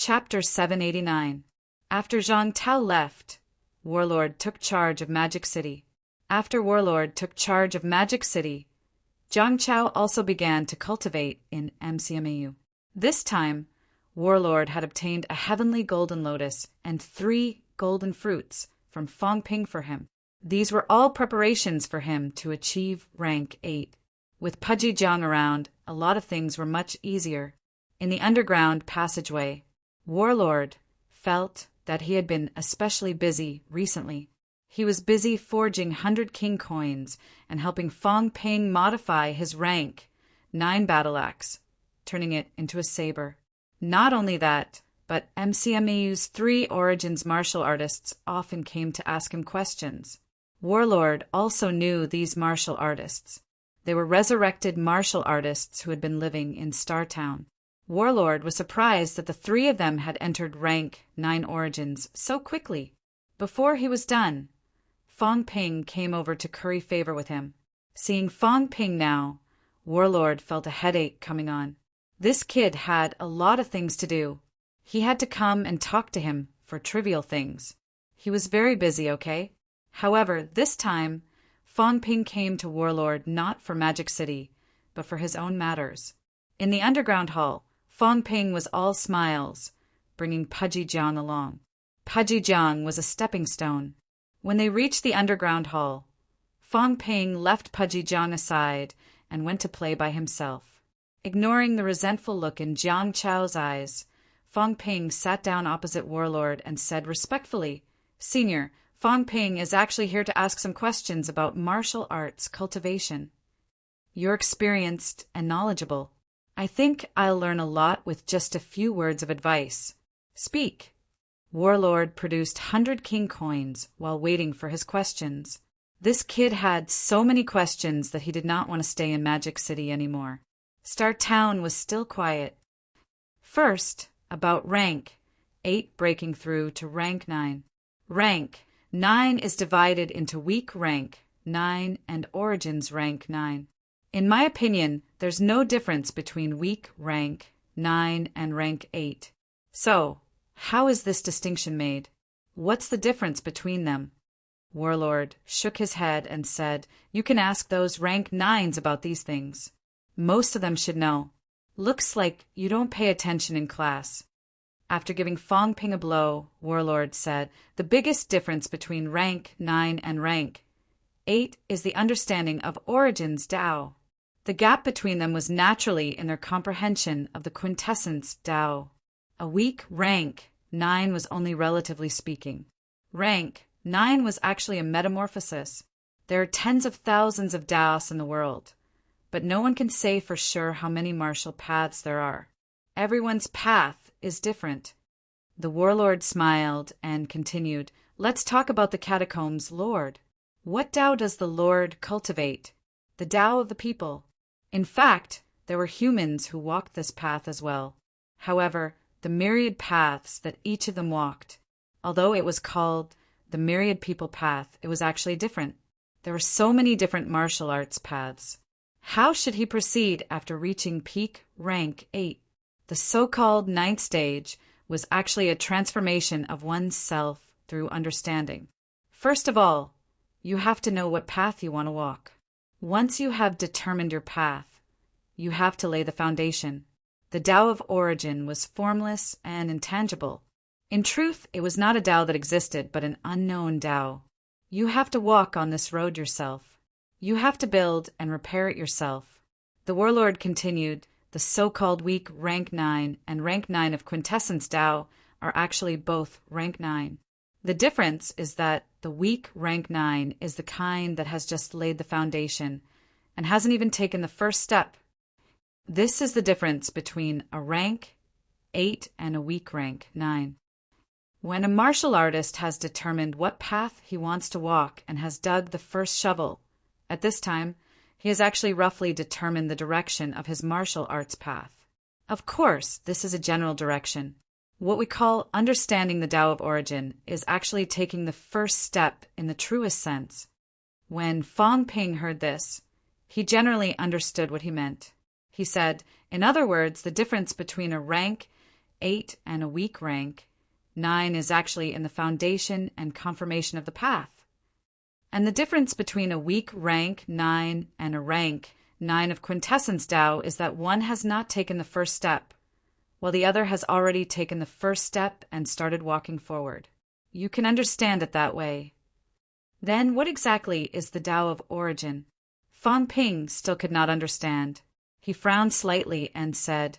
Chapter 789. After Zhang Tao left, Warlord took charge of Magic City. After Warlord took charge of Magic City, Zhang Chao also began to cultivate in MCMAU. This time, Warlord had obtained a heavenly golden lotus and 3 golden fruits from Fong Ping for him. These were all preparations for him to achieve rank 8. With Pudgy Jiang around, a lot of things were much easier. In the underground passageway, Warlord felt that he had been especially busy recently. He was busy forging 100 king coins and helping Fong Ping modify his rank 9 battle axe, turning it into a saber. Not only that, but MCMAU's 3 Origins martial artists often came to ask him questions. Warlord also knew these martial artists. They were resurrected martial artists who had been living in Startown. Warlord was surprised that the 3 of them had entered rank 9 Origins so quickly. Before he was done, Fong Ping came over to curry favor with him. Seeing Fong Ping now, Warlord felt a headache coming on. This kid had a lot of things to do. He had to come and talk to him for trivial things. He was very busy, okay? However, this time, Fong Ping came to Warlord not for Magic City, but for his own matters. In the underground hall, Fong Ping was all smiles, bringing Pudgy Jiang along. Pudgy Jiang was a stepping stone. When they reached the underground hall, Fong Ping left Pudgy Jiang aside and went to play by himself. Ignoring the resentful look in Jiang Chao's eyes, Fong Ping sat down opposite Warlord and said respectfully, "Senior, Fong Ping is actually here to ask some questions about martial arts cultivation. You're experienced and knowledgeable. I think I'll learn a lot with just a few words of advice. Speak." Warlord produced 100 king coins while waiting for his questions. This kid had so many questions that he did not want to stay in Magic City anymore. Star Town was still quiet. First, about rank 8 breaking through to rank 9. Rank 9 is divided into weak rank 9 and Origins rank 9. In my opinion, there's no difference between weak rank 9 and rank 8. So, how is this distinction made? What's the difference between them? Warlord shook his head and said, "You can ask those rank 9s about these things. Most of them should know. Looks like you don't pay attention in class." After giving Fong Ping a blow, Warlord said, "The biggest difference between rank 9 and rank 8 is the understanding of Origins Tao. The gap between them was naturally in their comprehension of the quintessence Tao. A weak rank 9 was only relatively speaking. Rank 9 was actually a metamorphosis. There are tens of thousands of Taos in the world, but no one can say for sure how many martial paths there are. Everyone's path is different." The Warlord smiled and continued, "Let's talk about the Catacombs Lord. What Tao does the Lord cultivate? The Tao of the people. In fact, there were humans who walked this path as well. However, the myriad paths that each of them walked, although it was called the Myriad People Path, it was actually different. There were so many different martial arts paths. How should he proceed after reaching peak rank 8? The so-called 9th stage was actually a transformation of one's self through understanding. First of all, you have to know what path you want to walk. Once you have determined your path, you have to lay the foundation. The Tao of Origin was formless and intangible. In truth, it was not a Tao that existed, but an unknown Tao. You have to walk on this road yourself. You have to build and repair it yourself." The Warlord continued, "The so-called weak rank 9 and rank 9 of quintessence Tao are actually both rank 9. The difference is that the weak rank 9 is the kind that has just laid the foundation and hasn't even taken the first step. This is the difference between a rank 8 and a weak rank 9. When a martial artist has determined what path he wants to walk and has dug the first shovel, at this time, he has actually roughly determined the direction of his martial arts path. Of course, this is a general direction. What we call understanding the Tao of Origin is actually taking the first step in the truest sense. When Fong Ping heard this, he generally understood what he meant. He said, in other words, the difference between a rank 8 and a weak rank, 9 is actually in the foundation and confirmation of the path. And the difference between a weak rank 9 and a rank 9 of quintessence Tao is that one has not taken the first step, while the other has already taken the first step and started walking forward. You can understand it that way. Then what exactly is the Tao of origin? Fang Ping still could not understand. He frowned slightly and said,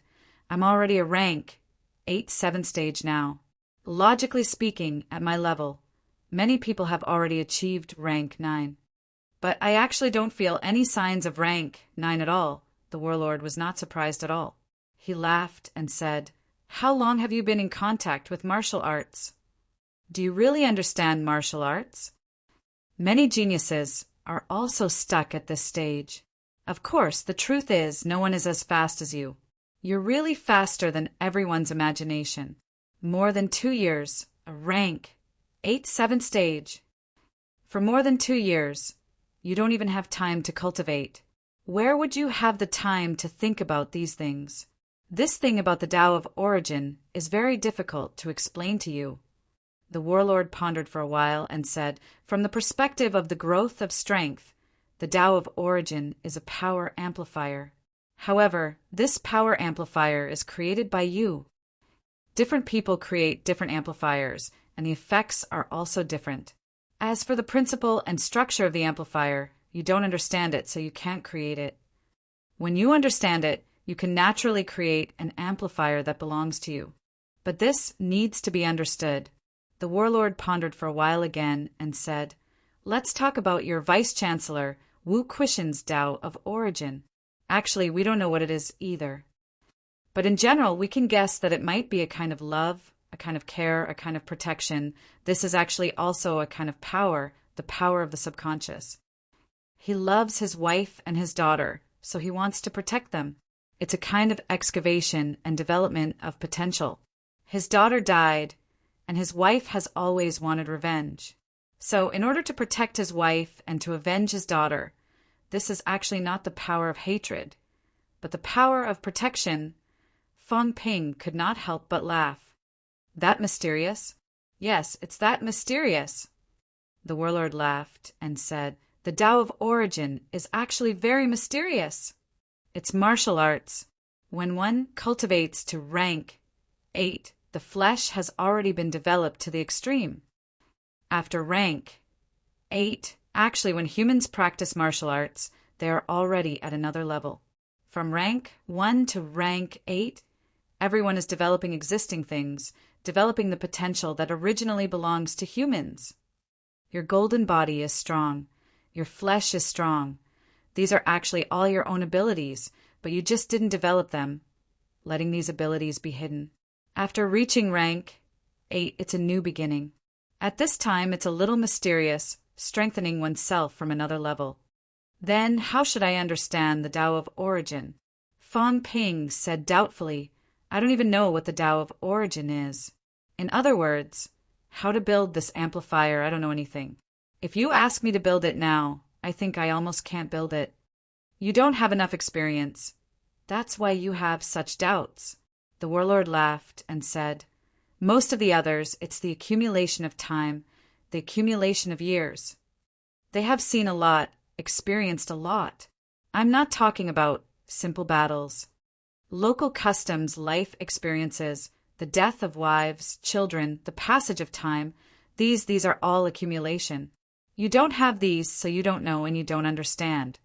I'm already a rank 8 7 stage now. Logically speaking, at my level, many people have already achieved rank 9. But I actually don't feel any signs of rank 9 at all. The warlord was not surprised at all. He laughed and said, How long have you been in contact with martial arts? Do you really understand martial arts? Many geniuses are also stuck at this stage. Of course, the truth is no one is as fast as you. You're really faster than everyone's imagination. More than 2 years, a rank 8 7 stage. For more than 2 years, you don't even have time to cultivate. Where would you have the time to think about these things? This thing about the Tao of origin is very difficult to explain to you. The warlord pondered for a while and said, From the perspective of the growth of strength, the Tao of origin is a power amplifier. However, this power amplifier is created by you. Different people create different amplifiers, and the effects are also different. As for the principle and structure of the amplifier, you don't understand it, so you can't create it. When you understand it, you can naturally create an amplifier that belongs to you. But this needs to be understood. The warlord pondered for a while again and said, Let's talk about your vice-chancellor, Wu Quishan's Tao of origin. Actually, we don't know what it is either. But in general, we can guess that it might be a kind of love, a kind of care, a kind of protection. This is actually also a kind of power, the power of the subconscious. He loves his wife and his daughter, so he wants to protect them. It's a kind of excavation and development of potential. His daughter died, and his wife has always wanted revenge. So, in order to protect his wife and to avenge his daughter, this is actually not the power of hatred, but the power of protection. Fang Ping could not help but laugh. That mysterious? Yes, it's that mysterious. The warlord laughed and said, The Tao of origin is actually very mysterious. It's martial arts. When one cultivates to rank 8, the flesh has already been developed to the extreme. After rank 8, actually when humans practice martial arts, they are already at another level. From rank 1 to rank 8, everyone is developing existing things, developing the potential that originally belongs to humans. Your golden body is strong. Your flesh is strong. These are actually all your own abilities, but you just didn't develop them, letting these abilities be hidden. After reaching rank 8, it's a new beginning. At this time, it's a little mysterious, strengthening oneself from another level. Then, how should I understand the Tao of origin? Fang Ping said doubtfully, I don't even know what the Tao of origin is. In other words, how to build this amplifier, I don't know anything. If you ask me to build it now, I think I almost can't build it. You don't have enough experience. That's why you have such doubts. The warlord laughed and said, Most of the others, it's the accumulation of time, the accumulation of years. They have seen a lot, experienced a lot. I'm not talking about simple battles. Local customs, life experiences, the death of wives, children, the passage of time, these are all accumulation. You don't have these, so you don't know and you don't understand.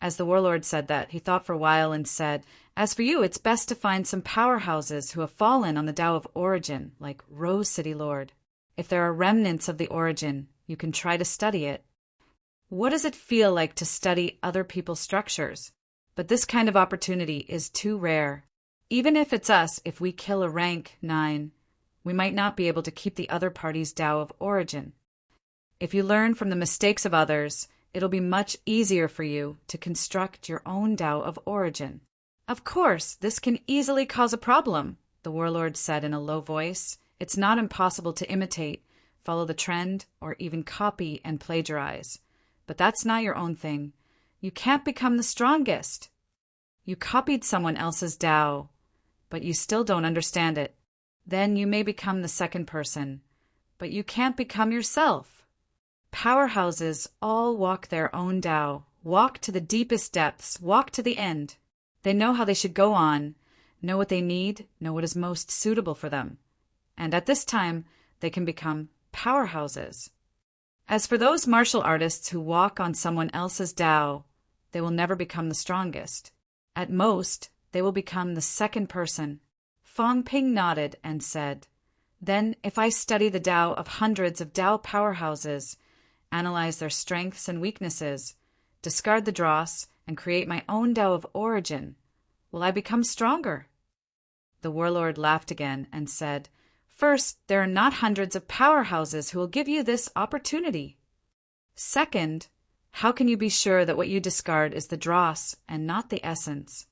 As the warlord said that, he thought for a while and said, As for you, it's best to find some powerhouses who have fallen on the Tao of origin, like Rose City Lord. If there are remnants of the origin, you can try to study it. What does it feel like to study other people's structures? But this kind of opportunity is too rare. Even if it's us, if we kill a rank 9, we might not be able to keep the other party's Tao of origin. If you learn from the mistakes of others, it'll be much easier for you to construct your own Tao of origin. Of course, this can easily cause a problem, the warlord said in a low voice. It's not impossible to imitate, follow the trend, or even copy and plagiarize. But that's not your own thing. You can't become the strongest. You copied someone else's Tao, but you still don't understand it. Then you may become the second person, but you can't become yourself. Powerhouses all walk their own Tao, walk to the deepest depths, walk to the end. They know how they should go on, know what they need, know what is most suitable for them. And at this time, they can become powerhouses. As for those martial artists who walk on someone else's Tao, they will never become the strongest. At most, they will become the second person. Fang Ping nodded and said, "Then, if I study the Tao of hundreds of Tao powerhouses, analyze their strengths and weaknesses, discard the dross, and create my own Tao of origin, will I become stronger?" The warlord laughed again and said, "First, there are not hundreds of powerhouses who will give you this opportunity. Second, how can you be sure that what you discard is the dross and not the essence?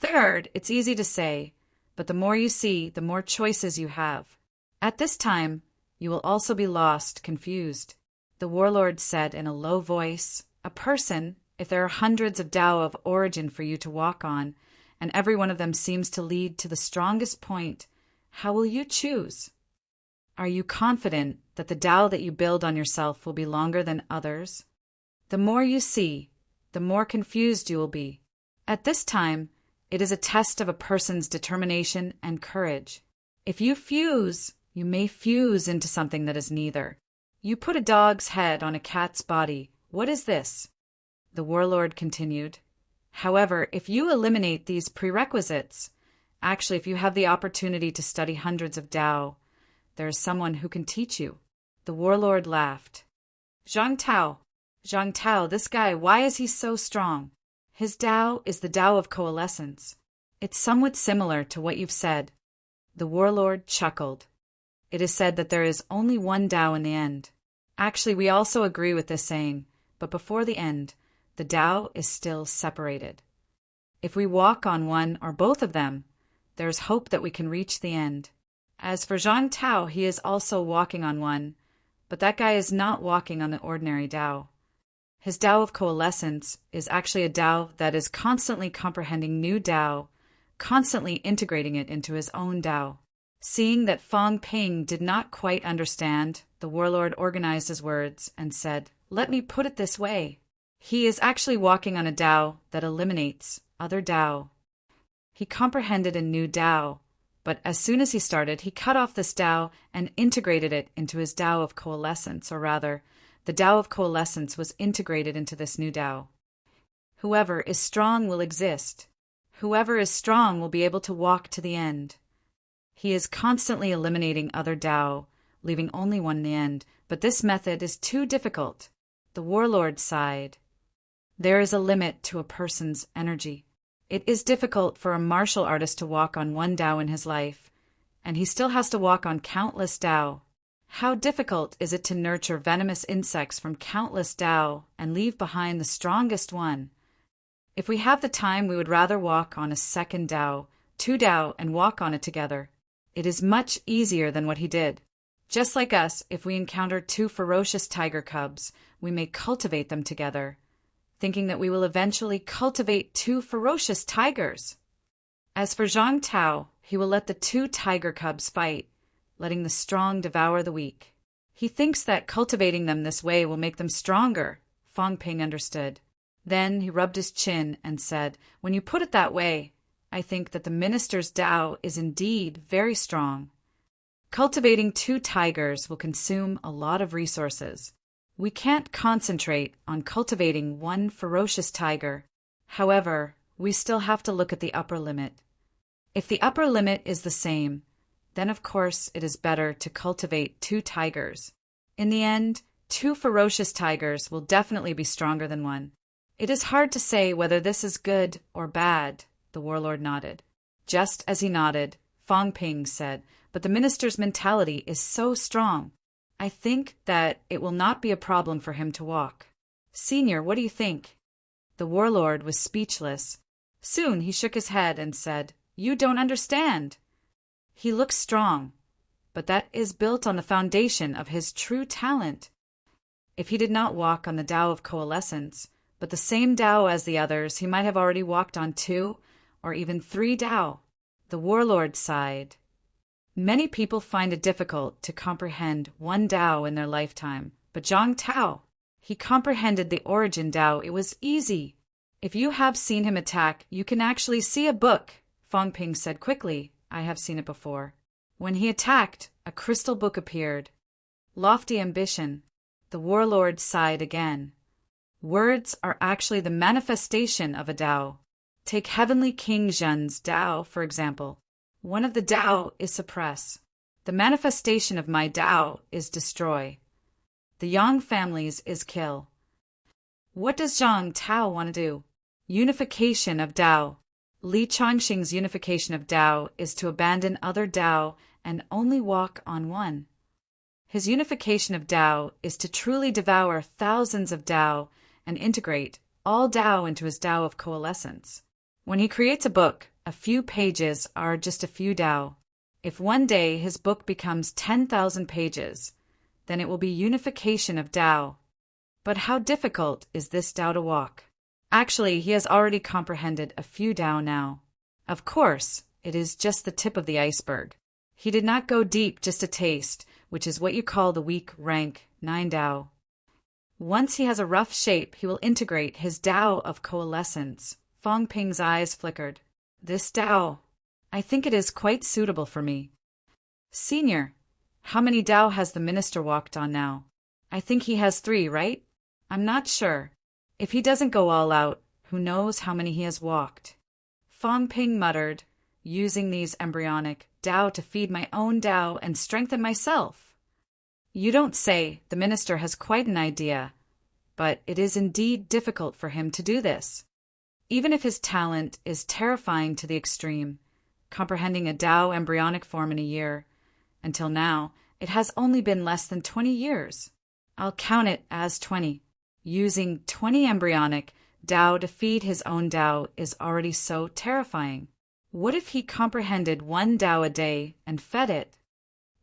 Third, it's easy to say, but the more you see, the more choices you have. At this time, you will also be lost, confused." The warlord said in a low voice, "A person, if there are hundreds of Tao of origin for you to walk on, and every one of them seems to lead to the strongest point, how will you choose? Are you confident that the Tao that you build on yourself will be longer than others? The more you see, the more confused you will be. At this time, it is a test of a person's determination and courage. If you fuse, you may fuse into something that is neither. You put a dog's head on a cat's body. What is this?" The warlord continued. "However, if you eliminate these prerequisites, actually, if you have the opportunity to study hundreds of Tao, there is someone who can teach you." The warlord laughed. Zhang Tao, this guy, why is he so strong? His Tao is the Tao of coalescence. It's somewhat similar to what you've said." The warlord chuckled. "It is said that there is only one Tao in the end. Actually, we also agree with this saying, but before the end, the Tao is still separated. If we walk on one or both of them, there is hope that we can reach the end. As for Zhang Tao, he is also walking on one, but that guy is not walking on the ordinary Tao. His Tao of coalescence is actually a Tao that is constantly comprehending new Tao, constantly integrating it into his own Tao." Seeing that Fang Ping did not quite understand, the warlord organized his words and said, "Let me put it this way. He is actually walking on a Tao that eliminates other Tao. He comprehended a new Tao, but as soon as he started, he cut off this Tao and integrated it into his Tao of coalescence, or rather, the Tao of coalescence was integrated into this new Tao. Whoever is strong will exist. Whoever is strong will be able to walk to the end. He is constantly eliminating other Tao, leaving only one in the end, but this method is too difficult." The warlord sighed. "There is a limit to a person's energy. It is difficult for a martial artist to walk on one Tao in his life, and he still has to walk on countless Tao. How difficult is it to nurture venomous insects from countless Tao and leave behind the strongest one? If we have the time, we would rather walk on a second Tao, two Tao, and walk on it together. It is much easier than what he did. Just like us, if we encounter two ferocious tiger cubs, we may cultivate them together, thinking that we will eventually cultivate two ferocious tigers. As for Zhang Tao, he will let the two tiger cubs fight, letting the strong devour the weak. He thinks that cultivating them this way will make them stronger." Fang Ping understood. Then he rubbed his chin and said, "When you put it that way, I think that the minister's Tao is indeed very strong. Cultivating two tigers will consume a lot of resources. We can't concentrate on cultivating one ferocious tiger. However, we still have to look at the upper limit. If the upper limit is the same, then of course it is better to cultivate two tigers. In the end, two ferocious tigers will definitely be stronger than one. It is hard to say whether this is good or bad." The warlord nodded. Just as he nodded, Fang Ping said, "But the minister's mentality is so strong. I think that it will not be a problem for him to walk. Senior, what do you think?" The warlord was speechless. Soon he shook his head and said, "You don't understand. He looks strong, but that is built on the foundation of his true talent. If he did not walk on the Tao of coalescence, but the same Tao as the others, he might have already walked on two or even three Tao. The warlord sighed. Many people find it difficult to comprehend one Tao in their lifetime, but Zhang Tao, he comprehended the origin Tao. It was easy. If you have seen him attack, you can actually see a book, Fang Ping said quickly. I have seen it before. When he attacked, a crystal book appeared. Lofty ambition. The warlord sighed again. Words are actually the manifestation of a Tao. Take Heavenly King Zhen's Tao, for example. One of the Tao is suppress. The manifestation of my Tao is destroy. The Yang family's is kill. What does Zhang Tao want to do? Unification of Tao. Li Changxing's unification of Tao is to abandon other Tao and only walk on one. His unification of Tao is to truly devour thousands of Tao and integrate all Tao into his Tao of coalescence. When he creates a book, a few pages are just a few Tao. If one day his book becomes 10,000 pages, then it will be unification of Tao. But how difficult is this Tao to walk? Actually, he has already comprehended a few Tao now. Of course, it is just the tip of the iceberg. He did not go deep, just a taste, which is what you call the weak rank 9 Tao. Once he has a rough shape, he will integrate his Tao of coalescence. Fang Ping's eyes flickered. This Tao, I think it is quite suitable for me. Senior, how many Tao has the minister walked on now? I think he has 3, right? I'm not sure. If he doesn't go all out, who knows how many he has walked? Fang Ping muttered, using these embryonic Tao to feed my own Tao and strengthen myself. You don't say. The minister has quite an idea, but it is indeed difficult for him to do this. Even if his talent is terrifying to the extreme, comprehending a Tao embryonic form in a year, until now, it has only been less than 20 years. I'll count it as 20. Using 20 embryonic Tao to feed his own Tao is already so terrifying. What if he comprehended 1 Tao a day and fed it?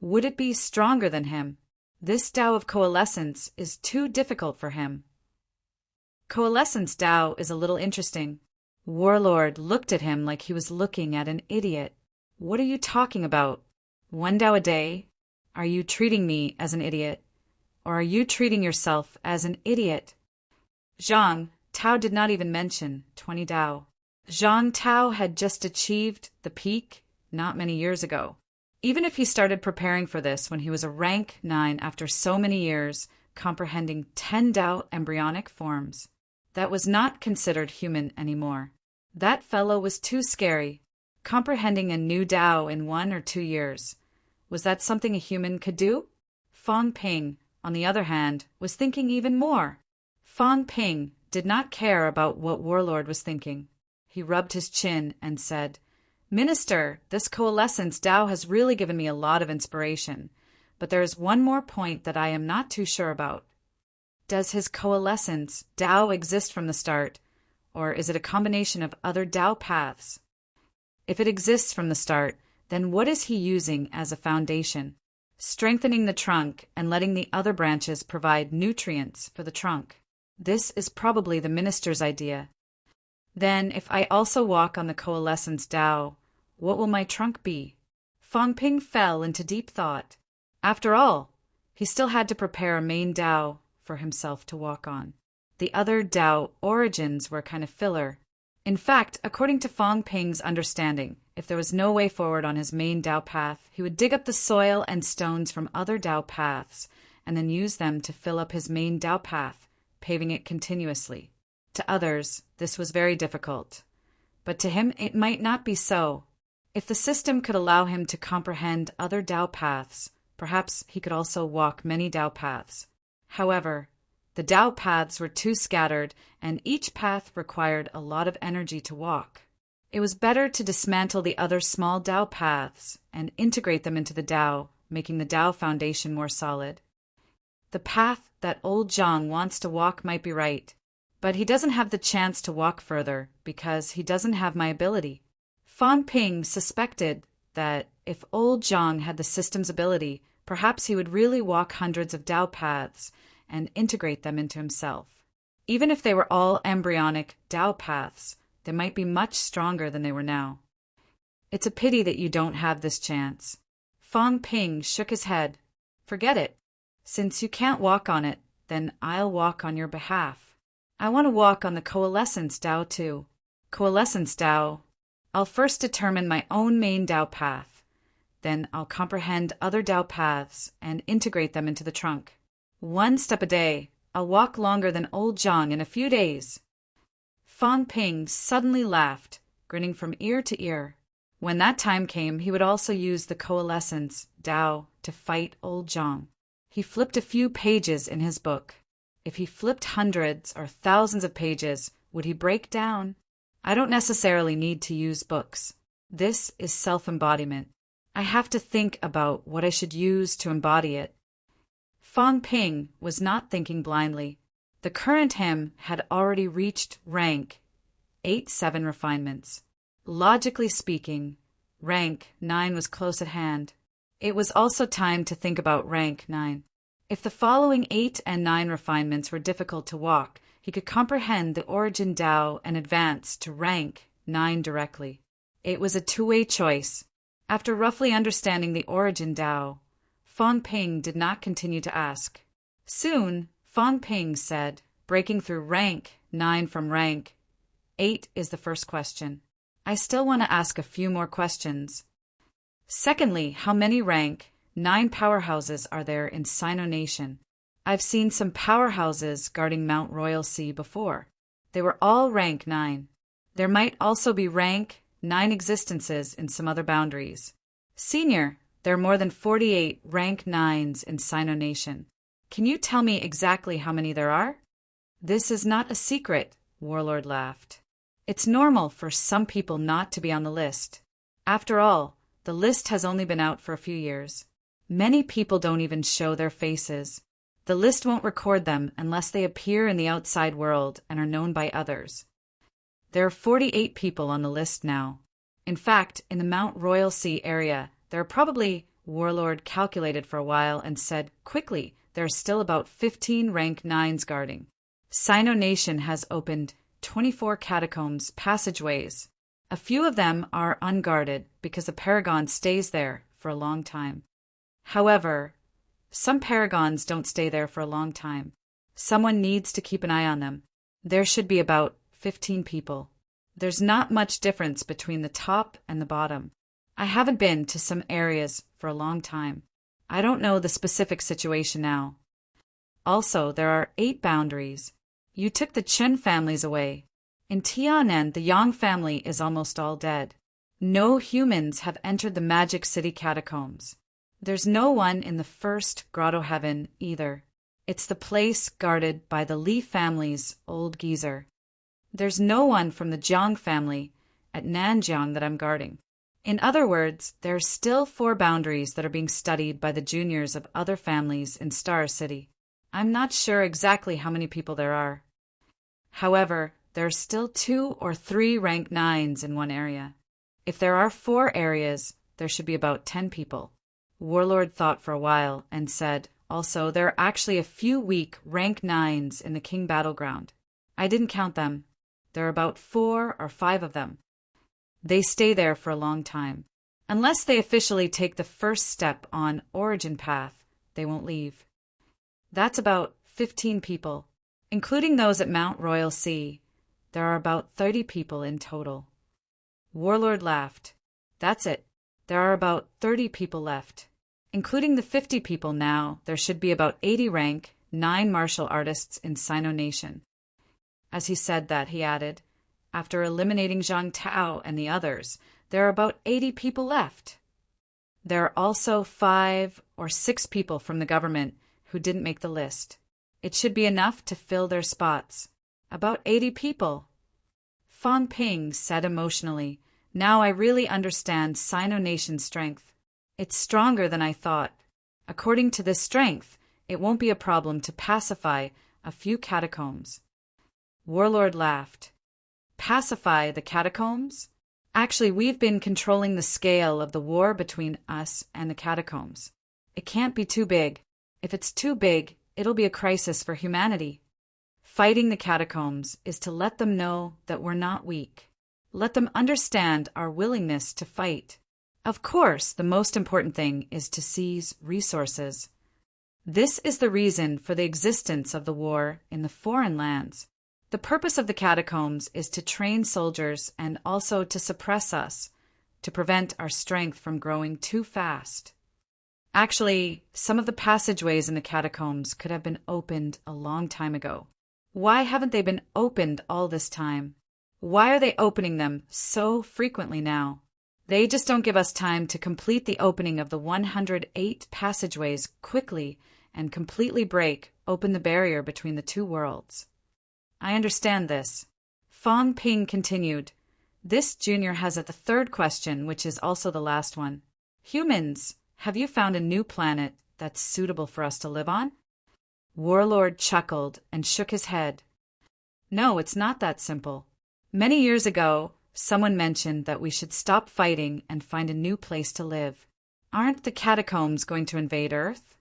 Would it be stronger than him? This Tao of coalescence is too difficult for him. Coalescence Tao is a little interesting. Warlord looked at him like he was looking at an idiot. What are you talking about? 1 Tao a day? Are you treating me as an idiot? Or are you treating yourself as an idiot? Zhang Tao did not even mention 20 Tao. Zhang Tao had just achieved the peak not many years ago. Even if he started preparing for this when he was a rank 9 after so many years, comprehending 10 Tao embryonic forms, that was not considered human anymore. That fellow was too scary. Comprehending a new Tao in 1 or 2 years, was that something a human could do? Fang Ping, on the other hand, was thinking even more. Fang Ping did not care about what Warlord was thinking. He rubbed his chin and said, Minister, this coalescence Tao has really given me a lot of inspiration, but there is one more point that I am not too sure about. Does his coalescence Tao exist from the start, or is it a combination of other Tao paths? If it exists from the start, then what is he using as a foundation? Strengthening the trunk and letting the other branches provide nutrients for the trunk. This is probably the minister's idea. Then, if I also walk on the coalescence Tao, what will my trunk be? Fang Ping fell into deep thought. After all, he still had to prepare a main Tao for himself to walk on. The other Tao origins were kind of filler. In fact, according to Fang Ping's understanding, if there was no way forward on his main Tao path, he would dig up the soil and stones from other Tao paths and then use them to fill up his main Tao path, paving it continuously. To others, this was very difficult. But to him, it might not be so. If the system could allow him to comprehend other Tao paths, perhaps he could also walk many Tao paths. However, the Tao paths were too scattered, and each path required a lot of energy to walk. It was better to dismantle the other small Tao paths and integrate them into the Tao, making the Tao foundation more solid. The path that old Zhang wants to walk might be right, but he doesn't have the chance to walk further because he doesn't have my ability. Fang Ping suspected that if old Zhang had the system's ability, perhaps he would really walk hundreds of Tao paths and integrate them into himself. Even if they were all embryonic Tao paths, they might be much stronger than they were now. It's a pity that you don't have this chance. Fang Ping shook his head. Forget it. Since you can't walk on it, then I'll walk on your behalf. I want to walk on the Coalescence Dao too. Coalescence Dao. I'll first determine my own main Dao path. Then I'll comprehend other Dao paths and integrate them into the trunk. One step a day. I'll walk longer than old Zhang in a few days. Fang Ping suddenly laughed, grinning from ear to ear. When that time came, he would also use the Coalescence Dao to fight old Zhang. He flipped a few pages in his book. If he flipped hundreds or thousands of pages, would he break down? I don't necessarily need to use books. This is self-embodiment. I have to think about what I should use to embody it. Fang Ping was not thinking blindly. The current him had already reached rank 8-7 refinements. Logically speaking, rank 9 was close at hand. It was also time to think about rank 9. If the following 8 and 9 refinements were difficult to walk, he could comprehend the origin Dao and advance to rank 9 directly. It was a two-way choice. After roughly understanding the origin Dao, Fang Ping did not continue to ask. Soon, Fang Ping said, breaking through rank 9 from rank 8 is the first question. I still want to ask a few more questions. Secondly, how many rank 9 powerhouses are there in Sino Nation? I've seen some powerhouses guarding Mount Royal Sea before. They were all rank 9. There might also be rank 9 existences in some other boundaries. Senior, there are more than 48 rank 9s in Sino Nation. Can you tell me exactly how many there are? This is not a secret, Warlord laughed. It's normal for some people not to be on the list. After all, the list has only been out for a few years. Many people don't even show their faces. The list won't record them unless they appear in the outside world and are known by others. There are 48 people on the list now. In fact, in the Mount Royal Sea area, there are probably, Warlord calculated for a while and said quickly, there are still about 15 rank 9s guarding. Sino Nation has opened 24 catacombs passageways. A few of them are unguarded because a paragon stays there for a long time. However, some paragons don't stay there for a long time. Someone needs to keep an eye on them. There should be about 15 people. There's not much difference between the top and the bottom. I haven't been to some areas for a long time. I don't know the specific situation now. Also, there are 8 boundaries. You took the Chen families away. In Tianan, the Yang family is almost all dead. No humans have entered the Magic City catacombs. There's no one in the first Grotto Heaven either. It's the place guarded by the Li family's old geezer. There's no one from the Jiang family at Nanjiang that I'm guarding. In other words, there are still 4 boundaries that are being studied by the juniors of other families in Star City. I'm not sure exactly how many people there are. However, there are still 2 or 3 rank 9s in one area. If there are 4 areas, there should be about 10 people. Warlord thought for a while and said, also, there are actually a few weak rank 9s in the King Battleground. I didn't count them. There are about 4 or 5 of them. They stay there for a long time. Unless they officially take the first step on Origin Path, they won't leave. That's about 15 people. Including those at Mount Royal Sea, there are about 30 people in total. Warlord laughed. That's it. There are about 30 people left. Including the 50 people now, there should be about 80 rank 9 martial artists in Sino Nation. As he said that, he added, after eliminating Zhang Tao and the others, there are about 80 people left. There are also 5 or 6 people from the government who didn't make the list. It should be enough to fill their spots. About 80 people. Fang Ping said emotionally, now I really understand Sino Nation's strength. It's stronger than I thought. According to this strength, it won't be a problem to pacify a few catacombs. Warlord laughed. Pacify the catacombs? Actually, we've been controlling the scale of the war between us and the catacombs. It can't be too big. If it's too big, it'll be a crisis for humanity. Fighting the catacombs is to let them know that we're not weak. Let them understand our willingness to fight. Of course, the most important thing is to seize resources. This is the reason for the existence of the war in the foreign lands. The purpose of the catacombs is to train soldiers and also to suppress us, to prevent our strength from growing too fast. Actually, some of the passageways in the catacombs could have been opened a long time ago. Why haven't they been opened all this time? Why are they opening them so frequently now? They just don't give us time to complete the opening of the 108 passageways quickly and completely break open the barrier between the two worlds. I understand this. Fong Ping continued. This junior has the third question, which is also the last one. Humans, have you found a new planet that's suitable for us to live on? Warlord chuckled and shook his head. No, it's not that simple. Many years ago, someone mentioned that we should stop fighting and find a new place to live. Aren't the catacombs going to invade Earth?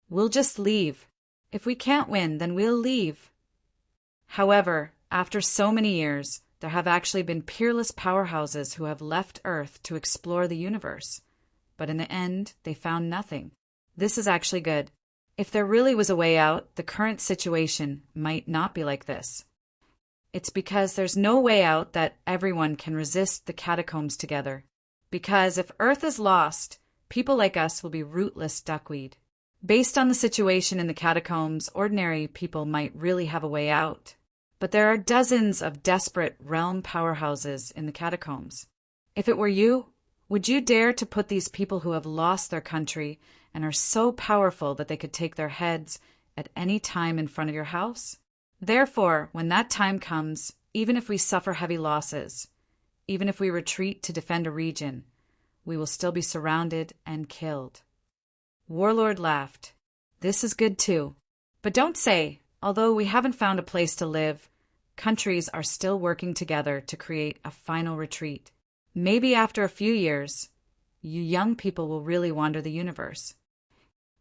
We'll just leave. If we can't win, then we'll leave. However, after so many years, there have actually been peerless powerhouses who have left Earth to explore the universe. But in the end, they found nothing. This is actually good. If there really was a way out, the current situation might not be like this. It's because there's no way out that everyone can resist the catacombs together. Because if Earth is lost, people like us will be rootless duckweed. Based on the situation in the catacombs, ordinary people might really have a way out. But there are dozens of desperate realm powerhouses in the catacombs. If it were you, would you dare to put these people who have lost their country and are so powerful that they could take their heads at any time in front of your house? Therefore, when that time comes, even if we suffer heavy losses, even if we retreat to defend a region, we will still be surrounded and killed. Warlord laughed. This is good too. But don't say, although we haven't found a place to live, countries are still working together to create a final retreat. Maybe after a few years, you young people will really wander the universe.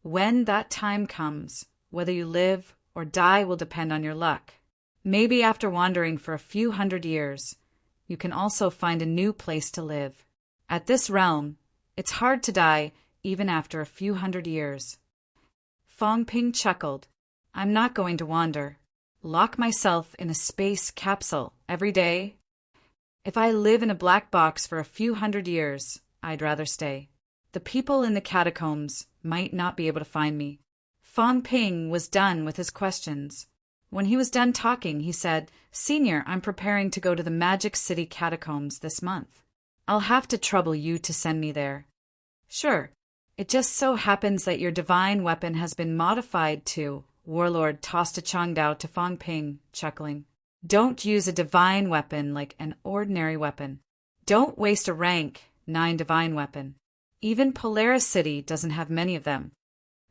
When that time comes, whether you live or die will depend on your luck. Maybe after wandering for a few hundred years, you can also find a new place to live. At this realm, it's hard to die even after a few hundred years. Fong Ping chuckled. I'm not going to wander. Lock myself in a space capsule every day? If I live in a black box for a few hundred years, I'd rather stay. The people in the catacombs might not be able to find me. Fong Ping was done with his questions. When he was done talking, he said, Senior, I'm preparing to go to the Magic City catacombs this month. I'll have to trouble you to send me there. Sure. It just so happens that your divine weapon has been modified to... Warlord tossed a Changdao to Fong Ping, chuckling. Don't use a divine weapon like an ordinary weapon. Don't waste a rank 9 divine weapon. Even Polaris City doesn't have many of them.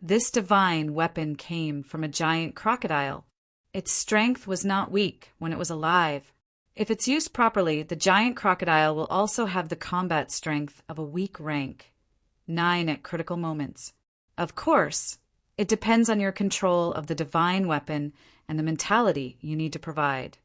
This divine weapon came from a giant crocodile. Its strength was not weak when it was alive. If it's used properly, the giant crocodile will also have the combat strength of a weak rank 9 at critical moments. Of course, it depends on your control of the divine weapon and the mentality you need to provide.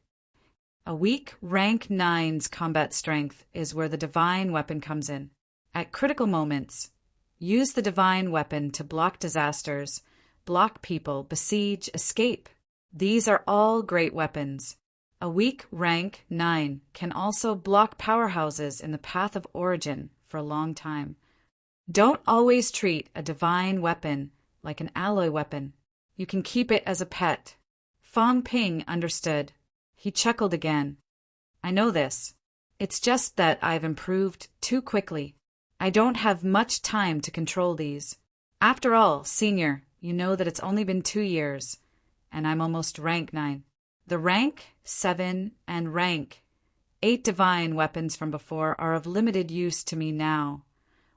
A weak rank 9's combat strength is where the divine weapon comes in. At critical moments, use the divine weapon to block disasters, block people, besiege, escape. These are all great weapons. A weak rank 9 can also block powerhouses in the path of origin for a long time. Don't always treat a divine weapon like an alloy weapon. You can keep it as a pet. Fong Ping understood. He chuckled again. I know this. It's just that I've improved too quickly. I don't have much time to control these. After all, Senior, you know that it's only been 2 years, and I'm almost rank 9. The rank 7 and rank 8 divine weapons from before are of limited use to me now.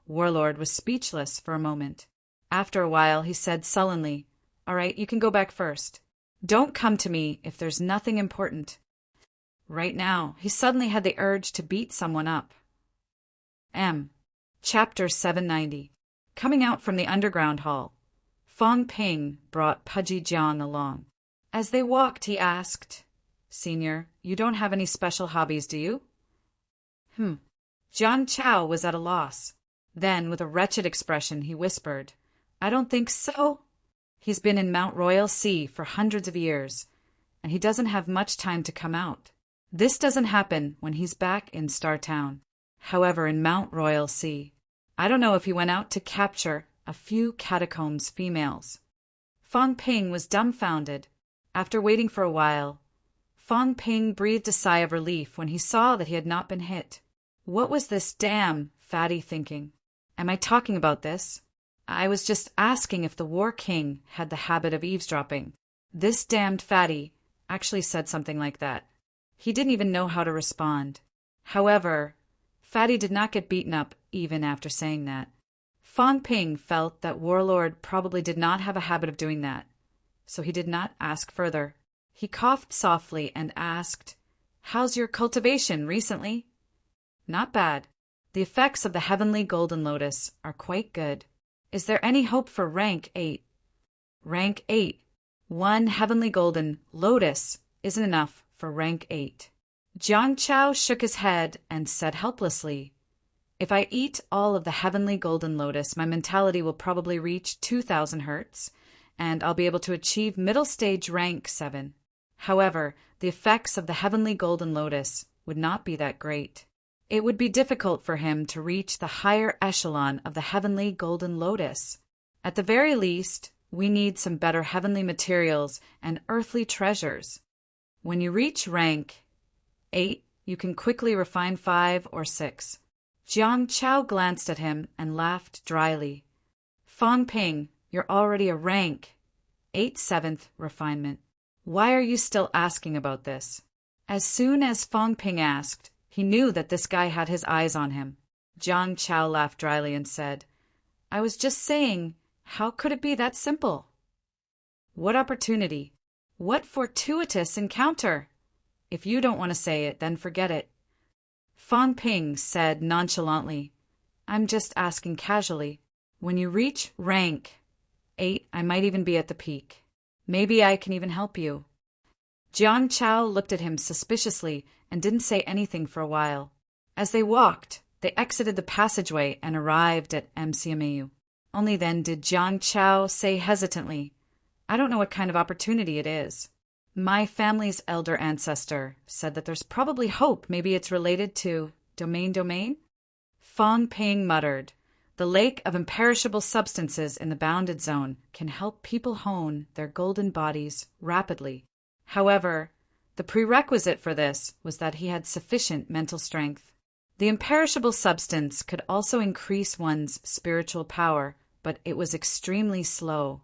Warlord was speechless for a moment. After a while, he said sullenly, All right, you can go back first. Don't come to me if there's nothing important. Right now, he suddenly had the urge to beat someone up. Chapter 790. Coming out from the underground hall, Fong Ping brought Pudgy Jiang along. As they walked, he asked, Senior, you don't have any special hobbies, do you? Jiang Chao was at a loss. Then, with a wretched expression, he whispered, I don't think so. He's been in Mount Royal Sea for hundreds of years, and he doesn't have much time to come out. This doesn't happen when he's back in Star Town. However, in Mount Royal Sea, I don't know if he went out to capture a few catacombs females. Fang Ping was dumbfounded. After waiting for a while, Fang Ping breathed a sigh of relief when he saw that he had not been hit. What was this damn fatty thinking? Am I talking about this? I was just asking if the War King had the habit of eavesdropping. This damned fatty actually said something like that. He didn't even know how to respond. However, Fatty did not get beaten up even after saying that. Fang Ping felt that Warlord probably did not have a habit of doing that, so he did not ask further. He coughed softly and asked, How's your cultivation recently? Not bad. The effects of the heavenly golden lotus are quite good. Is there any hope for rank 8? Rank 8. One heavenly golden lotus isn't enough for rank 8. Jiang Chao shook his head and said helplessly, If I eat all of the heavenly golden lotus, my mentality will probably reach 2,000 hertz, and I'll be able to achieve middle stage rank 7. However, the effects of the heavenly golden lotus would not be that great. It would be difficult for him to reach the higher echelon of the heavenly golden lotus. At the very least, we need some better heavenly materials and earthly treasures. When you reach rank 8, you can quickly refine 5 or 6. Jiang Chao glanced at him and laughed dryly. Fang Ping, you're already a rank 8 7th refinement. Why are you still asking about this? As soon as Fang Ping asked, he knew that this guy had his eyes on him. Jiang Chao laughed dryly and said, I was just saying, how could it be that simple? What opportunity? What fortuitous encounter? If you don't want to say it, then forget it. Fang Ping said nonchalantly, I'm just asking casually. When you reach rank 8, I might even be at the peak. Maybe I can even help you. Jiang Chao looked at him suspiciously and didn't say anything for a while. As they walked, they exited the passageway and arrived at MCMAU. Only then did Jiang Chao say hesitantly, I don't know what kind of opportunity it is. My family's elder ancestor said that there's probably hope. Maybe it's related to domain? Fang Ping muttered, The lake of imperishable substances in the bounded zone can help people hone their golden bodies rapidly. However, the prerequisite for this was that he had sufficient mental strength. The imperishable substance could also increase one's spiritual power, but it was extremely slow.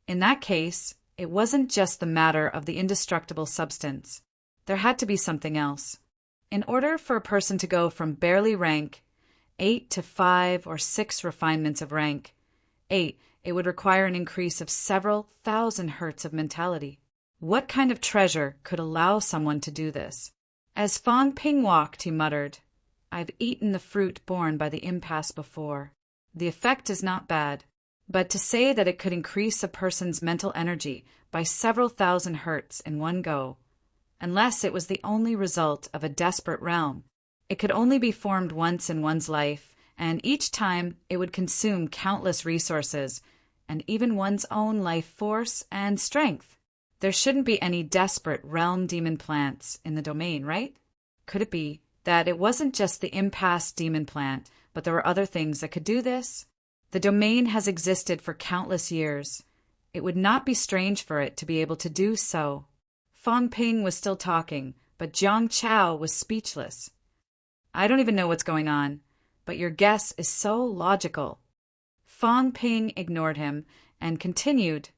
In that case, it wasn't just the matter of the indestructible substance. There had to be something else. In order for a person to go from barely rank 8 to 5 or 6 refinements of rank 8, it would require an increase of several thousand hertz of mentality. What kind of treasure could allow someone to do this? As Fang Ping walked, he muttered, I've eaten the fruit borne by the impasse before. The effect is not bad, but to say that it could increase a person's mental energy by several thousand hertz in one go, unless it was the only result of a desperate realm, it could only be formed once in one's life, and each time it would consume countless resources, and even one's own life force and strength. There shouldn't be any desperate realm demon plants in the domain, right? Could it be that it wasn't just the impasse demon plant, but there were other things that could do this? The domain has existed for countless years. It would not be strange for it to be able to do so. Fang Ping was still talking, but Jiang Chao was speechless. I don't even know what's going on, but your guess is so logical. Fang Ping ignored him and continued,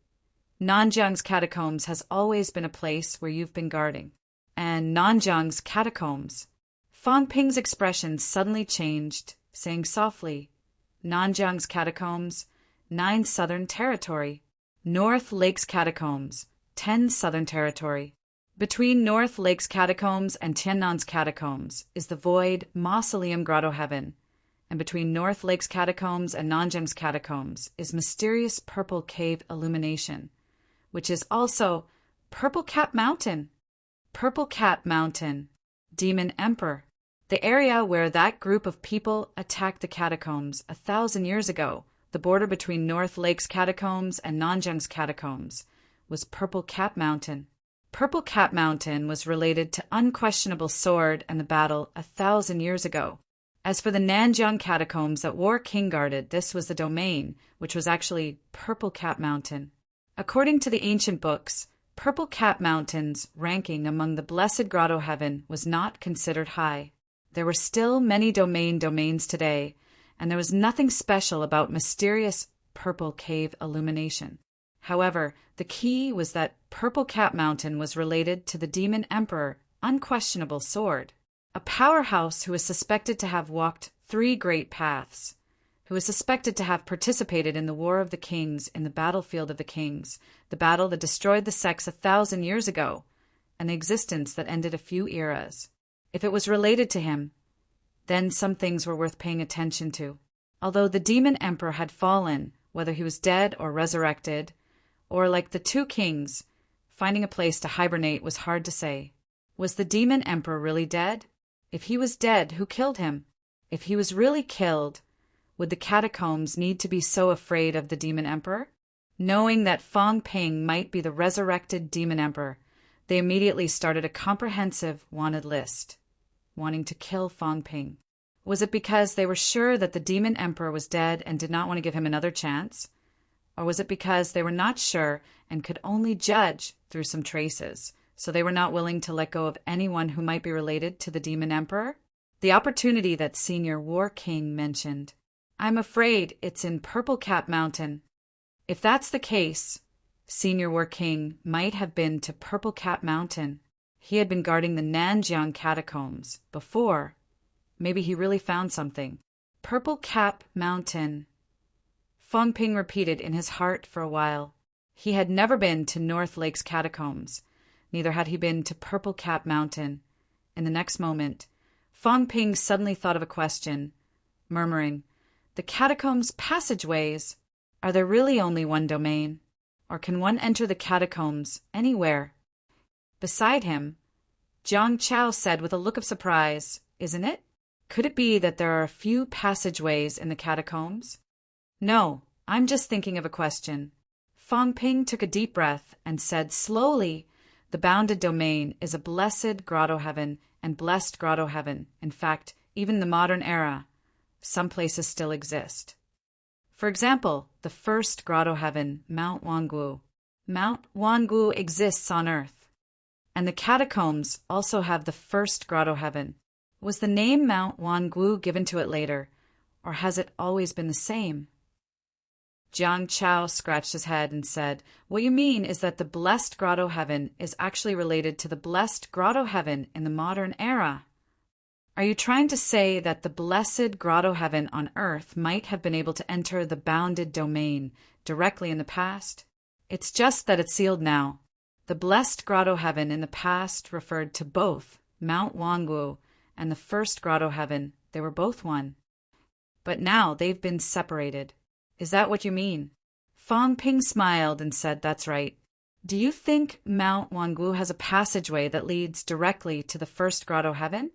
Nanjiang's catacombs has always been a place where you've been guarding. And Nanjiang's catacombs. Fang Ping's expression suddenly changed, saying softly, Nanjiang's catacombs, 9 Southern Territory. North Lakes Catacombs, 10 Southern Territory. Between North Lakes Catacombs and Tiannan's Catacombs is the void Mausoleum Grotto Heaven, and between North Lakes Catacombs and Nanjiang's Catacombs is mysterious Purple Cave Illumination, which is also Purple Cap Mountain. Purple Cap Mountain, Demon Emperor. The area where that group of people attacked the catacombs 1,000 years ago, the border between North Lake's catacombs and Nanjang's catacombs, was Purple Cap Mountain. Purple Cap Mountain was related to unquestionable sword and the battle 1,000 years ago. As for the Nanjiang catacombs that War King guarded, this was the domain, which was actually Purple Cap Mountain. According to the ancient books, Purple Cap Mountain's ranking among the blessed grotto heaven was not considered high. There were still many domains today, and there was nothing special about mysterious purple cave illumination. However, the key was that Purple Cap Mountain was related to the demon emperor, Unquestionable Sword, a powerhouse who is suspected to have walked 3 great paths, who is suspected to have participated in the War of the Kings in the Battlefield of the Kings, the battle that destroyed the sects 1,000 years ago, and the existence that ended a few eras. If it was related to him, then some things were worth paying attention to. Although the demon emperor had fallen, whether he was dead or resurrected, or like the 2 kings, finding a place to hibernate was hard to say. Was the demon emperor really dead? If he was dead, who killed him? If he was really killed, would the catacombs need to be so afraid of the demon emperor? Knowing that Fong Ping might be the resurrected demon emperor, they immediately started a comprehensive wanted list, wanting to kill Fong Ping. Was it because they were sure that the demon emperor was dead and did not want to give him another chance? Or was it because they were not sure and could only judge through some traces, so they were not willing to let go of anyone who might be related to the demon emperor? The opportunity that Senior War King mentioned. I'm afraid it's in Purple Cap Mountain. If that's the case, Senior War King might have been to Purple Cap Mountain. He had been guarding the Nanjiang catacombs before. Maybe he really found something. Purple Cap Mountain. Fong Ping repeated in his heart for a while. He had never been to North Lake's catacombs. Neither had he been to Purple Cap Mountain. In the next moment, Fong Ping suddenly thought of a question, murmuring, "The catacombs' passageways, are there really only one domain? Or can one enter the catacombs anywhere?" Beside him, Jiang Chao said with a look of surprise, "Isn't it? Could it be that there are a few passageways in the catacombs?" "No, I'm just thinking of a question." Fong Ping took a deep breath and said slowly, "The bounded domain is a blessed grotto heaven and blessed grotto heaven. In fact, even in the modern era, some places still exist. For example, the first grotto heaven, Mount Wangu. Mount Wangu exists on Earth. And the catacombs also have the first grotto heaven. Was the name Mount Wangu given to it later, or has it always been the same?" Jiang Chao scratched his head and said, "What you mean is that the blessed grotto heaven is actually related to the blessed grotto heaven in the modern era. Are you trying to say that the blessed grotto heaven on Earth might have been able to enter the bounded domain directly in the past? It's just that it's sealed now. The blessed grotto heaven in the past referred to both Mount Wangu and the first grotto heaven. They were both one. But now they've been separated. Is that what you mean?" Fong Ping smiled and said, "That's right. Do you think Mount Wangu has a passageway that leads directly to the first grotto heaven?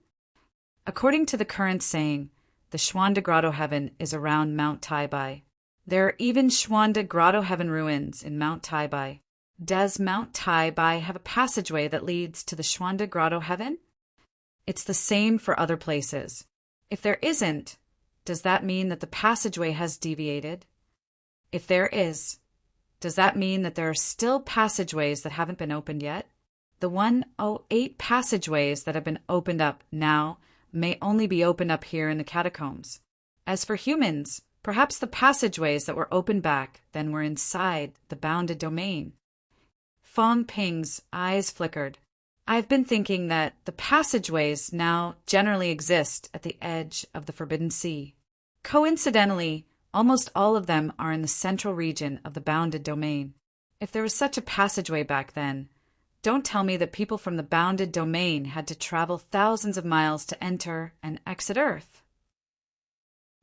According to the current saying, the Xuanda grotto heaven is around Mount Taibai. There are even Xuanda grotto heaven ruins in Mount Taibai. Does Mount Taibai have a passageway that leads to the Xuanda grotto heaven? It's the same for other places. If there isn't, does that mean that the passageway has deviated? If there is, does that mean that there are still passageways that haven't been opened yet? The 108 passageways that have been opened up now may only be opened up here in the catacombs. As for humans, perhaps the passageways that were opened back then were inside the bounded domain." Fong Ping's eyes flickered. "I've been thinking that the passageways now generally exist at the edge of the Forbidden Sea. Coincidentally, almost all of them are in the central region of the bounded domain. If there was such a passageway back then, don't tell me that people from the bounded domain had to travel thousands of miles to enter and exit Earth.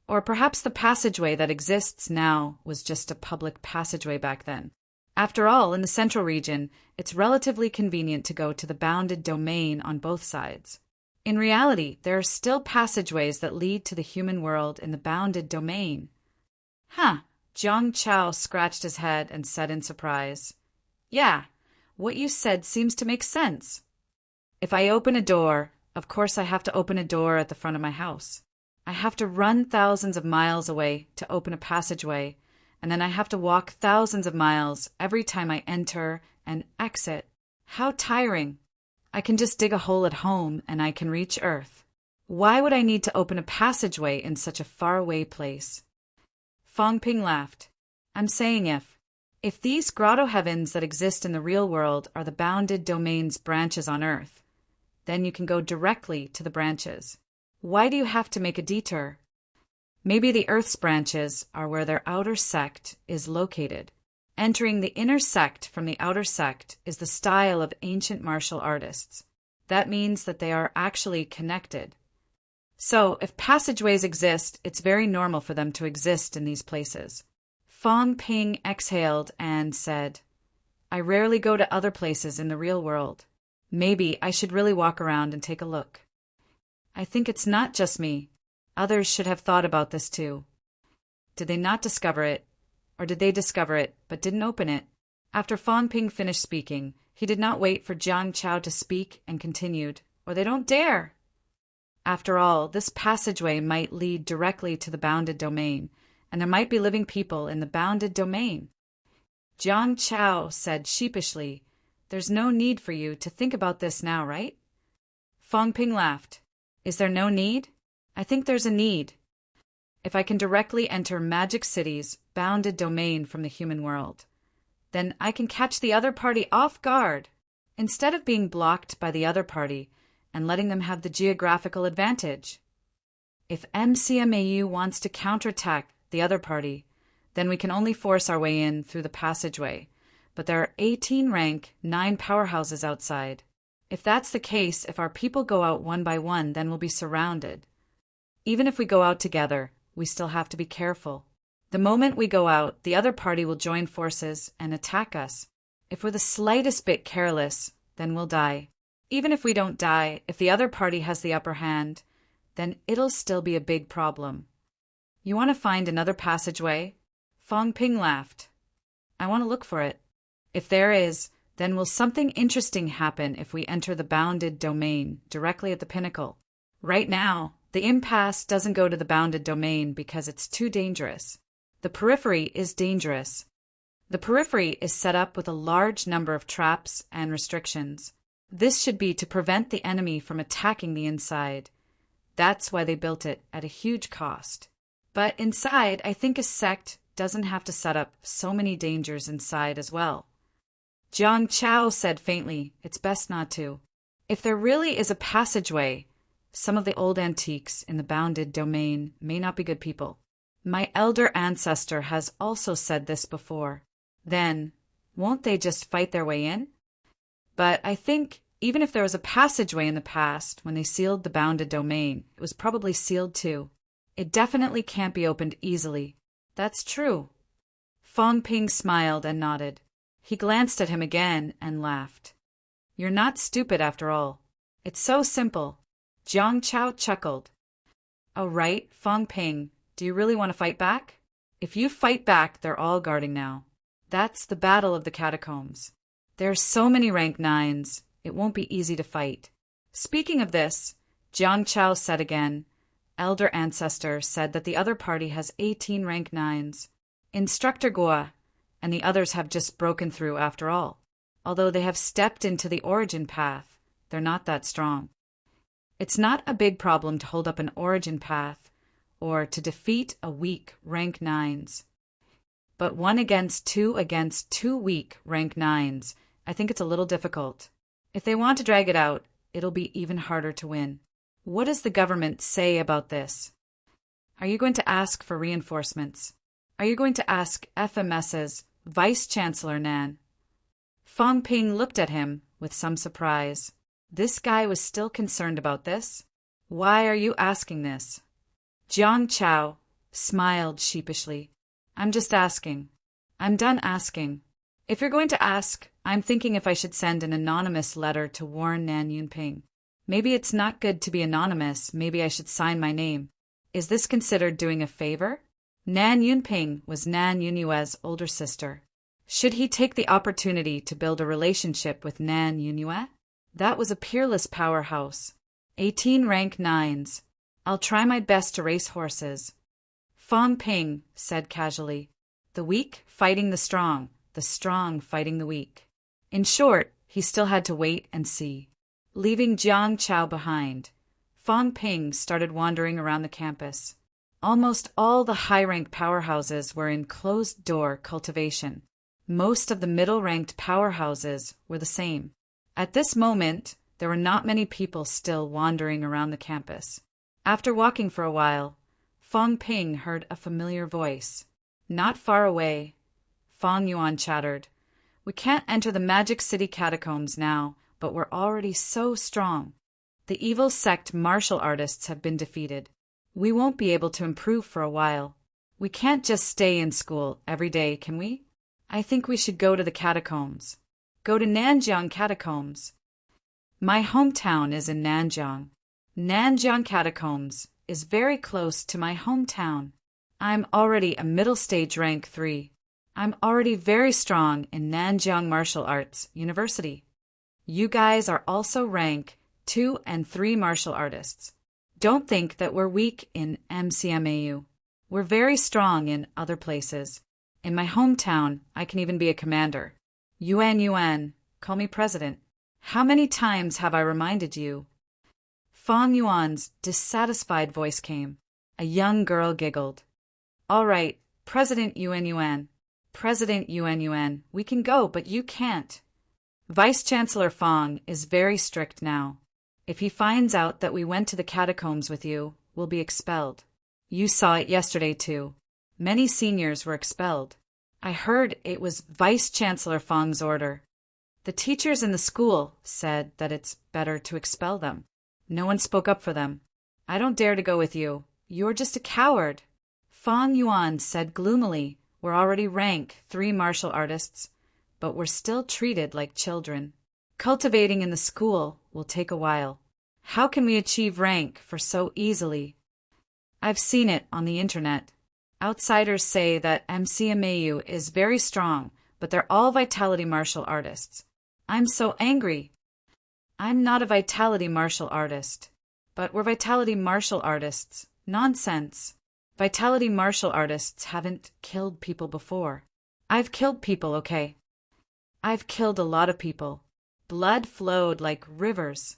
Or perhaps the passageway that exists now was just a public passageway back then. After all, in the central region, it's relatively convenient to go to the bounded domain on both sides. In reality, there are still passageways that lead to the human world in the bounded domain. Huh, Jiang Chao scratched his head and said in surprise. Yeah, what you said seems to make sense. If I open a door, of course I have to open a door at the front of my house. I have to run thousands of miles away to open a passageway, and then I have to walk thousands of miles every time I enter and exit. How tiring. I can just dig a hole at home and I can reach Earth. Why would I need to open a passageway in such a faraway place? Fong Ping laughed. I'm saying if these grotto heavens that exist in the real world are the bounded domain's branches on Earth, then you can go directly to the branches. Why do you have to make a detour? Maybe the Earth's branches are where their outer sect is located. Entering the inner sect from the outer sect is the style of ancient martial artists. That means that they are actually connected. So, if passageways exist, it's very normal for them to exist in these places. Fong Ping exhaled and said, I rarely go to other places in the real world. Maybe I should really walk around and take a look. I think it's not just me. Others should have thought about this too. Did they not discover it? Or did they discover it, but didn't open it? After Fong Ping finished speaking, he did not wait for Jiang Chao to speak and continued, or they don't dare. After all, this passageway might lead directly to the bounded domain, and there might be living people in the bounded domain. Jiang Chao said sheepishly, There's no need for you to think about this now, right? Fong Ping laughed. Is there no need? I think there's a need. If I can directly enter Magic City's bounded domain from the human world, then I can catch the other party off guard, instead of being blocked by the other party and letting them have the geographical advantage. If MCMAU wants to counterattack the other party, then we can only force our way in through the passageway, but there are 18 rank 9 powerhouses outside. If that's the case, if our people go out one by one, then we'll be surrounded. Even if we go out together, we still have to be careful. The moment we go out, the other party will join forces and attack us. If we're the slightest bit careless, then we'll die. Even if we don't die, if the other party has the upper hand, then it'll still be a big problem. You want to find another passageway? Fong Ping laughed. I want to look for it. If there is, then will something interesting happen if we enter the bounded domain directly at the pinnacle? Right now, the impasse doesn't go to the bounded domain because it's too dangerous. The periphery is dangerous. The periphery is set up with a large number of traps and restrictions. This should be to prevent the enemy from attacking the inside. That's why they built it at a huge cost. But inside, I think a sect doesn't have to set up so many dangers inside as well. Jiang Chao said faintly, it's best not to. If there really is a passageway, some of the old antiques in the bounded domain may not be good people. My elder ancestor has also said this before. Then, won't they just fight their way in? But I think even if there was a passageway in the past when they sealed the bounded domain, it was probably sealed too. It definitely can't be opened easily. That's true. Fong Ping smiled and nodded. He glanced at him again and laughed. You're not stupid after all. It's so simple. Jiang Chao chuckled. Oh, right, Fong Ping, do you really want to fight back? If you fight back, they're all guarding now. That's the battle of the catacombs. There are so many rank 9s, it won't be easy to fight. Speaking of this, Jiang Chao said again, Elder Ancestor said that the other party has 18 rank 9s. Instructor Gua and the others have just broken through after all. Although they have stepped into the origin path, they're not that strong. It's not a big problem to hold up an origin path or to defeat a weak rank 9s. But 1 against 2 weak rank 9s, I think it's a little difficult. If they want to drag it out, it'll be even harder to win. What does the government say about this? Are you going to ask for reinforcements? Are you going to ask FMS's Vice-Chancellor Nan? Fong Ping looked at him with some surprise. This guy was still concerned about this? Why are you asking this? Jiang Chao smiled sheepishly. I'm just asking. I'm done asking. If you're going to ask, I'm thinking if I should send an anonymous letter to warn Nan Yunping. Maybe it's not good to be anonymous, maybe I should sign my name. Is this considered doing a favor? Nan Yunping was Nan Yunyue's older sister. Should he take the opportunity to build a relationship with Nan Yunyue? That was a peerless powerhouse. 18 rank 9s. I'll try my best to race horses. Fong Ping said casually. The weak fighting the strong fighting the weak. In short, he still had to wait and see. Leaving Jiang Chao behind, Fong Ping started wandering around the campus. Almost all the high-ranked powerhouses were in closed-door cultivation. Most of the middle-ranked powerhouses were the same. At this moment, there were not many people still wandering around the campus. After walking for a while, Fong Ping heard a familiar voice. Not far away, Fong Yuan chattered. We can't enter the Magic City catacombs now, but we're already so strong. The evil sect martial artists have been defeated. We won't be able to improve for a while. We can't just stay in school every day, can we? I think we should go to the catacombs. Go to Nanjiang catacombs. My hometown is in Nanjiang. Nanjiang catacombs is very close to my hometown. I'm already a middle stage rank 3. I'm already very strong in Nanjiang Martial Arts University. You guys are also rank 2 and 3 martial artists. Don't think that we're weak in MCMAU. We're very strong in other places. In my hometown, I can even be a commander. Yuan, call me president. How many times have I reminded you? Fong Yuan's dissatisfied voice came. A young girl giggled. All right, President Yuan. President Yuan, we can go, but you can't. Vice-Chancellor Fong is very strict now. If he finds out that we went to the catacombs with you, we'll be expelled. You saw it yesterday, too. Many seniors were expelled. I heard it was Vice-Chancellor Fong's order. The teachers in the school said that it's better to expel them. No one spoke up for them. I don't dare to go with you. You're just a coward. Fong Yuan said gloomily, we're already rank 3 martial artists, but we're still treated like children. Cultivating in the school will take a while. How can we achieve rank for so easily? I've seen it on the internet. Outsiders say that MCMAU is very strong, but they're all vitality martial artists. I'm so angry. I'm not a vitality martial artist. But we're vitality martial artists. Nonsense. Vitality martial artists haven't killed people before. I've killed people, okay? I've killed a lot of people. Blood flowed like rivers.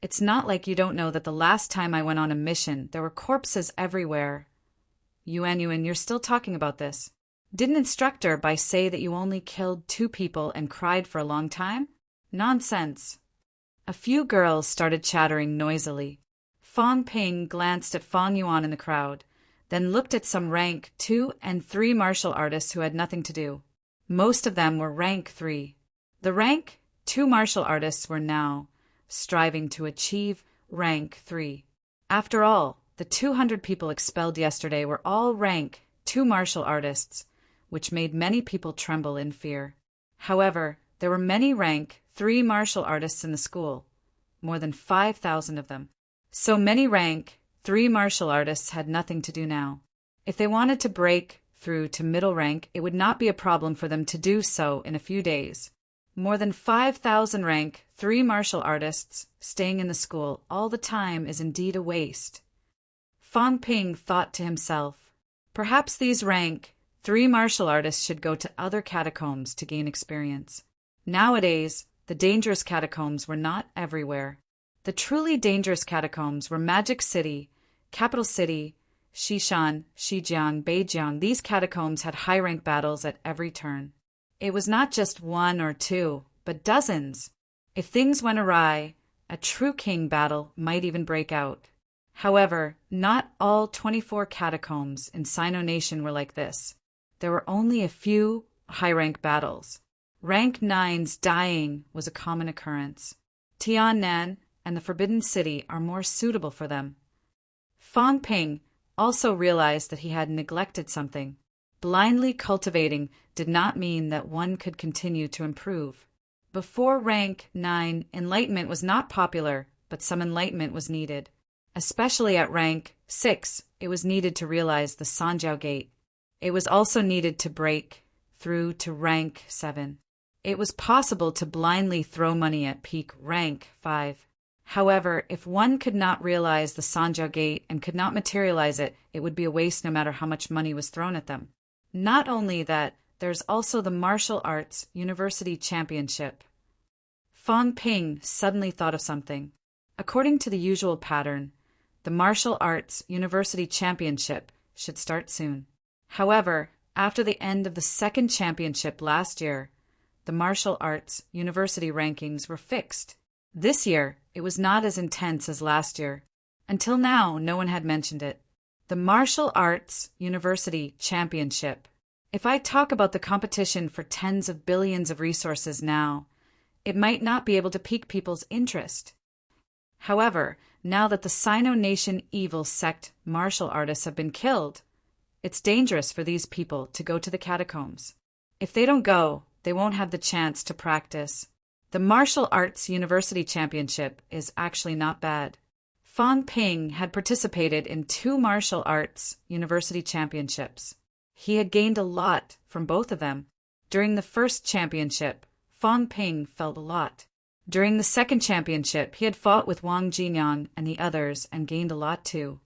It's not like you don't know that the last time I went on a mission, there were corpses everywhere. Yuan, you're still talking about this. Didn't Instructor Bai say that you only killed 2 people and cried for a long time? Nonsense. A few girls started chattering noisily. Fong Ping glanced at Fong Yuan in the crowd, then looked at some rank 2 and 3 martial artists who had nothing to do. Most of them were rank 3. The rank 2 martial artists were now striving to achieve rank 3. After all, the 200 people expelled yesterday were all rank 2 martial artists, which made many people tremble in fear. However, there were many rank 3 martial artists in the school, more than 5,000 of them. So many rank 3 martial artists had nothing to do now. If they wanted to break through to middle rank, it would not be a problem for them to do so in a few days. More than 5,000 rank 3 martial artists staying in the school all the time is indeed a waste. Fong Ping thought to himself, perhaps these rank 3 martial artists should go to other catacombs to gain experience. Nowadays, the dangerous catacombs were not everywhere. The truly dangerous catacombs were Magic City, Capital City, Xishan, Xijiang, Beijiang. These catacombs had high-rank battles at every turn. It was not just 1 or 2, but dozens. If things went awry, a true king battle might even break out. However, not all 24 catacombs in Sino Nation were like this. There were only a few high-rank battles. Rank 9s dying was a common occurrence. Tiannan and the Forbidden City are more suitable for them. Fong Ping also realized that he had neglected something. Blindly cultivating did not mean that one could continue to improve. Before rank 9, enlightenment was not popular but some enlightenment was needed. Especially at rank 6, it was needed to realize the Sanjiao Gate. It was also needed to break through to rank 7. It was possible to blindly throw money at peak rank 5. However, if one could not realize the Sanjiao Gate and could not materialize it, it would be a waste no matter how much money was thrown at them. Not only that, there's also the Martial Arts University Championship. Fang Ping suddenly thought of something. According to the usual pattern, the Martial Arts University Championship should start soon. However, after the end of the second championship last year, the Martial Arts University rankings were fixed. This year, it was not as intense as last year. Until now, no one had mentioned it. The Martial Arts University Championship. If I talk about the competition for tens of billions of resources now, it might not be able to pique people's interest. However, now that the Sino Nation evil sect martial artists have been killed, it's dangerous for these people to go to the catacombs. If they don't go, they won't have the chance to practice. The Martial Arts University Championship is actually not bad. Fang Ping had participated in 2 martial arts university championships. He had gained a lot from both of them. During the first championship, Fang Ping felt a lot. During the second championship, he had fought with Wang Jinyang and the others and gained a lot too.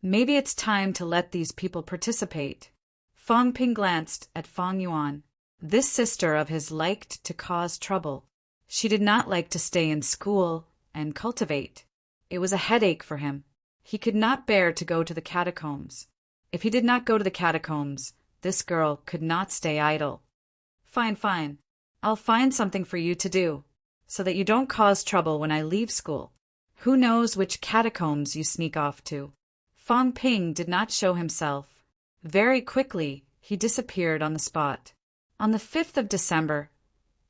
Maybe it's time to let these people participate. Fang Ping glanced at Fang Yuan. This sister of his liked to cause trouble. She did not like to stay in school and cultivate. It was a headache for him. He could not bear to go to the catacombs. If he did not go to the catacombs, this girl could not stay idle. Fine. I'll find something for you to do, so that you don't cause trouble when I leave school. Who knows which catacombs you sneak off to? Fang Ping did not show himself. Very quickly, he disappeared on the spot. On the 5th of December,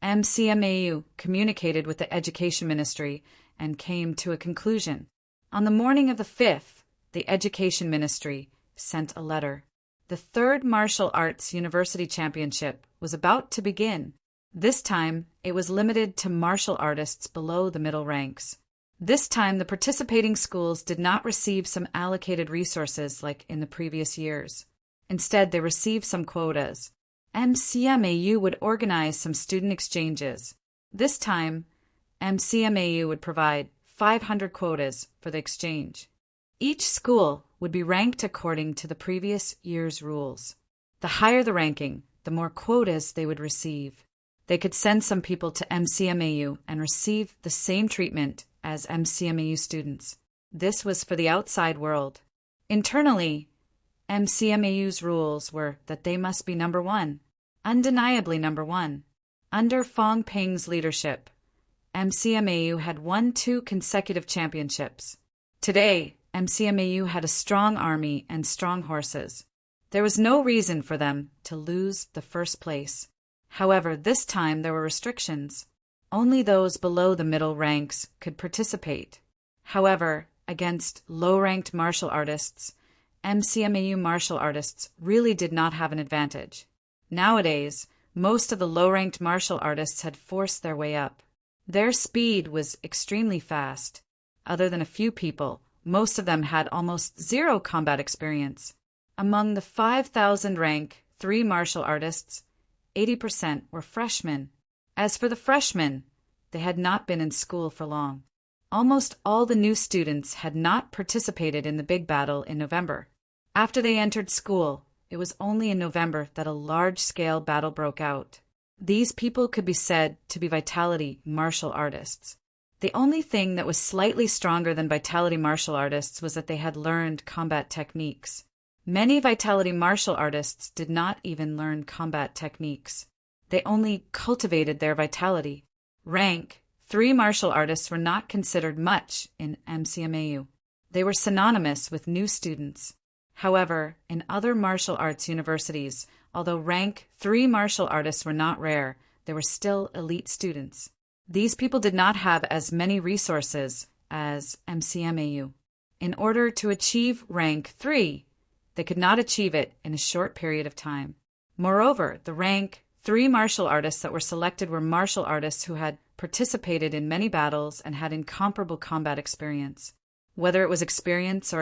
MCMAU communicated with the Education Ministry and came to a conclusion. On the morning of the 5th, the Education Ministry sent a letter. The 3rd Martial Arts University Championship was about to begin. This time, it was limited to martial artists below the middle ranks. This time, the participating schools did not receive some allocated resources like in the previous years. Instead, they received some quotas. MCMAU would organize some student exchanges. This time, MCMAU would provide 500 quotas for the exchange. Each school would be ranked according to the previous year's rules. The higher the ranking, the more quotas they would receive. They could send some people to MCMAU and receive the same treatment as MCMAU students. This was for the outside world. Internally, MCMAU's rules were that they must be number 1, undeniably number 1. Under Fang Ping's leadership, MCMAU had won 2 consecutive championships. Today, MCMAU had a strong army and strong horses. There was no reason for them to lose the first place. However, this time there were restrictions. Only those below the middle ranks could participate. However, against low-ranked martial artists, MCMAU martial artists really did not have an advantage. Nowadays, most of the low-ranked martial artists had forced their way up. Their speed was extremely fast. Other than a few people, most of them had almost 0 combat experience. Among the 5,000 rank 3 martial artists, 80% were freshmen. As for the freshmen, they had not been in school for long. Almost all the new students had not participated in the big battle in November. After they entered school, it was only in November that a large-scale battle broke out. These people could be said to be Vitality martial artists. The only thing that was slightly stronger than Vitality martial artists was that they had learned combat techniques. Many Vitality martial artists did not even learn combat techniques. They only cultivated their vitality. Rank 3 martial artists were not considered much in MCMAU. They were synonymous with new students. However, in other martial arts universities, although rank 3 martial artists were not rare, they were still elite students. These people did not have as many resources as MCMAU. In order to achieve rank 3, they could not achieve it in a short period of time. Moreover, the rank 3 martial artists that were selected were martial artists who had participated in many battles, and had incomparable combat experience. Whether it was experience,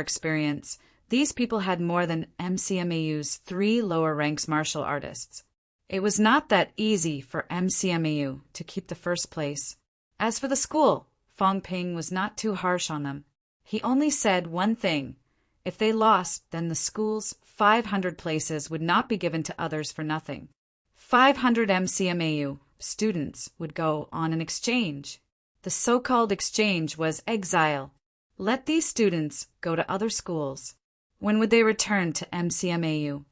these people had more than MCMAU's 3 lower ranks martial artists. It was not that easy for MCMAU to keep the first place. As for the school, Fong Ping was not too harsh on them. He only said one thing: if they lost, then the school's 500 places would not be given to others for nothing. 500 MCMAU students would go on an exchange. The so-called exchange was exile. Let these students go to other schools. When would they return to MCMAU?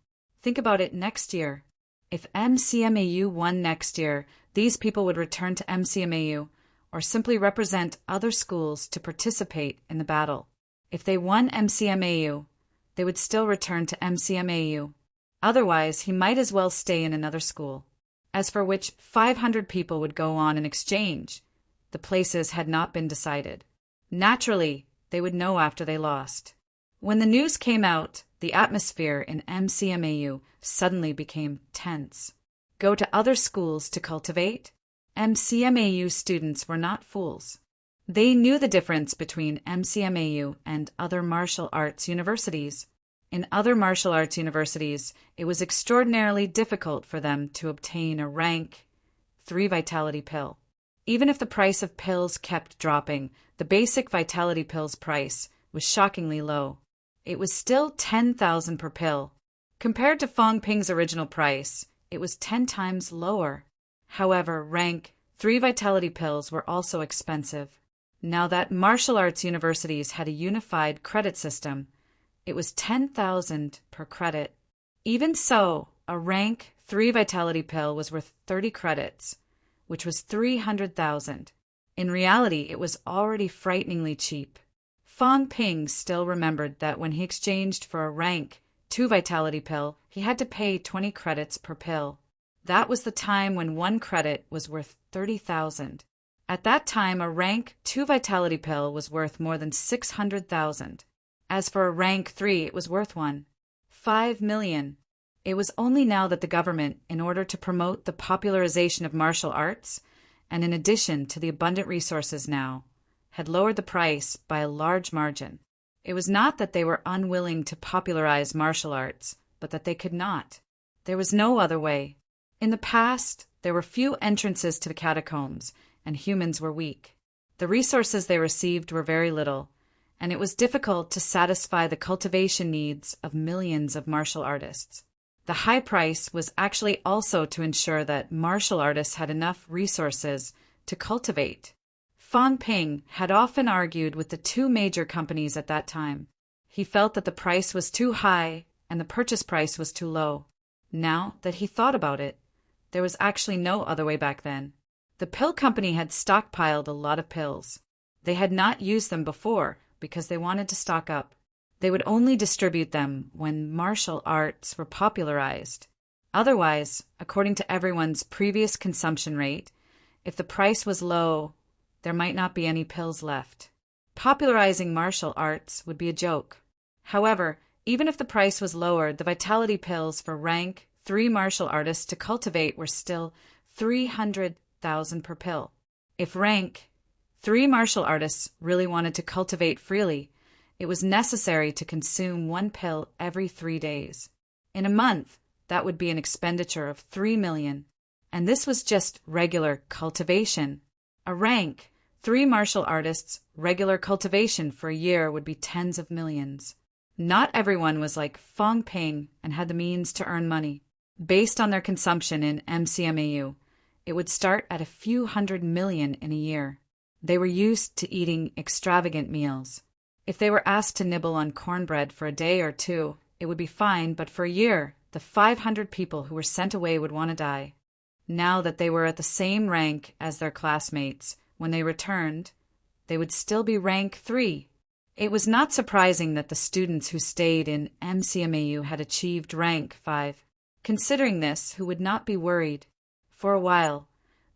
Think about it next year. If MCMAU won next year, these people would return to MCMAU or simply represent other schools to participate in the battle. If they won MCMAU, they would still return to MCMAU. Otherwise, he might as well stay in another school. As for which 500 people would go on an exchange, the places had not been decided. Naturally, they would know after they lost. When the news came out, the atmosphere in MCMAU suddenly became tense. Go to other schools to cultivate? MCMAU students were not fools. They knew the difference between MCMAU and other martial arts universities. In other martial arts universities, it was extraordinarily difficult for them to obtain a rank 3 vitality pill. Even if the price of pills kept dropping, the basic vitality pill's price was shockingly low. It was still 10,000 per pill. Compared to Fong Ping's original price, it was 10 times lower. However, rank 3 vitality pills were also expensive. Now that martial arts universities had a unified credit system, it was 10,000 per credit. Even so, a rank 3 vitality pill was worth 30 credits, which was 300,000. In reality, it was already frighteningly cheap. Fong Ping still remembered that when he exchanged for a rank 2 vitality pill, he had to pay 20 credits per pill. That was the time when 1 credit was worth 30,000. At that time, a rank 2 vitality pill was worth more than 600,000. As for a rank 3, it was worth 5 million. It was only now that the government, in order to promote the popularization of martial arts, and in addition to the abundant resources now, had lowered the price by a large margin. It was not that they were unwilling to popularize martial arts, but that they could not. There was no other way. In the past, there were few entrances to the catacombs, and humans were weak. The resources they received were very little, and it was difficult to satisfy the cultivation needs of millions of martial artists. The high price was actually also to ensure that martial artists had enough resources to cultivate. Fong Ping had often argued with the 2 major companies at that time. He felt that the price was too high and the purchase price was too low. Now that he thought about it, there was actually no other way back then. The pill company had stockpiled a lot of pills. They had not used them before because they wanted to stock up. They would only distribute them when martial arts were popularized. Otherwise, according to everyone's previous consumption rate, if the price was low, there might not be any pills left. Popularizing martial arts would be a joke. However, even if the price was lowered, the vitality pills for rank 3 martial artists to cultivate were still 300,000 per pill. If rank 3 martial artists really wanted to cultivate freely, it was necessary to consume 1 pill every 3 days. In a month, that would be an expenditure of 3 million. And this was just regular cultivation. A rank 3 martial artists' regular cultivation for a year would be tens of millions. Not everyone was like Fong Ping and had the means to earn money. Based on their consumption in MCMAU, it would start at a few hundred million in a year. They were used to eating extravagant meals. If they were asked to nibble on cornbread for a day or 2, it would be fine, but for a year, the 500 people who were sent away would want to die. Now that they were at the same rank as their classmates, when they returned, they would still be rank 3. It was not surprising that the students who stayed in MCMAU had achieved rank 5. Considering this, who would not be worried? For a while,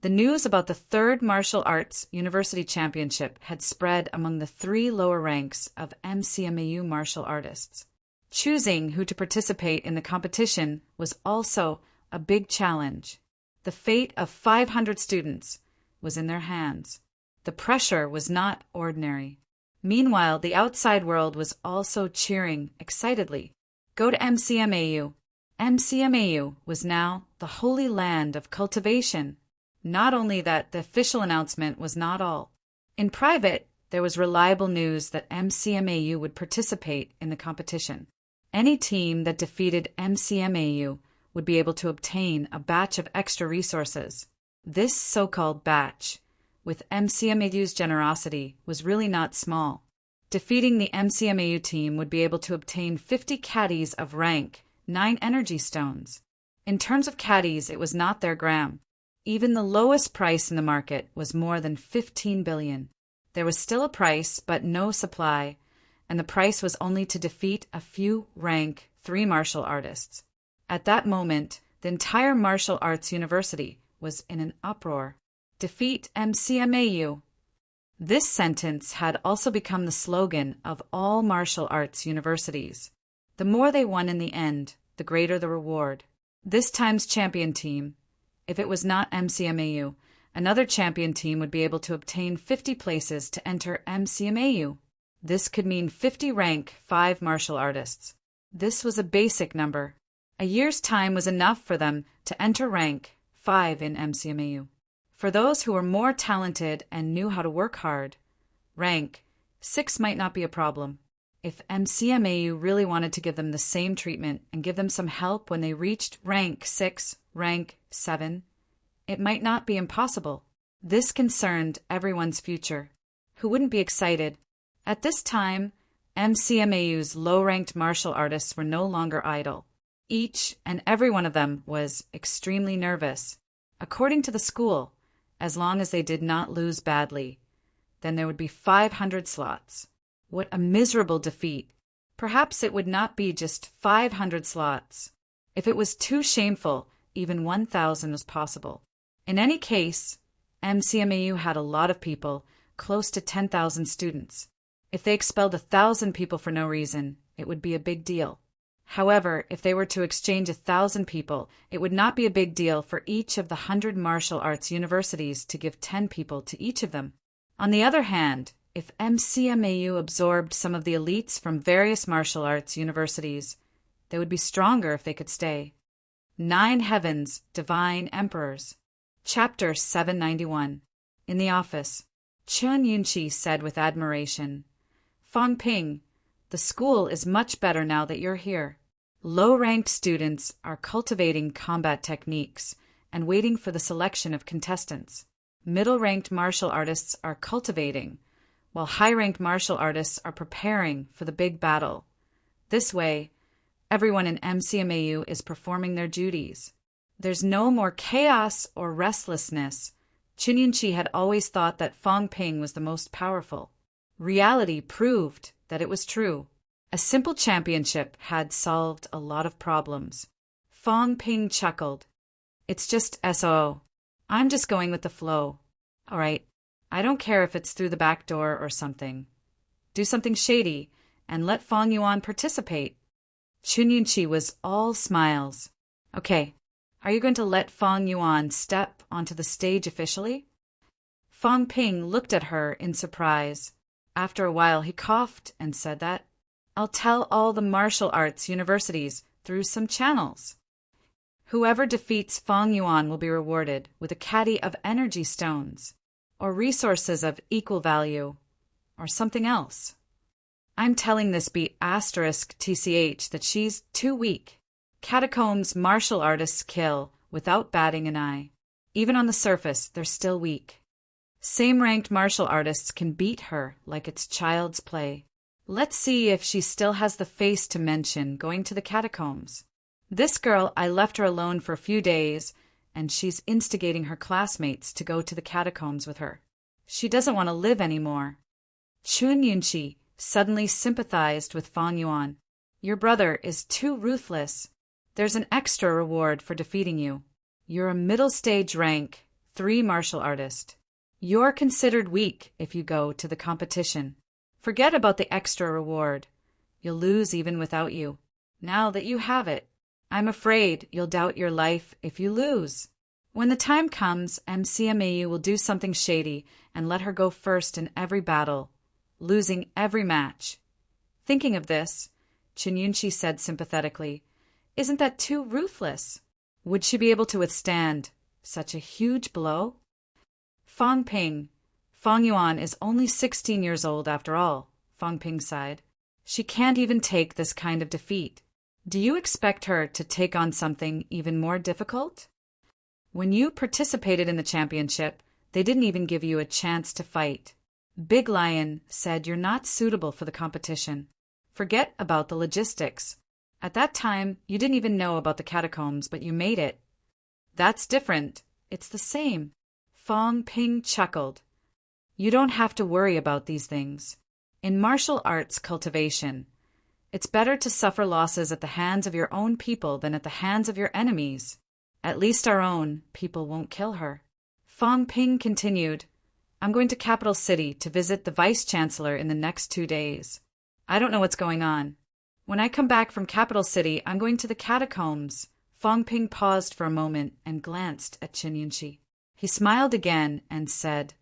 the news about the 3rd Martial Arts University Championship had spread among the 3 lower ranks of MCMAU martial artists. Choosing who to participate in the competition was also a big challenge. The fate of 500 students was in their hands. The pressure was not ordinary. Meanwhile, the outside world was also cheering excitedly. Go to MCMAU. MCMAU was now the holy land of cultivation. Not only that, the official announcement was not all. In private, there was reliable news that MCMAU would participate in the competition. Any team that defeated MCMAU would be able to obtain a batch of extra resources. This so-called batch, with MCMAU's generosity, was really not small. Defeating the MCMAU team would be able to obtain 50 caddies of rank 9 energy stones. In terms of caddies, it was not their gram. Even the lowest price in the market was more than 15 billion. There was still a price, but no supply, and the price was only to defeat a few rank 3 martial artists. At that moment, the entire martial arts university was in an uproar. Defeat MCMAU. This sentence had also become the slogan of all martial arts universities. The more they won in the end, the greater the reward. This time's champion team, if it was not MCMAU, another champion team would be able to obtain 50 places to enter MCMAU. This could mean 50 rank 5 martial artists. This was a basic number. A year's time was enough for them to enter rank 5 in MCMAU. For those who were more talented and knew how to work hard, rank 6 might not be a problem. If MCMAU really wanted to give them the same treatment and give them some help when they reached rank 6, rank 7, it might not be impossible. This concerned everyone's future. Who wouldn't be excited? At this time, MCMAU's low-ranked martial artists were no longer idle. Each and every one of them was extremely nervous. According to the school, as long as they did not lose badly, then there would be 500 slots. What a miserable defeat. Perhaps it would not be just 500 slots. If it was too shameful, even 1,000 was possible. In any case, MCMAU had a lot of people, close to 10,000 students. If they expelled 1,000 people for no reason, it would be a big deal. However, if they were to exchange 1,000 people, it would not be a big deal for each of the 100 martial arts universities to give 10 people to each of them. On the other hand, if MCMAU absorbed some of the elites from various martial arts universities, they would be stronger if they could stay. 9 Heavens, Divine Emperors. Chapter 791. In the office, Chun Yunqi said with admiration, "Fang Ping, the school is much better now that you're here. Low-ranked students are cultivating combat techniques and waiting for the selection of contestants. Middle-ranked martial artists are cultivating, while high-ranked martial artists are preparing for the big battle. This way, everyone in MCMAU is performing their duties. There's no more chaos or restlessness." Chun Yunqi had always thought that Fang Ping was the most powerful. Reality proved that it was true. A simple championship had solved a lot of problems. Fang Ping chuckled. "It's just SOO. I'm just going with the flow. All right, I don't care if it's through the back door or something. Do something shady and let Fang Yuan participate." Chun Yunqi was all smiles. "Okay, are you going to let Fang Yuan step onto the stage officially?" Fang Ping looked at her in surprise. After a while, he coughed and said that, "I'll tell all the martial arts universities through some channels. Whoever defeats Fang Yuan will be rewarded with a caddy of energy stones, or resources of equal value, or something else. I'm telling this beat *TCH that she's too weak. Catacombs martial artists kill without batting an eye. Even on the surface, they're still weak. Same-ranked martial artists can beat her like it's child's play. Let's see if she still has the face to mention going to the catacombs. This girl, I left her alone for a few days, and she's instigating her classmates to go to the catacombs with her. She doesn't want to live anymore." Chun Yunqi suddenly sympathized with Fang Yuan. "Your brother is too ruthless. There's an extra reward for defeating you. You're a middle-stage rank 3 martial artist. You're considered weak if you go to the competition. Forget about the extra reward. You'll lose even without you. Now that you have it, I'm afraid you'll doubt your life if you lose. When the time comes, MCMAU will do something shady and let her go first in every battle, losing every match. Thinking of this, Chinyunchi said sympathetically, "Isn't that too ruthless? Would she be able to withstand such a huge blow?" Fang Ping. Fang Yuan is only 16 years old after all, Fang Ping sighed. She can't even take this kind of defeat. Do you expect her to take on something even more difficult? When you participated in the championship, they didn't even give you a chance to fight. Big Lion said you're not suitable for the competition. Forget about the logistics. At that time, you didn't even know about the catacombs, but you made it. That's different. It's the same. Fang Ping chuckled. You don't have to worry about these things. In martial arts cultivation, it's better to suffer losses at the hands of your own people than at the hands of your enemies. At least our own people won't kill her. Fang Ping continued, I'm going to Capital City to visit the Vice-Chancellor in the next 2 days. I don't know what's going on. When I come back from Capital City, I'm going to the catacombs. Fang Ping paused for a moment and glanced at Chinyunchi. He smiled again and said,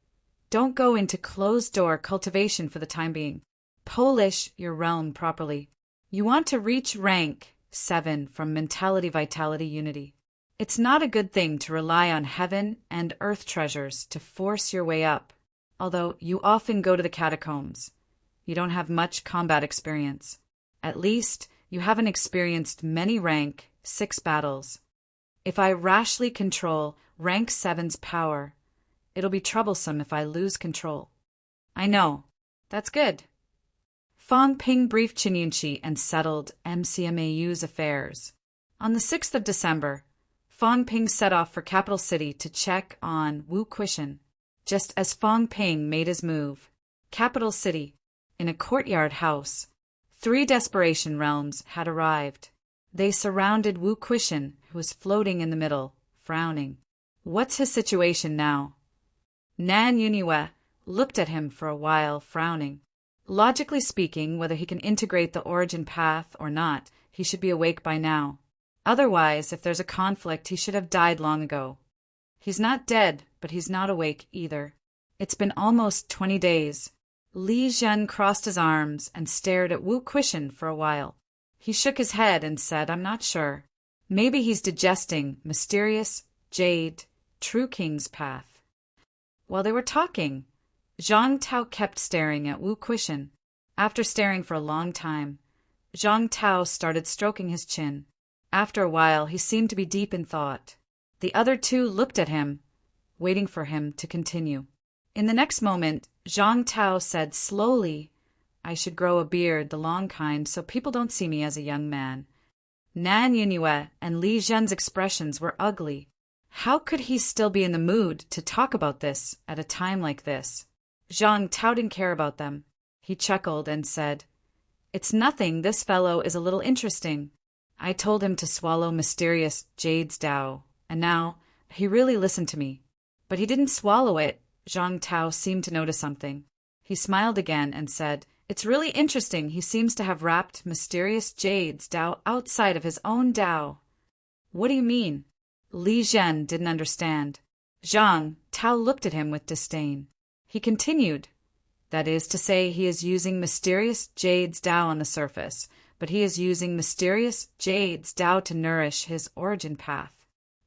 Don't go into closed-door cultivation for the time being. Polish your realm properly. You want to reach rank 7 from Mentality Vitality Unity. It's not a good thing to rely on heaven and earth treasures to force your way up, although you often go to the catacombs. You don't have much combat experience. At least, you haven't experienced many rank 6 battles. If I rashly control rank 7's power, it'll be troublesome if I lose control. I know. That's good. Fang Ping briefed Chinyunchi and settled MCMAU's affairs. On the 6th of December, Fang Ping set off for Capital City to check on Wu Quishan. Just as Fang Ping made his move, Capital City, in a courtyard house, 3 desperation realms had arrived. They surrounded Wu Quishan, who was floating in the middle, frowning. What's his situation now? Nan Yuniwe looked at him for a while, frowning. Logically speaking, whether he can integrate the origin path or not, he should be awake by now. Otherwise, if there's a conflict, he should have died long ago. He's not dead, but he's not awake either. It's been almost 20 days. Li Zhen crossed his arms and stared at Wu Quishan for a while. He shook his head and said, I'm not sure. Maybe he's digesting mysterious, jade, true king's path. While they were talking, Zhang Tao kept staring at Wu Quishan. After staring for a long time, Zhang Tao started stroking his chin. After a while, he seemed to be deep in thought. The other 2 looked at him, waiting for him to continue. In the next moment, Zhang Tao said slowly, I should grow a beard, the long kind, so people don't see me as a young man. Nan Yuniwe and Li Zhen's expressions were ugly. How could he still be in the mood to talk about this at a time like this? Zhang Tao didn't care about them. He chuckled and said, It's nothing, this fellow is a little interesting. I told him to swallow mysterious Jade's Tao, and now he really listened to me. But he didn't swallow it. Zhang Tao seemed to notice something. He smiled again and said, It's really interesting. He seems to have wrapped mysterious Jade's Tao outside of his own Tao. What do you mean? Li Zhen didn't understand. Zhang Tao looked at him with disdain. He continued, That is to say, he is using mysterious Jade's Tao on the surface, but he is using mysterious Jade's Tao to nourish his origin path.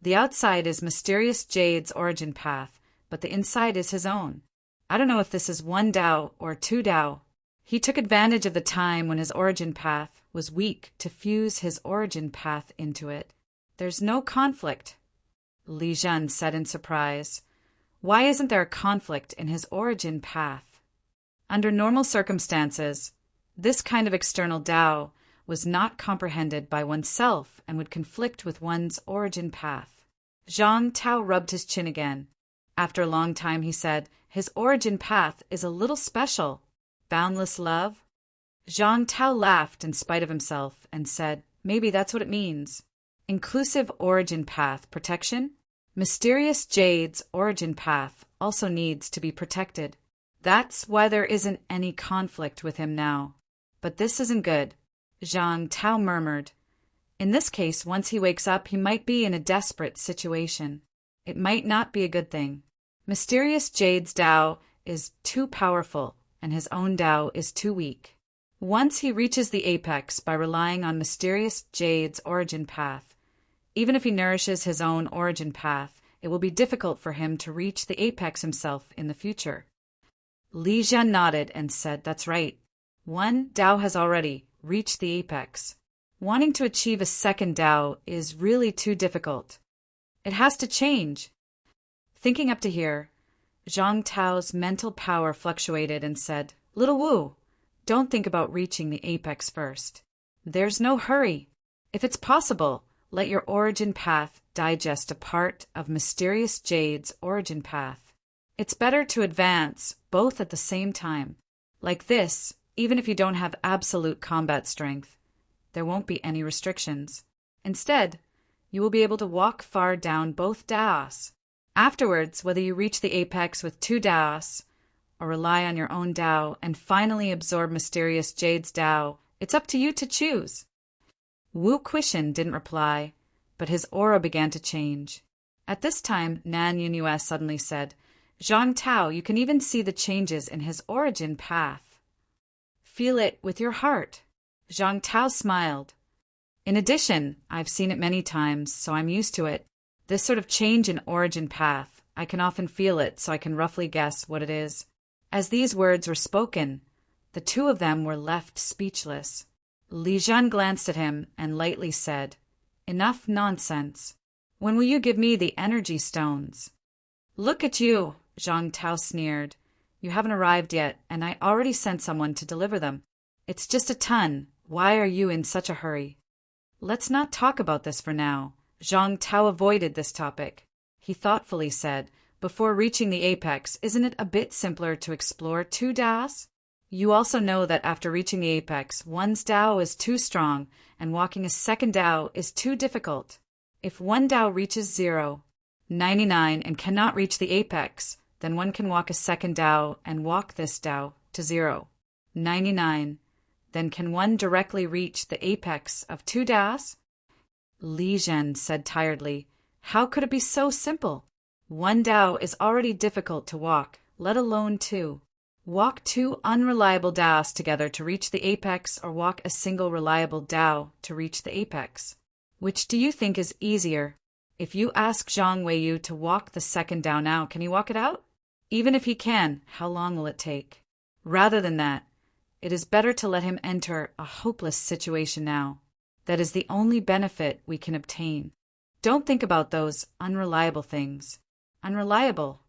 The outside is mysterious Jade's origin path, but the inside is his own. I don't know if this is 1 Tao or 2 Tao. He took advantage of the time when his origin path was weak to fuse his origin path into it. There's no conflict, Li Zhen said in surprise. Why isn't there a conflict in his origin path? Under normal circumstances, this kind of external Tao was not comprehended by oneself and would conflict with one's origin path. Zhang Tao rubbed his chin again. After a long time he said, His origin path is a little special. Boundless love? Zhang Tao laughed in spite of himself and said, Maybe that's what it means. Inclusive origin path protection? Mysterious Jade's origin path also needs to be protected. That's why there isn't any conflict with him now. But this isn't good, Zhang Tao murmured. In this case, once he wakes up, he might be in a desperate situation. it might not be a good thing. Mysterious Jade's Tao is too powerful, and his own Tao is too weak. Once he reaches the apex by relying on Mysterious Jade's origin path, even if he nourishes his own origin path, it will be difficult for him to reach the apex himself in the future. Li Zhen nodded and said, "That's right. One Tao has already reached the apex. Wanting to achieve a second Tao is really too difficult. It has to change." Thinking up to here, Zhang Tao's mental power fluctuated and said, "Little Wu, don't think about reaching the apex first. There's no hurry. If it's possible, let your origin path digest a part of Mysterious Jade's origin path. It's better to advance both at the same time. Like this, even if you don't have absolute combat strength, there won't be any restrictions. Instead, you will be able to walk far down both Daos. Afterwards, whether you reach the apex with 2 Daos, or rely on your own Tao and finally absorb Mysterious Jade's Tao, it's up to you to choose." Wu Quishan didn't reply, but his aura began to change. At this time, Nan Yunyue suddenly said, "Zhang Tao, you can even see the changes in his origin path. Feel it with your heart." Zhang Tao smiled. "In addition, I've seen it many times, so I'm used to it. This sort of change in origin path, I can often feel it, so I can roughly guess what it is." As these words were spoken, the two of them were left speechless. Li Zhen glanced at him and lightly said, "Enough nonsense. When will you give me the energy stones?" "Look at you," Zhang Tao sneered. "You haven't arrived yet, and I already sent someone to deliver them. It's just a ton. Why are you in such a hurry?" "Let's not talk about this for now." Zhang Tao avoided this topic. He thoughtfully said, "Before reaching the apex, isn't it a bit simpler to explore 2 Daos? You also know that after reaching the apex, one's Tao is too strong, and walking a second Tao is too difficult. If one Tao reaches 0, 99, and cannot reach the apex, then one can walk a second Tao and walk this Tao to 0, 99. Then can one directly reach the apex of 2 Daos?" Li Zhen said tiredly, "How could it be so simple? One Tao is already difficult to walk, let alone 2. Walk 2 unreliable Daos together to reach the apex, or walk a single reliable Tao to reach the apex. Which do you think is easier? If you ask Zhang Weiyu to walk the second Tao now, can he walk it out? Even if he can, how long will it take? Rather than that, it is better to let him enter a hopeless situation now. That is the only benefit we can obtain. Don't think about those unreliable things." "Unreliable?"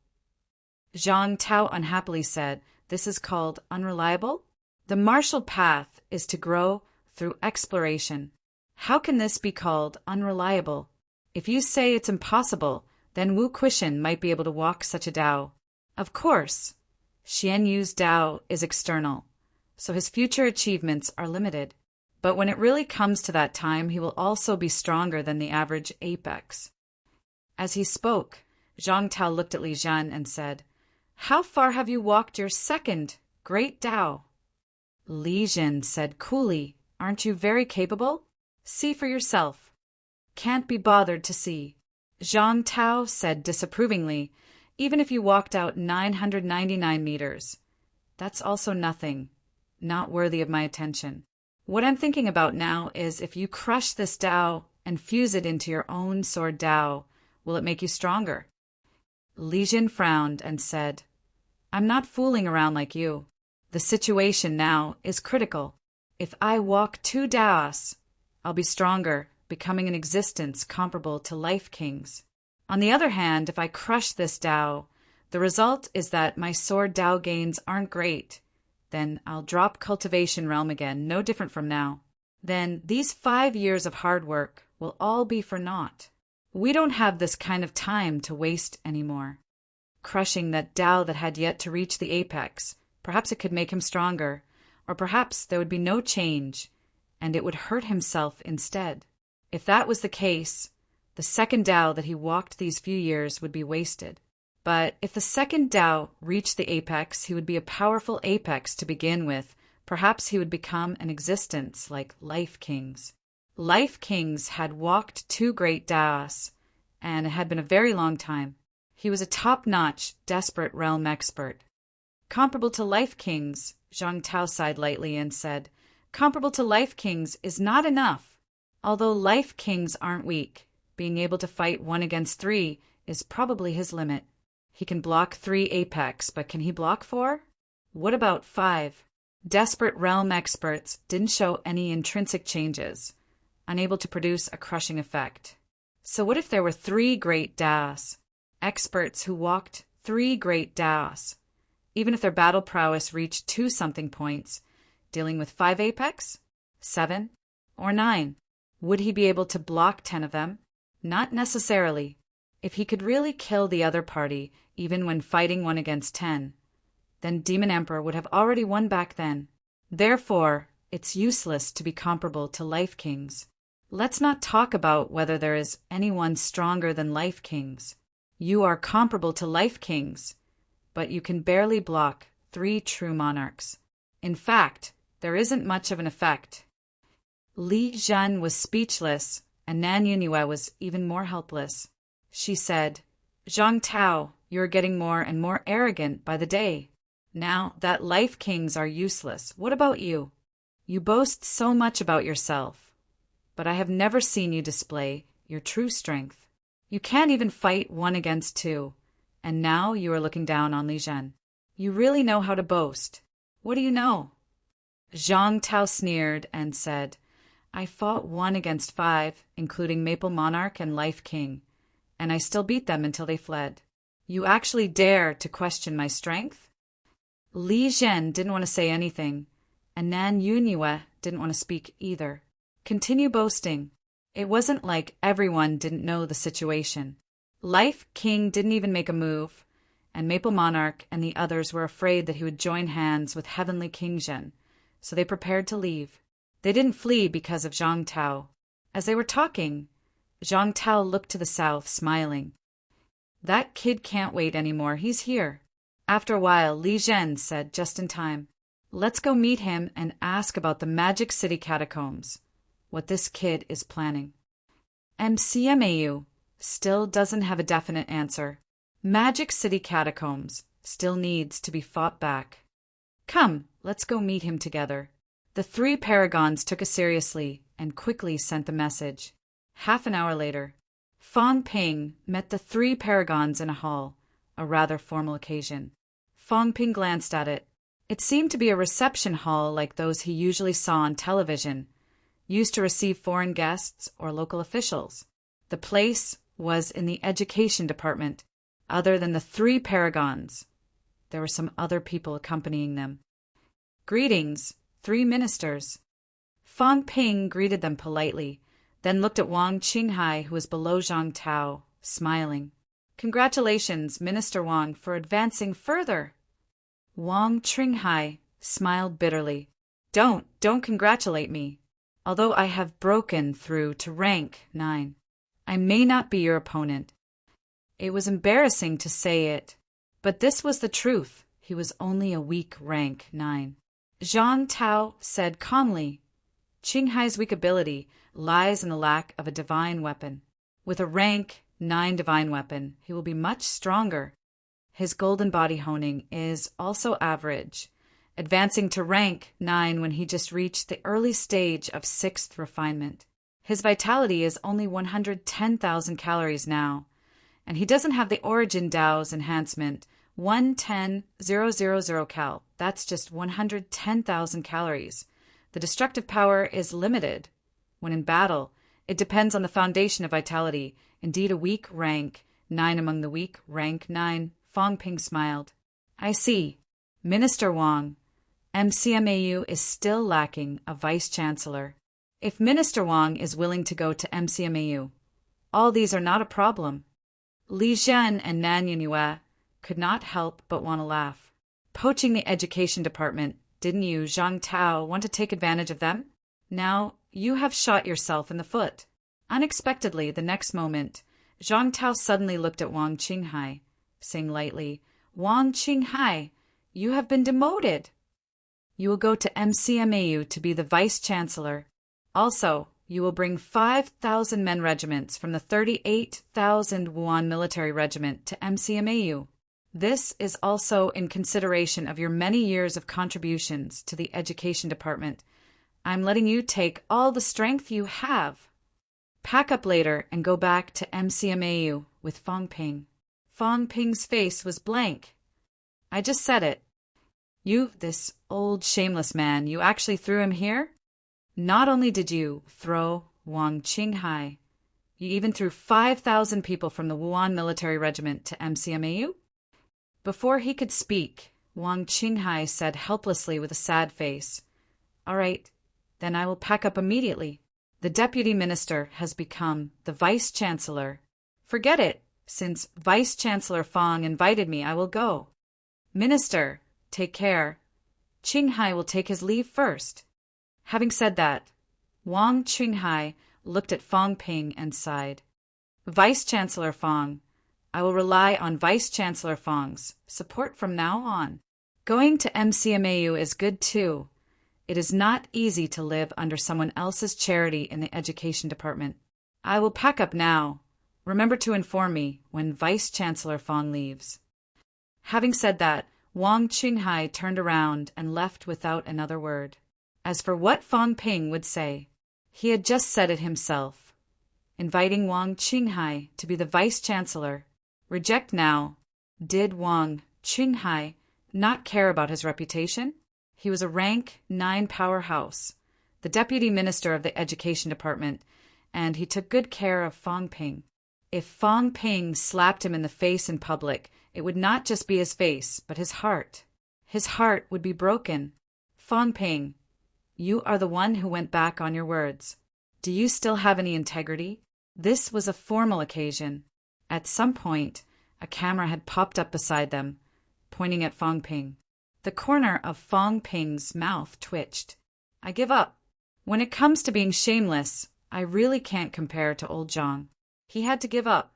Zhang Tao unhappily said, "This is called unreliable? The martial path is to grow through exploration. How can this be called unreliable? If you say it's impossible, then Wu Quishan might be able to walk such a Tao. Of course, Xian Yu's Tao is external, so his future achievements are limited. But when it really comes to that time, he will also be stronger than the average apex." As he spoke, Zhang Tao looked at Li Zhen and said, "How far have you walked your second great Tao?" Li Zhen said coolly, "Aren't you very capable? See for yourself." "Can't be bothered to see." Zhang Tao said disapprovingly, "Even if you walked out 999 meters, that's also nothing, not worthy of my attention. What I'm thinking about now is if you crush this Tao and fuse it into your own sword Tao, will it make you stronger?" Li Zhen frowned and said, "I'm not fooling around like you. The situation now is critical. If I walk 2 Daos, I'll be stronger, becoming an existence comparable to Life King's. On the other hand, if I crush this Tao, the result is that my sword Tao gains aren't great. Then I'll drop Cultivation Realm again, no different from now. Then these 5 years of hard work will all be for naught. We don't have this kind of time to waste anymore. Crushing that Tao that had yet to reach the apex, perhaps it could make him stronger, or perhaps there would be no change, and it would hurt himself instead. If that was the case, the second Tao that he walked these few years would be wasted. But if the second Tao reached the apex, he would be a powerful apex to begin with. Perhaps he would become an existence like Life King's. Life King's had walked 2 great Daos, and it had been a very long time. He was a top-notch, desperate realm expert. Comparable to Life Kings, Zhang Tao sighed lightly and said, comparable to Life Kings is not enough. Although Life Kings aren't weak, being able to fight 1 against 3 is probably his limit. He can block 3 apex, but can he block 4? What about 5? Desperate realm experts didn't show any intrinsic changes, unable to produce a crushing effect. So what if there were 3 great Daos? Experts who walked 3 great Daos. Even if their battle prowess reached 2 something points, dealing with 5 apex, 7, or 9, would he be able to block 10 of them? Not necessarily. If he could really kill the other party, even when fighting 1 against 10, then Demon Emperor would have already won back then. Therefore, it's useless to be comparable to Life Kings. Let's not talk about whether there is anyone stronger than Life Kings. You are comparable to Life Kings, but you can barely block 3 true monarchs. In fact, there isn't much of an effect. Li Zhen was speechless, and Nan Yunue was even more helpless. She said, Zhang Tao, you're getting more and more arrogant by the day. Now that Life Kings are useless, what about you? You boast so much about yourself, but I have never seen you display your true strength. You can't even fight 1 against 2, and now you are looking down on Li Zhen. You really know how to boast. What do you know? Zhang Tao sneered and said, I fought 1 against 5, including Maple Monarch and Life King, and I still beat them until they fled. You actually dare to question my strength? Li Zhen didn't want to say anything, and Nan Yunue didn't want to speak either. Continue boasting. It wasn't like everyone didn't know the situation. Life King didn't even make a move, and Maple Monarch and the others were afraid that he would join hands with Heavenly King Zhen, so they prepared to leave. They didn't flee because of Zhang Tao. As they were talking, Zhang Tao looked to the south, smiling. That kid can't wait anymore, he's here. After a while, Li Zhen said just in time, let's go meet him and ask about the Magic City catacombs. What this kid is planning. MCMAU still doesn't have a definite answer. Magic City catacombs still needs to be fought back. Come, let's go meet him together. The 3 paragons took it seriously and quickly sent the message. Half an hour later, Fang Ping met the 3 paragons in a hall, a rather formal occasion. Fang Ping glanced at it. It seemed to be a reception hall like those he usually saw on television, used to receive foreign guests or local officials. The place was in the education department. Other than the 3 paragons, there were some other people accompanying them. Greetings, 3 ministers. Fang Ping greeted them politely, then looked at Wang Qinghai, who was below Zhang Tao, smiling. Congratulations, Minister Wang, for advancing further. Wang Qinghai smiled bitterly. Don't congratulate me. Although I have broken through to rank 9, I may not be your opponent. It was embarrassing to say it, but this was the truth. He was only a weak rank 9. Zhang Tao said calmly, Qinghai's weak ability lies in the lack of a divine weapon. With a rank 9 divine weapon, he will be much stronger. His golden body honing is also average, advancing to rank 9 when he just reached the early stage of 6th refinement. His vitality is only 110,000 calories now, and he doesn't have the Origin Dao's enhancement, 110,000 cal. That's just 110,000 calories. The destructive power is limited. When in battle, it depends on the foundation of vitality. Indeed, a weak rank 9 among the weak rank 9. Fang Ping smiled. I see. Minister Wang, MCMAU is still lacking a vice-chancellor. If Minister Wang is willing to go to MCMAU, all these are not a problem. Li Zhen and Nan Yunue could not help but want to laugh. Poaching the education department, didn't you, Zhang Tao, want to take advantage of them? Now you have shot yourself in the foot. Unexpectedly, the next moment, Zhang Tao suddenly looked at Wang Qinghai, saying lightly, Wang Qinghai, you have been demoted. You will go to MCMAU to be the vice-chancellor. Also, you will bring 5,000 men regiments from the 38,000 Wuan military regiment to MCMAU. This is also in consideration of your many years of contributions to the education department. I'm letting you take all the strength you have. Pack up later and go back to MCMAU with Fong Ping. Fong Ping's face was blank. I just said it. You, this old shameless man, you actually threw him here? Not only did you throw Wang Qinghai, you even threw 5,000 people from the Wuan military regiment to MCMAU? Before he could speak, Wang Qinghai said helplessly with a sad face, "All right, then I will pack up immediately. The deputy minister has become the vice-chancellor. Forget it. Since Vice-Chancellor Fong invited me, I will go. Minister, take care. Qinghai will take his leave first." Having said that, Wang Qinghai looked at Fong Ping and sighed. "Vice-Chancellor Fong, I will rely on Vice-Chancellor Fong's support from now on. Going to MCMAU is good too. It is not easy to live under someone else's charity in the education department. I will pack up now. Remember to inform me when Vice-Chancellor Fong leaves." Having said that, Wang Qinghai turned around and left without another word. As for what Fong Ping would say, he had just said it himself. Inviting Wang Qinghai to be the Vice-Chancellor. Reject now. Did Wang Qinghai not care about his reputation? He was a rank 9 powerhouse, the deputy minister of the education department, and he took good care of Fong Ping. If Fong Ping slapped him in the face in public, it would not just be his face, but his heart. His heart would be broken. Fong Ping, you are the one who went back on your words. Do you still have any integrity? This was a formal occasion. At some point, a camera had popped up beside them, pointing at Fong Ping. The corner of Fong Ping's mouth twitched. I give up. When it comes to being shameless, I really can't compare to old Zhang. He had to give up.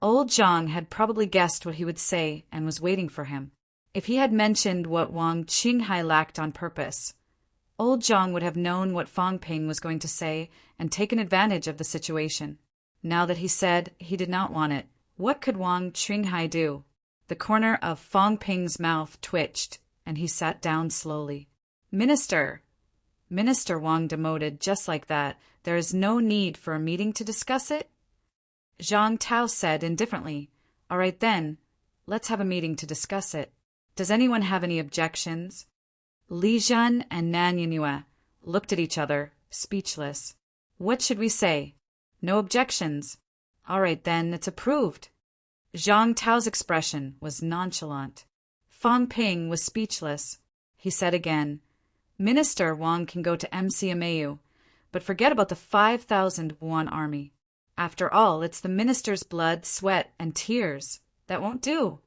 Old Zhang had probably guessed what he would say and was waiting for him. If he had mentioned what Wang Qinghai lacked on purpose, old Zhang would have known what Fong Ping was going to say and taken advantage of the situation. Now that he said he did not want it, what could Wang Qinghai do? The corner of Fong Ping's mouth twitched, and he sat down slowly. Minister Wang demoted just like that. There is no need for a meeting to discuss it? Zhang Tao said indifferently. All right then, let's have a meeting to discuss it. Does anyone have any objections? Li Zhen and Nan Yinue looked at each other, speechless. What should we say? No objections. All right then, it's approved. Zhang Tao's expression was nonchalant. Fong Ping was speechless. He said again, Minister Wang can go to MCMAU, but forget about the 5,000 Wuan army. After all, it's the minister's blood, sweat, and tears. That won't do.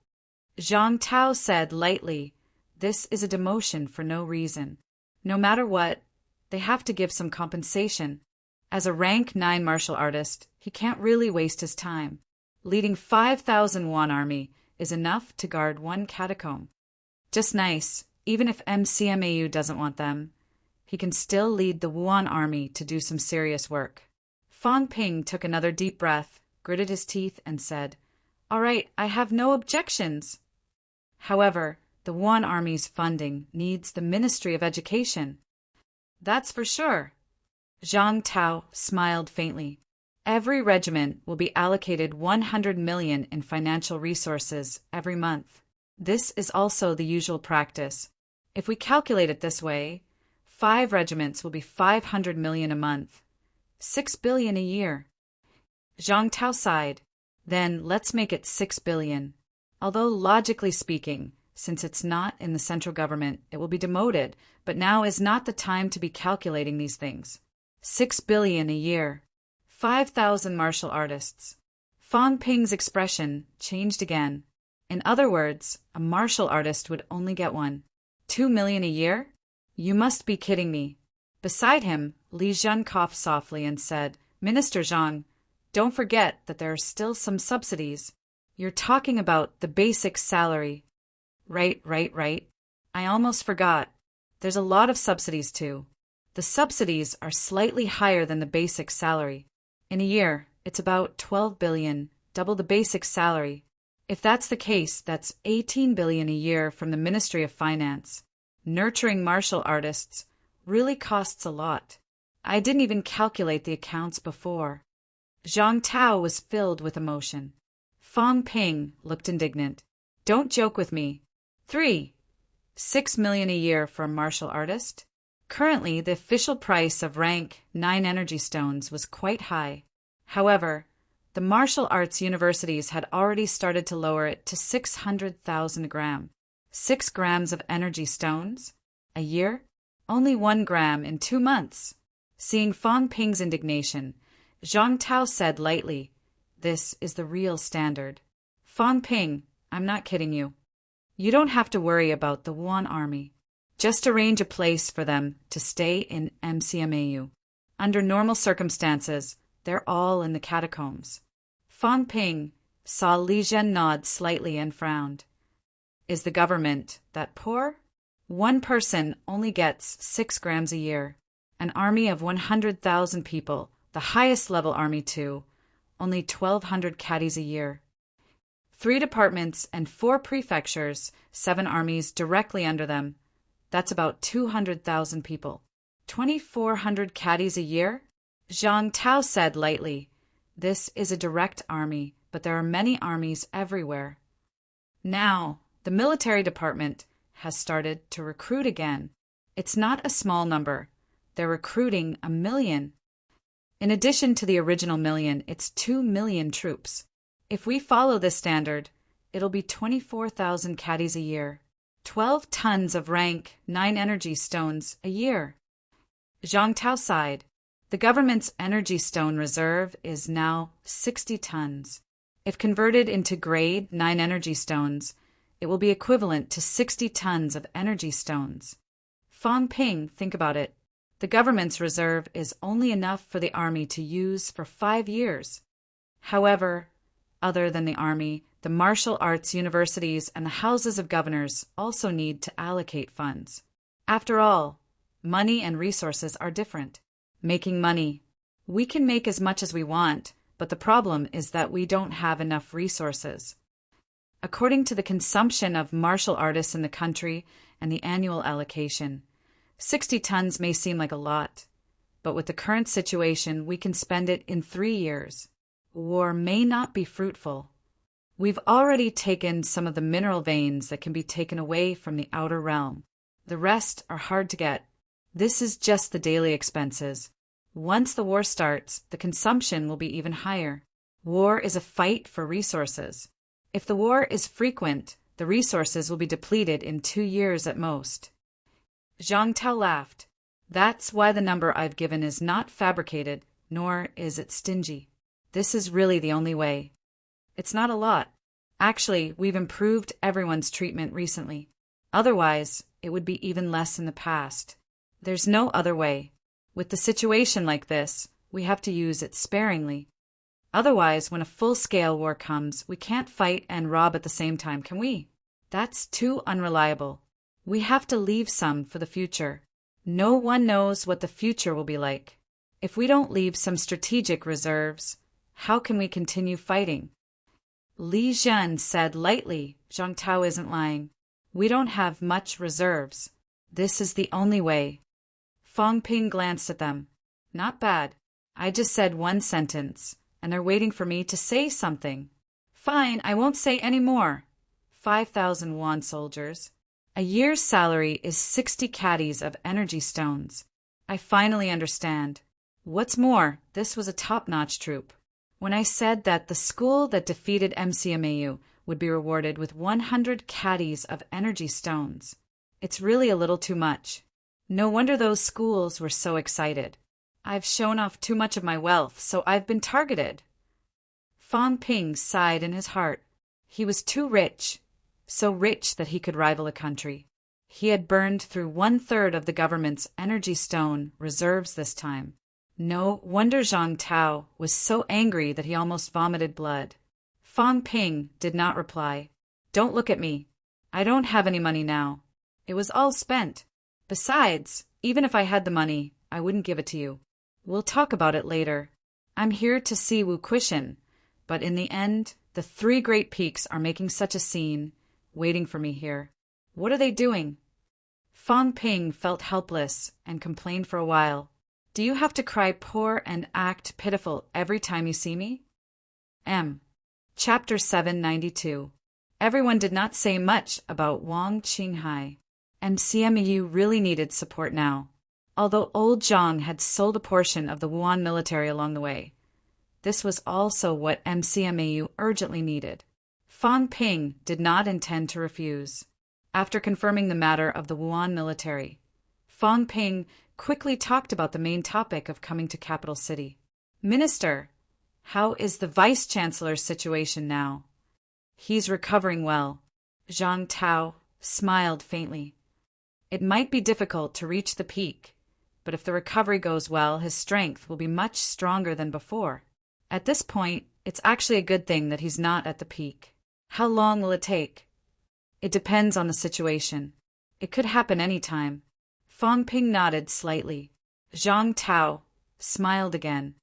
Zhang Tao said lightly, this is a demotion for no reason. No matter what, they have to give some compensation. As a rank 9 martial artist, he can't really waste his time. Leading 5,000 Wuan army is enough to guard 1 catacomb. Just nice, even if MCMAU doesn't want them. He can still lead the Wuan army to do some serious work. Fong Ping took another deep breath, gritted his teeth, and said, All right, I have no objections. However, the Wuan army's funding needs the Ministry of Education. That's for sure. Zhang Tao smiled faintly. Every regiment will be allocated 100 million in financial resources every month. This is also the usual practice. If we calculate it this way, 5 regiments will be 500 million a month. 6 billion a year. Zhang Tao sighed. Then let's make it 6 billion. Although logically speaking, since it's not in the central government, it will be demoted, but now is not the time to be calculating these things. 6 billion a year. 5,000 martial artists. Fong Ping's expression changed again. In other words, a martial artist would only get 2 million a year? You must be kidding me. Beside him, Li Zhen coughed softly and said, Minister Zhang, don't forget that there are still some subsidies. You're talking about the basic salary. Right. I almost forgot. There's a lot of subsidies too. The subsidies are slightly higher than the basic salary. In a year, it's about 12 billion, double the basic salary. If that's the case, that's 18 billion a year from the Ministry of Finance. Nurturing martial artists really costs a lot. I didn't even calculate the accounts before. Zhang Tao was filled with emotion. Fang Ping looked indignant. Don't joke with me. 6 million a year for a martial artist? Currently, the official price of rank 9 energy stones was quite high. However, the martial arts universities had already started to lower it to 600,000 a gram. 6 grams of energy stones? A year? Only 1 gram in 2 months. Seeing Fang Ping's indignation, Zhang Tao said lightly, "This is the real standard." Fang Ping, I'm not kidding you. You don't have to worry about the Yuan army. Just arrange a place for them to stay in MCMAU. Under normal circumstances, they're all in the catacombs. Fang Ping saw Li Zhen nod slightly and frowned. Is the government that poor? One person only gets 6 grams a year. An army of 100,000 people, the highest level army too, only 1,200 caddies a year. 3 departments and 4 prefectures, 7 armies directly under them. That's about 200,000 people. 2,400 caddies a year? Zhang Tao said lightly, "This is a direct army, but there are many armies everywhere." Now, the military department has started to recruit again. It's not a small number. They're recruiting 1 million. In addition to the original million, it's 2 million troops. If we follow this standard, it'll be 24,000 caddies a year. 12 tons of rank 9 energy stones a year. Zhang Tao sighed. The government's energy stone reserve is now 60 tons. If converted into grade 9 energy stones, it will be equivalent to 60 tons of energy stones. Fang Ping, think about it. The government's reserve is only enough for the army to use for 5 years. However, other than the army, the martial arts universities and the houses of governors also need to allocate funds. After all, money and resources are different. Making money. We can make as much as we want, but the problem is that we don't have enough resources. According to the consumption of martial artists in the country and the annual allocation, 60 tons may seem like a lot, but with the current situation, we can spend it in 3 years. War may not be fruitful. We've already taken some of the mineral veins that can be taken away from the outer realm. The rest are hard to get. This is just the daily expenses. Once the war starts, the consumption will be even higher. War is a fight for resources. If the war is frequent, the resources will be depleted in 2 years at most. Zhang Tao laughed. That's why the number I've given is not fabricated, nor is it stingy. This is really the only way. It's not a lot. Actually, we've improved everyone's treatment recently. Otherwise, it would be even less in the past. There's no other way. With the situation like this, we have to use it sparingly. Otherwise, when a full-scale war comes, we can't fight and rob at the same time, can we? That's too unreliable. We have to leave some for the future. No one knows what the future will be like. If we don't leave some strategic reserves, how can we continue fighting? Li Zhen said lightly, Zhang Tao isn't lying. We don't have much reserves. This is the only way. Fang Ping glanced at them. Not bad. I just said 1 sentence, and they're waiting for me to say something. Fine, I won't say any more. 5,000 Yuan soldiers. A year's salary is 60 caddies of energy stones. I finally understand. What's more, this was a top-notch troop. When I said that the school that defeated MCMAU would be rewarded with 100 caddies of energy stones, it's really a little too much. No wonder those schools were so excited. I've shown off too much of my wealth, so I've been targeted. Fang Ping sighed in his heart. He was too rich, so rich that he could rival a country. He had burned through 1/3 of the government's energy stone reserves this time. No wonder Zhang Tao was so angry that he almost vomited blood. Fang Ping did not reply. Don't look at me. I don't have any money now. It was all spent. Besides, even if I had the money, I wouldn't give it to you. We'll talk about it later. I'm here to see Wu Quishan, but in the end, the three great peaks are making such a scene, waiting for me here. What are they doing? Fang Ping felt helpless and complained for a while. Do you have to cry poor and act pitiful every time you see me? Chapter 792. Everyone did not say much about Wang Qinghai. MCMEU really needed support now. Although old Zhang had sold a portion of the Wuhan military along the way, this was also what MCMEU urgently needed. Fang Ping did not intend to refuse. After confirming the matter of the Wuhan military, Fang Ping quickly talked about the main topic of coming to capital city. Minister, how is the vice-chancellor's situation now? He's recovering well. Zhang Tao smiled faintly. It might be difficult to reach the peak, but if the recovery goes well, his strength will be much stronger than before. At this point, it's actually a good thing that he's not at the peak. How long will it take? It depends on the situation. It could happen any time. Fang Ping nodded slightly. Zhang Tao smiled again.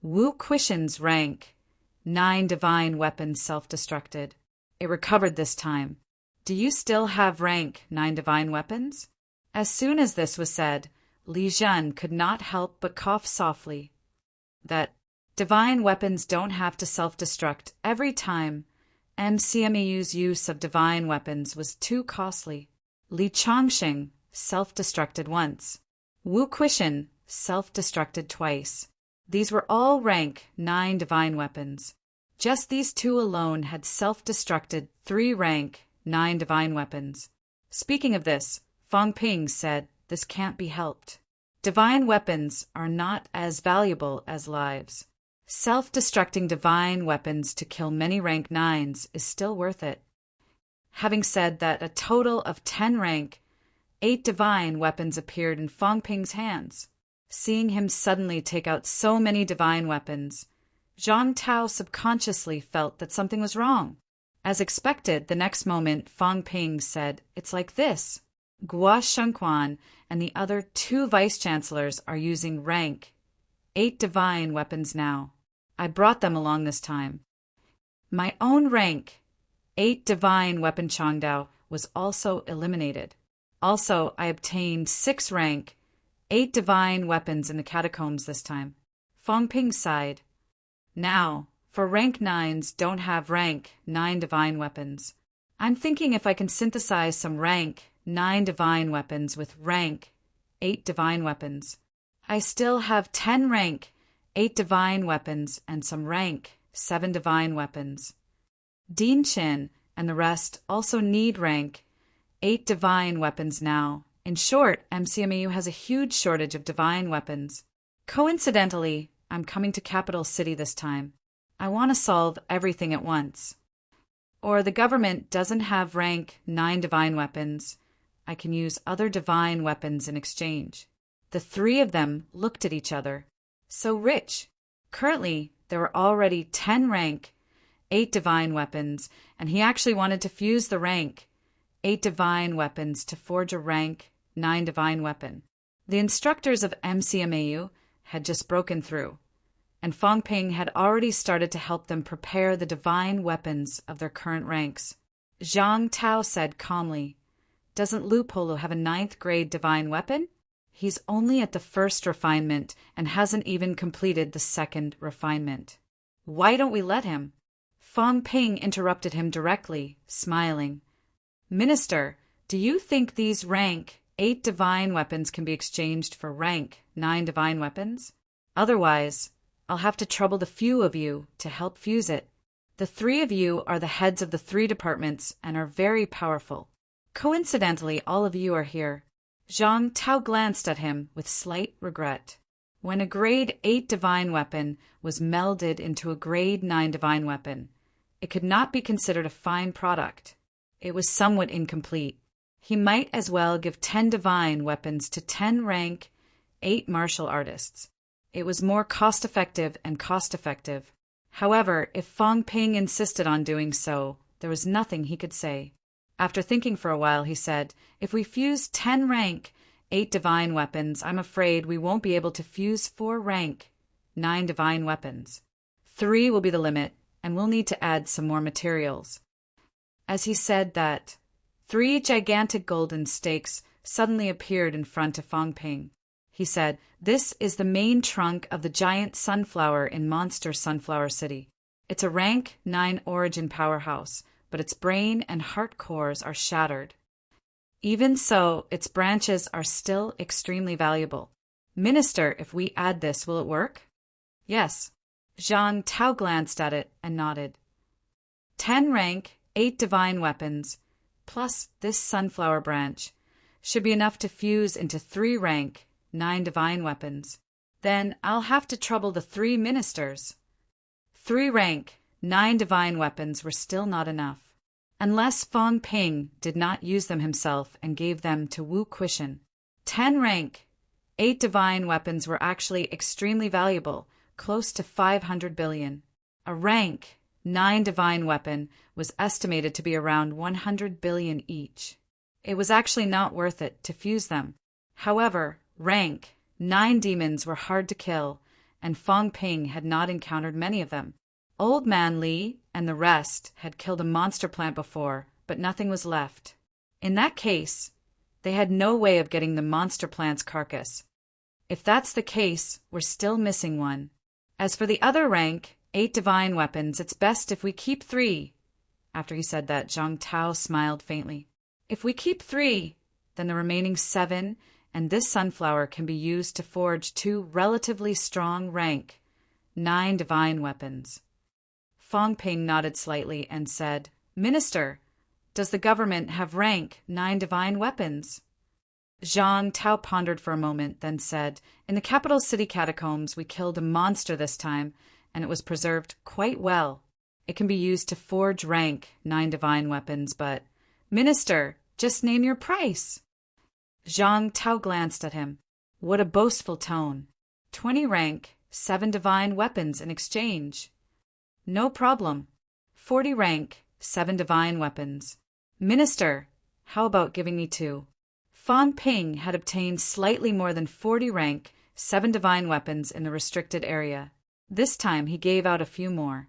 Wu Quishan's rank, 9 divine weapons self-destructed. It recovered this time. Do you still have rank 9 divine weapons? As soon as this was said, Li Zhen could not help but cough softly. That divine weapons don't have to self-destruct every time. MCMEU's use of divine weapons was too costly. Li Changxing self-destructed once. Wu Quishan self-destructed twice. These were all rank 9 divine weapons. Just these 2 alone had self-destructed 3 rank 9 divine weapons. Speaking of this, Fang Ping said, this can't be helped. Divine weapons are not as valuable as lives. Self-destructing divine weapons to kill many rank 9s is still worth it. Having said that, a total of 10 rank 8 divine weapons appeared in Fang Ping's hands. Seeing him suddenly take out so many divine weapons, Zhang Tao subconsciously felt that something was wrong. As expected, the next moment Fang Ping said, it's like this. Gua Shengquan and the other 2 vice-chancellors are using rank 8 divine weapons now. I brought them along this time. My own rank 8 divine weapon Changdao was also eliminated. Also, I obtained 6 rank 8 divine weapons in the catacombs this time. Fang Ping sighed. Now, for rank 9s don't have rank 9 divine weapons. I'm thinking if I can synthesize some rank 9 divine weapons with rank 8 divine weapons. I still have 10 rank 8 divine weapons and some rank 7 divine weapons. Din Chin and the rest also need rank 8 divine weapons now. In short, MCMEU has a huge shortage of divine weapons. Coincidentally, I'm coming to capital city this time. I want to solve everything at once. Or the government doesn't have rank 9 divine weapons. I can use other divine weapons in exchange. The 3 of them looked at each other. So rich. Currently, there were already 10 rank 8 divine weapons, and he actually wanted to fuse the rank 8 divine weapons to forge a rank 9 divine weapon. The instructors of MCMEU had just broken through, and Fang Ping had already started to help them prepare the divine weapons of their current ranks. Zhang Tao said calmly, doesn't Lu Polo have a 9th grade divine weapon? He's only at the 1st refinement and hasn't even completed the 2nd refinement. Why don't we let him? Fang Ping interrupted him directly, smiling. Minister, do you think these rank 8 divine weapons can be exchanged for rank 9 divine weapons? Otherwise, I'll have to trouble the few of you to help fuse it. The 3 of you are the heads of the 3 departments and are very powerful. Coincidentally, all of you are here. Zhang Tao glanced at him with slight regret. When a grade 8 divine weapon was melded into a grade 9 divine weapon, it could not be considered a fine product. It was somewhat incomplete. He might as well give 10 divine weapons to 10 rank 8 martial artists. It was more cost-effective and cost-effective. However, if Fang Ping insisted on doing so, there was nothing he could say. After thinking for a while, he said, if we fuse 10 rank 8 divine weapons. I'm afraid we won't be able to fuse 4 rank 9 divine weapons. 3 will be the limit, and we'll need to add some more materials. As he said that, 3 gigantic golden stakes suddenly appeared in front of Fang Ping. He said, "This is the main trunk of the giant sunflower in Monster Sunflower City. It's a rank 9 origin powerhouse, but its brain and heart cores are shattered. Even so, its branches are still extremely valuable. Minister, if we add this, will it work?" "Yes." Zhang Tao glanced at it and nodded. 10 rank, 8 divine weapons, plus this sunflower branch, should be enough to fuse into 3 rank, 9 divine weapons. Then I'll have to trouble the 3 ministers. 3 rank, 9 divine weapons were still not enough, unless Fang Ping did not use them himself and gave them to Wu Quishan. 10 rank, 8 divine weapons were actually extremely valuable, close to 500 billion. A rank 9 divine weapon was estimated to be around 100 billion each. It was actually not worth it to fuse them. However, rank 9 demons were hard to kill, and Fang Ping had not encountered many of them. Old Man Li and the rest had killed a monster plant before, but nothing was left. In that case, they had no way of getting the monster plant's carcass. If that's the case, we're still missing one. As for the other rank, 8 divine weapons, it's best if we keep 3. After he said that, Zhang Tao smiled faintly. If we keep 3, then the remaining 7 and this sunflower can be used to forge 2 relatively strong rank 9 divine weapons. Fang Ping nodded slightly and said, "Minister, does the government have rank 9 divine weapons?" Zhang Tao pondered for a moment, then said, "In the capital city catacombs, we killed a monster this time, and it was preserved quite well. It can be used to forge rank 9 divine weapons, but, Minister, just name your price." Zhang Tao glanced at him. What a boastful tone. 20 rank, 7 divine weapons in exchange. No problem. 40 rank, 7 divine weapons. Minister, how about giving me 2? Fang Ping had obtained slightly more than 40 rank, 7 divine weapons in the restricted area. This time he gave out a few more.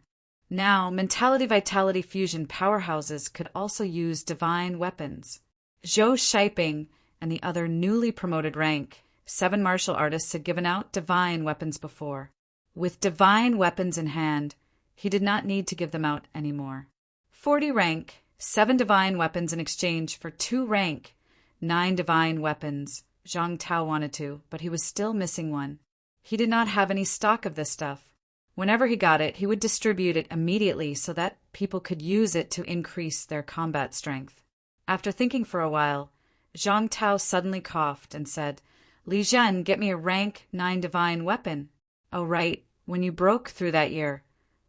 Now, Mentality Vitality Fusion powerhouses could also use divine weapons. Zhou Shiping and the other newly promoted rank 7 martial artists had given out divine weapons before. With divine weapons in hand, he did not need to give them out anymore. 40 rank, 7 divine weapons in exchange for 2 rank, 9 divine weapons. Zhang Tao wanted to, but he was still missing one. He did not have any stock of this stuff. Whenever he got it, he would distribute it immediately so that people could use it to increase their combat strength. After thinking for a while, Zhang Tao suddenly coughed and said, "Li Zhen, get me a rank 9 divine weapon." "Oh right, when you broke through that year,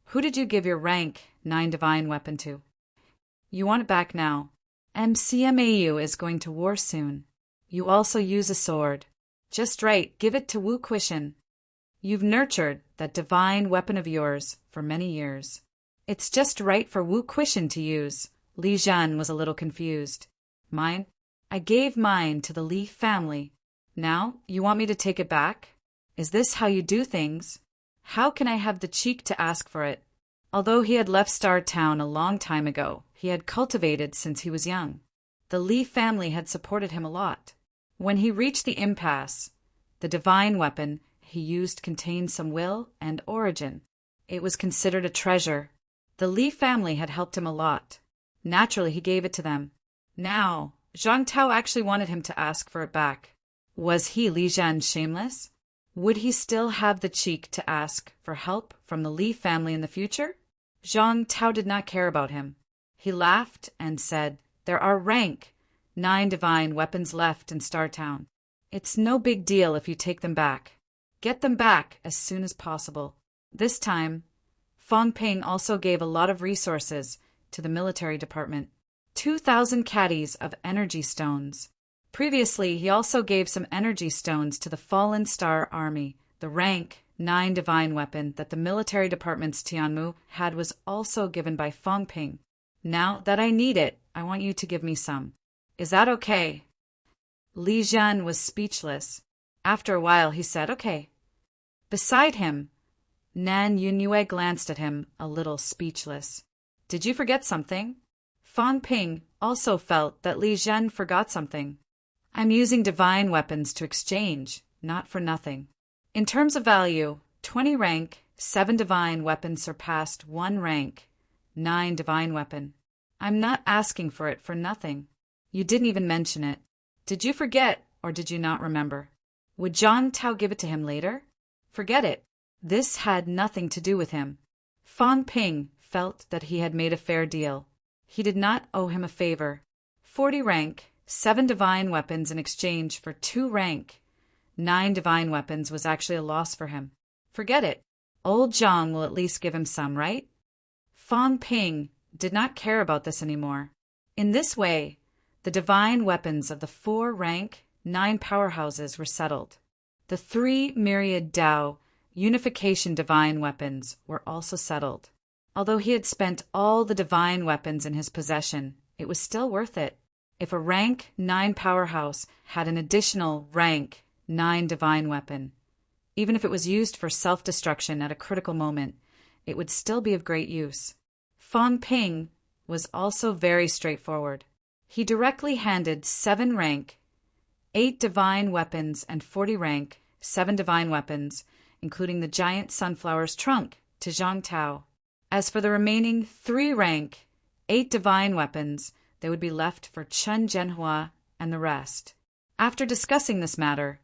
who did you give your rank 9 divine weapon to?" "You want it back now. MCMAU is going to war soon. You also use a sword. Just right, give it to Wu Quishan. You've nurtured that divine weapon of yours for many years. It's just right for Wu Quishan to use." Li Zhen was a little confused. "Mine? I gave mine to the Li family. Now, you want me to take it back? Is this how you do things? How can I have the cheek to ask for it?" Although he had left Star Town a long time ago, he had cultivated since he was young. The Li family had supported him a lot. When he reached the impasse, the divine weapon he used contained some will and origin. It was considered a treasure. The Li family had helped him a lot. Naturally, he gave it to them. Now, Zhang Tao actually wanted him to ask for it back. Was he, Li Zhen, shameless? Would he still have the cheek to ask for help from the Li family in the future? Zhang Tao did not care about him. He laughed and said, "There are rank 9 divine weapons left in Star Town. It's no big deal if you take them back. Get them back as soon as possible." This time, Fang Ping also gave a lot of resources to the military department. 2,000 caddies of energy stones. Previously, he also gave some energy stones to the Fallen Star Army. The rank 9 divine weapon that the military department's Tianmu had was also given by Fang Ping. "Now that I need it, I want you to give me some. Is that okay?" Li Jian was speechless. After a while he said, "Okay." Beside him, Nan Yunue glanced at him, a little speechless. "Did you forget something?" Fang Ping also felt that Li Jian forgot something. "I'm using divine weapons to exchange, not for nothing. In terms of value, 20 rank, 7 divine weapons surpassed 1 rank, 9 divine weapon. I'm not asking for it for nothing. You didn't even mention it. Did you forget, or did you not remember? Would Zhang Tao give it to him later? Forget it. This had nothing to do with him." Fang Ping felt that he had made a fair deal. He did not owe him a favor. 40 rank, 7 divine weapons in exchange for 2 rank, 9 divine weapons was actually a loss for him. Forget it. Old Zhang will at least give him some, right? Fang Ping did not care about this anymore. In this way, the divine weapons of the 4 rank, 9 powerhouses were settled. The 3 myriad Dao unification divine weapons were also settled. Although he had spent all the divine weapons in his possession, it was still worth it. If a rank 9 powerhouse had an additional rank 9 divine weapon, even if it was used for self-destruction at a critical moment, it would still be of great use. Fang Ping was also very straightforward. He directly handed 7 rank, 8 divine weapons and 40 rank, 7 divine weapons, including the giant sunflower's trunk, to Zhang Tao. As for the remaining 3 rank, 8 divine weapons, they would be left for Chen Zhenhua and the rest. After discussing this matter,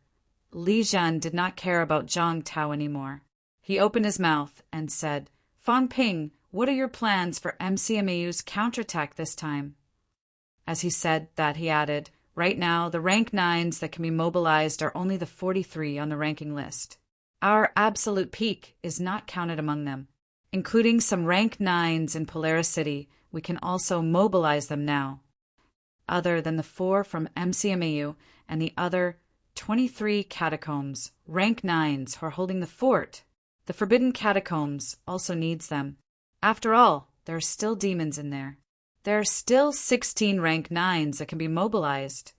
Li Jian did not care about Zhang Tao anymore. He opened his mouth and said, "Fang Ping, what are your plans for MCMAU's counterattack this time?" As he said that, he added, "Right now, the rank 9s that can be mobilized are only the 43 on the ranking list. Our absolute peak is not counted among them. Including some rank 9s in Polaris City, we can also mobilize them now. Other than the 4 from MCMAU and the other 23 catacombs, rank 9s who are holding the fort, the Forbidden Catacombs also needs them. After all, there are still demons in there. There are still 16 rank 9s that can be mobilized.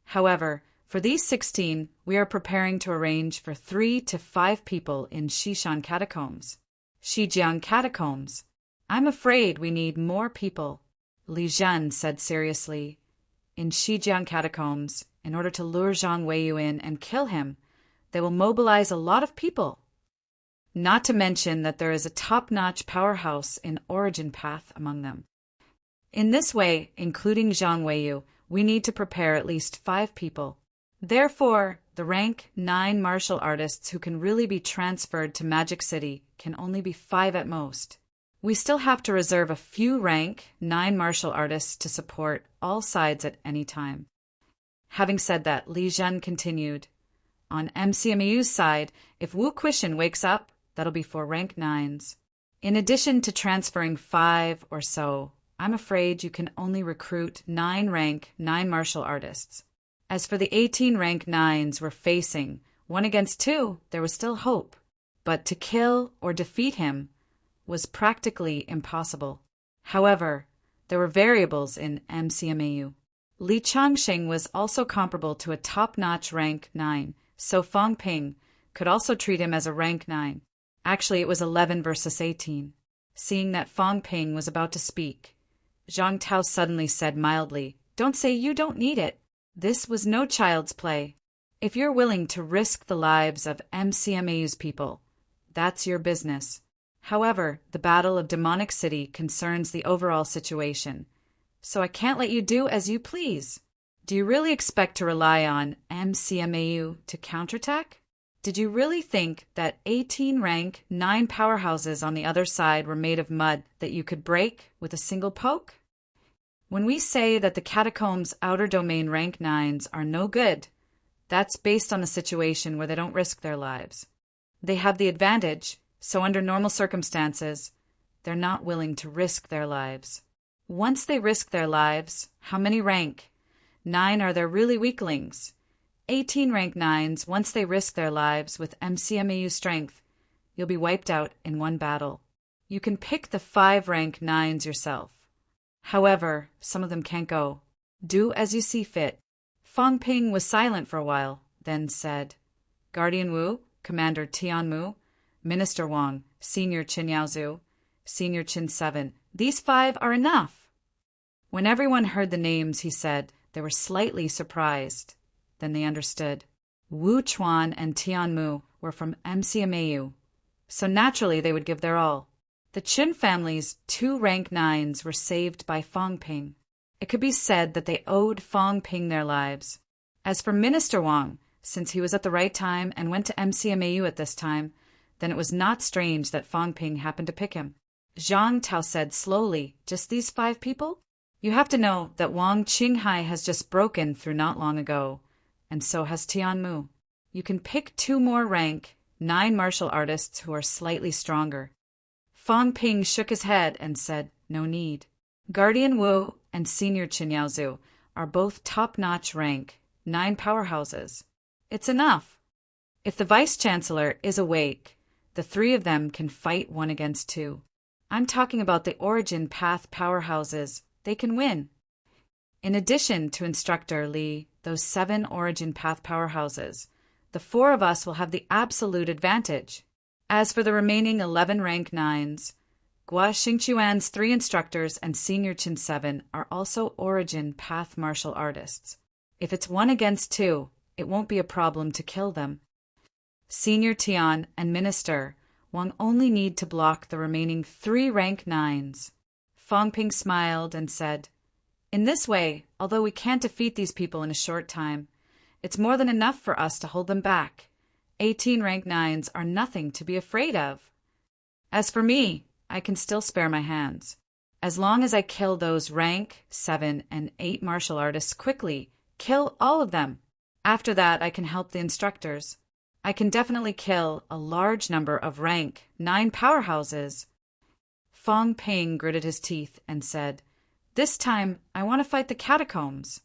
However, for these 16, we are preparing to arrange for 3 to 5 people in Xishan Catacombs. Shijiang Catacombs. I'm afraid we need more people," Li Jian said seriously. "In Shijiang Catacombs, in order to lure Zhang Weiyu in and kill him, they will mobilize a lot of people. Not to mention that there is a top-notch powerhouse in Origin Path among them. In this way, including Zhang Weiyu, we need to prepare at least 5 people. Therefore, the rank 9 martial artists who can really be transferred to Magic City can only be 5 at most. We still have to reserve a few rank 9 martial artists to support all sides at any time." Having said that, Li Jian continued, "On MCMAU's side, if Wu Quishan wakes up, that'll be for rank 9s. In addition to transferring 5 or so, I'm afraid you can only recruit 9 rank 9 martial artists. As for the 18 rank 9s we're facing, 1 against 2, there was still hope. But to kill or defeat him was practically impossible. However, there were variables in MCMAU. Li Changxing was also comparable to a top-notch rank 9, so Fang Ping could also treat him as a rank 9. Actually, it was 11 versus 18. Seeing that Fang Ping was about to speak, Zhang Tao suddenly said mildly, "Don't say you don't need it. This was no child's play. If you're willing to risk the lives of MCMAU's people, that's your business. However, the Battle of Demonic City concerns the overall situation, so I can't let you do as you please. Do you really expect to rely on MCMAU to counterattack? Did you really think that 18 rank 9 powerhouses on the other side were made of mud that you could break with a single poke? When we say that the Catacombs Outer Domain rank 9s are no good, that's based on a situation where they don't risk their lives. They have the advantage, so under normal circumstances, they're not willing to risk their lives. Once they risk their lives, how many rank 9 are there really weaklings? 18 rank 9s, once they risk their lives with MCMAU strength, you'll be wiped out in one battle. You can pick the 5 rank 9s yourself. However, some of them can't go. Do as you see fit. Fang Ping was silent for a while, then said, Guardian Wu, Commander Tianmu, Minister Wang, Senior Qin Yaozu, Senior Qin 7. These 5 are enough. When everyone heard the names he said, they were slightly surprised. Then they understood. Wu Chuan and Tianmu were from MCMAU, so naturally they would give their all. The Qin family's 2 rank 9s were saved by Fang Ping. It could be said that they owed Fang Ping their lives. As for Minister Wang, since he was at the right time and went to MCMAU at this time, then it was not strange that Fang Ping happened to pick him. Zhang Tao said slowly, just these 5 people? You have to know that Wang Qinghai has just broken through not long ago, and so has Tianmu. You can pick 2 more rank 9 martial artists who are slightly stronger. Fang Ping shook his head and said, no need. Guardian Wu and Senior Qin Yaozu are both top-notch rank 9 powerhouses. It's enough. If the Vice-Chancellor is awake, the 3 of them can fight 1 against 2. I'm talking about the origin path powerhouses. They can win. In addition to Instructor Li, those 7 origin path powerhouses, the 4 of us will have the absolute advantage. As for the remaining 11 rank 9s, Gua Xingquan's 3 instructors and Senior Qin 7 are also origin path martial artists. If it's 1 against 2, it won't be a problem to kill them. Senior Tian and Minister Wang only need to block the remaining 3 rank 9s. Fang Ping smiled and said, in this way, although we can't defeat these people in a short time, it's more than enough for us to hold them back. 18 rank 9s are nothing to be afraid of. As for me, I can still spare my hands. As long as I kill those rank 7 and 8 martial artists quickly, kill all of them. After that, I can help the instructors. I can definitely kill a large number of rank 9 powerhouses. Fang Ping gritted his teeth and said, this time I want to fight the catacombs.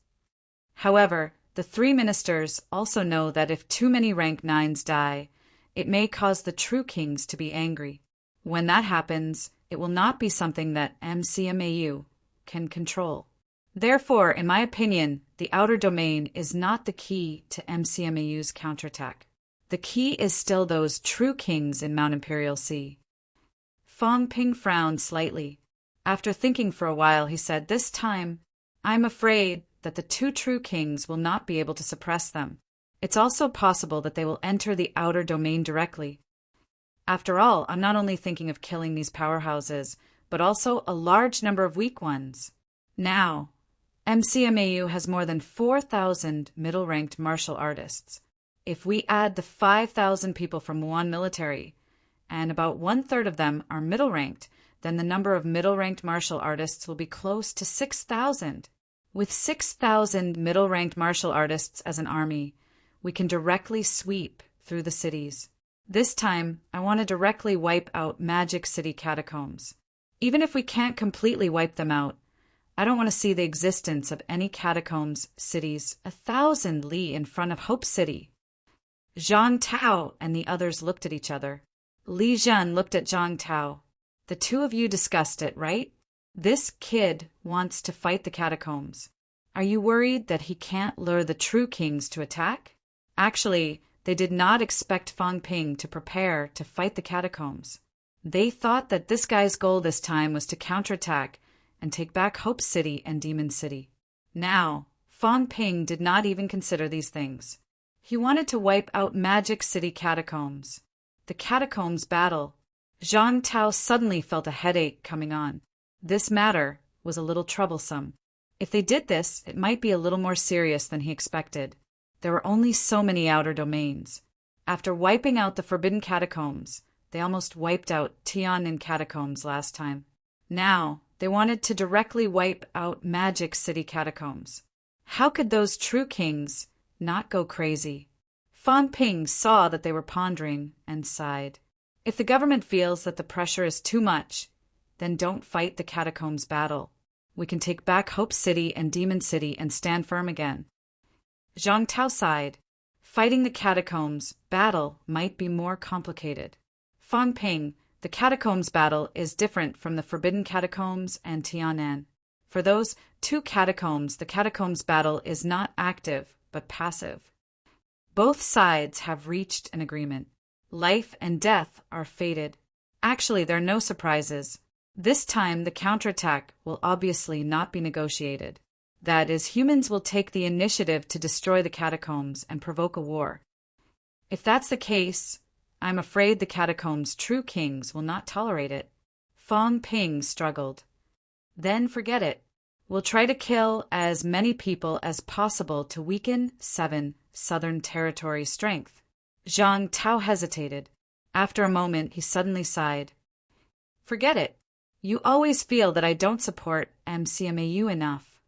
However, the 3 ministers also know that if too many rank 9s die, it may cause the true kings to be angry. When that happens, it will not be something that MCMAU can control. Therefore, in my opinion, the outer domain is not the key to MCMAU's counterattack. The key is still those true kings in Mount Imperial Sea. Fang Ping frowned slightly. After thinking for a while, he said, this time, I'm afraid that the 2 true kings will not be able to suppress them. It's also possible that they will enter the outer domain directly. After all, I'm not only thinking of killing these powerhouses, but also a large number of weak ones. Now, MCMAU has more than 4,000 middle-ranked martial artists. If we add the 5,000 people from Wuhan military, and about 1/3 of them are middle-ranked, then the number of middle-ranked martial artists will be close to 6,000. With 6,000 middle-ranked martial artists as an army, we can directly sweep through the cities. This time, I want to directly wipe out Magic City catacombs. Even if we can't completely wipe them out, I don't want to see the existence of any catacombs cities 1,000 li in front of Hope City. Zhang Tao and the others looked at each other. Li Zhen looked at Zhang Tao. The 2 of you discussed it, right? This kid wants to fight the catacombs. Are you worried that he can't lure the true kings to attack? Actually, they did not expect Fang Ping to prepare to fight the catacombs. They thought that this guy's goal this time was to counterattack and take back Hope City and Demon City. Now, Fang Ping did not even consider these things. He wanted to wipe out Magic City catacombs. The catacombs battle. Zhang Tao suddenly felt a headache coming on. This matter was a little troublesome. If they did this, it might be a little more serious than he expected. There were only so many outer domains. After wiping out the Forbidden Catacombs, they almost wiped out Tianan Catacombs last time. Now, they wanted to directly wipe out Magic City Catacombs. How could those true kings not go crazy? Fang Ping saw that they were pondering and sighed. If the government feels that the pressure is too much, then don't fight the catacombs battle. We can take back Hope City and Demon City and stand firm again. Zhang Tao sighed. Fighting the catacombs battle might be more complicated. Fang Ping, the catacombs battle is different from the Forbidden Catacombs and Tianan. For those two catacombs, the catacombs battle is not active, but passive. Both sides have reached an agreement. Life and death are fated. Actually, there are no surprises. This time, the counterattack will obviously not be negotiated. That is, humans will take the initiative to destroy the catacombs and provoke a war. If that's the case, I'm afraid the catacombs' true kings will not tolerate it. Fong Ping struggled. Then forget it. We'll try to kill as many people as possible to weaken 7 Southern Territory strength. Zhang Tao hesitated. After a moment, he suddenly sighed. Forget it. You always feel that I don't support MCMAU enough.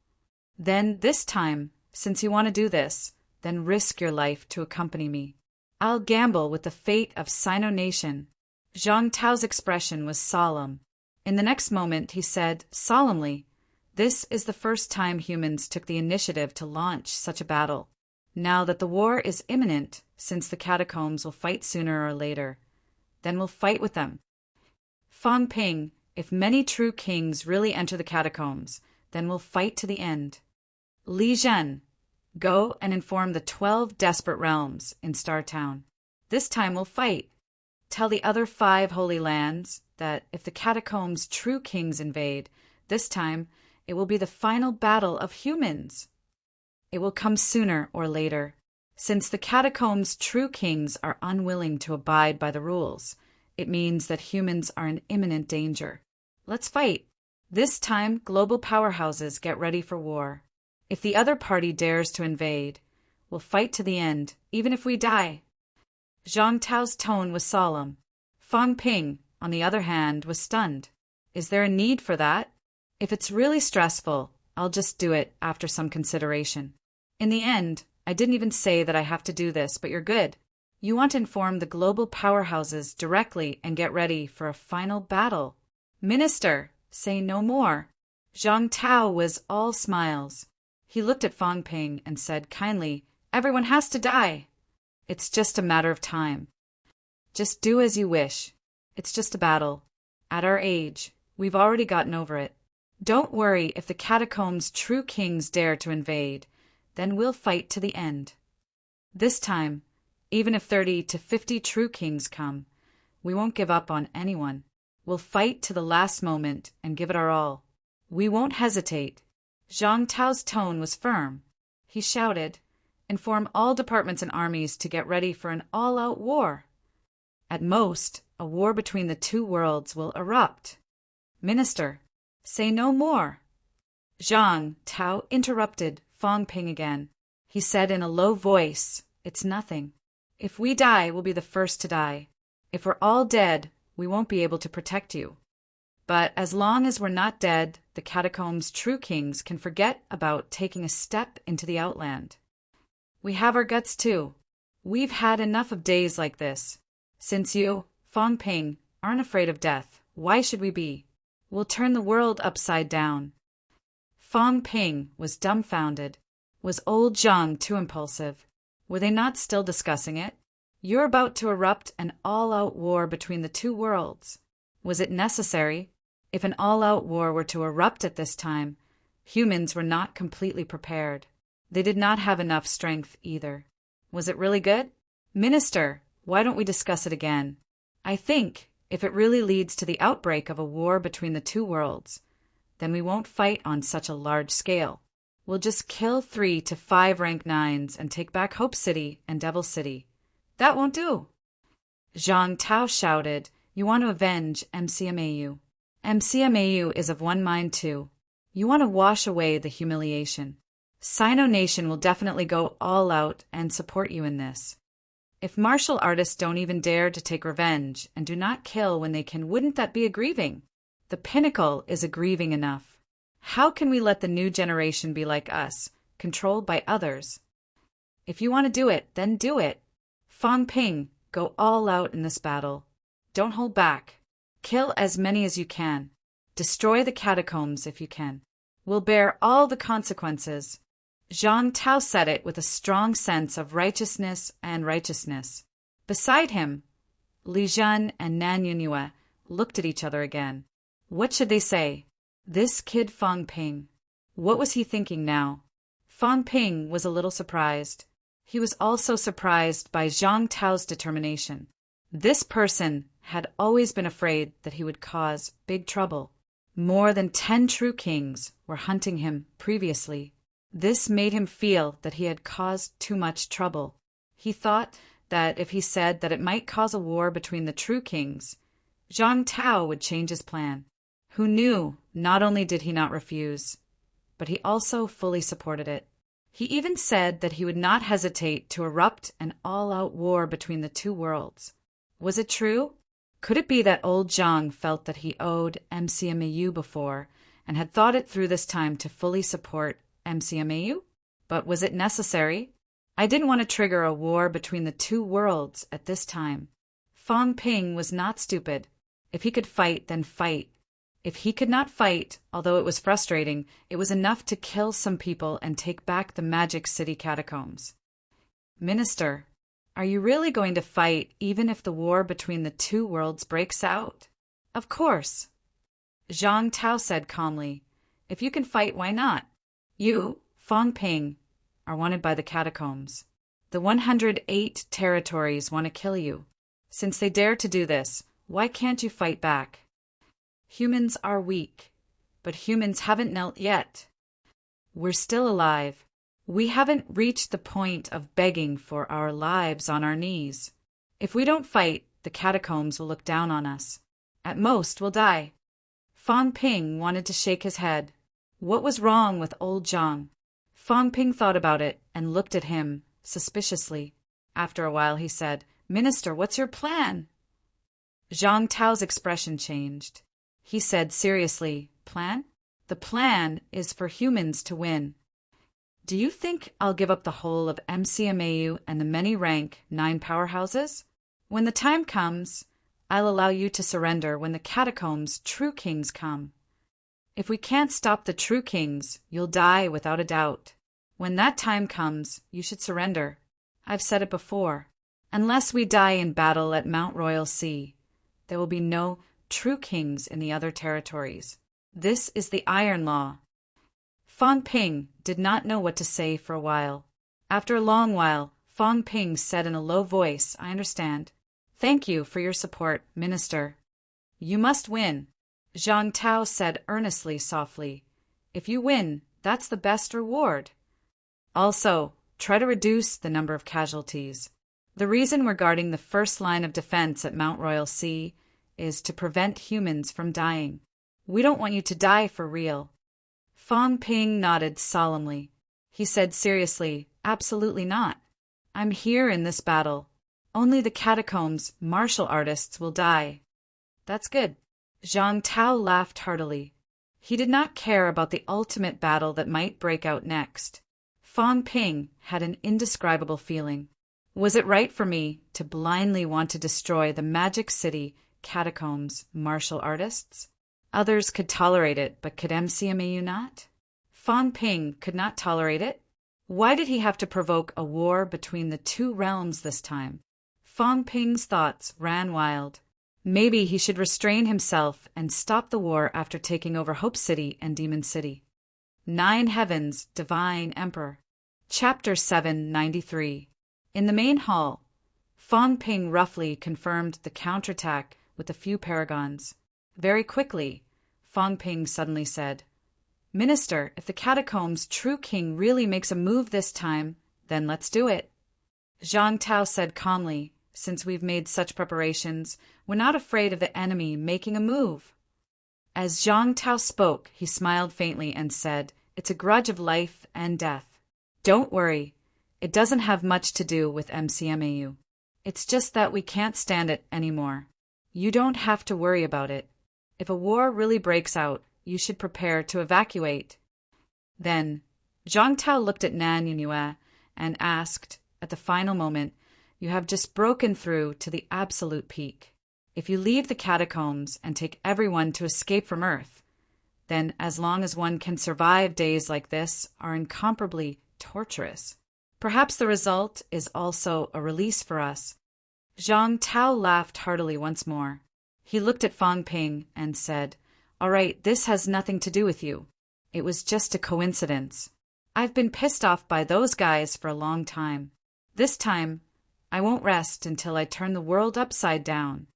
Then this time, since you want to do this, then risk your life to accompany me. I'll gamble with the fate of Sino Nation. Zhang Tao's expression was solemn. In the next moment, he said, solemnly, this is the first time humans took the initiative to launch such a battle. Now that the war is imminent, since the catacombs will fight sooner or later, then we'll fight with them. Fong Ping, if many true kings really enter the catacombs, then we'll fight to the end. Li Zhen, go and inform the 12 desperate realms in Star Town. This time we'll fight. Tell the other 5 holy lands that if the catacombs' true kings invade, this time it will be the final battle of humans. It will come sooner or later. Since the catacombs' true kings are unwilling to abide by the rules, it means that humans are in imminent danger. Let's fight. This time, global powerhouses get ready for war. If the other party dares to invade, we'll fight to the end, even if we die. Zhang Tao's tone was solemn. Fong Ping, on the other hand, was stunned. Is there a need for that? If it's really stressful, I'll just do it after some consideration. In the end, I didn't even say that I have to do this, but you're good. You want to inform the global powerhouses directly and get ready for a final battle. Minister, say no more. Zhang Tao was all smiles. He looked at Fong Ping and said kindly, everyone has to die. It's just a matter of time. Just do as you wish. It's just a battle. At our age, we've already gotten over it. Don't worry if the catacombs' true kings dare to invade. Then we'll fight to the end. This time, even if 30 to 50 true kings come, we won't give up on anyone. We'll fight to the last moment and give it our all. We won't hesitate. Zhang Tao's tone was firm. He shouted, inform all departments and armies to get ready for an all-out war. At most, a war between the two worlds will erupt. Minister, say no more. Zhang Tao interrupted Fong Ping again. He said in a low voice, it's nothing. If we die, we'll be the first to die. If we're all dead, we won't be able to protect you. But as long as we're not dead, the catacombs' true kings can forget about taking a step into the outland. We have our guts too. We've had enough of days like this. Since you, Fong Ping, aren't afraid of death, why should we be? We'll turn the world upside down. Fong Ping was dumbfounded. Was old Zhang too impulsive? Were they not still discussing it? You're about to erupt an all-out war between the two worlds. Was it necessary? If an all-out war were to erupt at this time, humans were not completely prepared. They did not have enough strength either. Was it really good? Minister, why don't we discuss it again? I think, if it really leads to the outbreak of a war between the two worlds, then we won't fight on such a large scale. We'll just kill 3 to 5 rank 9s and take back Hope City and Devil City. That won't do. Zhang Tao shouted, you want to avenge MCMAU. MCMAU is of one mind too. You want to wash away the humiliation. Sino Nation will definitely go all out and support you in this. If martial artists don't even dare to take revenge and do not kill when they can, wouldn't that be aggrieving? The pinnacle is aggrieving enough. How can we let the new generation be like us, controlled by others? If you want to do it, then do it. Fong Ping, go all out in this battle. Don't hold back. Kill as many as you can. Destroy the catacombs if you can. We'll bear all the consequences. Zhang Tao said it with a strong sense of righteousness and righteousness. Beside him, Li Zhen and Nan Yunhua looked at each other again. What should they say? This kid Fong Ping, What was he thinking now? Fang Ping was a little surprised. He was also surprised by Zhang Tao's determination. This person had always been afraid that he would cause big trouble. More than 10 true kings were hunting him previously. This made him feel that he had caused too much trouble. He thought that if he said that it might cause a war between the true kings, Zhang Tao would change his plan. Who knew, not only did he not refuse, but he also fully supported it. He even said that he would not hesitate to erupt an all-out war between the two worlds. Was it true? Could it be that old Zhang felt that he owed MCMAU before and had thought it through this time to fully support MCMAU? But was it necessary? I didn't want to trigger a war between the two worlds at this time. Fang Ping was not stupid. If he could fight, then fight. If he could not fight, although it was frustrating, it was enough to kill some people and take back the Magic City catacombs. Minister, are you really going to fight even if the war between the two worlds breaks out? Of course. Zhang Tao said calmly. If you can fight, why not? You, Fang Ping, are wanted by the catacombs. The 108 territories want to kill you. Since they dare to do this, why can't you fight back? Humans are weak, but humans haven't knelt yet. We're still alive. We haven't reached the point of begging for our lives on our knees. If we don't fight, the catacombs will look down on us. At most, we'll die. Fang Ping wanted to shake his head. What was wrong with old Zhang? Fang Ping thought about it and looked at him suspiciously. After a while, he said, Minister, what's your plan? Zhang Tao's expression changed. He said seriously, Plan? The plan is for humans to win. Do you think I'll give up the whole of MCMAU and the many rank 9 powerhouses? When the time comes, I'll allow you to surrender when the catacombs' true kings come. If we can't stop the true kings, you'll die without a doubt. When that time comes, you should surrender. I've said it before. Unless we die in battle at Mount Royal Sea, there will be no true kings in the other territories. This is the Iron Law. Fang Ping did not know what to say for a while. After a long while, Fang Ping said in a low voice, I understand. Thank you for your support, Minister. You must win. Zhang Tao said earnestly, softly. If you win, that's the best reward. Also, try to reduce the number of casualties. The reason we're guarding the first line of defense at Mount Royal Sea is to prevent humans from dying. We don't want you to die for real. Fang Ping nodded solemnly. He said seriously, Absolutely not. I'm here in this battle. Only the catacombs' martial artists will die. That's good. Zhang Tao laughed heartily. He did not care about the ultimate battle that might break out next. Fang Ping had an indescribable feeling. Was it right for me to blindly want to destroy the Magic City catacombs' martial artists? Others could tolerate it, but could MCMAU not? Fang Ping could not tolerate it. Why did he have to provoke a war between the two realms this time? Fang Ping's thoughts ran wild. Maybe he should restrain himself and stop the war after taking over Hope City and Demon City. 9 Heavens, Divine Emperor. Chapter 793. In the main hall, Fang Ping roughly confirmed the counterattack with a few paragons. Very quickly, Fang Ping suddenly said, Minister, if the catacombs' true king really makes a move this time, then let's do it. Zhang Tao said calmly, Since we've made such preparations, we're not afraid of the enemy making a move. As Zhang Tao spoke, he smiled faintly and said, It's a grudge of life and death. Don't worry. It doesn't have much to do with MCMAU. It's just that we can't stand it anymore. You don't have to worry about it. If a war really breaks out, you should prepare to evacuate. Then, Zhang Tao looked at Nan Yunue and asked, at the final moment, You have just broken through to the absolute peak. If you leave the catacombs and take everyone to escape from Earth, then as long as one can survive days like this are incomparably torturous. Perhaps the result is also a release for us. Zhang Tao laughed heartily once more. He looked at Fang Ping and said, All right, this has nothing to do with you. It was just a coincidence. I've been pissed off by those guys for a long time. This time, I won't rest until I turn the world upside down.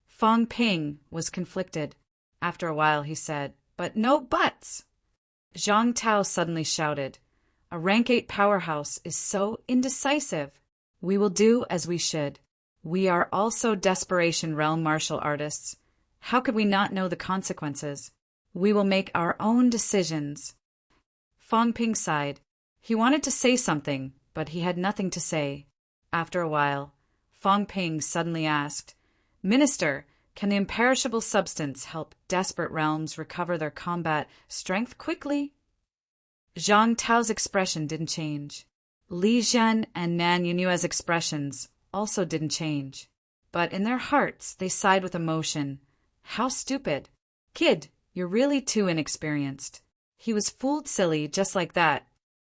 Fong Ping was conflicted. After a while he said, "But no buts!" Zhang Tao suddenly shouted, "A rank 8 powerhouse is so indecisive. We will do as we should. We are also Desperation Realm martial artists. How could we not know the consequences? We will make our own decisions." Fong Ping sighed. He wanted to say something, but he had nothing to say. After a while, Fong Ping suddenly asked, "Minister, can the imperishable substance help desperate realms recover their combat strength quickly?" Zhang Tao's expression didn't change. Li Zhen and Nan Yunyue's expressions also didn't change. But in their hearts they sighed with emotion. How stupid. Kid, you're really too inexperienced. He was fooled silly just like that.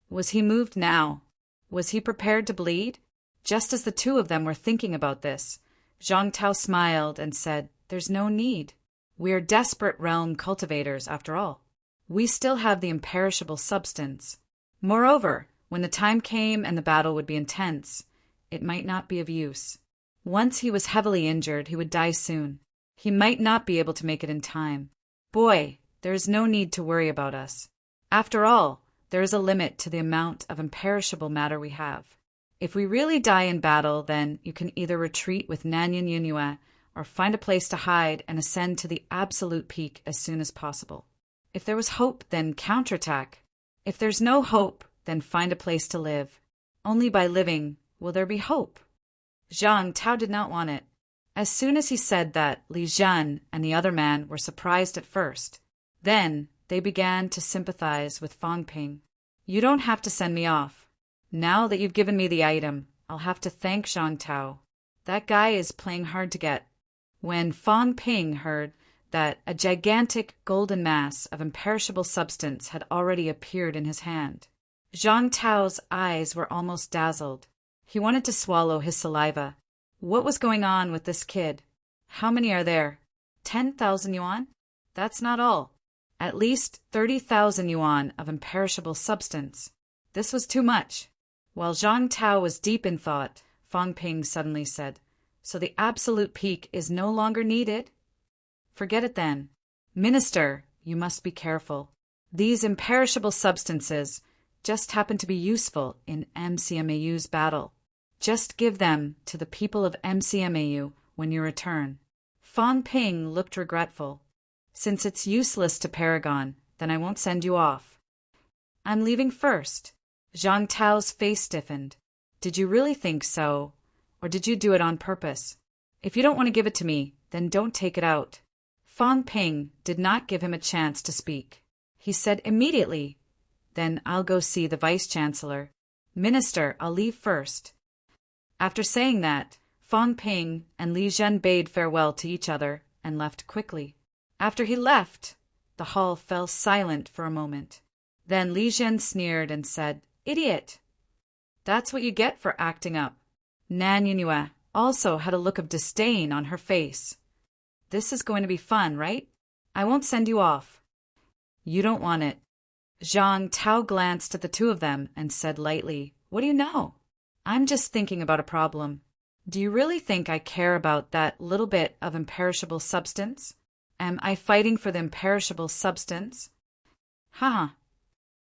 Was he moved now? Was he prepared to bleed? Just as the two of them were thinking about this, Zhang Tao smiled and said, "There's no need. We are desperate realm cultivators after all. We still have the imperishable substance. Moreover, when the time came and the battle would be intense, it might not be of use. Once he was heavily injured, he would die soon. He might not be able to make it in time. Boy, there is no need to worry about us. After all, there is a limit to the amount of imperishable matter we have. If we really die in battle, then you can either retreat with Nanyan Yunue or find a place to hide and ascend to the absolute peak as soon as possible. If there was hope, then counterattack. If there's no hope, then find a place to live. Only by living will there be hope." Zhang Tao did not want it. As soon as he said that, Li Zhen and the other man were surprised at first. Then they began to sympathize with Fong Ping. "You don't have to send me off. Now that you've given me the item, I'll have to thank Zhang Tao. That guy is playing hard to get." When Fong Ping heard that a gigantic golden mass of imperishable substance had already appeared in his hand, Zhang Tao's eyes were almost dazzled. He wanted to swallow his saliva. What was going on with this kid? How many are there? 10,000 yuan? That's not all. At least 30,000 yuan of imperishable substance. This was too much. While Zhang Tao was deep in thought, Fong Ping suddenly said, "So the absolute peak is no longer needed?" "Forget it then. Minister, you must be careful. These imperishable substances just happen to be useful in MCMAU's battle. Just give them to the people of MCMAU when you return." Fong Ping looked regretful. "Since it's useless to Paragon, then I won't send you off." "I'm leaving first." Zhang Tao's face stiffened. "Did you really think so? Or did you do it on purpose? If you don't want to give it to me, then don't take it out." Fong Ping did not give him a chance to speak. He said immediately, "Then I'll go see the Vice-Chancellor. Minister, I'll leave first." After saying that, Fong Ping and Li Zhen bade farewell to each other and left quickly. After he left, the hall fell silent for a moment. Then Li Zhen sneered and said, "Idiot! That's what you get for acting up." Nan Yunue also had a look of disdain on her face. "This is going to be fun, right? I won't send you off." "You don't want it." Zhang Tao glanced at the two of them and said lightly, "What do you know? I'm just thinking about a problem. Do you really think I care about that little bit of imperishable substance? Am I fighting for the imperishable substance?" "Ha!"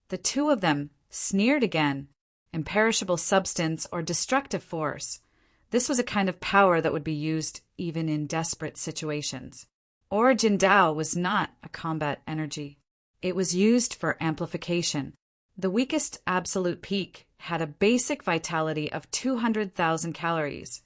The two of them sneered again. Imperishable substance or destructive force. This was a kind of power that would be used even in desperate situations. Origin Dao was not a combat energy. It was used for amplification. The weakest absolute peak had a basic vitality of 200,000 calories.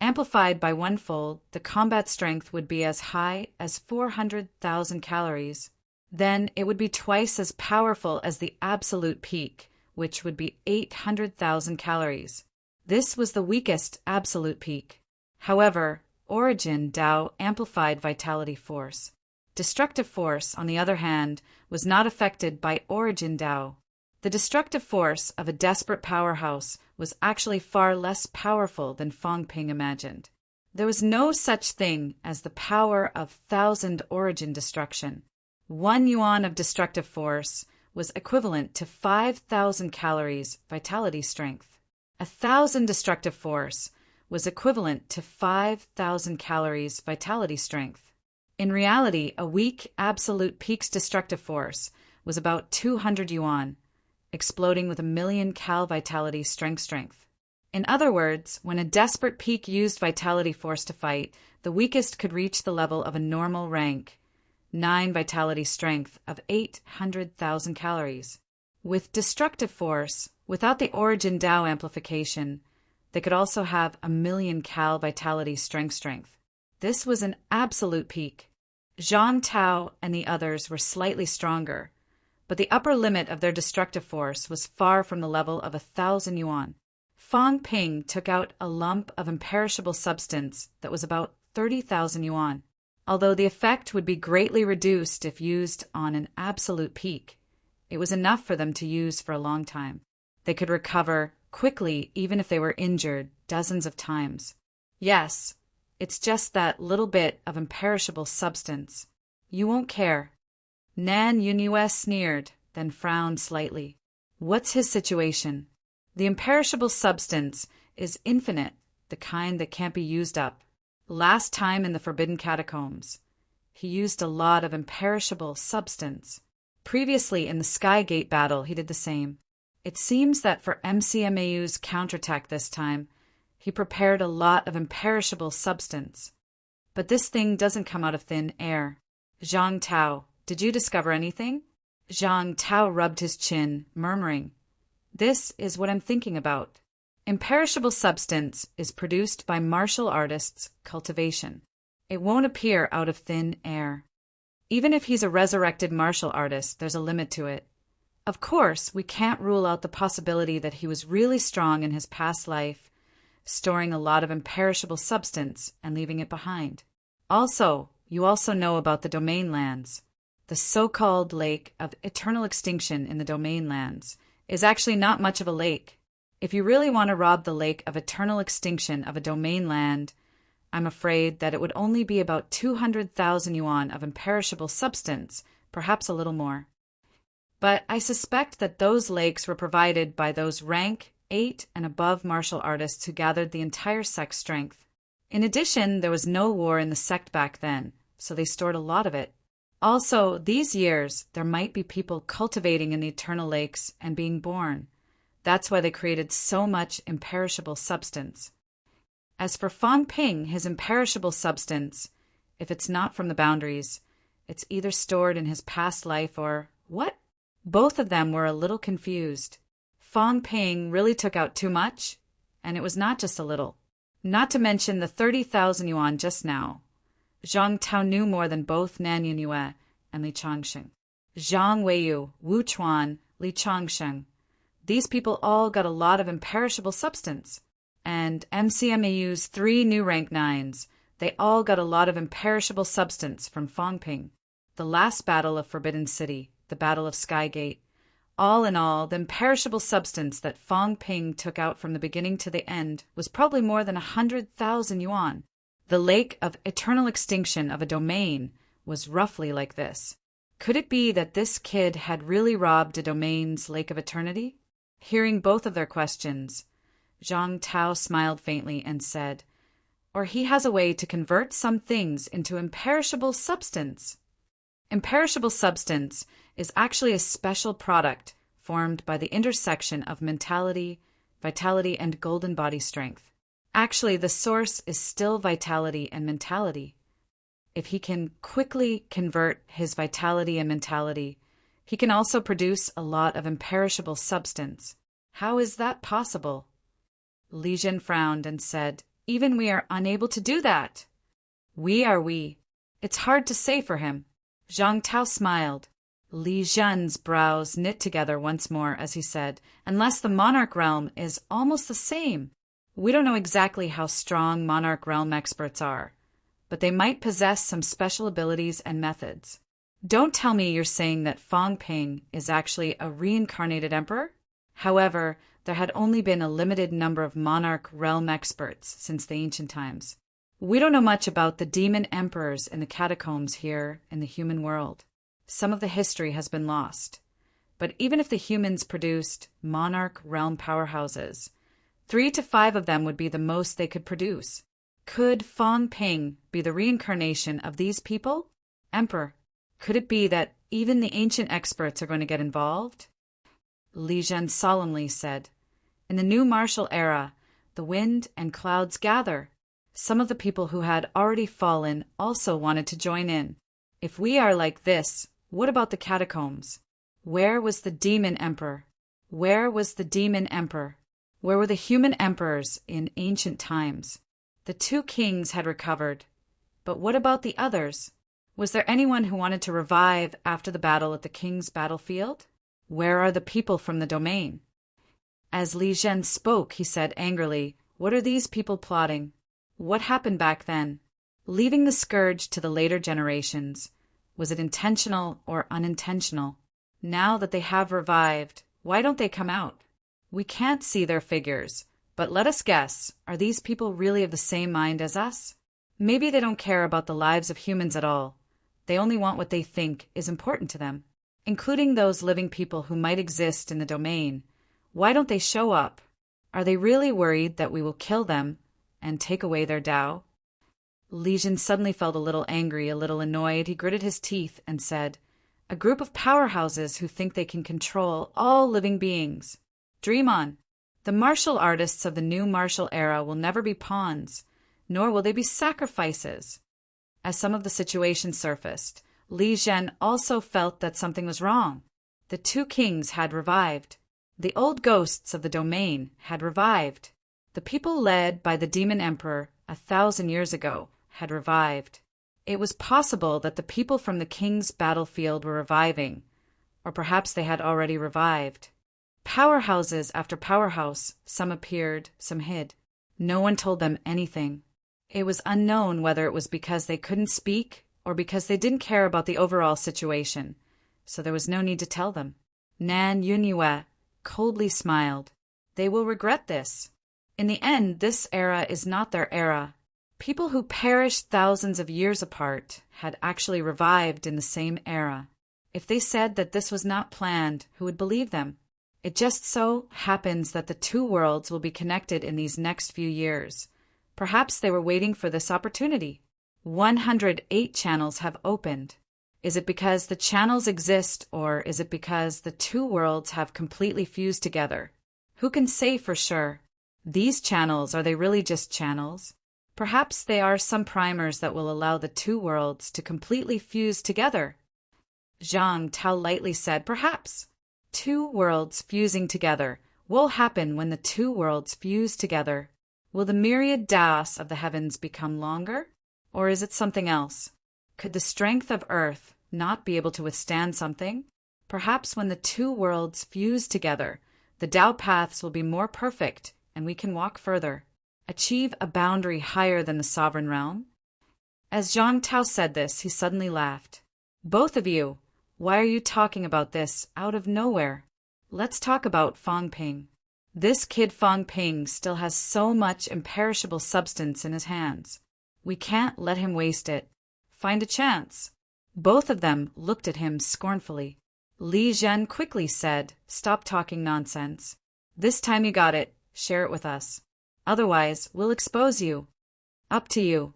Amplified by one-fold, the combat strength would be as high as 400,000 calories. Then it would be twice as powerful as the absolute peak, which would be 800,000 calories. This was the weakest absolute peak. However, Origin Dao amplified vitality force. Destructive force, on the other hand, was not affected by Origin Dao. The destructive force of a desperate powerhouse was actually far less powerful than Fong Ping imagined. There was no such thing as the power of 1,000 origin destruction. 1 yuan of destructive force was equivalent to 5,000 calories vitality strength. 1,000 destructive force was equivalent to 5,000 calories vitality strength. In reality, a weak absolute peak's destructive force was about 200 yuan, exploding with 1,000,000 cal vitality strength. In other words, when a desperate peak used vitality force to fight, the weakest could reach the level of a normal rank 9 vitality strength of 800,000 calories. With destructive force, without the origin Tao amplification, they could also have 1,000,000 cal vitality strength. This was an absolute peak. Zhang Tao and the others were slightly stronger, but the upper limit of their destructive force was far from the level of 1,000 yuan. Fang Ping took out a lump of imperishable substance that was about 30,000 yuan. Although the effect would be greatly reduced if used on an absolute peak, it was enough for them to use for a long time. They could recover quickly even if they were injured dozens of times. Yes, it's just that little bit of imperishable substance. You won't care. Nan Yunue sneered, then frowned slightly. What's his situation? The imperishable substance is infinite, the kind that can't be used up. Last time in the Forbidden Catacombs, he used a lot of imperishable substance. Previously in the Skygate battle, he did the same. It seems that for MCMAU's counterattack this time, he prepared a lot of imperishable substance. But this thing doesn't come out of thin air. Zhang Tao, did you discover anything? Zhang Tao rubbed his chin, murmuring, "This is what I'm thinking about. Imperishable substance is produced by martial artists' cultivation. It won't appear out of thin air. Even if he's a resurrected martial artist, there's a limit to it. Of course, we can't rule out the possibility that he was really strong in his past life, storing a lot of imperishable substance and leaving it behind. Also, you also know about the domain lands. The so-called lake of eternal extinction in the domain lands is actually not much of a lake. If you really want to rob the lake of eternal extinction of a domain land, I'm afraid that it would only be about 200,000 yuan of imperishable substance, perhaps a little more. But I suspect that those lakes were provided by those rank 8 and above martial artists who gathered the entire sect's strength. In addition, there was no war in the sect back then, so they stored a lot of it. Also, these years, there might be people cultivating in the eternal lakes and being born. That's why they created so much imperishable substance. As for Fang Ping, his imperishable substance, if it's not from the boundaries, it's either stored in his past life or what? Both of them were a little confused. Fang Ping really took out too much, and it was not just a little. Not to mention the 30,000 yuan just now. Zhang Tao knew more than both Nan Yunue and Li Changsheng. Zhang Weiyu, Wu Chuan, Li Changsheng. These people all got a lot of imperishable substance. And MCMAU's 3 new rank 9s, they all got a lot of imperishable substance from Fang Ping. The last battle of Forbidden City, the Battle of Skygate. All in all, the imperishable substance that Fang Ping took out from the beginning to the end was probably more than 100,000 yuan. The lake of eternal extinction of a domain was roughly like this. Could it be that this kid had really robbed a domain's lake of eternity? Hearing both of their questions, Zhang Tao smiled faintly and said, "Or he has a way to convert some things into imperishable substance." Imperishable substance is actually a special product formed by the intersection of mentality, vitality, and golden body strength. Actually, the source is still vitality and mentality. If he can quickly convert his vitality and mentality, he can also produce a lot of imperishable substance. How is that possible? Li Jin frowned and said, "Even we are unable to do that." We. It's hard to say for him. Zhang Tao smiled. Li Jin's brows knit together once more as he said, "Unless the monarch realm is almost the same. We don't know exactly how strong monarch realm experts are, but they might possess some special abilities and methods. Don't tell me you're saying that Fang Ping is actually a reincarnated emperor? However, there had only been a limited number of monarch realm experts since the ancient times. We don't know much about the demon emperors in the catacombs here in the human world. some of the history has been lost. But even if the humans produced monarch realm powerhouses, 3 to 5 of them would be the most they could produce. Could Fang Ping be the reincarnation of these people? Emperor, could it be that even the ancient experts are going to get involved? Li Zhen solemnly said, in the new martial era, the wind and clouds gather. Some of the people who had already fallen also wanted to join in. If we are like this, what about the catacombs? Where was the demon emperor? Where was the demon emperor? Where were the human emperors in ancient times? The 2 kings had recovered. But what about the others? Was there anyone who wanted to revive after the battle at the king's battlefield? Where are the people from the domain? As Li Zhen spoke, he said angrily, what are these people plotting? What happened back then? Leaving the scourge to the later generations, was it intentional or unintentional? Now that they have revived, why don't they come out? We can't see their figures, but let us guess, are these people really of the same mind as us? Maybe they don't care about the lives of humans at all. They only want what they think is important to them, including those living people who might exist in the domain. Why don't they show up? Are they really worried that we will kill them and take away their Tao? Li Zhen suddenly felt a little angry, a little annoyed. He gritted his teeth and said, a group of powerhouses who think they can control all living beings. Dream on. The martial artists of the new martial era will never be pawns, nor will they be sacrifices. As some of the situation surfaced, Li Zhen also felt that something was wrong. The 2 kings had revived. The old ghosts of the domain had revived. The people led by the demon emperor 1,000 years ago had revived. It was possible that the people from the king's battlefield were reviving, or perhaps they had already revived. Powerhouses after powerhouse, some appeared, some hid. No one told them anything. It was unknown whether it was because they couldn't speak or because they didn't care about the overall situation, so there was no need to tell them. Nan Yunyue coldly smiled. They will regret this. In the end, this era is not their era. People who perished thousands of years apart had actually revived in the same era. If they said that this was not planned, who would believe them? It just so happens that the 2 worlds will be connected in these next few years. Perhaps they were waiting for this opportunity. 108 channels have opened. Is it because the channels exist, or is it because the 2 worlds have completely fused together? Who can say for sure? These channels, are they really just channels? Perhaps they are some primers that will allow the 2 worlds to completely fuse together. Zhang Tao lightly said, perhaps. 2 worlds fusing together. What will happen when the 2 worlds fuse together? Will the myriad das of the heavens become longer? Or is it something else? Could the strength of Earth not be able to withstand something? Perhaps when the 2 worlds fuse together, the Tao paths will be more perfect and we can walk further, achieve a boundary higher than the sovereign realm. As Zhang Tao said this, he suddenly laughed. Both of you, why are you talking about this out of nowhere? Let's talk about Fang Ping. This kid Fang Ping still has so much imperishable substance in his hands. We can't let him waste it. Find a chance. Both of them looked at him scornfully. Li Zhen quickly said, stop talking nonsense. This time you got it. Share it with us. Otherwise, we'll expose you. Up to you.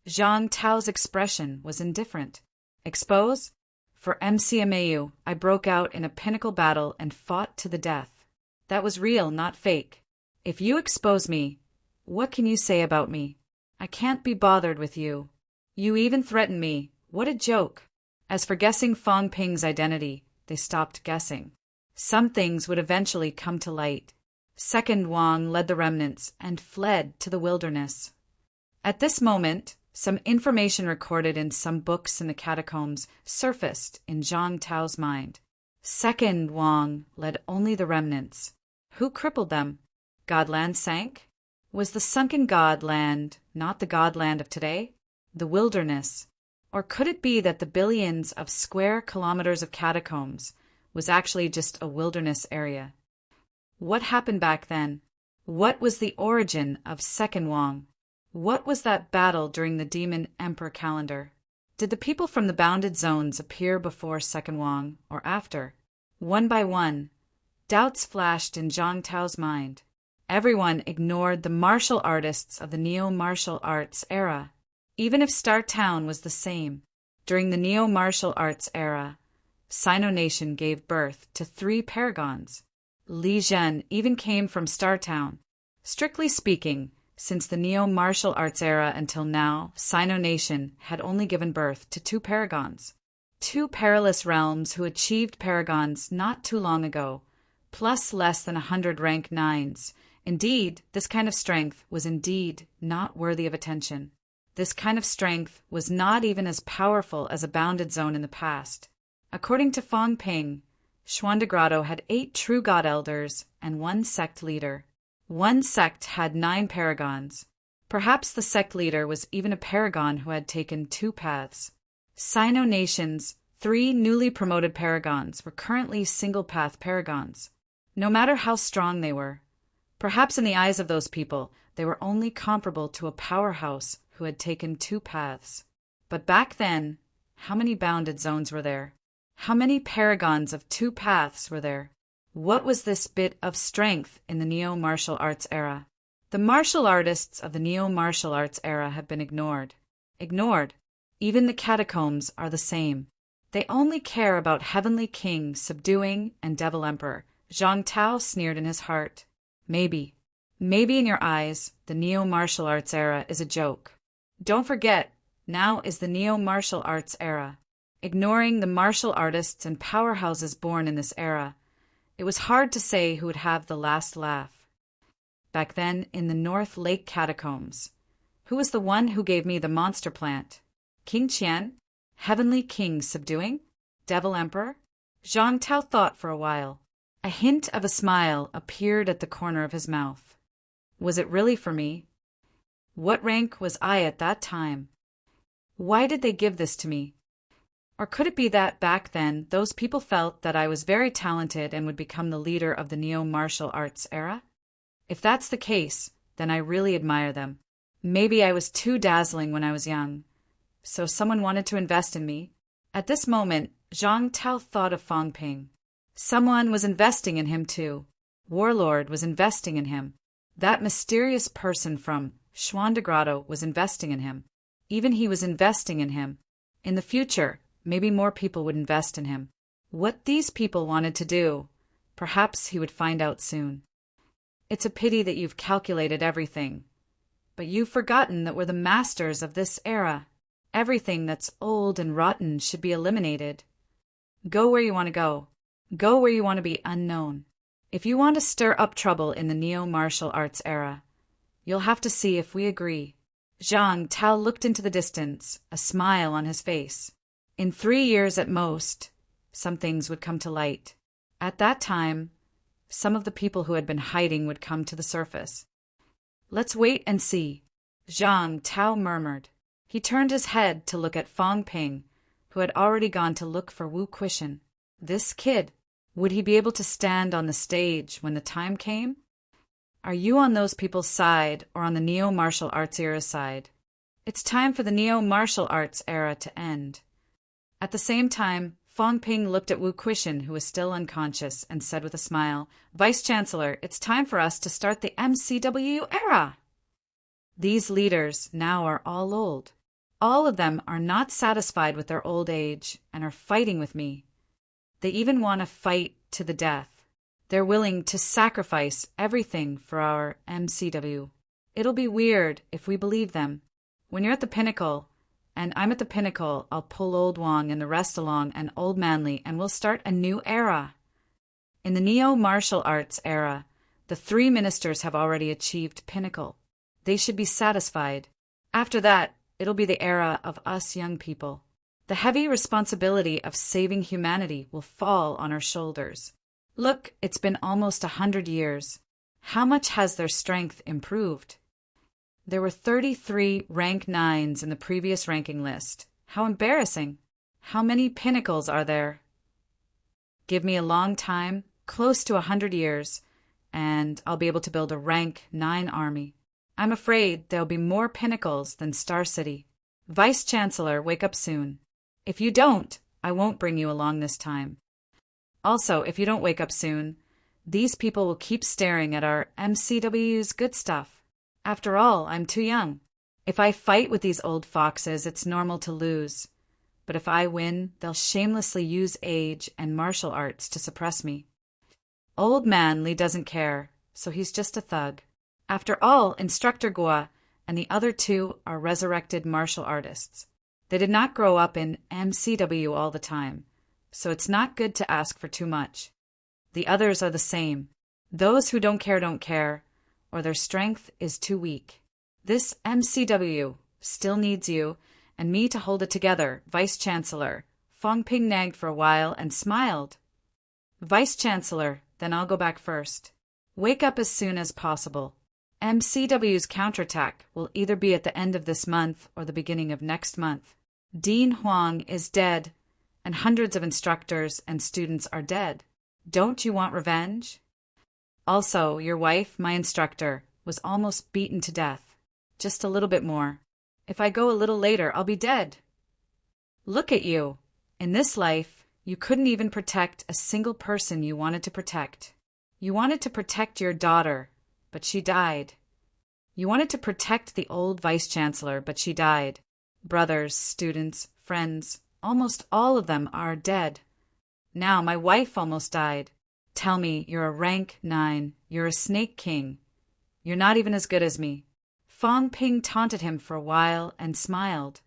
Zhang Tao's expression was indifferent. Expose? For MCMAU, I broke out in a pinnacle battle and fought to the death. That was real, not fake. If you expose me, what can you say about me? I can't be bothered with you. You even threaten me. What a joke. As for guessing Fang Ping's identity, they stopped guessing. Some things would eventually come to light. Second Wang led the remnants and fled to the wilderness. At this moment, some information recorded in some books in the catacombs surfaced in Zhang Tao's mind. Second Wang led only the remnants. Who crippled them? Godland sank? Was the sunken Godland not the Godland of today? The wilderness? Or could it be that the billions of square kilometers of catacombs was actually just a wilderness area? What happened back then? What was the origin of Second Wang? What was that battle during the Demon Emperor calendar? Did the people from the bounded zones appear before Second Wang or after? One by one, doubts flashed in Zhang Tao's mind. Everyone ignored the martial artists of the neo-martial arts era, even if Star Town was the same. During the neo-martial arts era, Sino Nation gave birth to 3 paragons. Li Zhen even came from Star Town. Strictly speaking, since the neo-martial arts era until now, Sino Nation had only given birth to 2 paragons. 2 perilous realms who achieved paragons not too long ago, plus less than 100 rank 9s. Indeed, this kind of strength was indeed not worthy of attention. This kind of strength was not even as powerful as a bounded zone in the past. According to Fong Ping, Xuandegrado had 8 true god elders and 1 sect leader. One sect had 9 paragons. Perhaps the sect leader was even a paragon who had taken 2 paths. Sino Nation's 3 newly promoted paragons were currently single-path paragons. No matter how strong they were, perhaps in the eyes of those people, they were only comparable to a powerhouse who had taken 2 paths. But back then, how many bounded zones were there? How many paragons of 2 paths were there? What was this bit of strength in the neo-martial arts era? The martial artists of the neo-martial arts era have been ignored. Ignored. Even the catacombs are the same. They only care about Heavenly King subduing and Devil Emperor. Zhang Tao sneered in his heart. Maybe in your eyes, the neo-martial arts era is a joke. Don't forget, now is the neo-martial arts era. Ignoring the martial artists and powerhouses born in this era, it was hard to say who would have the last laugh. Back then, in the North Lake Catacombs, who was the one who gave me the monster plant? King Qian? Heavenly King subduing? Devil Emperor? Zhang Tao thought for a while. A hint of a smile appeared at the corner of his mouth. Was it really for me? What rank was I at that time? Why did they give this to me? Or could it be that back then those people felt that I was very talented and would become the leader of the neo-martial arts era? If that's the case, then I really admire them. Maybe I was too dazzling when I was young, so someone wanted to invest in me. At this moment, Zhang Tao thought of Fong Ping. Someone was investing in him too. Warlord was investing in him. That mysterious person from Xuandegrado was investing in him. Even he was investing in him. In the future, maybe more people would invest in him. What these people wanted to do, perhaps he would find out soon. It's a pity that you've calculated everything. But you've forgotten that we're the masters of this era. Everything that's old and rotten should be eliminated. Go where you want to go. Go where you want to be unknown. If you want to stir up trouble in the neo-martial arts era, you'll have to see if we agree. Zhang Tao looked into the distance, a smile on his face. In 3 years at most, some things would come to light. At that time, some of the people who had been hiding would come to the surface. Let's wait and see, Zhang Tao murmured. He turned his head to look at Fong Ping, who had already gone to look for Wu Quishan. This kid, would he be able to stand on the stage when the time came? Are you on those people's side or on the neo-martial arts era side? It's time for the neo-martial arts era to end. At the same time, Fong Ping looked at Wu Quishan, who was still unconscious, and said with a smile, Vice-Chancellor, it's time for us to start the MCW era. These leaders now are all old. All of them are not satisfied with their old age and are fighting with me. They even want to fight to the death. They're willing to sacrifice everything for our MCW. It'll be weird if we believe them. When you're at the pinnacle, and I'm at the pinnacle, I'll pull old Wang and the rest along and old Manly, and we'll start a new era. In the neo-martial arts era, the 3 ministers have already achieved pinnacle. They should be satisfied. After that, it'll be the era of us young people. The heavy responsibility of saving humanity will fall on our shoulders. Look, it's been almost 100 years. How much has their strength improved? There were 33 rank 9s in the previous ranking list. How embarrassing. How many pinnacles are there? Give me a long time, close to 100 years, and I'll be able to build a rank 9 army. I'm afraid there'll be more pinnacles than Star City. Vice-Chancellor, wake up soon. If you don't, I won't bring you along this time. Also, if you don't wake up soon, these people will keep staring at our MCW's good stuff. After all, I'm too young. If I fight with these old foxes, it's normal to lose. But if I win, they'll shamelessly use age and martial arts to suppress me. Old man Lee doesn't care, so he's just a thug. After all, Instructor Gua and the other two are resurrected martial artists. They did not grow up in MCW all the time, so it's not good to ask for too much. The others are the same. Those who don't care, or their strength is too weak. This MCW still needs you and me to hold it together, Vice-Chancellor. Fong Ping nagged for a while and smiled. Vice-Chancellor, then I'll go back first. Wake up as soon as possible. MCW's counterattack will either be at the end of this month or the beginning of next month. Dean Huang is dead, and hundreds of instructors and students are dead. Don't you want revenge? Also, your wife, my instructor, was almost beaten to death. Just a little bit more. If I go a little later, I'll be dead. Look at you. In this life, you couldn't even protect a single person you wanted to protect. You wanted to protect your daughter, but she died. You wanted to protect the old vice-chancellor, but she died. Brothers, students, friends, almost all of them are dead. Now my wife almost died. Tell me, you're a rank 9. You're a snake king. You're not even as good as me. Fong Ping taunted him for a while and smiled.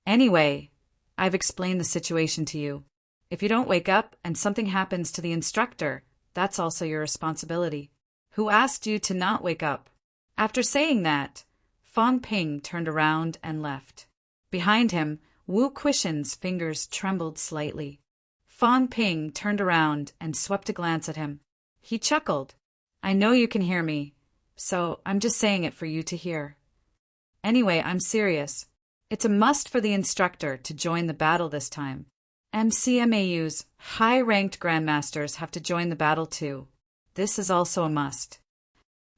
Anyway, I've explained the situation to you. If you don't wake up and something happens to the instructor, that's also your responsibility. Who asked you to not wake up? After saying that, Fong Ping turned around and left. Behind him, Wu Quishen's fingers trembled slightly. Fong Ping turned around and swept a glance at him. He chuckled. I know you can hear me, so I'm just saying it for you to hear. Anyway, I'm serious. It's a must for the instructor to join the battle this time. MCMAU's high-ranked grandmasters have to join the battle too. This is also a must.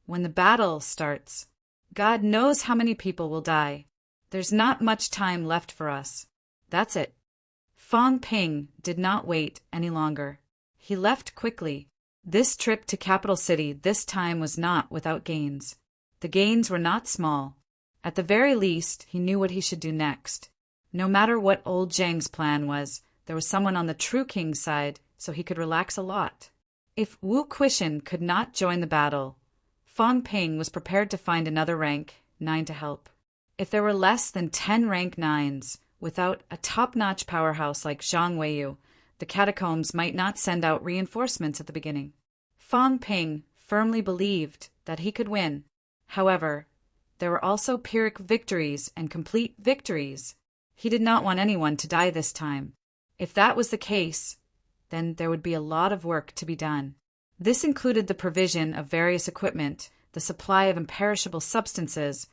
When the battle starts, God knows how many people will die. There's not much time left for us. That's it. Fong Ping did not wait any longer. He left quickly. This trip to Capital City this time was not without gains. The gains were not small. At the very least, he knew what he should do next. No matter what old Zhang's plan was, there was someone on the true king's side, so he could relax a lot. If Wu Quishen could not join the battle, Fong Ping was prepared to find another rank 9 to help. If there were less than 10 rank 9s, without a top-notch powerhouse like Zhang Weiyu, the catacombs might not send out reinforcements at the beginning. Fong Ping firmly believed that he could win. However, there were also Pyrrhic victories and complete victories. He did not want anyone to die this time. If that was the case, then there would be a lot of work to be done. This included the provision of various equipment, the supply of imperishable substances,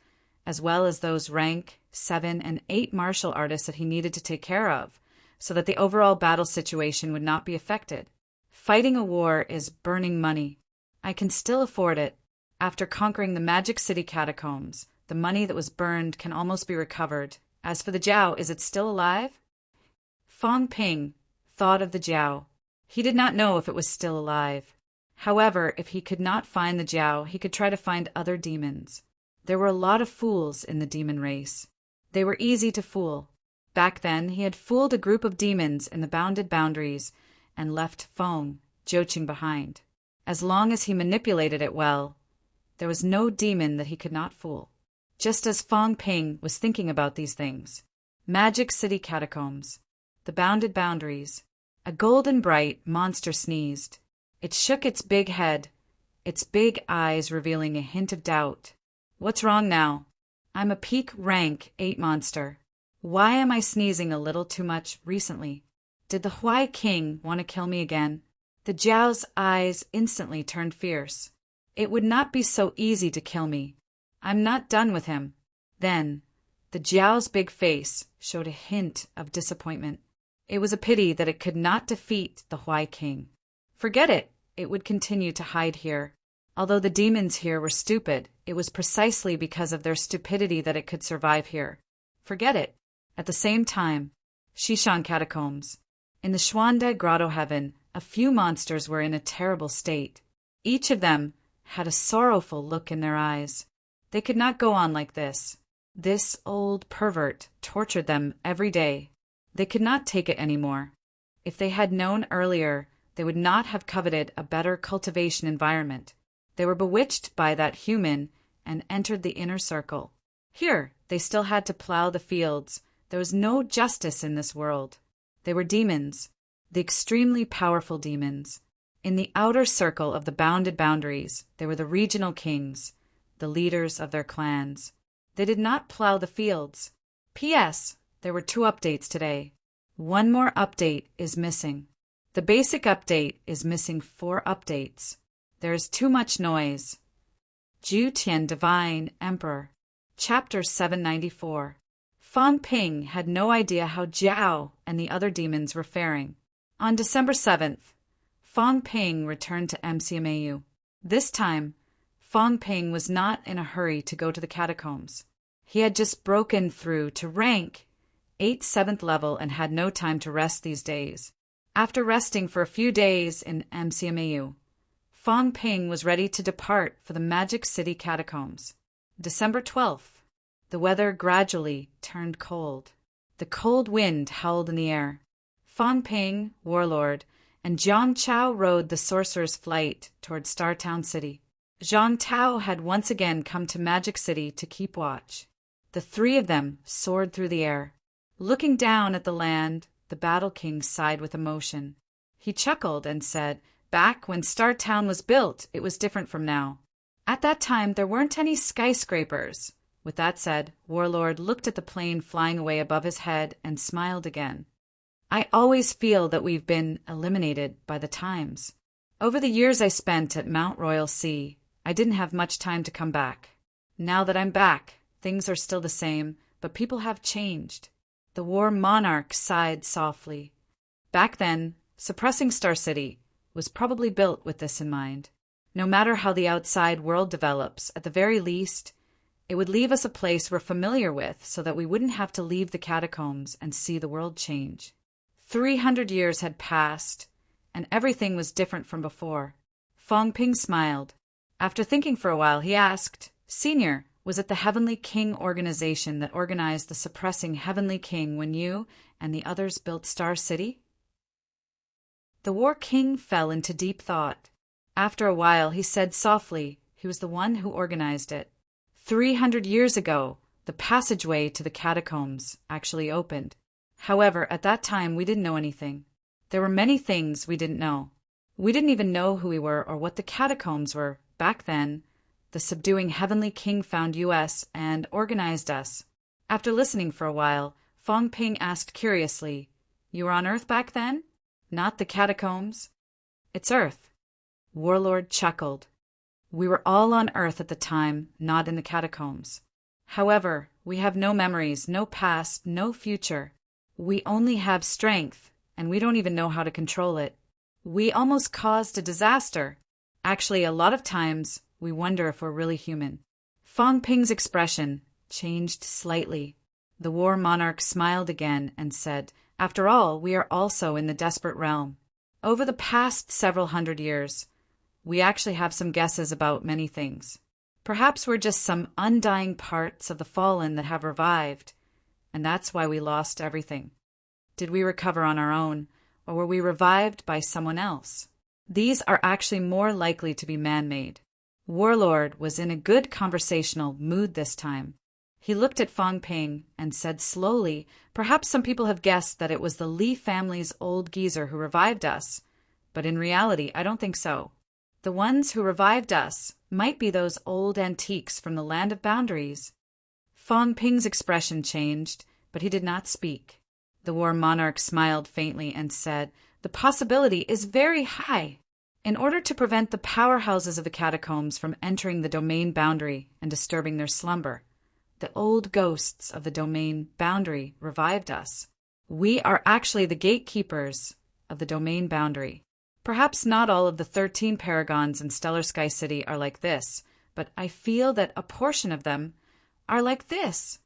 as well as those rank 7 and 8 martial artists that he needed to take care of, so that the overall battle situation would not be affected. Fighting a war is burning money. I can still afford it. After conquering the Magic City catacombs, the money that was burned can almost be recovered. As for the Jiao, is it still alive? Fong Ping thought of the Jiao. He did not know if it was still alive. However, if he could not find the Jiao, he could try to find other demons. There were a lot of fools in the demon race. They were easy to fool. Back then, he had fooled a group of demons in the bounded boundaries and left Feng Joqing behind. As long as he manipulated it well, there was no demon that he could not fool. Just as Fong Ping was thinking about these things. Magic City catacombs. The bounded boundaries. A golden bright monster sneezed. It shook its big head, its big eyes revealing a hint of doubt. What's wrong now? I'm a peak rank 8 monster. Why am I sneezing a little too much recently? Did the Huai King want to kill me again? The Jiao's eyes instantly turned fierce. It would not be so easy to kill me. I'm not done with him. Then, the Jiao's big face showed a hint of disappointment. It was a pity that it could not defeat the Huai King. Forget it. It would continue to hide here. Although the demons here were stupid, it was precisely because of their stupidity that it could survive here. Forget it. At the same time, Shishan catacombs. In the Xuande grotto heaven, a few monsters were in a terrible state. Each of them had a sorrowful look in their eyes. They could not go on like this. This old pervert tortured them every day. They could not take it anymore. If they had known earlier, they would not have coveted a better cultivation environment. They were bewitched by that human and entered the inner circle. Here, they still had to plow the fields. There was no justice in this world. They were demons, the extremely powerful demons. In the outer circle of the bounded boundaries, they were the regional kings, the leaders of their clans. They did not plow the fields. P.S. There were 2 updates today. One more update is missing. The basic update is missing 4 updates. There is too much noise. Ju Tian Divine Emperor. Chapter 794. Fang Ping had no idea how Jiao and the other demons were faring. On December 7th, Fang Ping returned to MCMAU. This time, Fang Ping was not in a hurry to go to the catacombs. He had just broken through to rank 8 7th level and had no time to rest these days. After resting for a few days in MCMAU, Fang Ping was ready to depart for the Magic City catacombs. December 12th. The weather gradually turned cold. The cold wind howled in the air. Fang Ping, Warlord, and Zhang Chao rode the Sorcerer's Flight toward Startown City. Zhang Tao had once again come to Magic City to keep watch. The 3 of them soared through the air. Looking down at the land, the Battle King sighed with emotion. He chuckled and said, "Back when Startown was built, it was different from now. At that time, there weren't any skyscrapers." With that said, Warlord looked at the plane flying away above his head and smiled again. "I always feel that we've been eliminated by the times. Over the years I spent at Mount Royal Sea, I didn't have much time to come back. Now that I'm back, things are still the same, but people have changed." The War Monarch sighed softly. Back then, suppressing Star City was probably built with this in mind. No matter how the outside world develops, at the very least, it would leave us a place we're familiar with so that we wouldn't have to leave the catacombs and see the world change. 300 years had passed, and everything was different from before. Fang Ping smiled. After thinking for a while, he asked, "Senior, was it the Heavenly King organization that organized the suppressing Heavenly King when you and the others built Star City?" The War King fell into deep thought. After a while, he said softly he was the one who organized it. 300 years ago, the passageway to the catacombs actually opened. However, at that time, we didn't know anything. There were many things we didn't know. We didn't even know who we were or what the catacombs were. Back then, the subduing Heavenly King found us and organized us. After listening for a while, Fang Ping asked curiously, "You were on Earth back then? Not the catacombs?" "It's Earth." Warlord chuckled. "We were all on Earth at the time, not in the catacombs. However, we have no memories, no past, no future. We only have strength, and we don't even know how to control it. We almost caused a disaster. Actually, a lot of times, we wonder if we're really human." Fang Ping's expression changed slightly. The War Monarch smiled again and said, "After all, we are also in the desperate realm. Over the past several hundred years, we actually have some guesses about many things. Perhaps we're just some undying parts of the fallen that have revived, and that's why we lost everything. Did we recover on our own, or were we revived by someone else? These are actually more likely to be man-made." Warlord was in a good conversational mood this time. He looked at Fang Ping and said slowly, "Perhaps some people have guessed that it was the Li family's old geezer who revived us, but in reality, I don't think so. The ones who revived us might be those old antiques from the land of boundaries." Fang Ping's expression changed, but he did not speak. The War Monarch smiled faintly and said, "The possibility is very high. In order to prevent the powerhouses of the catacombs from entering the domain boundary and disturbing their slumber, the old ghosts of the domain boundary revived us. We are actually the gatekeepers of the domain boundary. Perhaps not all of the 13 paragons in Stellar Sky City are like this, but I feel that a portion of them are like this."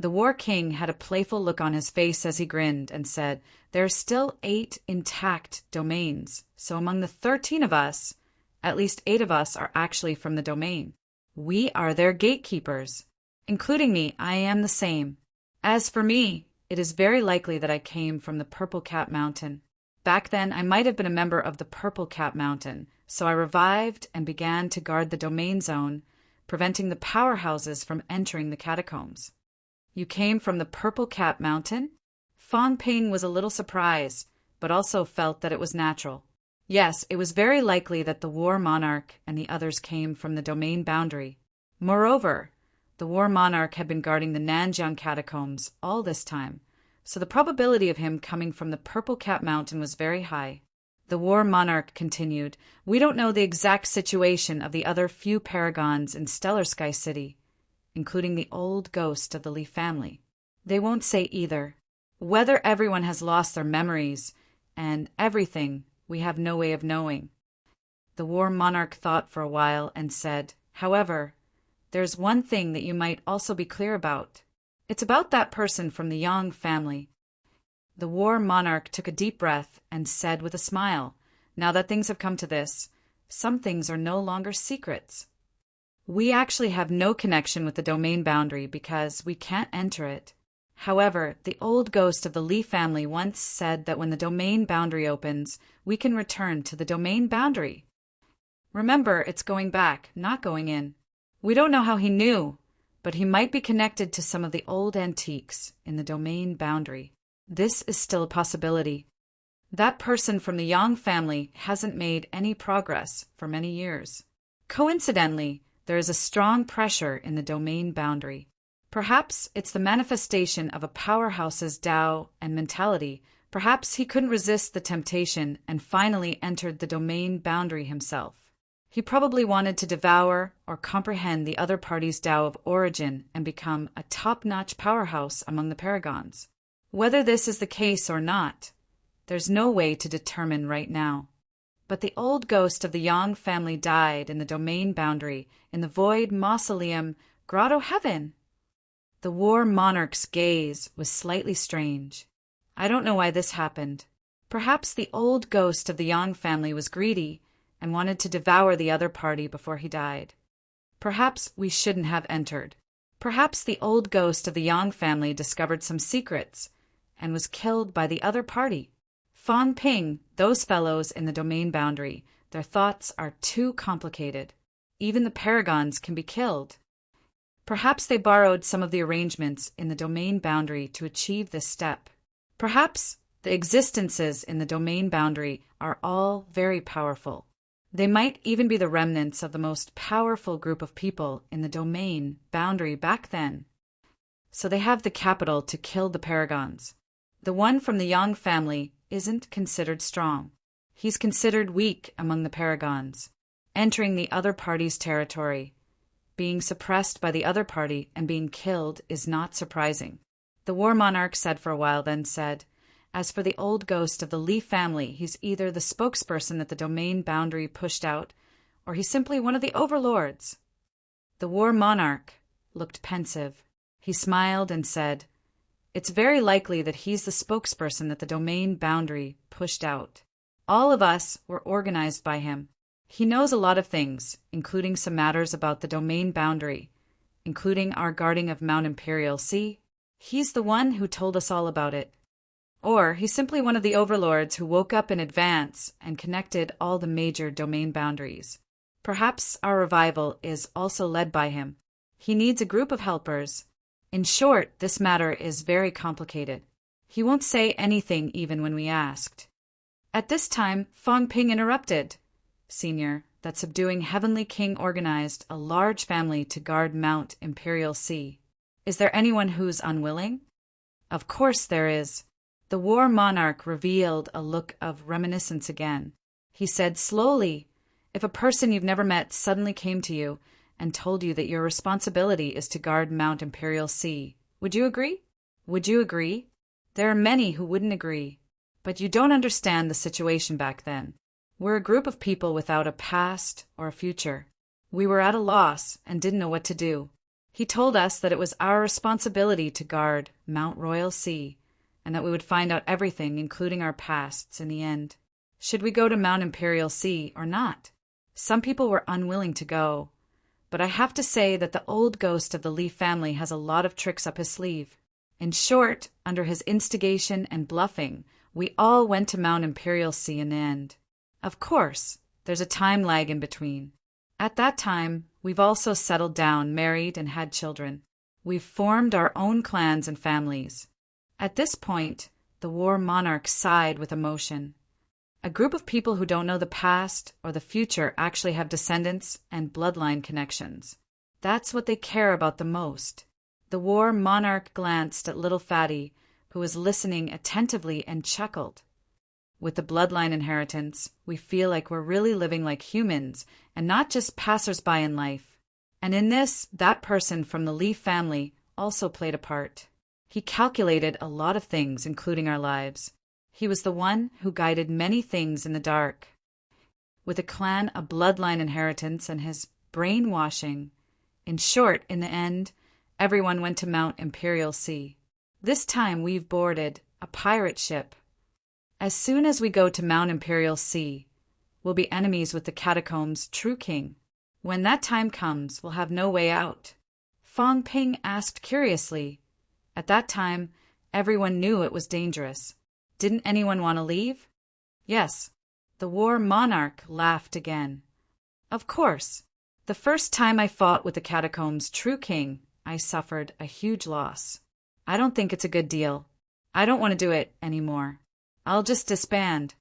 The War King had a playful look on his face as he grinned and said, "There are still 8 intact domains, so among the 13 of us, at least 8 of us are actually from the domain. We are their gatekeepers. Including me, I am the same. As for me, it is very likely that I came from the Purple Cat Mountain. Back then, I might have been a member of the Purple Cat Mountain, so I revived and began to guard the domain zone, preventing the powerhouses from entering the catacombs." "You came from the Purple Cat Mountain?" Fang Ping was a little surprised, but also felt that it was natural. Yes, it was very likely that the War Monarch and the others came from the domain boundary. Moreover, the War Monarch had been guarding the Nanjiang catacombs all this time, so the probability of him coming from the Purple Cat Mountain was very high. The War Monarch continued, "We don't know the exact situation of the other few paragons in Stellar Sky City, including the old ghost of the Li family. They won't say either. Whether everyone has lost their memories and everything, we have no way of knowing." The War Monarch thought for a while and said, "However, there's one thing that you might also be clear about. It's about that person from the Yang family." The War Monarch took a deep breath and said with a smile, "Now that things have come to this, some things are no longer secrets. We actually have no connection with the domain boundary because we can't enter it. However, the old ghost of the Li family once said that when the domain boundary opens, we can return to the domain boundary. Remember, it's going back, not going in. We don't know how he knew, but he might be connected to some of the old antiques in the domain boundary. This is still a possibility. That person from the Yang family hasn't made any progress for many years. Coincidentally, there is a strong pressure in the domain boundary. Perhaps it's the manifestation of a powerhouse's Tao and mentality. Perhaps he couldn't resist the temptation and finally entered the domain boundary himself. He probably wanted to devour or comprehend the other party's Tao of origin and become a top-notch powerhouse among the paragons. Whether this is the case or not, there's no way to determine right now. But the old ghost of the Yang family died in the domain boundary, in the void mausoleum Grotto Heaven. The War Monarch's gaze was slightly strange. "I don't know why this happened. Perhaps the old ghost of the Yang family was greedy and wanted to devour the other party before he died. Perhaps we shouldn't have entered. Perhaps the old ghost of the Yang family discovered some secrets and was killed by the other party. Fang Ping, those fellows in the domain boundary, their thoughts are too complicated. Even the paragons can be killed. Perhaps they borrowed some of the arrangements in the domain boundary to achieve this step. Perhaps the existences in the domain boundary are all very powerful. They might even be the remnants of the most powerful group of people in the domain boundary back then. So they have the capital to kill the paragons. The one from the Yang family isn't considered strong. He's considered weak among the paragons. Entering the other party's territory, being suppressed by the other party, and being killed is not surprising." The War Monarch said for a while, then said, "As for the old ghost of the Li family, he's either the spokesperson that the domain boundary pushed out, or he's simply one of the overlords." The War Monarch looked pensive. He smiled and said, "It's very likely that he's the spokesperson that the domain boundary pushed out. All of us were organized by him. He knows a lot of things, including some matters about the domain boundary, including our guarding of Mount Imperial. See? He's the one who told us all about it. Or he's simply one of the overlords who woke up in advance and connected all the major domain boundaries. Perhaps our revival is also led by him. He needs a group of helpers. In short, this matter is very complicated. He won't say anything even when we asked." At this time, Fang Ping interrupted. "Senior, that subduing Heavenly King organized a large family to guard Mount Imperial Sea. Is there anyone who's unwilling?" "Of course there is." The War Monarch revealed a look of reminiscence again. He said slowly, "If a person you've never met suddenly came to you and told you that your responsibility is to guard Mount Imperial Sea, would you agree? Would you agree? There are many who wouldn't agree. But you don't understand the situation back then. We're a group of people without a past or a future. We were at a loss and didn't know what to do. He told us that it was our responsibility to guard Mount Royal Sea, and that we would find out everything, including our pasts, in the end. Should we go to Mount Imperial Sea or not? Some people were unwilling to go, but I have to say that the old ghost of the Lee family has a lot of tricks up his sleeve. In short, under his instigation and bluffing, we all went to Mount Imperial Sea in the end. Of course, there's a time lag in between. At that time, we've also settled down, married, and had children. We've formed our own clans and families. At this point, the war monarch sighed with emotion. A group of people who don't know the past or the future actually have descendants and bloodline connections. That's what they care about the most. The war monarch glanced at little Fatty, who was listening attentively, and chuckled. With the bloodline inheritance, we feel like we're really living like humans and not just passers-by in life. And in this, that person from the Lee family also played a part. He calculated a lot of things, including our lives. He was the one who guided many things in the dark. With a clan, a bloodline inheritance, and his brainwashing. In short, in the end, everyone went to Mount Imperial Sea. This time we've boarded a pirate ship. As soon as we go to Mount Imperial Sea, we'll be enemies with the Catacombs' true king. When that time comes, we'll have no way out. Fong Ping asked curiously. At that time, everyone knew it was dangerous. Didn't anyone want to leave? Yes. The war monarch laughed again. Of course. The first time I fought with the Catacombs' true king, I suffered a huge loss. I don't think it's a good deal. I don't want to do it anymore. I'll just disband.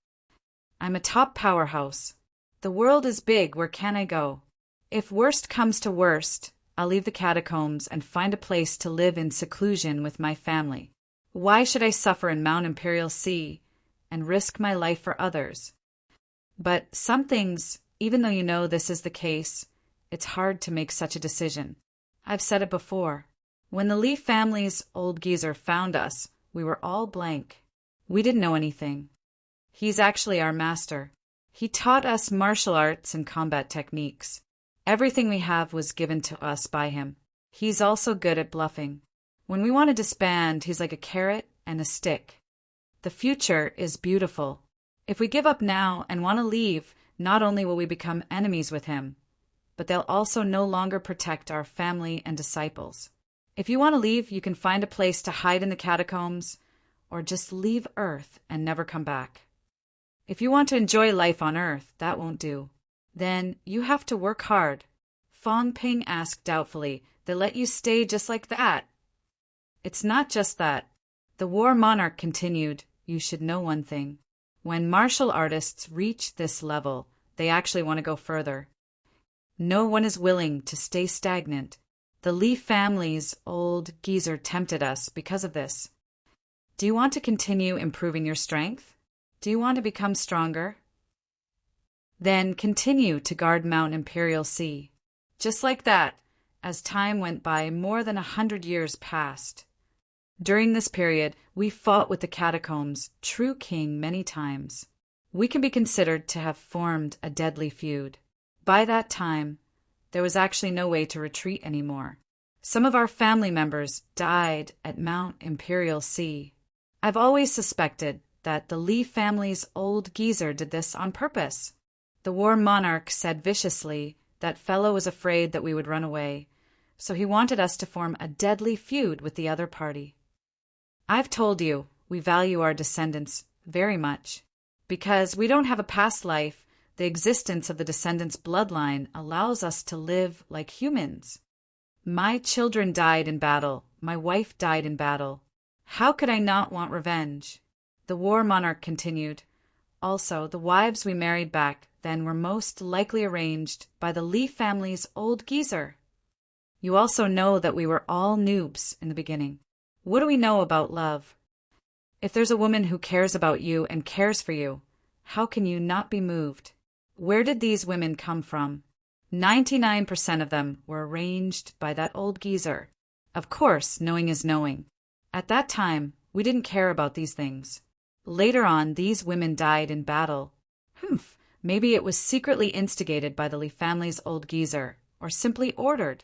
I'm a top powerhouse. The world is big, where can I go? If worst comes to worst, I'll leave the catacombs and find a place to live in seclusion with my family. Why should I suffer in Mount Imperial Sea and risk my life for others? But some things, even though you know this is the case, it's hard to make such a decision. I've said it before. When the Lee family's old geezer found us, we were all blank. We didn't know anything. He's actually our master. He taught us martial arts and combat techniques. Everything we have was given to us by him. He's also good at bluffing. When we want to disband, he's like a carrot and a stick. The future is beautiful. If we give up now and want to leave, not only will we become enemies with him, but they'll also no longer protect our family and disciples. If you want to leave, you can find a place to hide in the catacombs, or just leave Earth and never come back. If you want to enjoy life on Earth, that won't do. Then you have to work hard. Fong Ping asked doubtfully, they let you stay just like that? It's not just that. The war monarch continued, you should know one thing. When martial artists reach this level, they actually want to go further. No one is willing to stay stagnant. The Lee family's old geezer tempted us because of this. Do you want to continue improving your strength? Do you want to become stronger? Then continue to guard Mount Imperial Sea. Just like that, as time went by, more than 100 years passed. During this period, we fought with the Catacombs' true king many times. We can be considered to have formed a deadly feud. By that time, there was actually no way to retreat anymore. Some of our family members died at Mount Imperial Sea. I've always suspected that the Lee family's old geezer did this on purpose. The war monarch said viciously that fellow was afraid that we would run away, so he wanted us to form a deadly feud with the other party. I've told you, we value our descendants very much. Because we don't have a past life, the existence of the descendants' bloodline allows us to live like humans. My children died in battle. My wife died in battle. How could I not want revenge? The war monarch continued. Also, the wives we married back then were most likely arranged by the Lee family's old geezer. You also know that we were all noobs in the beginning. What do we know about love? If there's a woman who cares about you and cares for you, how can you not be moved? Where did these women come from? 99% of them were arranged by that old geezer. Of course, knowing is knowing. At that time, we didn't care about these things. Later on, these women died in battle. Maybe it was secretly instigated by the Lee family's old geezer, or simply ordered.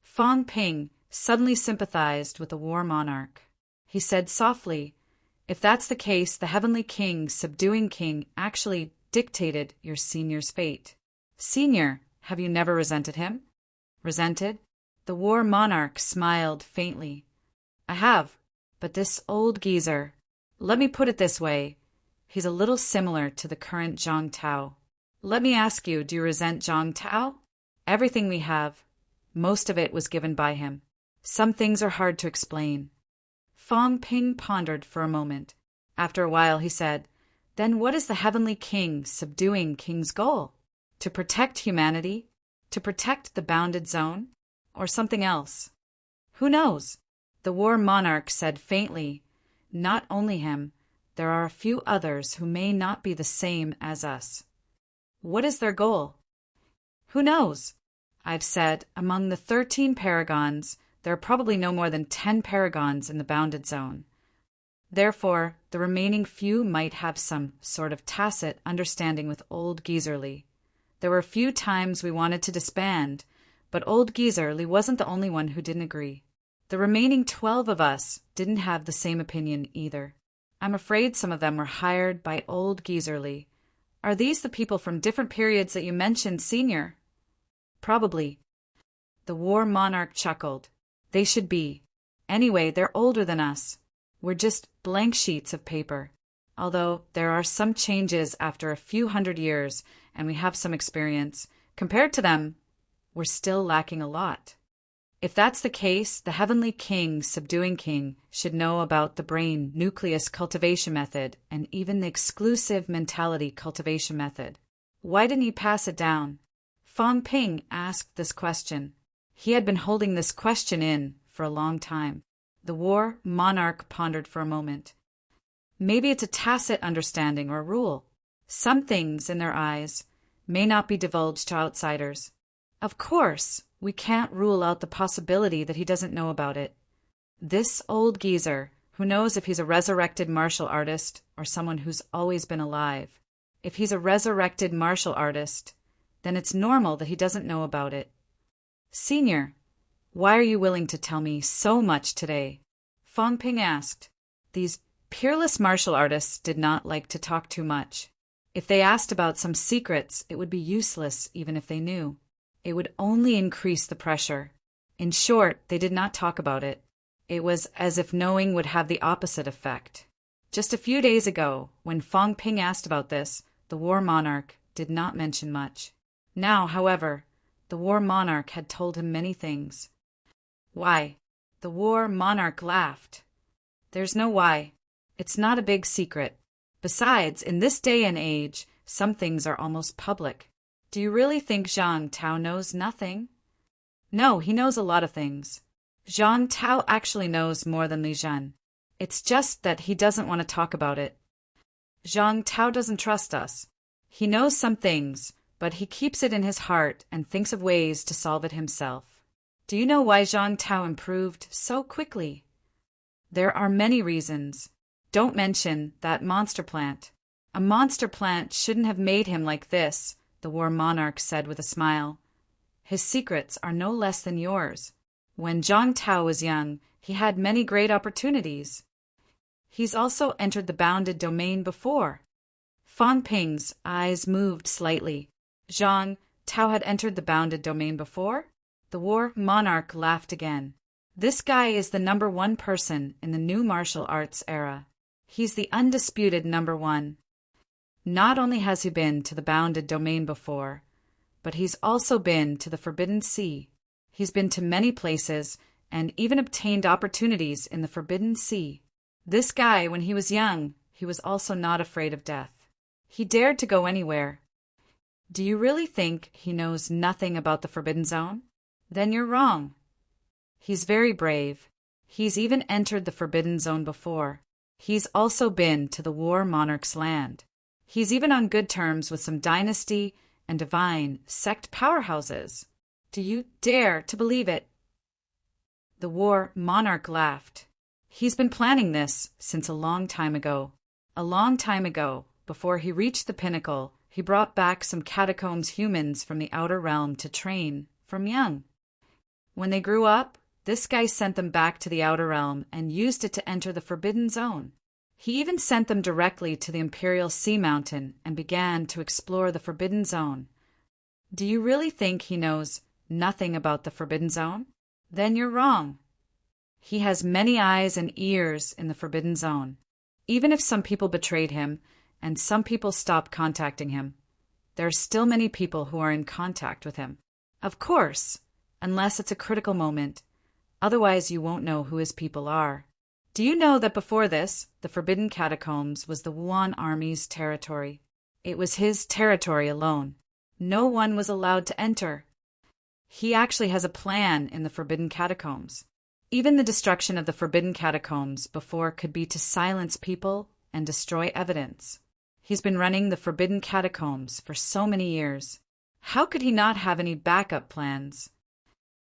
Fang Ping suddenly sympathized with the war monarch. He said softly, "If that's the case, the heavenly king, subduing king, actually dictated your senior's fate." "Senior, have you never resented him?" "Resented?" The war monarch smiled faintly. "I have, but this old geezer, let me put it this way, he's a little similar to the current Zhang Tao." "Let me ask you, do you resent Zhang Tao?" "Everything we have, most of it was given by him. Some things are hard to explain." Fang Ping pondered for a moment. After a while he said, "Then what is the heavenly king, subduing king's goal? To protect humanity? To protect the bounded zone? Or something else?" "Who knows?" The war monarch said faintly, "Not only him, there are a few others who may not be the same as us." "What is their goal?" "Who knows? I've said, among the 13 paragons, there are probably no more than 10 paragons in the bounded zone. Therefore, the remaining few might have some sort of tacit understanding with old Geezerly. There were a few times we wanted to disband, but old Geezerly wasn't the only one who didn't agree. The remaining 12 of us didn't have the same opinion either. I'm afraid some of them were hired by old Geezerly. Are these the people from different periods that you mentioned, Senior?" "Probably." The war monarch chuckled. "They should be. Anyway, they're older than us. We're just blank sheets of paper. Although there are some changes after a few hundred years, and we have some experience, compared to them, we're still lacking a lot. If that's the case, the heavenly king, subduing king, should know about the brain nucleus cultivation method and even the exclusive mentality cultivation method. Why didn't he pass it down?" Fang Ping asked this question. He had been holding this question in for a long time. The war monarch pondered for a moment. "Maybe it's a tacit understanding or rule. Some things, in their eyes, may not be divulged to outsiders. Of course, we can't rule out the possibility that he doesn't know about it. This old geezer, who knows if he's a resurrected martial artist or someone who's always been alive? If he's a resurrected martial artist, then it's normal that he doesn't know about it. Senior, why are you willing to tell me so much today?" Fang Ping asked. These peerless martial artists did not like to talk too much. If they asked about some secrets, it would be useless even if they knew. It would only increase the pressure. In short, they did not talk about it. It was as if knowing would have the opposite effect. Just a few days ago, when Fang Ping asked about this, the war monarch did not mention much. Now, however, the war monarch had told him many things. "Why?" The war monarch laughed. "There's no why. It's not a big secret. Besides, in this day and age, some things are almost public. Do you really think Zhang Tao knows nothing?" "No, he knows a lot of things. Zhang Tao actually knows more than Li Zhen. It's just that he doesn't want to talk about it. Zhang Tao doesn't trust us. He knows some things, but he keeps it in his heart and thinks of ways to solve it himself." "Do you know why Zhang Tao improved so quickly?" "There are many reasons. Don't mention that monster plant. A monster plant shouldn't have made him like this," the war monarch said with a smile. "His secrets are no less than yours. When Zhang Tao was young, he had many great opportunities. He's also entered the bounded domain before." Fang Ping's eyes moved slightly. Zhang Tao had entered the bounded domain before? The war monarch laughed again. "This guy is the #1 person in the new martial arts era. He's the undisputed #1. Not only has he been to the bounded domain before, but he's also been to the Forbidden Sea. He's been to many places and even obtained opportunities in the Forbidden Sea. This guy, when he was young, he was also not afraid of death. He dared to go anywhere. Do you really think he knows nothing about the Forbidden Zone? Then you're wrong. He's very brave. He's even entered the Forbidden Zone before. He's also been to the war monarch's land. He's even on good terms with some dynasty and divine sect powerhouses. Do you dare to believe it?" The war monarch laughed. "He's been planning this since a long time ago. A long time ago, before he reached the pinnacle, he brought back some catacombs humans from the outer realm to train from young. When they grew up, this guy sent them back to the outer realm and used it to enter the Forbidden Zone. He even sent them directly to the Imperial Sea Mountain and began to explore the Forbidden Zone. Do you really think he knows nothing about the Forbidden Zone? Then you're wrong. He has many eyes and ears in the Forbidden Zone. Even if some people betrayed him and some people stopped contacting him, there are still many people who are in contact with him. Of course, unless it's a critical moment. Otherwise, you won't know who his people are. Do you know that before this, the Forbidden Catacombs was the Wuan Army's territory? It was his territory alone. No one was allowed to enter. He actually has a plan in the Forbidden Catacombs. Even the destruction of the Forbidden Catacombs before could be to silence people and destroy evidence. He's been running the Forbidden Catacombs for so many years. How could he not have any backup plans?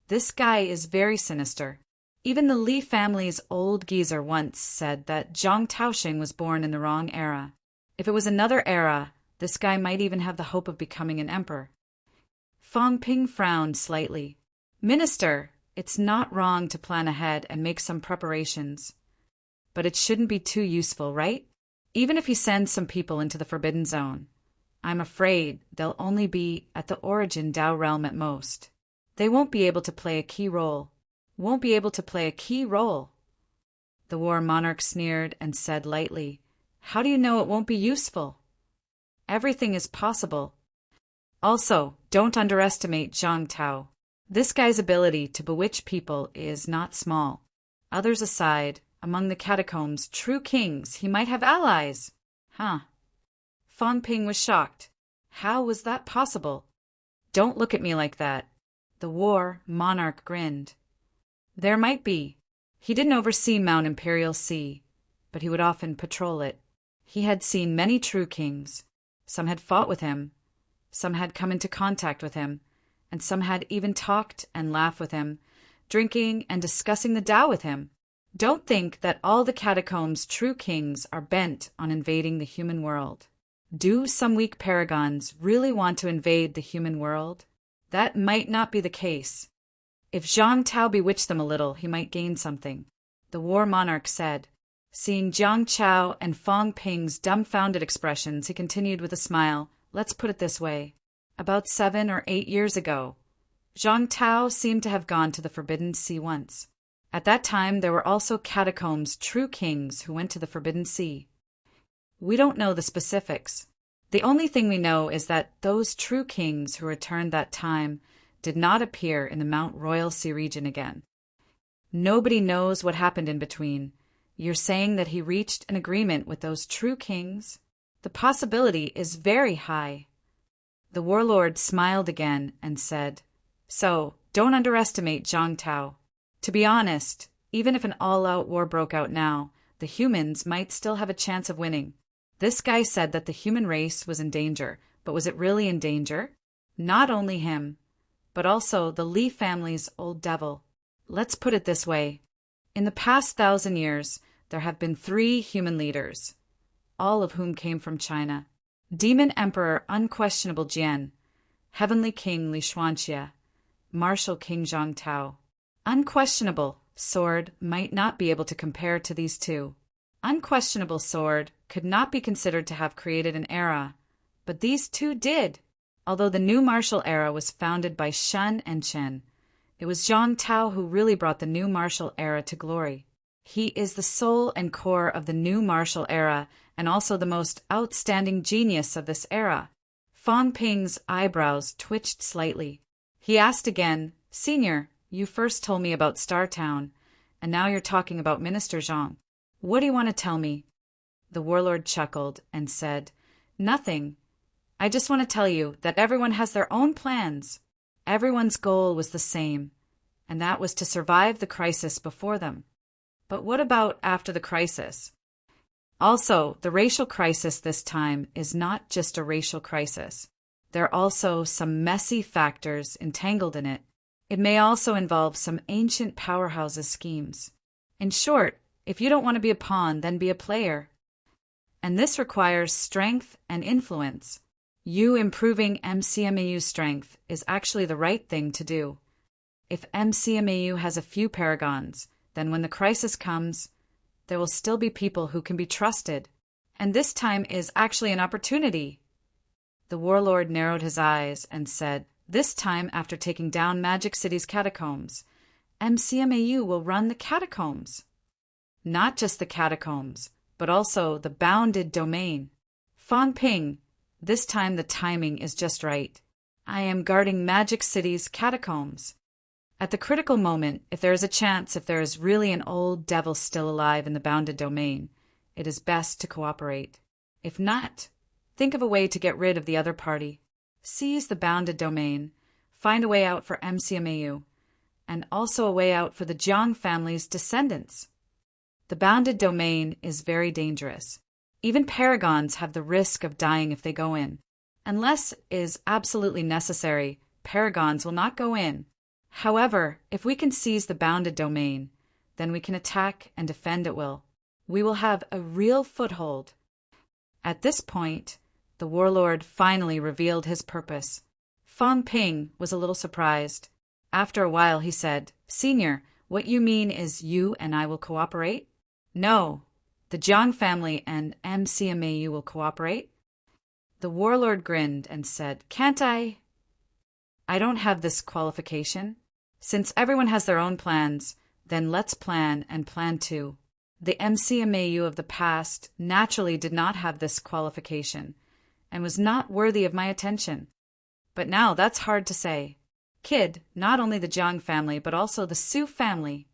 This guy is very sinister. Even the Li family's old geezer once said that Zhang Taoxing was born in the wrong era. If it was another era, this guy might even have the hope of becoming an emperor. Fang Ping frowned slightly. Minister, it's not wrong to plan ahead and make some preparations. But it shouldn't be too useful, right? Even if he sends some people into the Forbidden Zone, I'm afraid they'll only be at the Origin Dao realm at most. They won't be able to play a key role. The war monarch sneered and said lightly, How do you know it won't be useful? Everything is possible. Also, don't underestimate Zhang Tao. This guy's ability to bewitch people is not small. Others aside, among the catacombs' true kings, he might have allies. Fang Ping was shocked. How was that possible? Don't look at me like that. The war monarch grinned. There might be. He didn't oversee Mount Imperial Sea, but he would often patrol it. He had seen many true kings. Some had fought with him. Some had come into contact with him, and some had even talked and laughed with him, drinking and discussing the Tao with him. Don't think that all the catacombs' true kings are bent on invading the human world. Do some weak paragons really want to invade the human world? That might not be the case. If Zhang Tao bewitched them a little, he might gain something, the war monarch said. Seeing Jiang Chao and Fang Ping's dumbfounded expressions, he continued with a smile, Let's put it this way. About 7 or 8 years ago, Zhang Tao seemed to have gone to the Forbidden Sea once. At that time, there were also catacombs' true kings who went to the Forbidden Sea. We don't know the specifics. The only thing we know is that those true kings who returned that time did not appear in the Mount Royal Sea region again. Nobody knows what happened in between. You're saying that he reached an agreement with those true kings? The possibility is very high. The warlord smiled again and said, So, don't underestimate Zhang Tao. To be honest, even if an all-out war broke out now, the humans might still have a chance of winning. This guy said that the human race was in danger, but was it really in danger? Not only him, but also the Li family's old devil. Let's put it this way. In the past 1,000 years, there have been 3 human leaders, all of whom came from China. Demon Emperor Unquestionable Jian, Heavenly King Li Xuanxia, Martial King Zhang Tao. Unquestionable Sword might not be able to compare to these 2. Unquestionable Sword could not be considered to have created an era, but these 2 did. Although the new martial era was founded by Shen and Chen, it was Zhang Tao who really brought the new martial era to glory. He is the soul and core of the new martial era and also the most outstanding genius of this era. Fang Ping's eyebrows twitched slightly. He asked again, Senior, you first told me about Star Town, and now you're talking about Minister Zhang. What do you want to tell me? The warlord chuckled and said, Nothing. I just want to tell you that everyone has their own plans. Everyone's goal was the same, and that was to survive the crisis before them. But what about after the crisis? Also, the racial crisis this time is not just a racial crisis. There are also some messy factors entangled in it. It may also involve some ancient powerhouses schemes. In short, if you don't want to be a pawn, then be a player. And this requires strength and influence. You improving MCMAU strength is actually the right thing to do. If MCMAU has a few paragons, then when the crisis comes, there will still be people who can be trusted. And this time is actually an opportunity. The warlord narrowed his eyes and said, this time after taking down Magic City's catacombs, MCMAU will run the catacombs. Not just the catacombs, but also the bounded domain. Fang Ping, this time the timing is just right. I am guarding Magic City's catacombs. At the critical moment, if there is a chance, if there is really an old devil still alive in the bounded domain, it is best to cooperate. If not, think of a way to get rid of the other party. Seize the bounded domain, find a way out for MCMAU, and also a way out for the Jiang family's descendants. The bounded domain is very dangerous. Even paragons have the risk of dying if they go in. Unless it is absolutely necessary, paragons will not go in. However, if we can seize the bounded domain, then we can attack and defend at will. We will have a real foothold. At this point, the warlord finally revealed his purpose. Fang Ping was a little surprised. After a while he said, Senior, what you mean is you and I will cooperate? No, the Jiang family and MCMAU will cooperate. The warlord grinned and said, Can't I? I don't have this qualification. Since everyone has their own plans, then let's plan and plan too. The MCMAU of the past naturally did not have this qualification and was not worthy of my attention. But now that's hard to say. Kid, not only the Jiang family but also the Su family.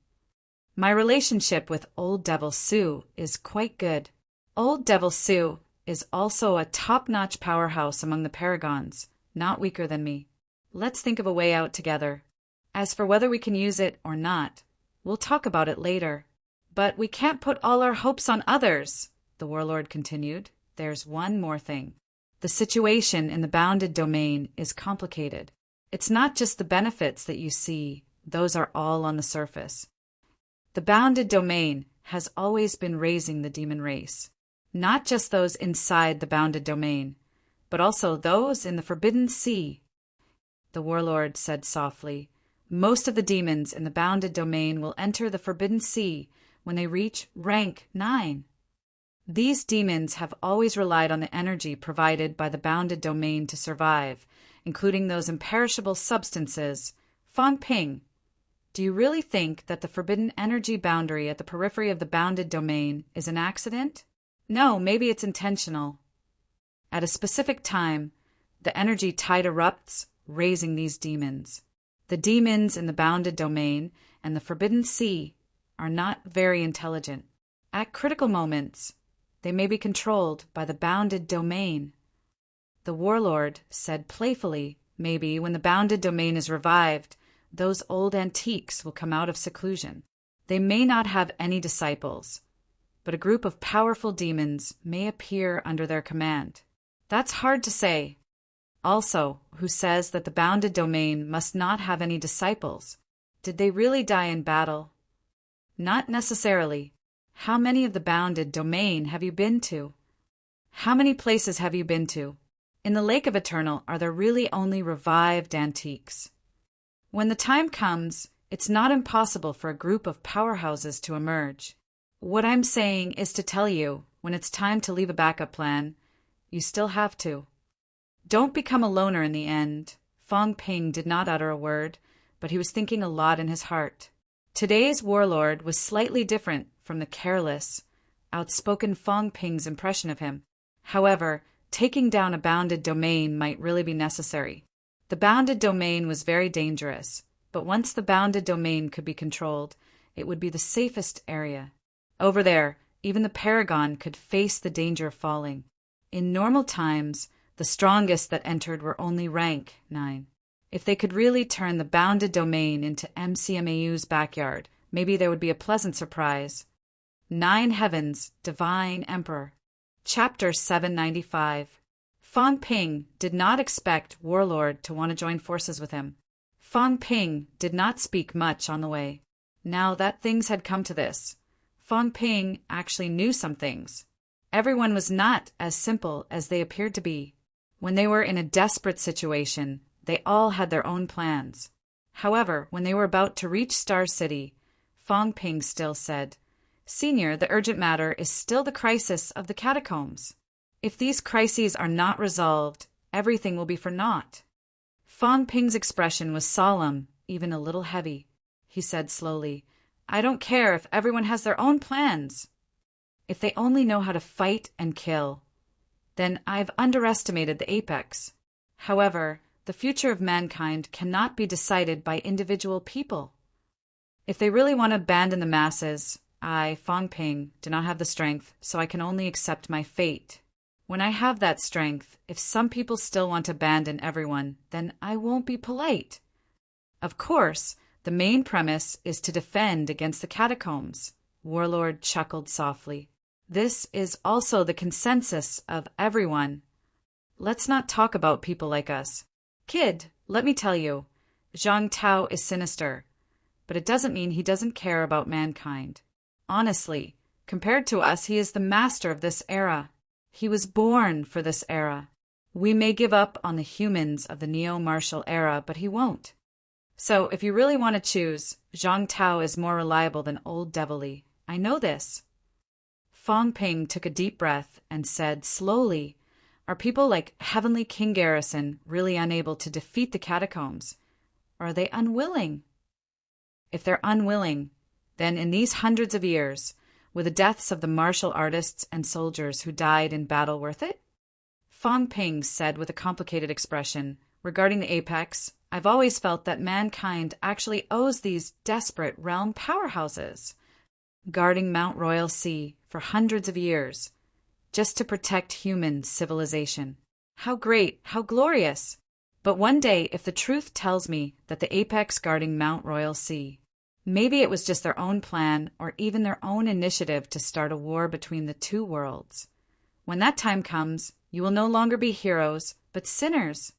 My relationship with Old Devil Su is quite good. Old Devil Su is also a top-notch powerhouse among the paragons, not weaker than me. Let's think of a way out together. As for whether we can use it or not, we'll talk about it later. But we can't put all our hopes on others, the warlord continued. There's one more thing. The situation in the bounded domain is complicated. It's not just the benefits that you see, those are all on the surface. The bounded domain has always been raising the demon race. Not just those inside the bounded domain, but also those in the Forbidden Sea. The warlord said softly, most of the demons in the bounded domain will enter the Forbidden Sea when they reach rank 9. These demons have always relied on the energy provided by the bounded domain to survive, including those imperishable substances. Fang Ping, do you really think that the forbidden energy boundary at the periphery of the bounded domain is an accident? No, maybe it's intentional. At a specific time, the energy tide erupts, raising these demons. The demons in the bounded domain and the Forbidden Sea are not very intelligent. At critical moments, they may be controlled by the bounded domain. The warlord said playfully, maybe when the bounded domain is revived, those old antiques will come out of seclusion. They may not have any disciples, but a group of powerful demons may appear under their command. That's hard to say. Also, who says that the bounded domain must not have any disciples? Did they really die in battle? Not necessarily. How many of the bounded domain have you been to? How many places have you been to? In the Lake of Eternal, are there really only revived antiques? When the time comes, it's not impossible for a group of powerhouses to emerge. What I'm saying is to tell you, when it's time to leave a backup plan, you still have to. Don't become a loner in the end. Fang Ping did not utter a word, but he was thinking a lot in his heart. Today's warlord was slightly different from the careless, outspoken Fang Ping's impression of him. However, taking down a bounded domain might really be necessary. The bounded domain was very dangerous, but once the bounded domain could be controlled, it would be the safest area. Over there, even the paragon could face the danger of falling. In normal times, the strongest that entered were only rank 9. If they could really turn the bounded domain into MCMAU's backyard, maybe there would be a pleasant surprise. 9 Heavens, Divine Emperor. Chapter 795. Fang Ping did not expect Warlord to want to join forces with him. Fang Ping did not speak much on the way. Now that things had come to this, Fang Ping actually knew some things. Everyone was not as simple as they appeared to be. When they were in a desperate situation, they all had their own plans. However, when they were about to reach Star City, Fong Ping still said, "Senior, the urgent matter is still the crisis of the catacombs. If these crises are not resolved, everything will be for naught." Fong Ping's expression was solemn, even a little heavy. He said slowly, "I don't care if everyone has their own plans. If they only know how to fight and kill, then I've underestimated the apex. However, the future of mankind cannot be decided by individual people. If they really want to abandon the masses, I, Fong Ping, do not have the strength, so I can only accept my fate. When I have that strength, if some people still want to abandon everyone, then I won't be polite. Of course, the main premise is to defend against the catacombs." Warlord chuckled softly. "This is also the consensus of everyone. Let's not talk about people like us. Kid, let me tell you, Zhang Tao is sinister, but it doesn't mean he doesn't care about mankind. Honestly, compared to us, he is the master of this era. He was born for this era. We may give up on the humans of the neo-martial era, but he won't. So if you really want to choose, Zhang Tao is more reliable than old Devilly. I know this." Fong Ping took a deep breath and said slowly, "Are people like Heavenly King Garrison really unable to defeat the catacombs? Or are they unwilling? If they're unwilling, then in these hundreds of years, were the deaths of the martial artists and soldiers who died in battle worth it?" Fong Ping said with a complicated expression, "Regarding the apex, I've always felt that mankind actually owes these desperate realm powerhouses, guarding Mount Royal Sea for hundreds of years, just to protect human civilization. How great, how glorious! But one day, if the truth tells me that the apex guarding Mount Royal Sea, maybe it was just their own plan or even their own initiative to start a war between the two worlds. When that time comes, you will no longer be heroes, but sinners."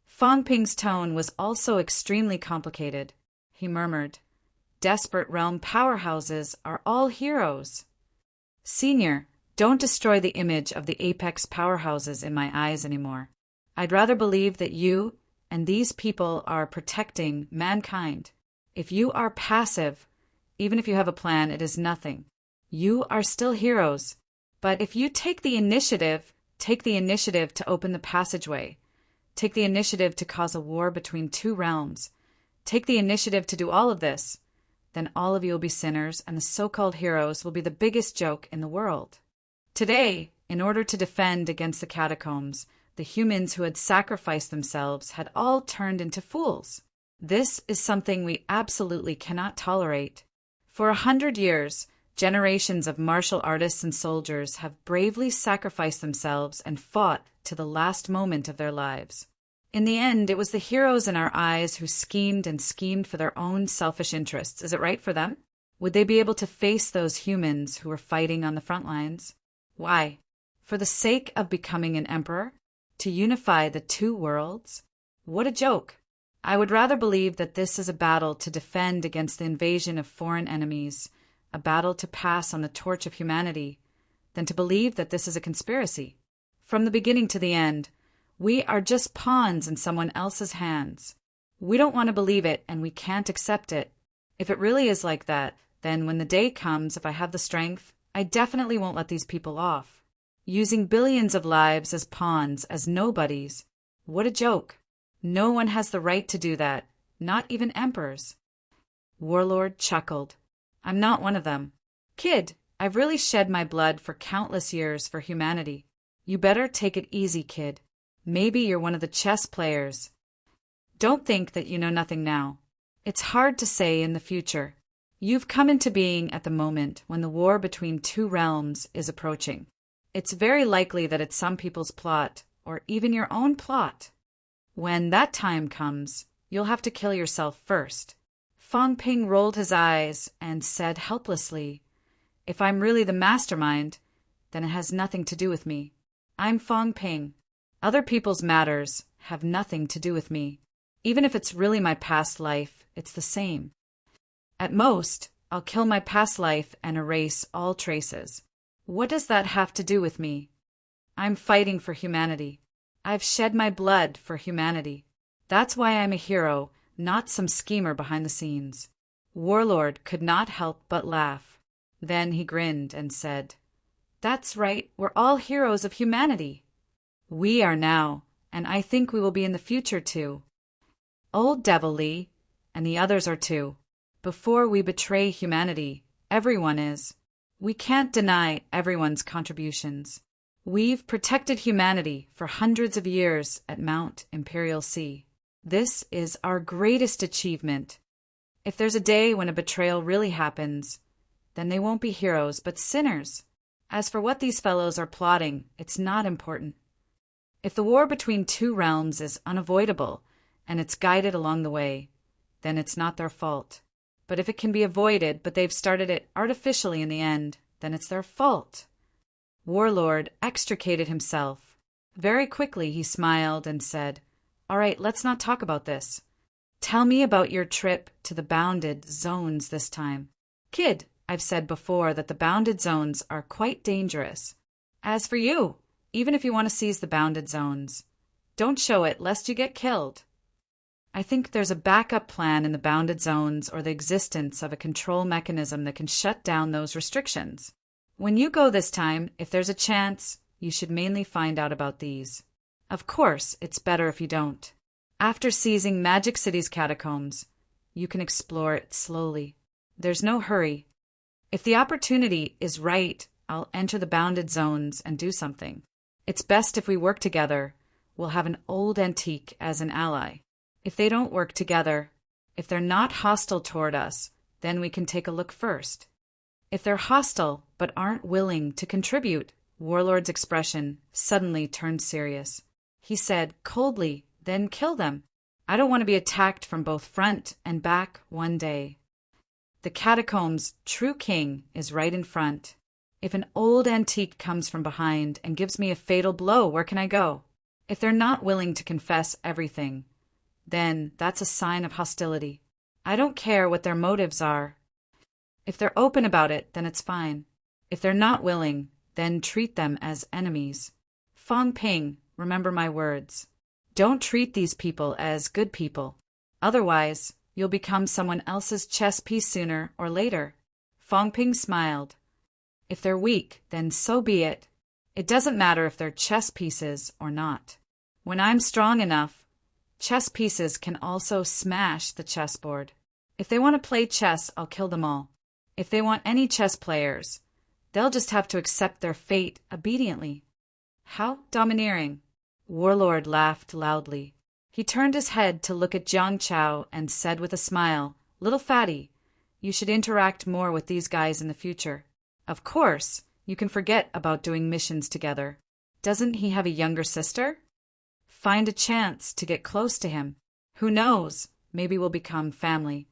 Fong Ping's tone was also extremely complicated. He murmured, "Desperate realm powerhouses are all heroes. Senior, don't destroy the image of the apex powerhouses in my eyes anymore. I'd rather believe that you and these people are protecting mankind. If you are passive, even if you have a plan, it is nothing. You are still heroes. But if you take the initiative to open the passageway, take the initiative to cause a war between two realms, take the initiative to do all of this, then all of you will be sinners and the so-called heroes will be the biggest joke in the world. Today, in order to defend against the catacombs, the humans who had sacrificed themselves had all turned into fools. This is something we absolutely cannot tolerate. For 100 years, generations of martial artists and soldiers have bravely sacrificed themselves and fought to the last moment of their lives. In the end, it was the heroes in our eyes who schemed and schemed for their own selfish interests. Is it right for them? Would they be able to face those humans who were fighting on the front lines? Why? For the sake of becoming an emperor? To unify the two worlds? What a joke! I would rather believe that this is a battle to defend against the invasion of foreign enemies, a battle to pass on the torch of humanity, than to believe that this is a conspiracy. From the beginning to the end, we are just pawns in someone else's hands. We don't want to believe it, and we can't accept it. If it really is like that, then when the day comes, if I have the strength, I definitely won't let these people off. Using billions of lives as pawns, as nobodies. What a joke. No one has the right to do that, not even emperors." Warlord chuckled. "I'm not one of them. Kid, I've really shed my blood for countless years for humanity. You better take it easy, kid. Maybe you're one of the chess players. Don't think that you know nothing now. It's hard to say in the future. You've come into being at the moment when the war between two realms is approaching. It's very likely that it's some people's plot, or even your own plot. When that time comes, you'll have to kill yourself first." Fong Ping rolled his eyes and said helplessly, "If I'm really the mastermind, then it has nothing to do with me. I'm Fong Ping. Other people's matters have nothing to do with me. Even if it's really my past life, it's the same. At most, I'll kill my past life and erase all traces. What does that have to do with me? I'm fighting for humanity. I've shed my blood for humanity. That's why I'm a hero, not some schemer behind the scenes. Warlord could not help but laugh. Then he grinned and said, "That's right, we're all heroes of humanity. We are now, and I think we will be in the future too. Old Devil Lee, and the others are too. Before we betray humanity, everyone is. We can't deny everyone's contributions. We've protected humanity for hundreds of years at Mount Imperial Sea. This is our greatest achievement. If there's a day when a betrayal really happens, then they won't be heroes but sinners. As for what these fellows are plotting, it's not important. If the war between two realms is unavoidable and it's guided along the way, then it's not their fault. But if it can be avoided but they've started it artificially in the end, then it's their fault." Warlord extricated himself. Very quickly he smiled and said, "All right, let's not talk about this. Tell me about your trip to the bounded zones this time. Kid, I've said before that the bounded zones are quite dangerous. As for you, even if you want to seize the bounded zones, don't show it lest you get killed. I think there's a backup plan in the bounded zones or the existence of a control mechanism that can shut down those restrictions. When you go this time, if there's a chance, you should mainly find out about these. Of course, it's better if you don't. After seizing Magic City's catacombs, you can explore it slowly. There's no hurry. If the opportunity is right, I'll enter the bounded zones and do something. It's best if we work together. We'll have an old antique as an ally. If they don't work together, if they're not hostile toward us, then we can take a look first. If they're hostile but aren't willing to contribute," Warlord's expression suddenly turned serious. He said coldly, "Then kill them. I don't want to be attacked from both front and back one day. The catacombs' true king is right in front. If an old antique comes from behind and gives me a fatal blow, where can I go? If they're not willing to confess everything, then that's a sign of hostility. I don't care what their motives are. If they're open about it, then it's fine. If they're not willing, then treat them as enemies. Fong Ping, remember my words. Don't treat these people as good people. Otherwise, you'll become someone else's chess piece sooner or later." Fong Ping smiled. "If they're weak, then so be it. It doesn't matter if they're chess pieces or not. When I'm strong enough, chess pieces can also smash the chessboard. If they want to play chess, I'll kill them all. If they want any chess players, they'll just have to accept their fate obediently." "How domineering." Warlord laughed loudly. He turned his head to look at Jiang Chao and said with a smile, "Little fatty, you should interact more with these guys in the future. Of course, you can forget about doing missions together. Doesn't he have a younger sister? Find a chance to get close to him. Who knows, maybe we'll become family.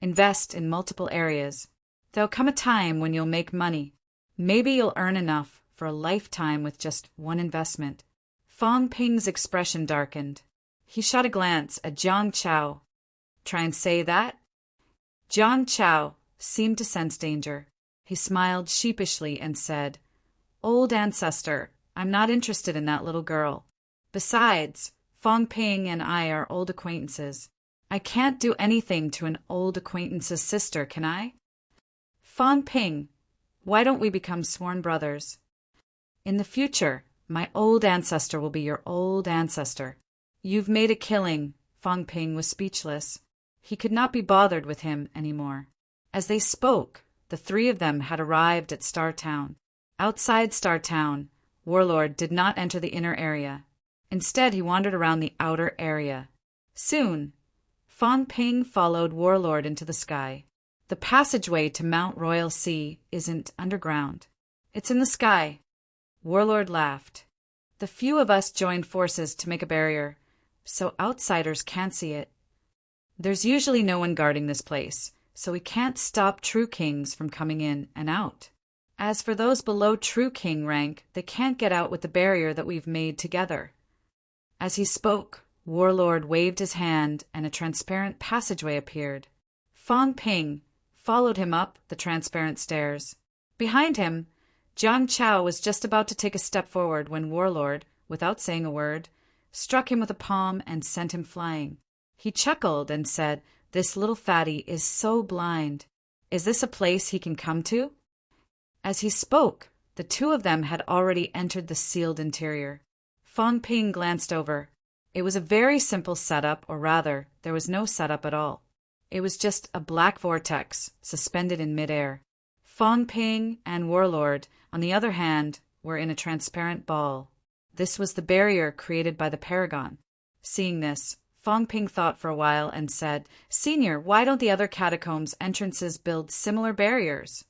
Invest in multiple areas. There'll come a time when you'll make money. Maybe you'll earn enough for a lifetime with just one investment." Fong Ping's expression darkened. He shot a glance at Jiang Chao. "Try and say that?" Jiang Chao seemed to sense danger. He smiled sheepishly and said, "Old ancestor, I'm not interested in that little girl. Besides, Fong Ping and I are old acquaintances. I can't do anything to an old acquaintance's sister, can I? Fong Ping, why don't we become sworn brothers? In the future, my old ancestor will be your old ancestor. You've made a killing." Fong Ping was speechless. He could not be bothered with him anymore. As they spoke, the three of them had arrived at Star Town. Outside Star Town, Warlord did not enter the inner area. Instead, he wandered around the outer area. Soon, Fong Ping followed Warlord into the sky. The passageway to Mount Royal Sea isn't underground. It's in the sky. Warlord laughed. "The few of us joined forces to make a barrier, so outsiders can't see it. There's usually no one guarding this place, so we can't stop true kings from coming in and out. As for those below true king rank, they can't get out with the barrier that we've made together." As he spoke, Warlord waved his hand and a transparent passageway appeared. Fong Ping followed him up the transparent stairs. Behind him, Jiang Chao was just about to take a step forward when Warlord, without saying a word, struck him with a palm and sent him flying. He chuckled and said, "This little fatty is so blind. Is this a place he can come to?" As he spoke, the two of them had already entered the sealed interior. Fong Ping glanced over. It was a very simple setup, or rather, there was no setup at all. It was just a black vortex suspended in midair. Fong Ping and Warlord, on the other hand, were in a transparent ball. This was the barrier created by the Paragon. Seeing this, Fong Ping thought for a while and said, "Senior, why don't the other catacombs entrances build similar barriers?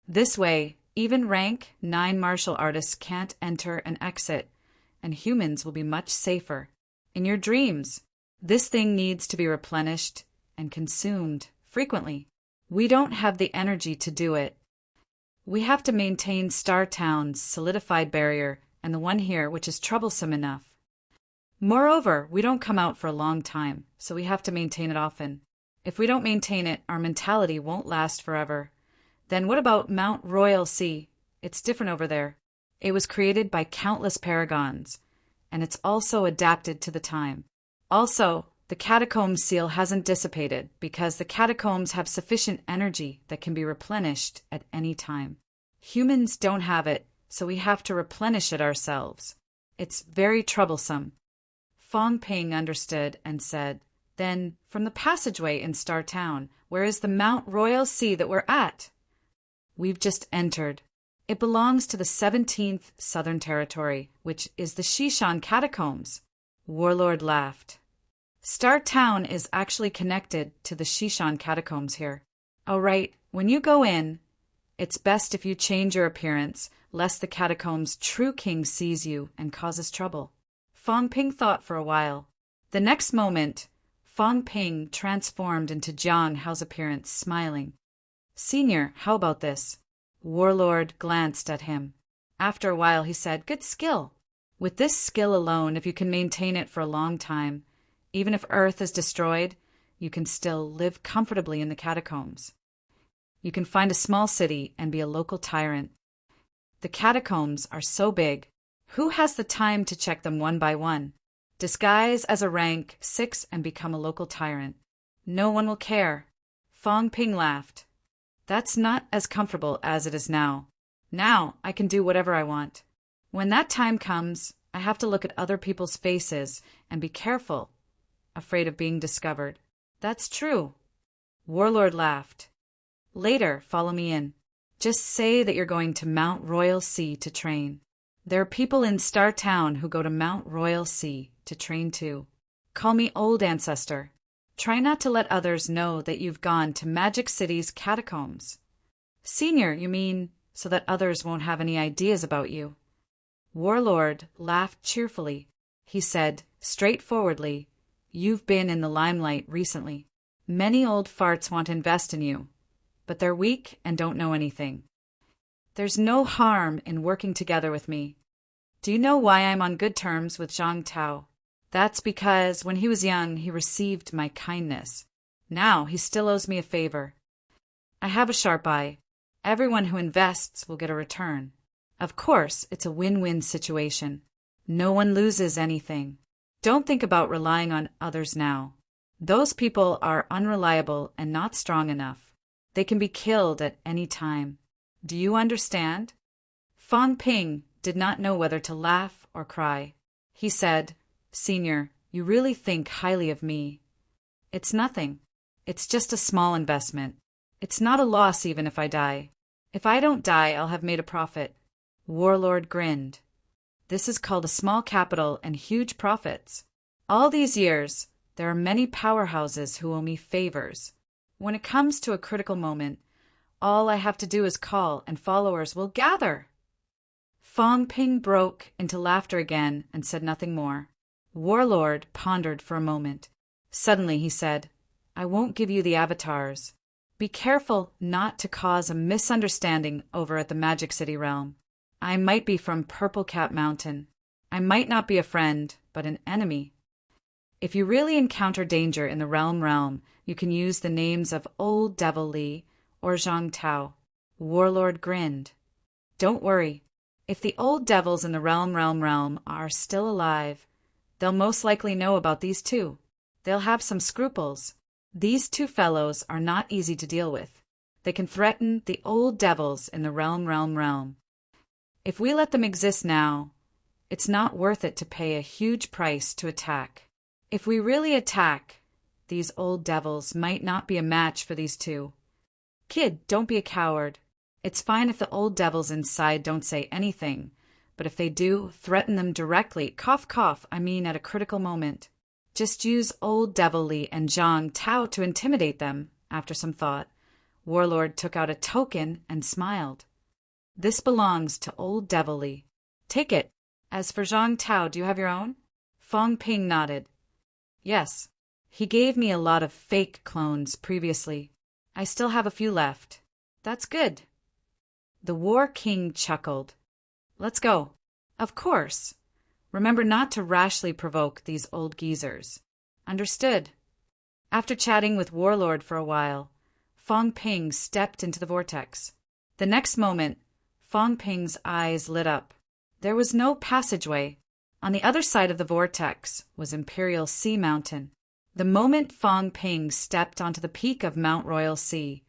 This way, even rank 9 martial artists can't enter and exit, and humans will be much safer. In your dreams, this thing needs to be replenished and consumed frequently. We don't have the energy to do it. We have to maintain Star Town's solidified barrier and the one here, which is troublesome enough. Moreover, we don't come out for a long time, so we have to maintain it often. If we don't maintain it, our mentality won't last forever. Then what about Mount Royal Sea? It's different over there. It was created by countless paragons, and it's also adapted to the time. Also, the catacomb seal hasn't dissipated because the catacombs have sufficient energy that can be replenished at any time. Humans don't have it, so we have to replenish it ourselves. It's very troublesome." Fong Ping understood and said, "Then, from the passageway in Star Town, where is the Mount Royal Sea that we're at?" "We've just entered. It belongs to the 17th Southern Territory, which is the Shishan Catacombs." Warlord laughed. "Star Town is actually connected to the Shishan Catacombs here. All right, when you go in, it's best if you change your appearance, lest the catacombs' true king sees you and causes trouble." Fong Ping thought for a while. The next moment, Fong Ping transformed into Jiang Hao's appearance, smiling. "Senior, how about this?" Warlord glanced at him. After a while he said, "Good skill. With this skill alone, if you can maintain it for a long time, even if Earth is destroyed, you can still live comfortably in the catacombs. You can find a small city and be a local tyrant. The catacombs are so big, who has the time to check them one by one? Disguise as a rank 6 and become a local tyrant. No one will care." Fong Ping laughed. "That's not as comfortable as it is now. Now I can do whatever I want. When that time comes, I have to look at other people's faces and be careful, afraid of being discovered." "That's true." Warlord laughed. "Later, follow me in. Just say that you're going to Mount Royal Sea to train. There are people in Star Town who go to Mount Royal Sea to train too. Call me Old Ancestor. Try not to let others know that you've gone to Magic City's catacombs." "Senior, you mean so that others won't have any ideas about you?" Warlord laughed cheerfully. He said, straightforwardly, "You've been in the limelight recently. Many old farts want to invest in you, but they're weak and don't know anything. There's no harm in working together with me. Do you know why I'm on good terms with Zhang Tao? That's because when he was young, he received my kindness. Now he still owes me a favor. I have a sharp eye. Everyone who invests will get a return. Of course, it's a win-win situation. No one loses anything. Don't think about relying on others now. Those people are unreliable and not strong enough. They can be killed at any time. Do you understand?" Fong Ping did not know whether to laugh or cry. He said, "Senior, you really think highly of me." "It's nothing. It's just a small investment. It's not a loss even if I die. If I don't die, I'll have made a profit." Warlord grinned. "This is called a small capital and huge profits. All these years, there are many powerhouses who owe me favors. When it comes to a critical moment, all I have to do is call and followers will gather." Fong Ping broke into laughter again and said nothing more. Warlord pondered for a moment. Suddenly he said, "I won't give you the avatars. Be careful not to cause a misunderstanding over at the Magic City realm. I might be from Purple Cap Mountain. I might not be a friend, but an enemy. If you really encounter danger in the realm, you can use the names of Old Devil Li or Zhang Tao." Warlord grinned. "Don't worry. If the old devils in the realm are still alive, they'll most likely know about these too. they'll have some scruples. These two fellows are not easy to deal with. They can threaten the old devils in the realm. If we let them exist now, it's not worth it to pay a huge price to attack. If we really attack, these old devils might not be a match for these two. Kid, don't be a coward. It's fine if the old devils inside don't say anything, but if they do, threaten them directly, cough cough, I mean at a critical moment. Just use Old Devil Lee and Zhang Tao to intimidate them. After some thought, Warlord took out a token and smiled. This belongs to Old Devil Lee. Take it. As for Zhang Tao, do you have your own? Fong Ping nodded. Yes. He gave me a lot of fake clones previously. I still have a few left. That's good. The War King chuckled. Let's go. Of course. Remember not to rashly provoke these old geezers. Understood. After chatting with Warlord for a while, Fong Ping stepped into the vortex. The next moment, Fong Ping's eyes lit up. There was no passageway. On the other side of the vortex was Imperial Sea Mountain. The moment Fong Ping stepped onto the peak of Mount Royal Sea,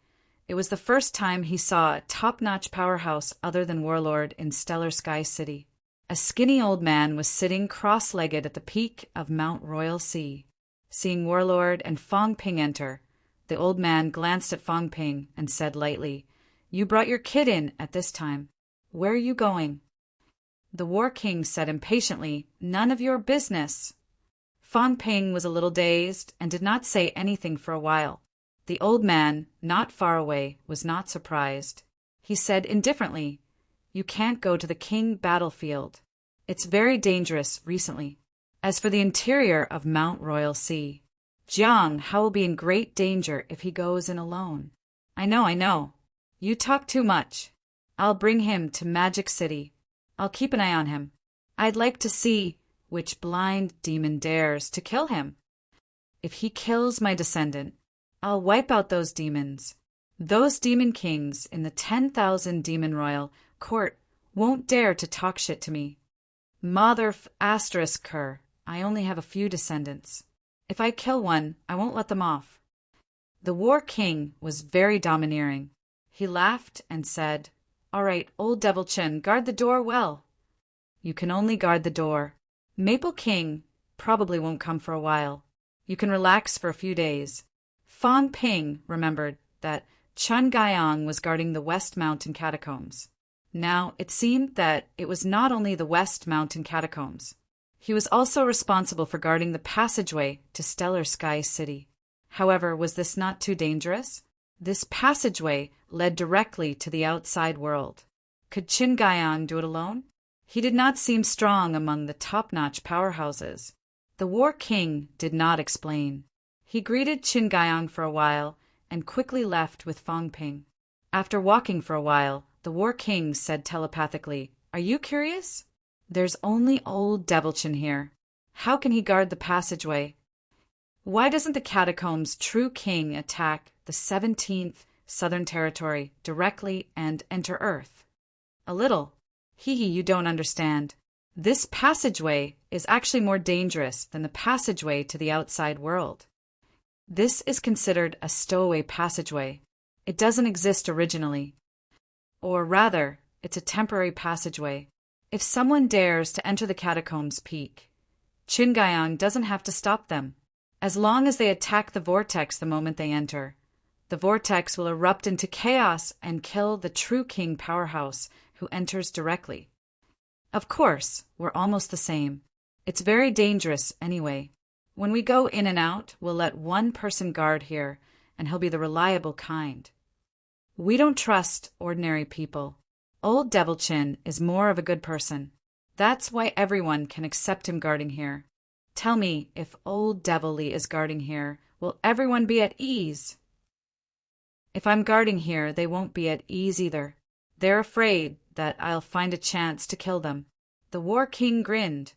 it was the first time he saw a top-notch powerhouse other than Warlord in Stellar Sky City. A skinny old man was sitting cross-legged at the peak of Mount Royal Sea. Seeing Warlord and Fong Ping enter, the old man glanced at Fong Ping and said lightly, "You brought your kid in at this time. Where are you going?" The War King said impatiently, "None of your business." Fong Ping was a little dazed and did not say anything for a while. The old man, not far away, was not surprised. He said indifferently, "You can't go to the King battlefield. It's very dangerous recently. As for the interior of Mount Royal Sea, Jiang Hao will be in great danger if he goes in alone." I know. You talk too much. I'll bring him to Magic City. I'll keep an eye on him. I'd like to see which blind demon dares to kill him. If he kills my descendant, I'll wipe out those demons. Those demon kings in the 10,000 demon royal court won't dare to talk shit to me. Mother****, I only have a few descendants. If I kill one, I won't let them off. The War King was very domineering. He laughed and said, "All right, Old Devil Chin, guard the door well." "You can only guard the door. Maple King probably won't come for a while. You can relax for a few days." Fong Ping remembered that Chun Gaiang was guarding the West Mountain Catacombs. Now, it seemed that it was not only the West Mountain Catacombs. He was also responsible for guarding the passageway to Stellar Sky City. However, was this not too dangerous? This passageway led directly to the outside world. Could Qin Gaiang do it alone? He did not seem strong among the top-notch powerhouses. The War King did not explain. He greeted Qin Gaiang for a while and quickly left with Fong Ping. After walking for a while, the War King said telepathically, "Are you curious? There's only Old Devil Chin here. How can he guard the passageway? Why doesn't the Catacombs' true king attack the 17th Southern Territory directly and enter Earth?" "A little. You don't understand. This passageway is actually more dangerous than the passageway to the outside world. This is considered a stowaway passageway. It doesn't exist originally. Or rather, it's a temporary passageway. If someone dares to enter the Catacombs peak, Qin Gaiang doesn't have to stop them. As long as they attack the vortex the moment they enter, the vortex will erupt into chaos and kill the true king powerhouse who enters directly. Of course, we're almost the same. It's very dangerous anyway. When we go in and out, we'll let one person guard here, and he'll be the reliable kind. We don't trust ordinary people. Old Devil Chin is more of a good person. That's why everyone can accept him guarding here. Tell me, if Old Devil Lee is guarding here, will everyone be at ease? If I'm guarding here, they won't be at ease either. They're afraid that I'll find a chance to kill them." The War King grinned.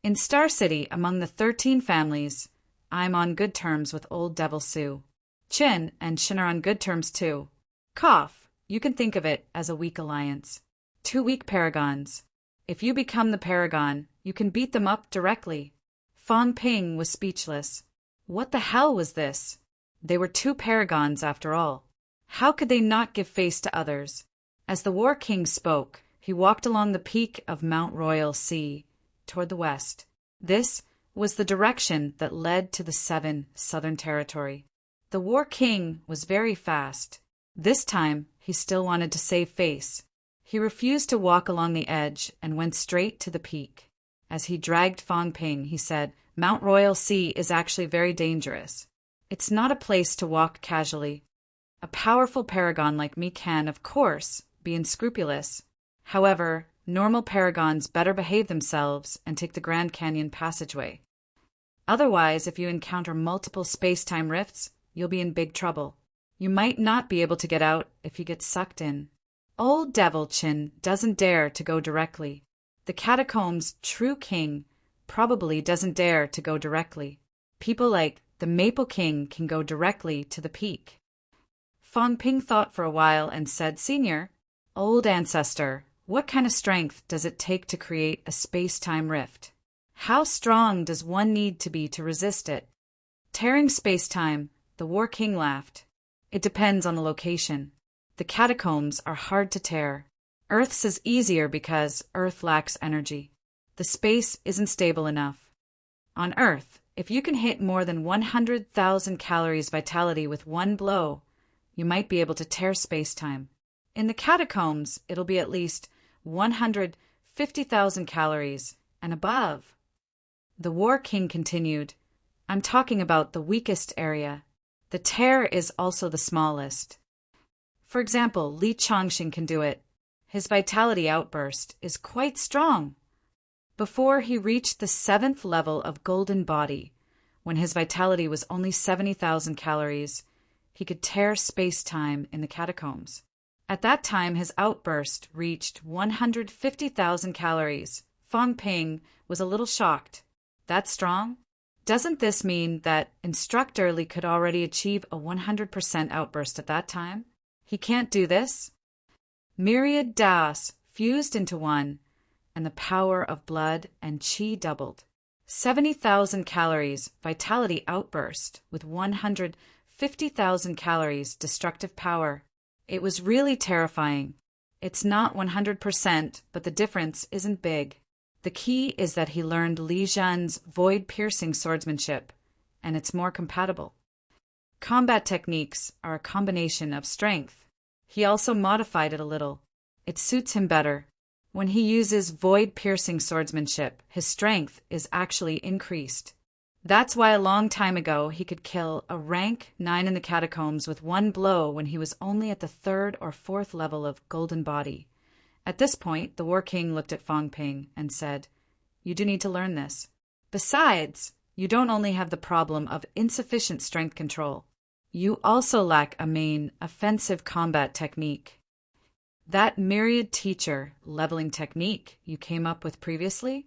"In Star City, among the 13 families, I'm on good terms with Old Devil Sue. Chin and Shin are on good terms too. Cough, you can think of it as a weak alliance. 2 weak paragons. If you become the paragon, you can beat them up directly." Fong Ping was speechless. What the hell was this? They were two paragons after all. How could they not give face to others? As the War King spoke, he walked along the peak of Mount Royal Sea, toward the west. This was the direction that led to the 7 Southern Territory. The War King was very fast. This time, he still wanted to save face. He refused to walk along the edge and went straight to the peak. As he dragged Fong Ping, he said, "Mount Royal Sea is actually very dangerous. It's not a place to walk casually. A powerful paragon like me can, of course, be unscrupulous. However, normal paragons better behave themselves and take the Grand Canyon passageway. Otherwise, if you encounter multiple space-time rifts, you'll be in big trouble. You might not be able to get out if you get sucked in. Old Devil Chin doesn't dare to go directly. The Catacombs' true king probably doesn't dare to go directly. People like the Maple King can go directly to the peak." Fong Ping thought for a while and said, "Senior, old ancestor, what kind of strength does it take to create a space-time rift? How strong does one need to be to resist it?" Tearing space-time, the War King laughed. "It depends on the location. The catacombs are hard to tear. Earth's is easier because Earth lacks energy. The space isn't stable enough. On Earth, if you can hit more than 100,000 calories vitality with one blow, you might be able to tear space-time. In the catacombs, it'll be at least 150,000 calories and above." The War King continued, "I'm talking about the weakest area. The tear is also the smallest. For example, Li Chongqing can do it. His vitality outburst is quite strong. Before he reached the 7th level of Golden Body, when his vitality was only 70,000 calories, he could tear space-time in the catacombs. At that time, his outburst reached 150,000 calories. Fong Ping was a little shocked. That strong? Doesn't this mean that Instructor Li could already achieve a 100% outburst at that time? He can't do this? Myriad Das fused into one, and the power of blood and qi doubled. 70,000 calories vitality outburst with 150,000 calories destructive power. It was really terrifying. It's not 100%, but the difference isn't big. The key is that he learned Li Zhan's void-piercing swordsmanship, and it's more compatible. Combat techniques are a combination of strength. He also modified it a little. It suits him better. When he uses void-piercing swordsmanship, his strength is actually increased. That's why a long time ago he could kill a rank 9 in the catacombs with one blow when he was only at the 3rd or 4th level of Golden Body. At this point, the War King looked at Fong Ping and said, "You do need to learn this. Besides, you don't only have the problem of insufficient strength control. You also lack a main offensive combat technique. That myriad teacher leveling technique you came up with previously?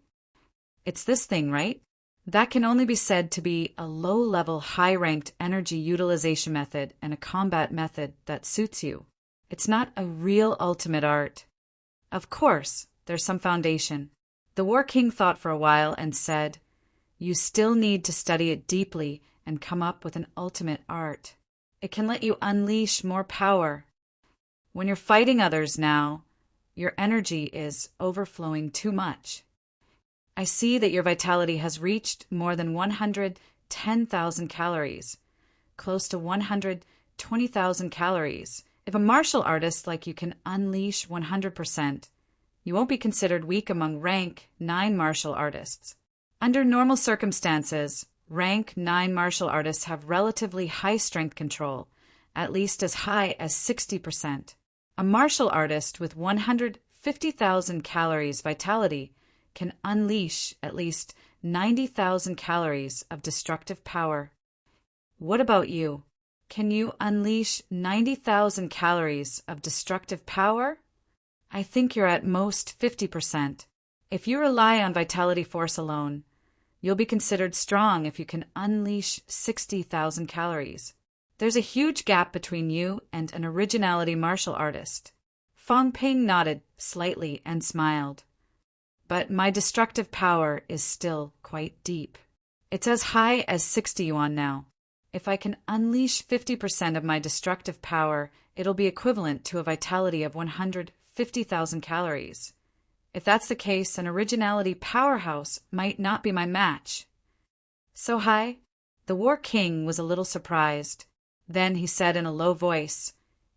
It's this thing, right? That can only be said to be a low-level, high-ranked energy utilization method and a combat method that suits you. It's not a real ultimate art. Of course, there's some foundation." The War King thought for a while and said, "You still need to study it deeply and come up with an ultimate art. It can let you unleash more power. When you're fighting others now, your energy is overflowing too much. I see that your vitality has reached more than 110,000 calories, close to 120,000 calories. If a martial artist like you can unleash 100%, you won't be considered weak among rank 9 martial artists. Under normal circumstances, rank 9 martial artists have relatively high strength control, at least as high as 60%. A martial artist with 150,000 calories vitality can unleash at least 90,000 calories of destructive power. What about you? Can you unleash 90,000 calories of destructive power? I think you're at most 50%. If you rely on vitality force alone, you'll be considered strong if you can unleash 60,000 calories. There's a huge gap between you and an originality martial artist." Fong Ping nodded slightly and smiled. "But my destructive power is still quite deep. It's as high as 60 yuan now. If I can unleash 50% of my destructive power, it'll be equivalent to a vitality of 150,000 calories. If that's the case, an originality powerhouse might not be my match. So high? The War King was a little surprised. Then he said in a low voice,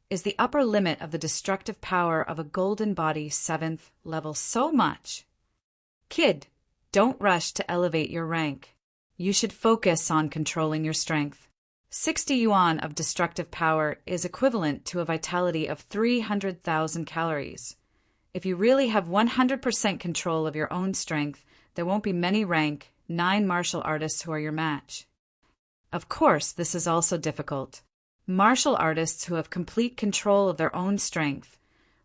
"Is the upper limit of the destructive power of a golden body 7th level so much?" Kid, don't rush to elevate your rank. You should focus on controlling your strength. 60 yuan of destructive power is equivalent to a vitality of 300,000 calories. If you really have 100% control of your own strength, there won't be many rank 9 martial artists who are your match. Of course, this is also difficult. Martial artists who have complete control of their own strength,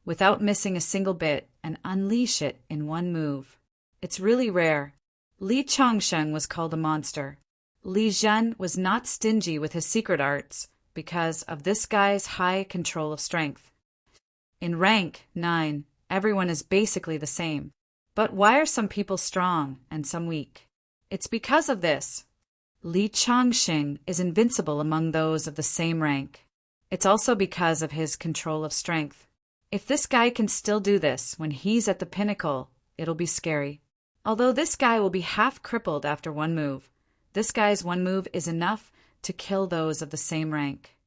without missing a single bit, and unleash it in one move. It's really rare. Li Changsheng was called a monster. Li Zhen was not stingy with his secret arts because of this guy's high control of strength. In rank 9, everyone is basically the same. But why are some people strong and some weak? It's because of this. Li Changsheng is invincible among those of the same rank. It's also because of his control of strength. If this guy can still do this when he's at the pinnacle, it'll be scary. Although this guy will be half crippled after one move, this guy's one move is enough to kill those of the same rank.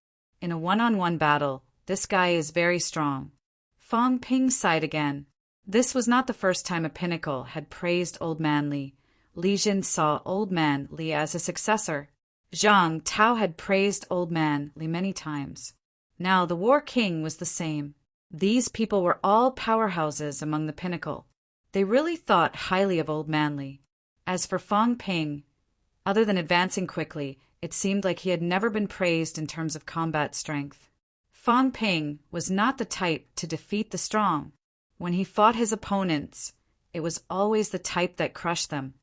In a one-on-one battle, this guy is very strong. Fang Ping sighed again. This was not the first time a pinnacle had praised Old Man Li. Li Jin saw Old Man Li as a successor. Zhang Tao had praised Old Man Li many times. Now the War King was the same. These people were all powerhouses among the pinnacle. They really thought highly of Old Man Li. As for Fang Ping, other than advancing quickly, it seemed like he had never been praised in terms of combat strength. Fang Ping was not the type to defeat the strong. When he fought his opponents, it was always the type that crushed them.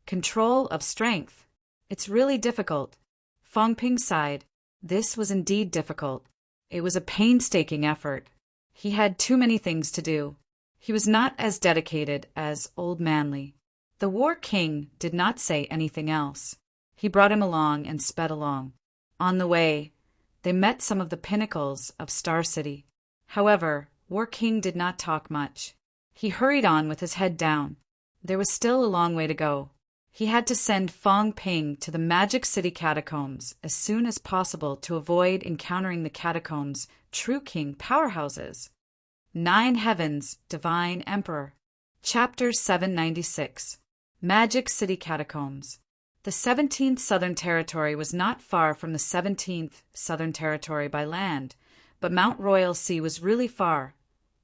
Control of strength. It's really difficult. Fang Ping sighed. This was indeed difficult. It was a painstaking effort. He had too many things to do. He was not as dedicated as Old Man Li. The War King did not say anything else. He brought him along and sped along. On the way, they met some of the pinnacles of Star City. However, War King did not talk much. He hurried on with his head down. There was still a long way to go. He had to send Fang Ping to the Magic City catacombs as soon as possible to avoid encountering the catacombs' true king powerhouses. 9 Heavens, Divine Emperor. Chapter 796. Magic City Catacombs. The 17th Southern Territory was not far from the 17th Southern Territory by land, but Mount Royal Sea was really far,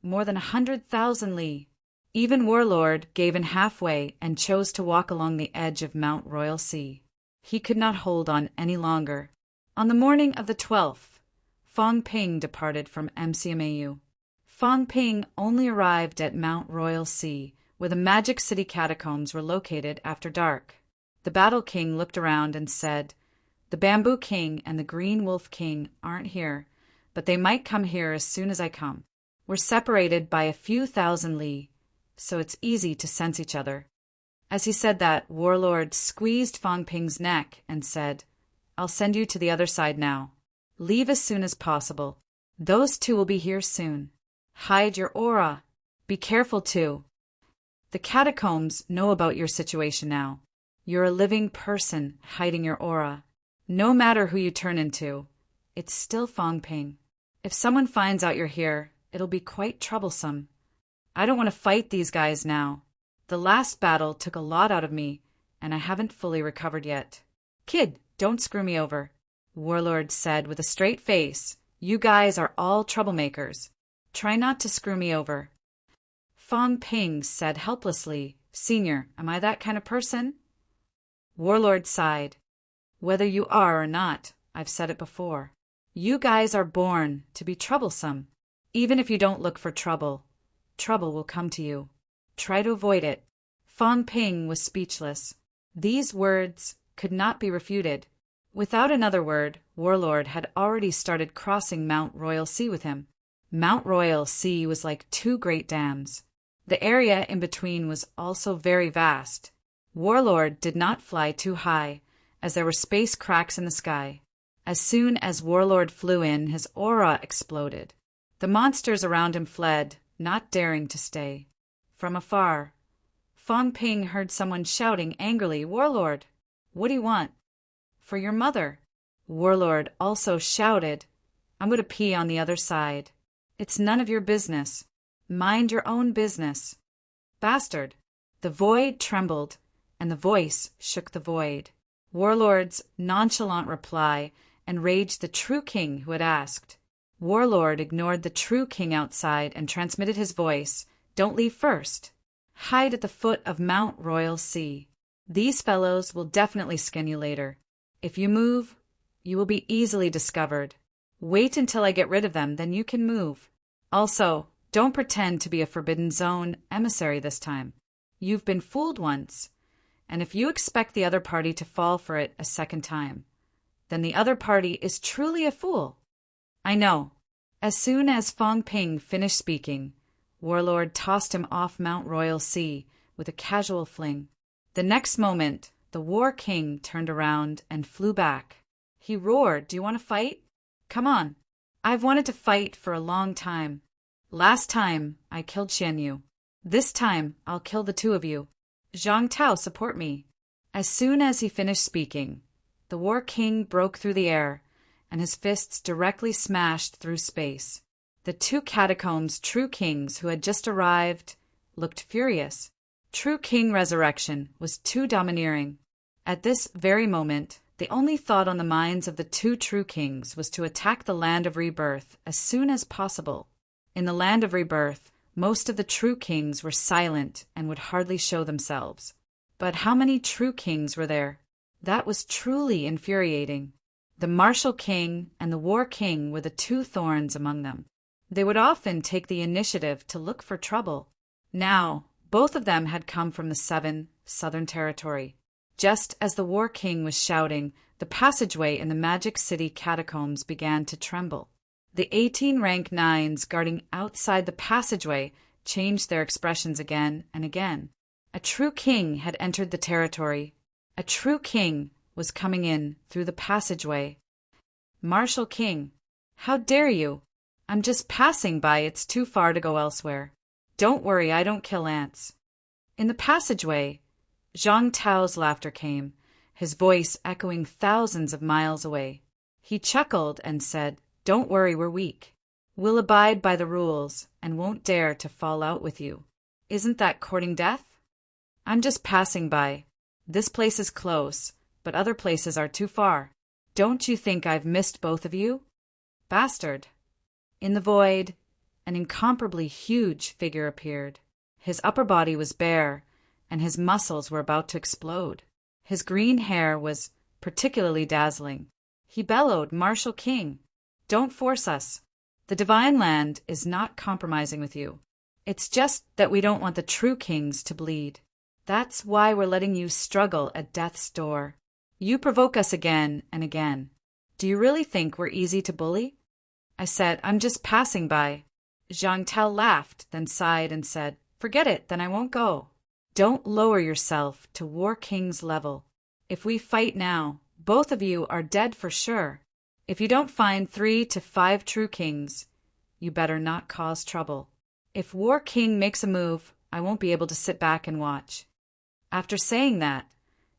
more than 100,000 li. Even Warlord gave in halfway and chose to walk along the edge of Mount Royal Sea. He could not hold on any longer. On the morning of the 12th, Fang Ping departed from MCMAU. Fang Ping only arrived at Mount Royal Sea, where the Magic City catacombs were located after dark. The Battle King looked around and said, "The Bamboo King and the Green Wolf King aren't here, but they might come here as soon as I come. We're separated by a few thousand li, so it's easy to sense each other." As he said that, Warlord squeezed Fang Ping's neck and said, "I'll send you to the other side now. Leave as soon as possible. Those two will be here soon. Hide your aura. Be careful too. The catacombs know about your situation now. You're a living person hiding your aura. No matter who you turn into, it's still Fang Ping. If someone finds out you're here, it'll be quite troublesome. I don't want to fight these guys now. The last battle took a lot out of me, and I haven't fully recovered yet. Kid, don't screw me over," Warlord said with a straight face. "You guys are all troublemakers. Try not to screw me over." Fang Ping said helplessly, "Senior, am I that kind of person?" Warlord sighed. "Whether you are or not, I've said it before. You guys are born to be troublesome. Even if you don't look for trouble, trouble will come to you. Try to avoid it." Fang Ping was speechless. These words could not be refuted. Without another word, Warlord had already started crossing Mount Royal Sea with him. Mount Royal Sea was like 2 great dams. The area in between was also very vast. Warlord did not fly too high, as there were space cracks in the sky. As soon as Warlord flew in, his aura exploded. The monsters around him fled, not daring to stay. From afar, Fong Ping heard someone shouting angrily, "Warlord, what do you want?" "For your mother." Warlord also shouted, "I'm going to pee on the other side." "It's none of your business." "Mind your own business." "Bastard." The void trembled, and the voice shook the void. Warlord's nonchalant reply enraged the true king who had asked. Warlord ignored the true king outside and transmitted his voice, "Don't leave first. Hide at the foot of Mount Royal Sea. These fellows will definitely skin you later. If you move, you will be easily discovered. Wait until I get rid of them, then you can move. Also, don't pretend to be a Forbidden Zone emissary this time. You've been fooled once, and if you expect the other party to fall for it a second time, then the other party is truly a fool." "I know." As soon as Fong Ping finished speaking, Warlord tossed him off Mount Royal Sea with a casual fling. The next moment, the War King turned around and flew back. He roared, "Do you want to fight? Come on. I've wanted to fight for a long time. Last time, I killed Xian Yu. This time, I'll kill the two of you. Zhang Tao, support me." As soon as he finished speaking, the War King broke through the air, and his fists directly smashed through space. The two catacombs true kings who had just arrived looked furious. True king resurrection was too domineering. At this very moment, the only thought on the minds of the two true kings was to attack the land of rebirth as soon as possible. In the land of rebirth, most of the true kings were silent and would hardly show themselves. But how many true kings were there? That was truly infuriating. The martial king and the war king were the two thorns among them. They would often take the initiative to look for trouble. Now, both of them had come from the 7 Southern Territory. Just as the War King was shouting, the passageway in the Magic City catacombs began to tremble. The 18 rank 9s guarding outside the passageway changed their expressions again and again. A true king had entered the territory. A true king was coming in through the passageway. "Martial King, how dare you? I'm just passing by, it's too far to go elsewhere. Don't worry, I don't kill ants." In the passageway, Zhang Tao's laughter came, his voice echoing thousands of miles away. He chuckled and said, "Don't worry, we're weak. We'll abide by the rules and won't dare to fall out with you. Isn't that courting death? I'm just passing by. This place is close, but other places are too far. Don't you think I've missed both of you?" "Bastard." In the void, an incomparably huge figure appeared. His upper body was bare, and his muscles were about to explode. His green hair was particularly dazzling. He bellowed, "Martial King, don't force us. The Divine Land is not compromising with you. It's just that we don't want the true kings to bleed. That's why we're letting you struggle at death's door. You provoke us again and again. Do you really think we're easy to bully?" I said, "I'm just passing by." Zhang Tao laughed, then sighed and said, "Forget it, then I won't go. Don't lower yourself to War King's level. If we fight now, both of you are dead for sure. If you don't find 3 to 5 true kings, you better not cause trouble. If War King makes a move, I won't be able to sit back and watch." After saying that,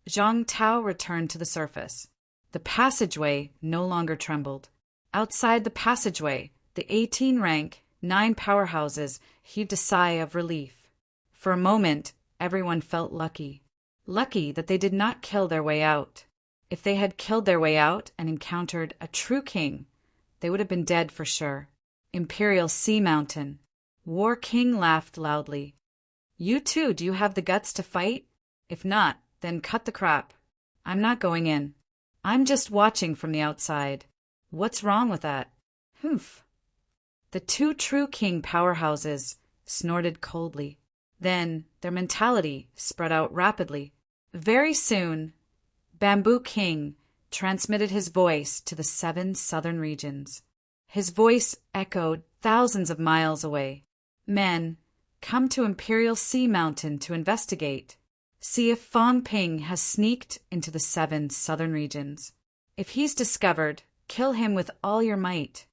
Zhang Tao returned to the surface. The passageway no longer trembled. Outside the passageway, the 18 rank, 9 powerhouses heaved a sigh of relief. For a moment, everyone felt lucky. Lucky that they did not kill their way out. If they had killed their way out and encountered a true king, they would have been dead for sure. Imperial Sea Mountain. War King laughed loudly. "You too, do you have the guts to fight? If not, then cut the crap. I'm not going in. I'm just watching from the outside. What's wrong with that?" "Humph." The 2 true king powerhouses snorted coldly. Then their mentality spread out rapidly. Very soon, Bamboo King transmitted his voice to the 7 southern regions. His voice echoed thousands of miles away. "Men, come to Imperial Sea Mountain to investigate. See if Fong Ping has sneaked into the 7 southern regions. If he's discovered, kill him with all your might.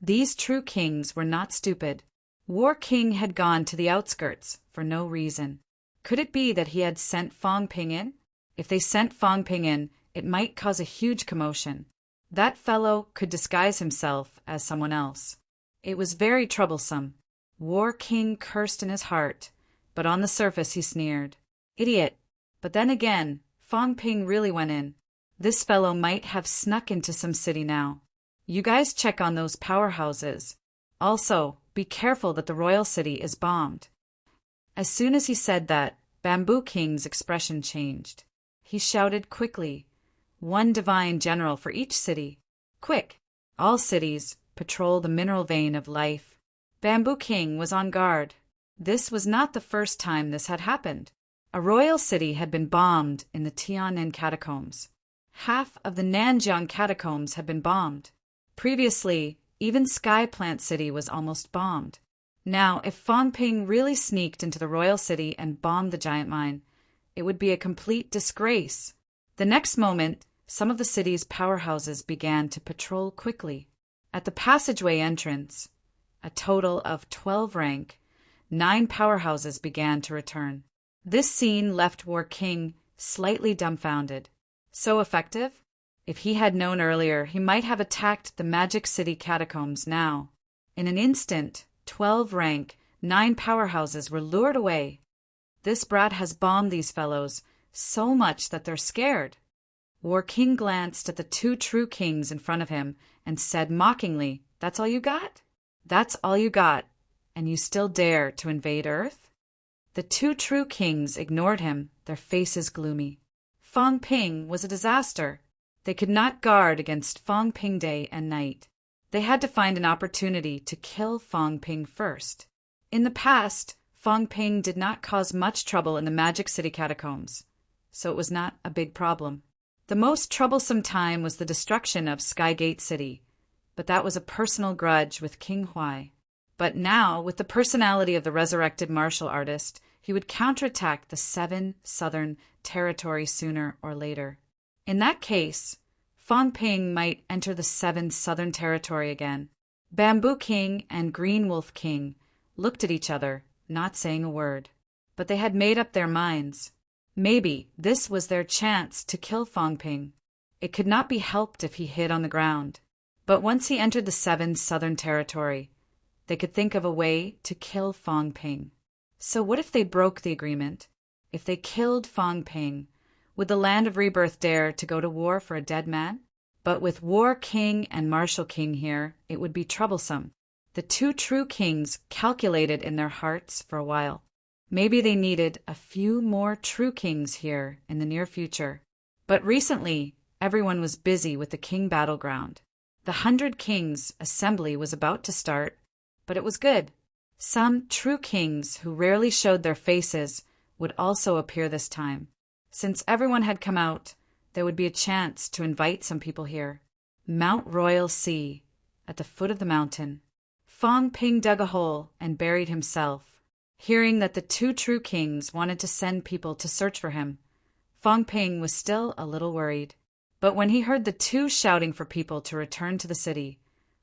These true kings were not stupid. War King had gone to the outskirts for no reason. Could it be that he had sent Fong Ping in? If they sent Fong Ping in, it might cause a huge commotion. That fellow could disguise himself as someone else. It was very troublesome. War King cursed in his heart, but on the surface he sneered. Idiot! But then again, Fong Ping really went in. This fellow might have snuck into some city now. You guys check on those powerhouses. Also, be careful that the royal city is bombed. As soon as he said that, Bamboo King's expression changed. He shouted quickly, "One divine general for each city. Quick! All cities, patrol the mineral vein of life." Bamboo King was on guard. This was not the first time this had happened. A royal city had been bombed in the Tiananmen catacombs. Half of the Nanjiang catacombs had been bombed. Previously, even Sky Plant City was almost bombed. Now, if Fong Ping really sneaked into the royal city and bombed the giant mine, it would be a complete disgrace. The next moment, some of the city's powerhouses began to patrol quickly. At the passageway entrance, a total of 12 rank, 9 powerhouses began to return. This scene left War King slightly dumbfounded. So effective? If he had known earlier, he might have attacked the Magic City catacombs now. In an instant, 12 rank, 9 powerhouses were lured away. This brat has bombed these fellows so much that they're scared. War King glanced at the 2 true kings in front of him and said mockingly, "That's all you got? That's all you got, and you still dare to invade Earth?" The 2 true kings ignored him, their faces gloomy. Fong Ping was a disaster. They could not guard against Fong Ping day and night. They had to find an opportunity to kill Fong Ping first. In the past, Fong Ping did not cause much trouble in the Magic City catacombs, so it was not a big problem. The most troublesome time was the destruction of Skygate City, but that was a personal grudge with King Huai. But now, with the personality of the resurrected martial artist, he would counterattack the 7 southern territory sooner or later. In that case, Fong Ping might enter the 7 southern territory again. Bamboo King and Green Wolf King looked at each other, not saying a word. But they had made up their minds. Maybe this was their chance to kill Fong Ping. It could not be helped if he hid on the ground. But once he entered the 7 southern territory, they could think of a way to kill Fong Ping. So what if they broke the agreement? If they killed Fong Ping, would the Land of Rebirth dare to go to war for a dead man? But with War King and Martial King here, it would be troublesome. The 2 true kings calculated in their hearts for a while. Maybe they needed a few more true kings here in the near future. But recently, everyone was busy with the king battleground. The 100 Kings assembly was about to start, but it was good. Some true kings who rarely showed their faces would also appear this time. Since everyone had come out, there would be a chance to invite some people here. Mount Royal Sea, at the foot of the mountain. Fong Ping dug a hole and buried himself. Hearing that the 2 true kings wanted to send people to search for him, Fong Ping was still a little worried. But when he heard the 2 shouting for people to return to the city,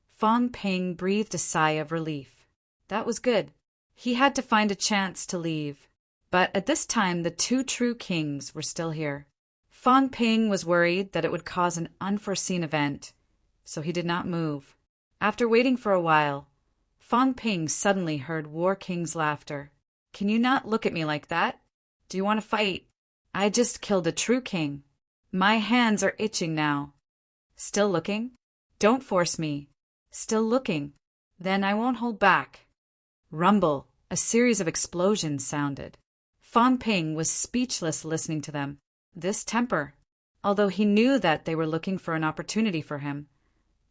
Fong Ping breathed a sigh of relief. That was good. He had to find a chance to leave. But at this time, the 2 true kings were still here. Fong Ping was worried that it would cause an unforeseen event, so he did not move. After waiting for a while, Fong Ping suddenly heard War King's laughter. "Can you not look at me like that? Do you want to fight? I just killed a true king. My hands are itching now." "Still looking? Don't force me." "Still looking? Then I won't hold back." Rumble, a series of explosions sounded. Fong Ping was speechless listening to them. This temper, although he knew that they were looking for an opportunity for him,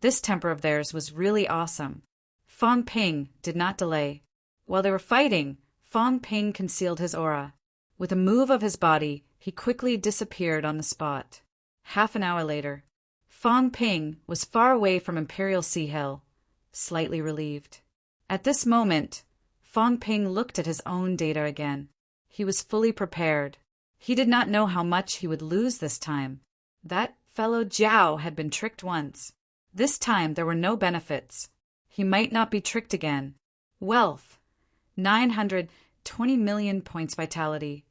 this temper of theirs was really awesome. Fong Ping did not delay. While they were fighting, Fong Ping concealed his aura. With a move of his body, he quickly disappeared on the spot. Half an hour later, Fong Ping was far away from Imperial Sea Hill, slightly relieved. At this moment, Fong Ping looked at his own data again. He was fully prepared. He did not know how much he would lose this time. That fellow Jiao had been tricked once. This time there were no benefits. He might not be tricked again. Wealth: 920 million points vitality,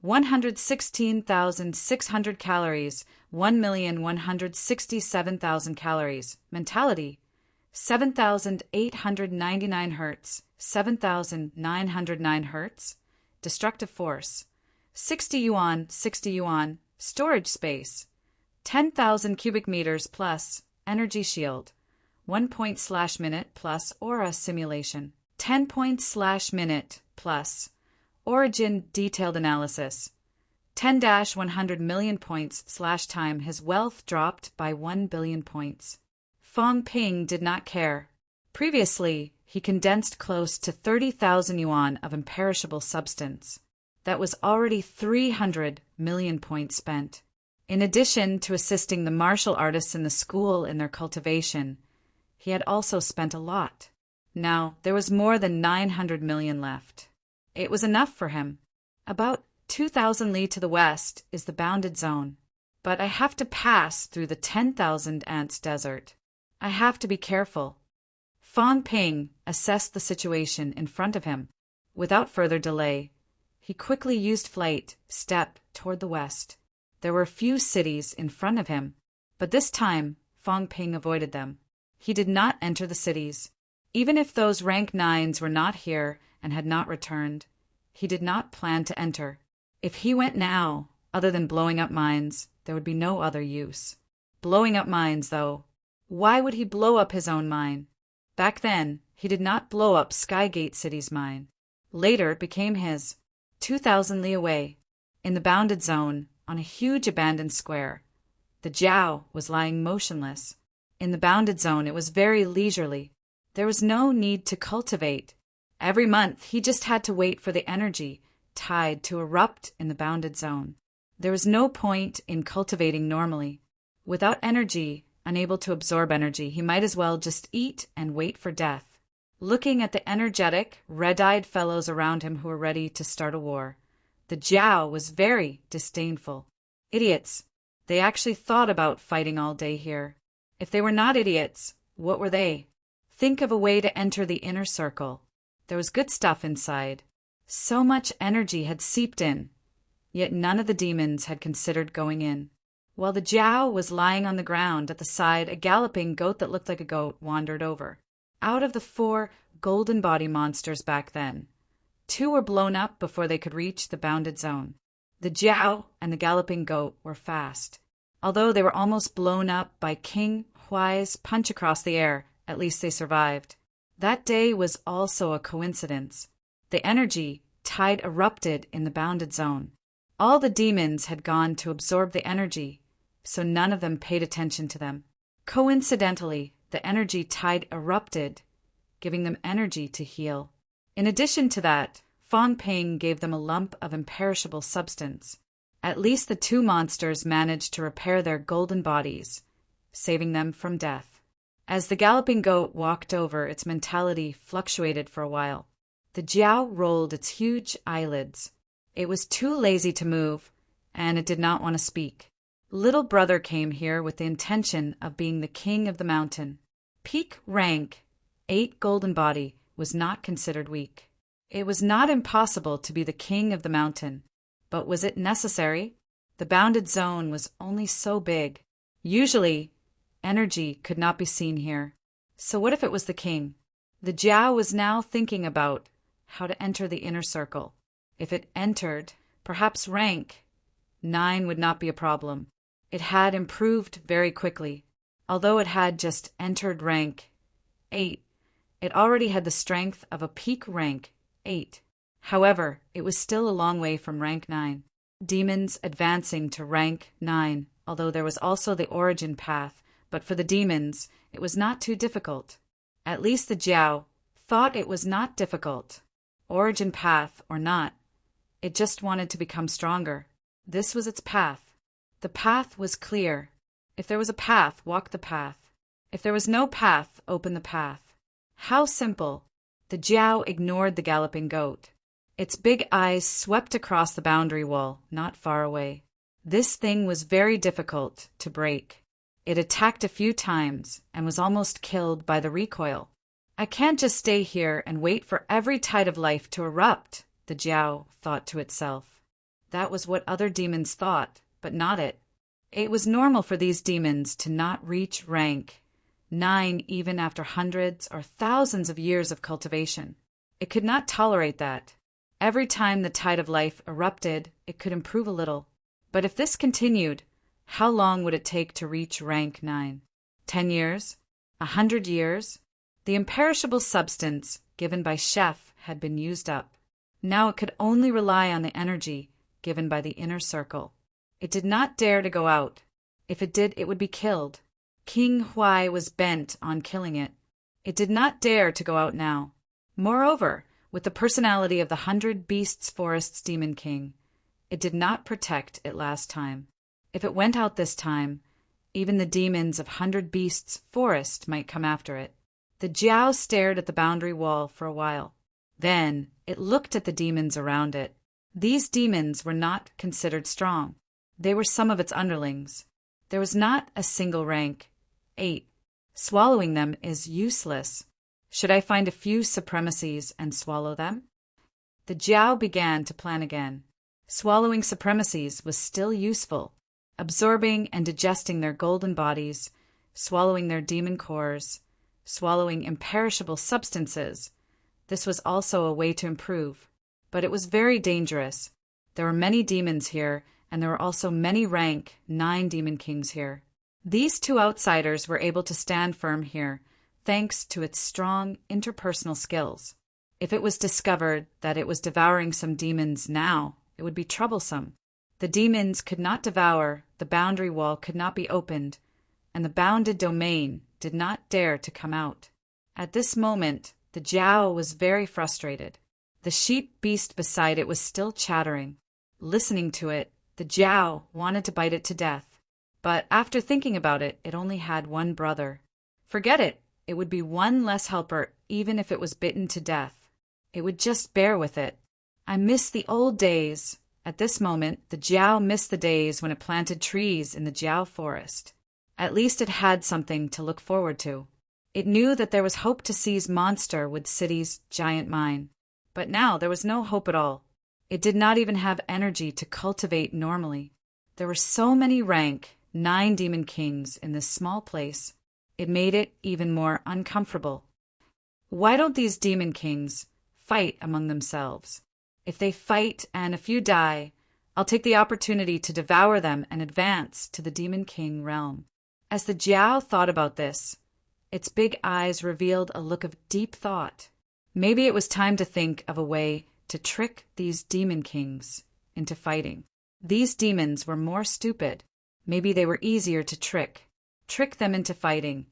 116,600 calories, 1,167,000 calories. Mentality: 7,899 hertz, 7,909 hertz. Destructive force: 60 yuan, 60 yuan. Storage space: 10,000 cubic meters plus. Energy shield: 1 point/minute plus aura simulation. 10 points/minute plus. Origin detailed analysis: 10-100 million points/time. His wealth dropped by 1 billion points. Fong Ping did not care. Previously, he condensed close to 30,000 yuan of imperishable substance. That was already 300 million points spent. In addition to assisting the martial artists in the school in their cultivation, he had also spent a lot. Now, there was more than 900 million left. It was enough for him. About 2,000 li to the west is the bounded zone. But I have to pass through the 10,000 ants desert. I have to be careful. Fong Ping assessed the situation in front of him. Without further delay, he quickly used flight, step toward the west. There were few cities in front of him, but this time Fong Ping avoided them. He did not enter the cities. Even if those rank 9s were not here and had not returned, he did not plan to enter. If he went now, other than blowing up mines, there would be no other use. Blowing up mines, though. Why would he blow up his own mine? Back then, he did not blow up Skygate City's mine. Later it became his. 2,000 li away, in the bounded zone, on a huge abandoned square, the Jiao was lying motionless. In the bounded zone it was very leisurely. There was no need to cultivate. Every month he just had to wait for the energy tide to erupt in the bounded zone. There was no point in cultivating normally. Without energy, unable to absorb energy, he might as well just eat and wait for death. Looking at the energetic, red-eyed fellows around him who were ready to start a war, the Jiao was very disdainful. Idiots. They actually thought about fighting all day here. If they were not idiots, what were they? Think of a way to enter the inner circle. There was good stuff inside. So much energy had seeped in, yet none of the demons had considered going in. While the Jiao was lying on the ground at the side, a galloping goat that looked like a goat wandered over. Out of the 4 golden body monsters back then, 2 were blown up before they could reach the bounded zone. The Jiao and the galloping goat were fast. Although they were almost blown up by King Huai's punch across the air, at least they survived. That day was also a coincidence. The energy tide erupted in the bounded zone. All the demons had gone to absorb the energy, so none of them paid attention to them. Coincidentally, the energy tide erupted, giving them energy to heal. In addition to that, Fong Ping gave them a lump of imperishable substance. At least the 2 monsters managed to repair their golden bodies, saving them from death. As the galloping goat walked over, its mentality fluctuated for a while. The Jiao rolled its huge eyelids. It was too lazy to move, and it did not want to speak. Little brother came here with the intention of being the king of the mountain. Peak rank, 8 golden body, was not considered weak. It was not impossible to be the king of the mountain, but was it necessary? The bounded zone was only so big. Usually, energy could not be seen here. So what if it was the king? The Jiao was now thinking about how to enter the inner circle. If it entered, perhaps rank 9 would not be a problem. It had improved very quickly. Although it had just entered rank 8, it already had the strength of a peak rank 8. However, it was still a long way from rank 9. Demons advancing to rank 9, although there was also the origin path, but for the demons, it was not too difficult. At least the Jiao thought it was not difficult. Origin path or not, it just wanted to become stronger. This was its path. The path was clear. If there was a path, walk the path. If there was no path, open the path. How simple. The Jiao ignored the galloping goat. Its big eyes swept across the boundary wall, not far away. This thing was very difficult to break. It attacked a few times and was almost killed by the recoil. I can't just stay here and wait for every tide of life to erupt, the Jiao thought to itself. That was what other demons thought, but not it. It was normal for these demons to not reach rank 9 even after hundreds or thousands of years of cultivation. It could not tolerate that. Every time the tide of life erupted, it could improve a little. But if this continued, how long would it take to reach rank 9? 10 years? 100 years? The imperishable substance given by Chef had been used up. Now it could only rely on the energy given by the inner circle. It did not dare to go out. If it did, it would be killed. King Huai was bent on killing it. It did not dare to go out now. Moreover, with the personality of the 100 Beasts Forest's Demon King, it did not protect it last time. If it went out this time, even the demons of 100 Beasts Forest might come after it. The Jiao stared at the boundary wall for a while. Then it looked at the demons around it. These demons were not considered strong. They were some of its underlings. There was not a single rank 8. Swallowing them is useless. Should I find a few supremacies and swallow them? The Jiao began to plan again. Swallowing supremacies was still useful. Absorbing and digesting their golden bodies, swallowing their demon cores, swallowing imperishable substances. This was also a way to improve. But it was very dangerous. There were many demons here, and there were also many rank 9 demon kings here. These 2 outsiders were able to stand firm here, thanks to its strong interpersonal skills. If it was discovered that it was devouring some demons now, it would be troublesome. The demons could not devour, the boundary wall could not be opened, and the bounded domain did not dare to come out. At this moment, the Jiao was very frustrated. The sheep beast beside it was still chattering. Listening to it, the Jiao wanted to bite it to death. But after thinking about it, it only had one brother. Forget it. It would be one less helper even if it was bitten to death. It would just bear with it. I miss the old days. At this moment, the Jiao missed the days when it planted trees in the Jiao forest. At least it had something to look forward to. It knew that there was hope to seize Monster with City's giant mine. But now there was no hope at all. It did not even have energy to cultivate normally. There were so many rank 9 demon kings in this small place. It made it even more uncomfortable. Why don't these demon kings fight among themselves? If they fight and a few die, I'll take the opportunity to devour them and advance to the demon king realm. As the Jiao thought about this, its big eyes revealed a look of deep thought. Maybe it was time to think of a way to trick these demon kings into fighting. These demons were more stupid. Maybe they were easier to trick. Trick them into fighting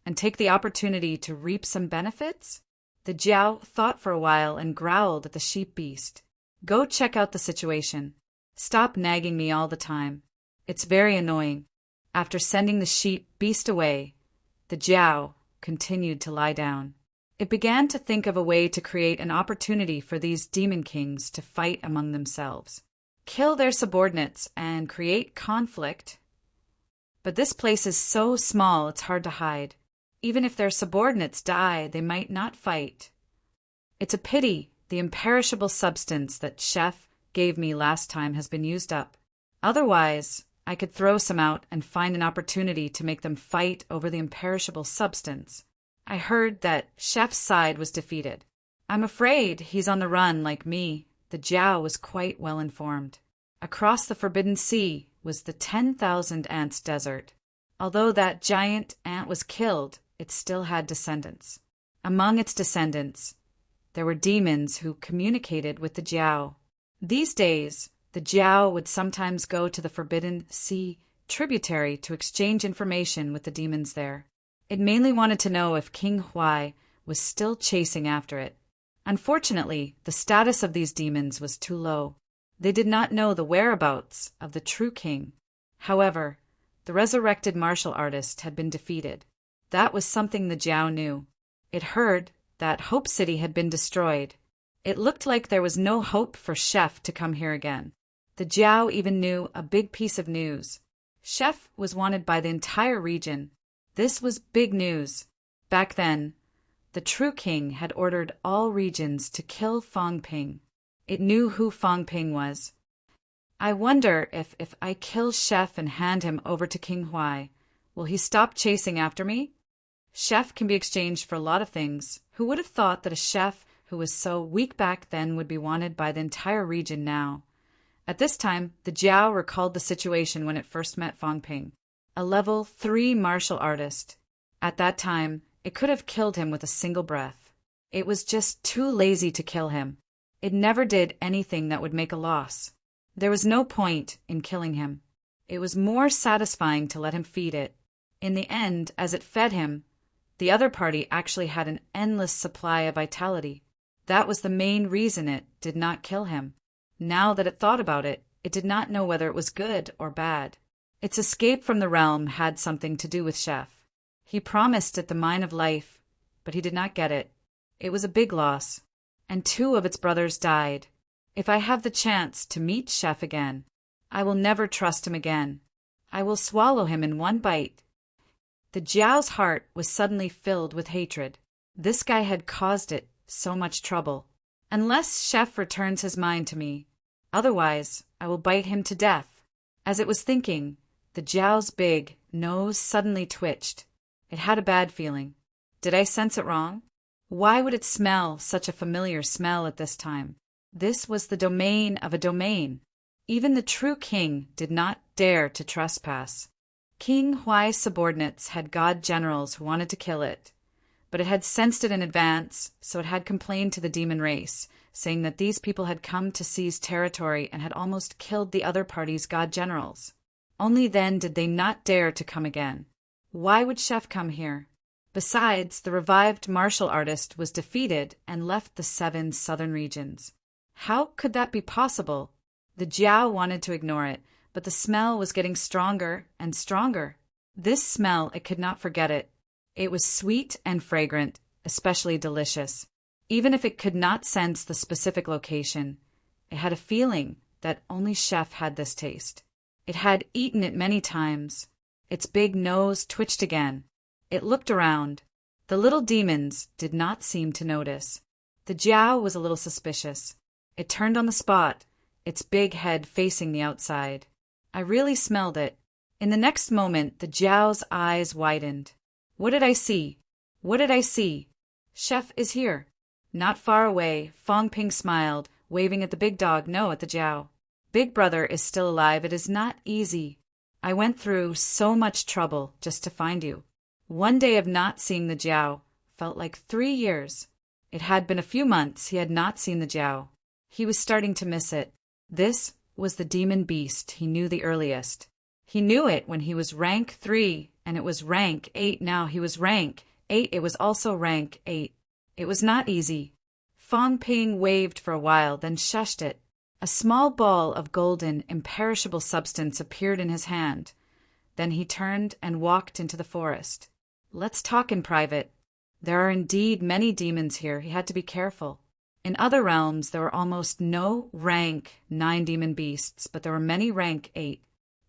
and take the opportunity to reap some benefits? The Jiao thought for a while and growled at the sheep beast. Go check out the situation. Stop nagging me all the time. It's very annoying. After sending the sheep beast away, the Jiao continued to lie down. It began to think of a way to create an opportunity for these demon kings to fight among themselves. Kill their subordinates and create conflict. But this place is so small it's hard to hide. Even if their subordinates die, they might not fight. It's a pity the imperishable substance that Chef gave me last time has been used up. Otherwise, I could throw some out and find an opportunity to make them fight over the imperishable substance. I heard that Chef's side was defeated. I'm afraid he's on the run like me. The Jiao was quite well informed. Across the Forbidden Sea was the 10,000 Ants Desert. Although that giant ant was killed, it still had descendants. Among its descendants, there were demons who communicated with the Jiao. These days, the Jiao would sometimes go to the Forbidden Sea tributary to exchange information with the demons there. It mainly wanted to know if King Huai was still chasing after it. Unfortunately, the status of these demons was too low. They did not know the whereabouts of the true king. However, the resurrected martial artist had been defeated. That was something the Jiao knew. It heard that Hope City had been destroyed. It looked like there was no hope for Chef to come here again. The Jiao even knew a big piece of news. Chef was wanted by the entire region. This was big news. Back then, the true king had ordered all regions to kill Fang Ping. It knew who Fang Ping was. I wonder if I kill Chef and hand him over to King Huai, will he stop chasing after me? Chef can be exchanged for a lot of things. Who would have thought that a chef who was so weak back then would be wanted by the entire region now? At this time, the Jiao recalled the situation when it first met Fang Ping, a level 3 martial artist. At that time, it could have killed him with a single breath. It was just too lazy to kill him. It never did anything that would make a loss. There was no point in killing him. It was more satisfying to let him feed it. In the end, as it fed him, the other party actually had an endless supply of vitality. That was the main reason it did not kill him. Now that it thought about it, it did not know whether it was good or bad. Its escape from the realm had something to do with Chef. He promised it the Mine of Life, but he did not get it. It was a big loss, and 2 of its brothers died. If I have the chance to meet Chef again, I will never trust him again. I will swallow him in one bite. The Jiao's heart was suddenly filled with hatred. This guy had caused it so much trouble. Unless Chef returns his mind to me, otherwise I will bite him to death. As it was thinking, the Jiao's big nose suddenly twitched. It had a bad feeling. Did I sense it wrong? Why would it smell such a familiar smell at this time? This was the domain of a domain. Even the true king did not dare to trespass. King Huai's subordinates had god generals who wanted to kill it, but it had sensed it in advance, so it had complained to the demon race, saying that these people had come to seize territory and had almost killed the other party's god generals. Only then did they not dare to come again. Why would Chef come here? Besides, the revived martial artist was defeated and left the 7 southern regions. How could that be possible? The Jiao wanted to ignore it, but the smell was getting stronger and stronger. This smell, it could not forget it. It was sweet and fragrant, especially delicious. Even if it could not sense the specific location, it had a feeling that only Chef had this taste. It had eaten it many times. Its big nose twitched again. It looked around. The little demons did not seem to notice. The Jiao was a little suspicious. It turned on the spot, its big head facing the outside. I really smelled it. In the next moment, the Jiao's eyes widened. What did I see? What did I see? Chef is here. Not far away, Fang Ping smiled, waving at the big dog, no, at the Jiao. Big brother is still alive. It is not easy. I went through so much trouble just to find you. One day of not seeing the Jiao felt like 3 years. It had been a few months he had not seen the Jiao. He was starting to miss it. This was the demon beast he knew the earliest. He knew it when he was rank 3, and it was rank 8 now. He was rank 8, it was also rank 8. It was not easy. Fang Ping waved for a while, then shushed it. A small ball of golden, imperishable substance appeared in his hand. Then he turned and walked into the forest. Let's talk in private. There are indeed many demons here. He had to be careful. In other realms, there were almost no rank 9 demon beasts, but there were many rank 8.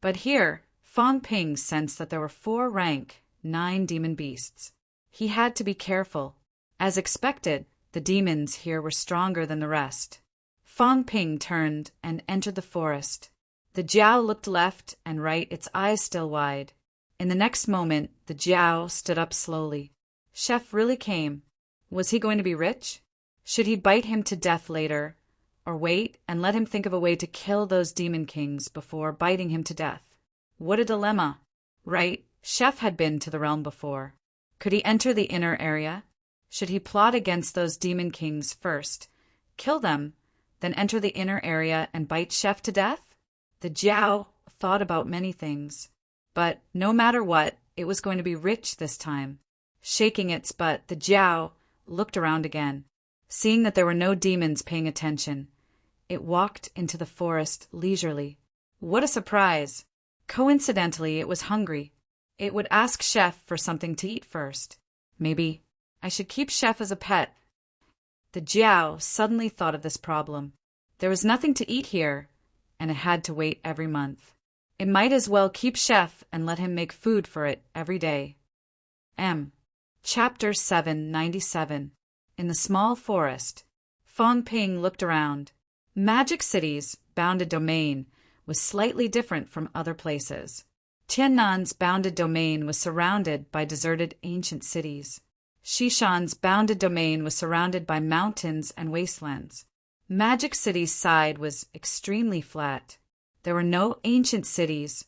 But here, Fang Ping sensed that there were 4 rank 9 demon beasts. He had to be careful. As expected, the demons here were stronger than the rest. Fang Ping turned and entered the forest. The Jiao looked left and right, its eyes still wide. In the next moment, the Jiao stood up slowly. Chef really came. Was he going to be rich? Should he bite him to death later, or wait and let him think of a way to kill those demon kings before biting him to death? What a dilemma. Right, Chef had been to the realm before. Could he enter the inner area? Should he plot against those demon kings first, kill them, then enter the inner area and bite Chef to death? The Jiao thought about many things, but no matter what, it was going to be rich this time. Shaking its butt, the Jiao looked around again. Seeing that there were no demons paying attention, it walked into the forest leisurely. What a surprise! Coincidentally, it was hungry. It would ask Chef for something to eat first. Maybe I should keep Chef as a pet. The Jiao suddenly thought of this problem. There was nothing to eat here, and it had to wait every month. It might as well keep chef and let him make food for it every day. Chapter 797. In the small forest. Fong Ping looked around. Magic City's bounded domain was slightly different from other places. Tiannan's bounded domain was surrounded by deserted ancient cities. Xishan's bounded domain was surrounded by mountains and wastelands. Magic City's side was extremely flat. There were no ancient cities,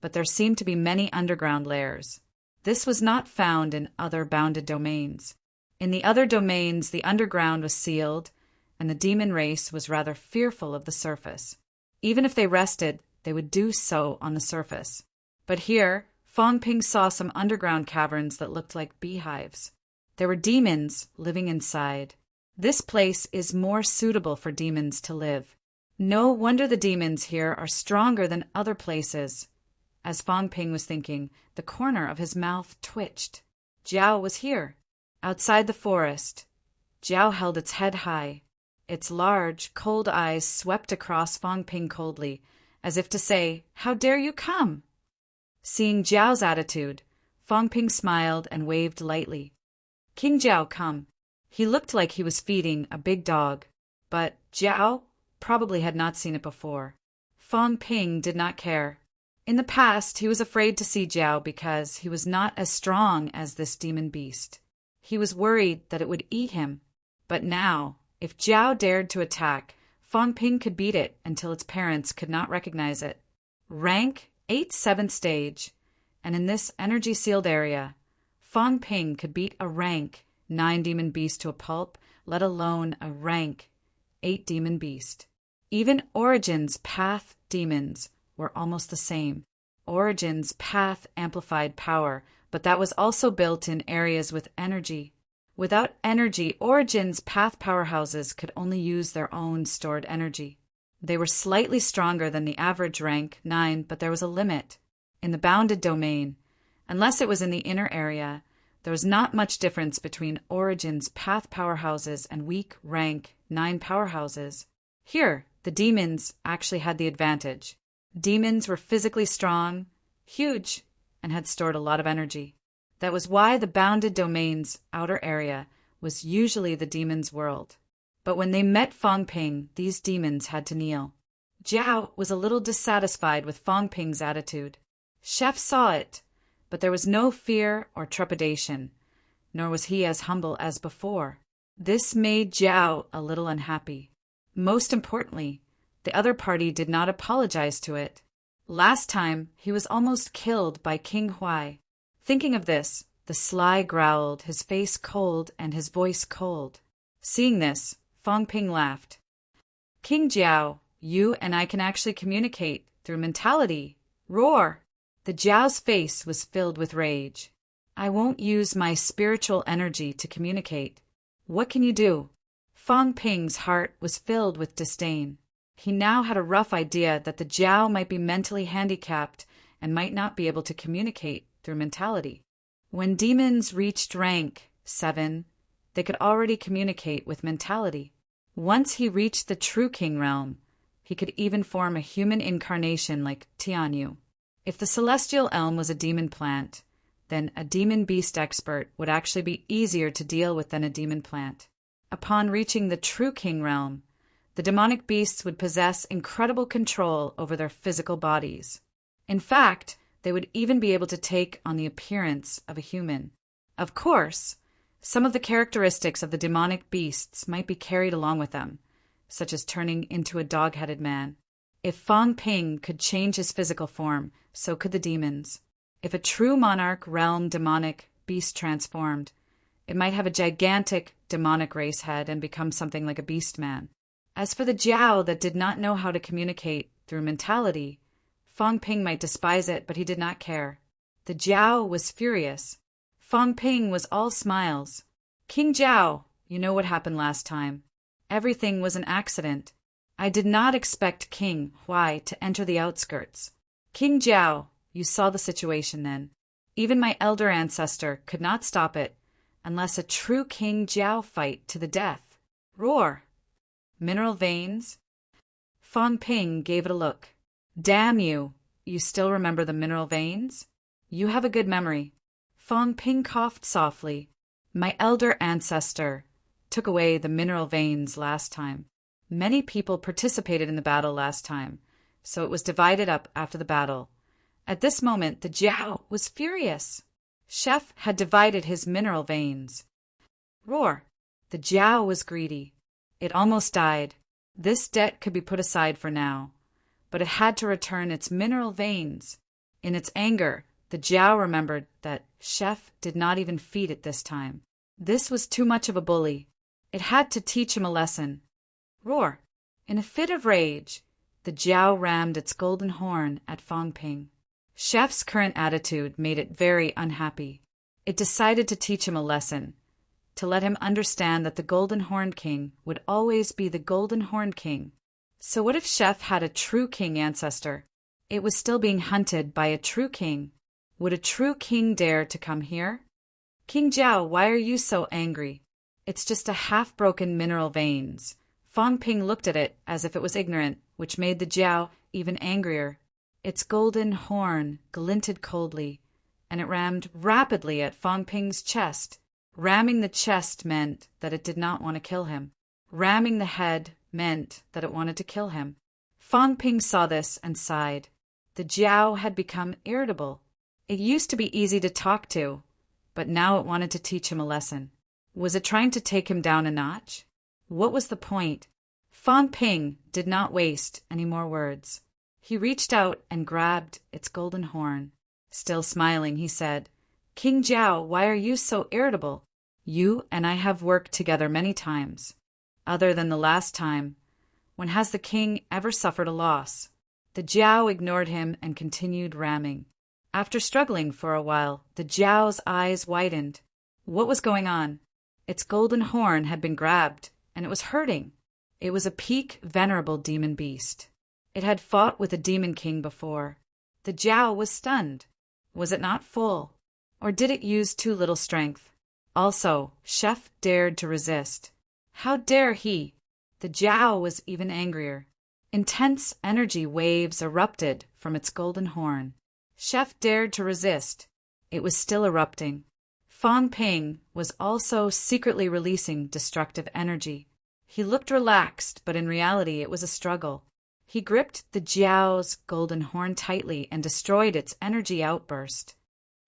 but there seemed to be many underground layers. This was not found in other bounded domains. In the other domains, the underground was sealed, and the demon race was rather fearful of the surface. Even if they rested, they would do so on the surface. But here, Fong Ping saw some underground caverns that looked like beehives. There were demons living inside. This place is more suitable for demons to live. No wonder the demons here are stronger than other places. As Fong Ping was thinking, the corner of his mouth twitched. Jiao was here. Outside the forest, Jiao held its head high. Its large, cold eyes swept across Fong Ping coldly, as if to say, "How dare you come?" Seeing Jiao's attitude, Fong Ping smiled and waved lightly. "King Jiao, come." He looked like he was feeding a big dog, but Jiao probably had not seen it before. Fong Ping did not care. In the past, he was afraid to see Jiao because he was not as strong as this demon beast. He was worried that it would eat him. But now, if Jiao dared to attack, Fong Ping could beat it until its parents could not recognize it. Rank 8 7th stage, and in this energy-sealed area, Fong Ping could beat a rank 9 demon beast to a pulp, let alone a rank 8 demon beast. Even Origin's path demons were almost the same. Origin's path amplified power, but that was also built in areas with energy. Without energy, Origin's path powerhouses could only use their own stored energy. They were slightly stronger than the average rank 9, but there was a limit. In the bounded domain, unless it was in the inner area, there was not much difference between Origin's path powerhouses and weak rank 9 powerhouses. Here, the demons actually had the advantage. Demons were physically strong, huge, and had stored a lot of energy. That was why the bounded domain's outer area was usually the demons' world. But when they met Fong Ping, these demons had to kneel. Jiao was a little dissatisfied with Fong Ping's attitude. Chef saw it, but there was no fear or trepidation, nor was he as humble as before. This made Jiao a little unhappy. Most importantly, the other party did not apologize to it. Last time, he was almost killed by King Huai. Thinking of this, the sly growled, his face cold and his voice cold. Seeing this, Fong Ping laughed. "King Jiao, you and I can actually communicate through mentality. Roar!" The Jiao's face was filled with rage. "I won't use my spiritual energy to communicate. What can you do?" Fong Ping's heart was filled with disdain. He now had a rough idea that the Jiao might be mentally handicapped and might not be able to communicate through mentality. When demons reached rank 7, they could already communicate with mentality. Once he reached the true king realm, he could even form a human incarnation like Tianyu. If the celestial elm was a demon plant, then a demon beast expert would actually be easier to deal with than a demon plant. Upon reaching the true king realm, the demonic beasts would possess incredible control over their physical bodies. In fact, they would even be able to take on the appearance of a human. Of course, some of the characteristics of the demonic beasts might be carried along with them, such as turning into a dog-headed man. If Fong Ping could change his physical form, so could the demons. If a true monarch realm demonic beast transformed, it might have a gigantic demonic race head and become something like a beast man. As for the Jiao that did not know how to communicate through mentality, Fong Ping might despise it, but he did not care. The Jiao was furious. Fong Ping was all smiles. "King Jiao, you know what happened last time. Everything was an accident. I did not expect King Huai to enter the outskirts. King Jiao, you saw the situation then. Even my elder ancestor could not stop it unless a true King Jiao fight to the death. Roar. Mineral veins? Fang Ping gave it a look. Damn you! You still remember the mineral veins? You have a good memory. Fang Ping coughed softly. My elder ancestor took away the mineral veins last time. Many people participated in the battle last time, so it was divided up after the battle. At this moment, the Jiao was furious. Chef had divided his mineral veins. Roar. The Jiao was greedy. It almost died. This debt could be put aside for now, but it had to return its mineral veins. In its anger, the Jiao remembered that Chef did not even feed it this time. This was too much of a bully. It had to teach him a lesson. Roar. In a fit of rage, the Jiao rammed its golden horn at Fang Ping. Chef's current attitude made it very unhappy. It decided to teach him a lesson, to let him understand that the Golden Horned King would always be the Golden Horned King. So what if Chef had a true king ancestor? It was still being hunted by a true king. Would a true king dare to come here? King Jiao, why are you so angry? It's just a half-broken mineral veins. Fang Ping looked at it as if it was ignorant, which made the Jiao even angrier. Its golden horn glinted coldly, and it rammed rapidly at Fang Ping's chest. Ramming the chest meant that it did not want to kill him. Ramming the head meant that it wanted to kill him. Fang Ping saw this and sighed. The Jiao had become irritable. It used to be easy to talk to, but now it wanted to teach him a lesson. Was it trying to take him down a notch? What was the point? Fang Ping did not waste any more words. He reached out and grabbed its golden horn. Still smiling, he said, King Jiao, why are you so irritable? You and I have worked together many times. Other than the last time, when has the king ever suffered a loss? The Jiao ignored him and continued ramming. After struggling for a while, the Jiao's eyes widened. What was going on? Its golden horn had been grabbed, and it was hurting. It was a peak, venerable demon beast. It had fought with a demon king before. The Jiao was stunned. Was it not full? Or did it use too little strength? Also, Chef dared to resist. How dare he? The Jiao was even angrier. Intense energy waves erupted from its golden horn. Chef dared to resist. It was still erupting. Fang Ping was also secretly releasing destructive energy. He looked relaxed, but in reality it was a struggle. He gripped the Jiao's golden horn tightly and destroyed its energy outburst.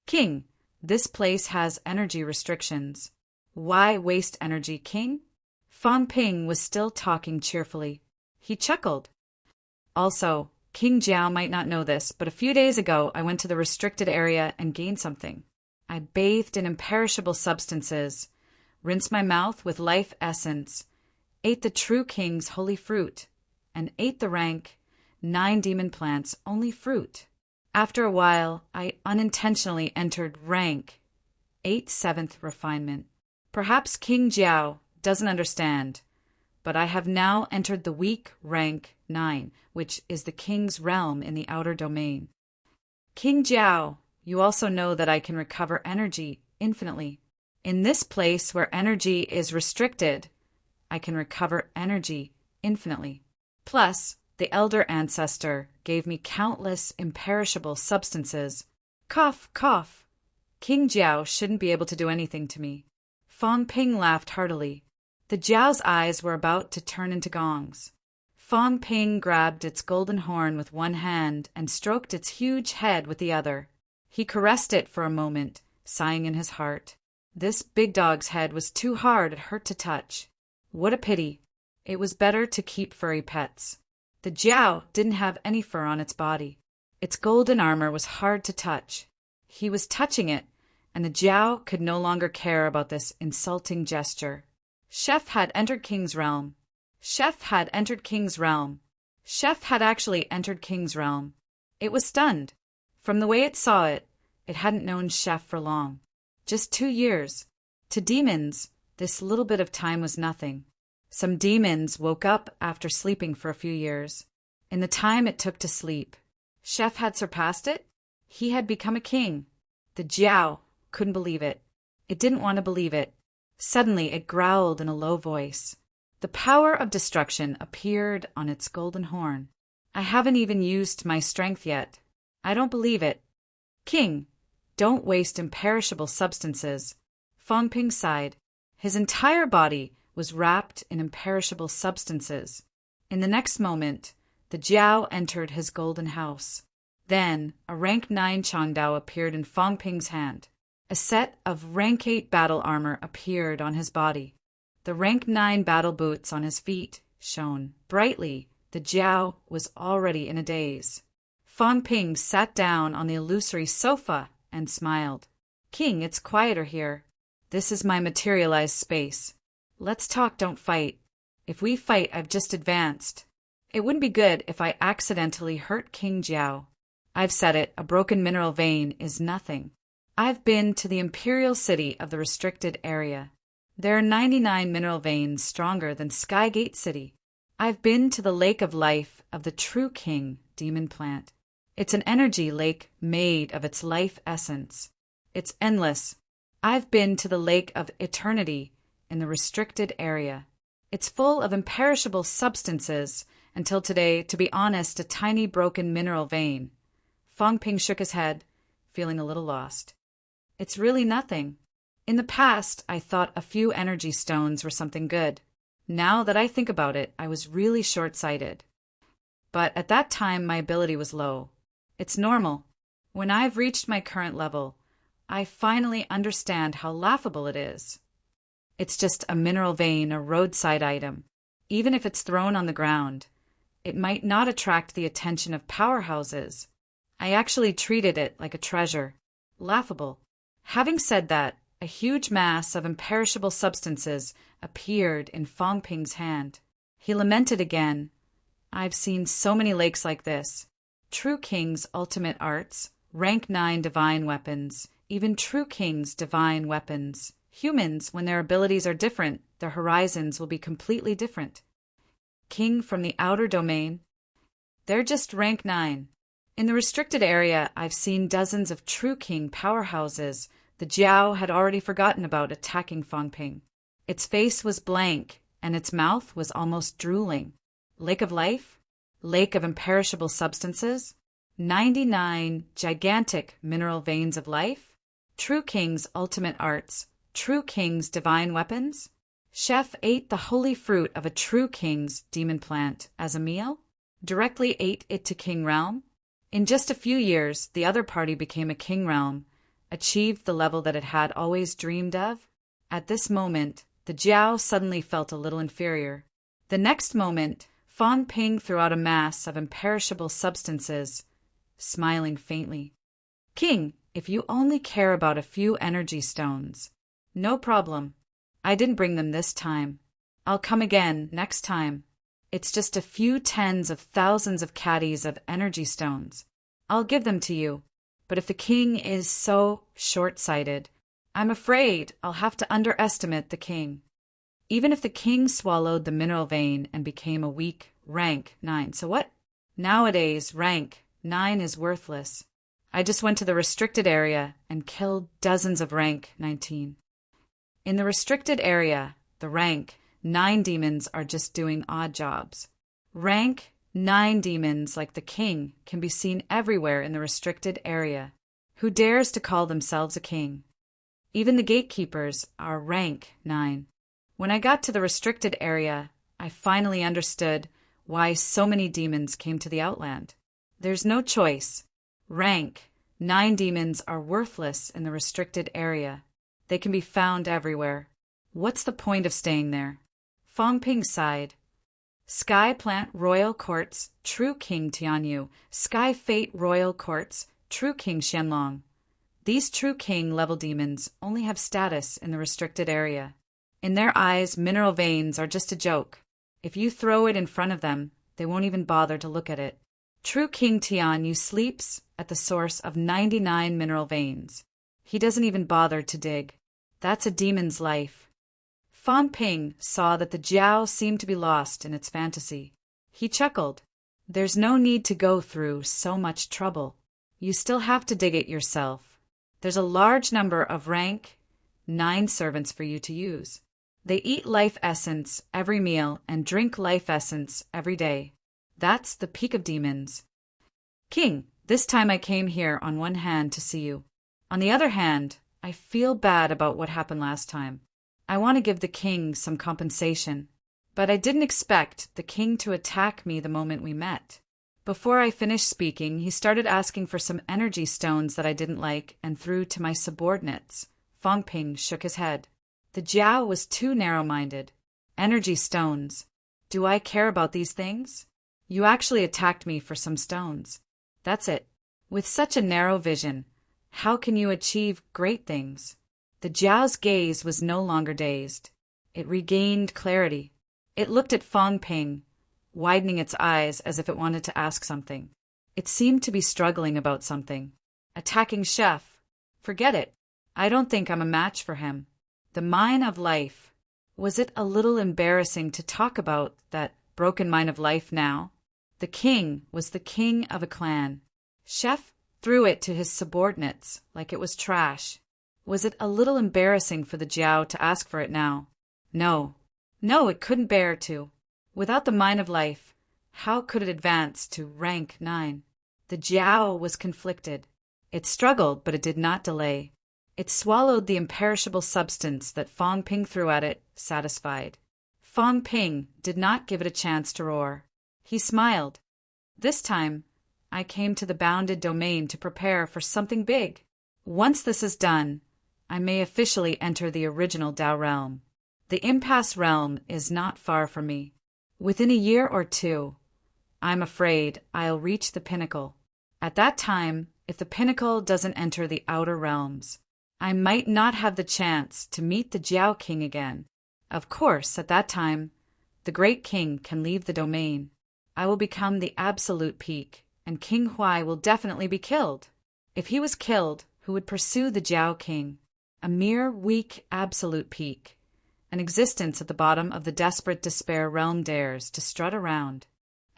King, this place has energy restrictions. Why waste energy, King? Fang Ping was still talking cheerfully. He chuckled. Also, King Jiao might not know this, but a few days ago I went to the restricted area and gained something. I bathed in imperishable substances, rinsed my mouth with life essence, ate the true king's holy fruit, and ate the rank 9 demon plants only fruit. After a while, I unintentionally entered rank 8 7th refinement. Perhaps King Jiao doesn't understand, but I have now entered the weak rank 9, which is the king's realm in the outer domain. King Jiao, you also know that I can recover energy infinitely. In this place where energy is restricted, I can recover energy infinitely. Plus, the elder ancestor gave me countless imperishable substances. Cough, cough. King Jiao shouldn't be able to do anything to me. Fang Ping laughed heartily. The Jiao's eyes were about to turn into gongs. Fang Ping grabbed its golden horn with one hand and stroked its huge head with the other. He caressed it for a moment, sighing in his heart. This big dog's head was too hard, it hurt to touch. What a pity. It was better to keep furry pets. The Jiao didn't have any fur on its body. Its golden armor was hard to touch. He was touching it, and the Jiao could no longer care about this insulting gesture. Chef had entered King's realm. Chef had entered King's realm. Chef had actually entered King's realm. It was stunned. From the way it saw it, it hadn't known Chef for long. Just 2 years. To demons, this little bit of time was nothing. Some demons woke up after sleeping for a few years. In the time it took to sleep, Chef had surpassed it. He had become a king. The Jiao couldn't believe it. It didn't want to believe it. Suddenly it growled in a low voice. The The power of destruction appeared on its golden horn. I haven't even used my strength yet. I don't believe it. King, don't waste imperishable substances. Fang Ping sighed. His entire body was wrapped in imperishable substances. In the next moment, the Jiao entered his golden house. Then, a rank 9 Changdao appeared in Fang Ping's hand. A set of rank 8 battle armor appeared on his body. The rank 9 battle boots on his feet shone brightly. The Jiao was already in a daze. Fang Ping sat down on the illusory sofa and smiled. King, it's quieter here. This is my materialized space. Let's talk, don't fight. If we fight, I've just advanced. It wouldn't be good if I accidentally hurt King Jiao. I've said it, a broken mineral vein is nothing. I've been to the imperial city of the restricted area. There are 99 mineral veins stronger than Skygate City. I've been to the lake of life of the true king, demon plant. It's an energy lake made of its life essence. It's endless. I've been to the lake of eternity in the restricted area. It's full of imperishable substances, until today, to be honest, a tiny broken mineral vein. Fang Ping shook his head, feeling a little lost. It's really nothing. In the past, I thought a few energy stones were something good. Now that I think about it, I was really short-sighted. But at that time, my ability was low. It's normal. When I've reached my current level, I finally understand how laughable it is. It's just a mineral vein, a roadside item. Even if it's thrown on the ground, it might not attract the attention of powerhouses. I actually treated it like a treasure. Laughable. Having said that, a huge mass of imperishable substances appeared in Fang Ping's hand. He lamented again. I've seen so many lakes like this. True King's ultimate arts, rank 9 divine weapons, even True King's divine weapons. Humans, when their abilities are different, their horizons will be completely different. King from the outer domain? They're just rank 9. In the restricted area, I've seen dozens of True King powerhouses. The Jiao had already forgotten about attacking Fang Ping. Its face was blank, and its mouth was almost drooling. Lake of life? Lake of imperishable substances? 99 gigantic mineral veins of life? True King's ultimate arts? True King's divine weapons? Chef ate the holy fruit of a True King's demon plant as a meal? Directly ate it to King Realm? In just a few years, the other party became a King Realm, achieved the level that it had always dreamed of. At this moment, the Jiao suddenly felt a little inferior. The next moment, Fang Ping threw out a mass of imperishable substances, smiling faintly. King, if you only care about a few energy stones. No problem. I didn't bring them this time. I'll come again next time. It's just a few tens of thousands of caddies of energy stones. I'll give them to you. But if the king is so short-sighted, I'm afraid I'll have to underestimate the king. Even if the king swallowed the mineral vein and became a weak rank 9, so what? Nowadays, rank 9 is worthless. I just went to the restricted area and killed dozens of rank 19. In the restricted area, the rank 9 demons are just doing odd jobs. Rank 9 demons like the king can be seen everywhere in the restricted area. Who dares to call themselves a king? Even the gatekeepers are rank 9. When I got to the restricted area, I finally understood why so many demons came to the Outland. There's no choice. Rank 9 demons are worthless in the restricted area. They can be found everywhere. What's the point of staying there? Fang Ping sighed. Sky Plant Royal Courts, True King Tianyu. Sky Fate Royal Courts, True King Xianlong. These True King level demons only have status in the restricted area. In their eyes, mineral veins are just a joke. If you throw it in front of them, they won't even bother to look at it. True King Tianyu sleeps at the source of 99 mineral veins. He doesn't even bother to dig. That's a demon's life. Fang Ping saw that the Jiao seemed to be lost in its fantasy. He chuckled. There's no need to go through so much trouble. You still have to dig it yourself. There's a large number of rank 9 servants for you to use. They eat life essence every meal and drink life essence every day. That's the peak of demons. King, this time I came here on one hand to see you. On the other hand, I feel bad about what happened last time. I want to give the king some compensation. But I didn't expect the king to attack me the moment we met. Before I finished speaking, he started asking for some energy stones that I didn't like and threw to my subordinates. Fong Ping shook his head. The Jiao was too narrow-minded. Energy stones. Do I care about these things? You actually attacked me for some stones. That's it. With such a narrow vision, how can you achieve great things? The Jiao's gaze was no longer dazed. It regained clarity. It looked at Fong Ping, widening its eyes as if it wanted to ask something. It seemed to be struggling about something. Attacking Chef. Forget it. I don't think I'm a match for him. The mine of life. Was it a little embarrassing to talk about that broken mine of life now? The king was the king of a clan. Chef threw it to his subordinates like it was trash. Was it a little embarrassing for the Jiao to ask for it now? No. No, it couldn't bear to. Without the mine of life, how could it advance to rank 9? The Jiao was conflicted. It struggled, but it did not delay. It swallowed the imperishable substance that Fong Ping threw at it, satisfied. Fong Ping did not give it a chance to roar. He smiled. This time, I came to the bounded domain to prepare for something big. Once this is done, I may officially enter the original Dao realm. The impasse realm is not far from me. Within a year or two, I'm afraid I'll reach the pinnacle. At that time, if the pinnacle doesn't enter the outer realms, I might not have the chance to meet the Jiao King again. Of course, at that time, the great king can leave the domain. I will become the absolute peak, and King Huai will definitely be killed. If he was killed, who would pursue the Jiao King? A mere weak absolute peak. An existence at the bottom of the desperate despair realm dares to strut around.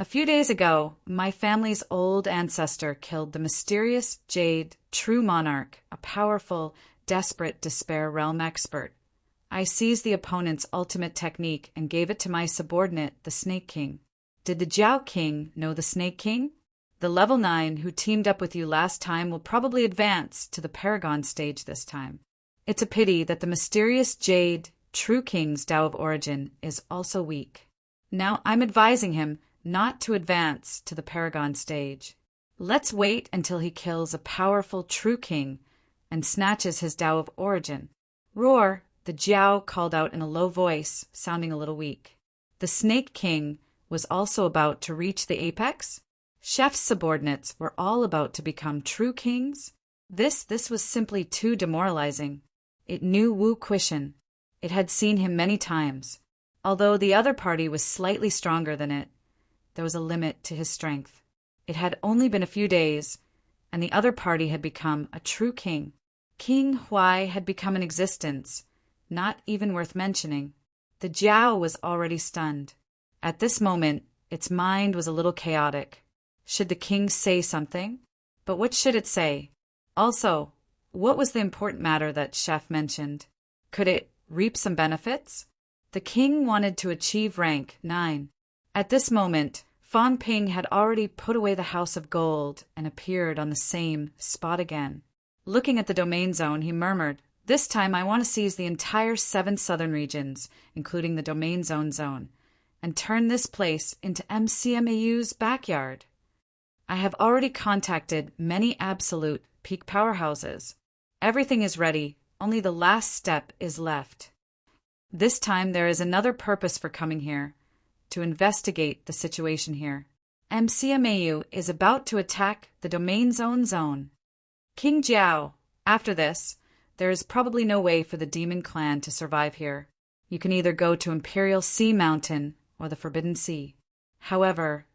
A few days ago, my family's old ancestor killed the mysterious Jade True Monarch, a powerful, desperate despair realm expert. I seized the opponent's ultimate technique and gave it to my subordinate, the Snake King. Did the Jiao King know the Snake King? The level 9 who teamed up with you last time will probably advance to the Paragon stage this time. It's a pity that the mysterious Jade True King's Tao of Origin is also weak. Now I'm advising him not to advance to the Paragon stage. Let's wait until he kills a powerful True King and snatches his Tao of Origin. Roar, the Jiao called out in a low voice, sounding a little weak. The Snake King was also about to reach the apex? Chef's subordinates were all about to become true kings? This was simply too demoralizing. It knew Wu Quishan. It had seen him many times. Although the other party was slightly stronger than it, there was a limit to his strength. It had only been a few days, and the other party had become a true king. King Huai had become an existence, not even worth mentioning. The Jiao was already stunned. At this moment, its mind was a little chaotic. Should the king say something? But what should it say? Also, what was the important matter that Chef mentioned? Could it reap some benefits? The king wanted to achieve rank 9. At this moment, Fong Ping had already put away the House of Gold and appeared on the same spot again. Looking at the domain zone, he murmured, "This time I want to seize the entire 7 southern regions, including the domain zone, and turn this place into MCMAU's backyard. I have already contacted many absolute peak powerhouses. Everything is ready, only the last step is left. This time there is another purpose for coming here, to investigate the situation here. MCMAU is about to attack the domain zone. King Jiao, after this, there is probably no way for the demon clan to survive here. You can either go to Imperial Sea Mountain or the Forbidden Sea. However,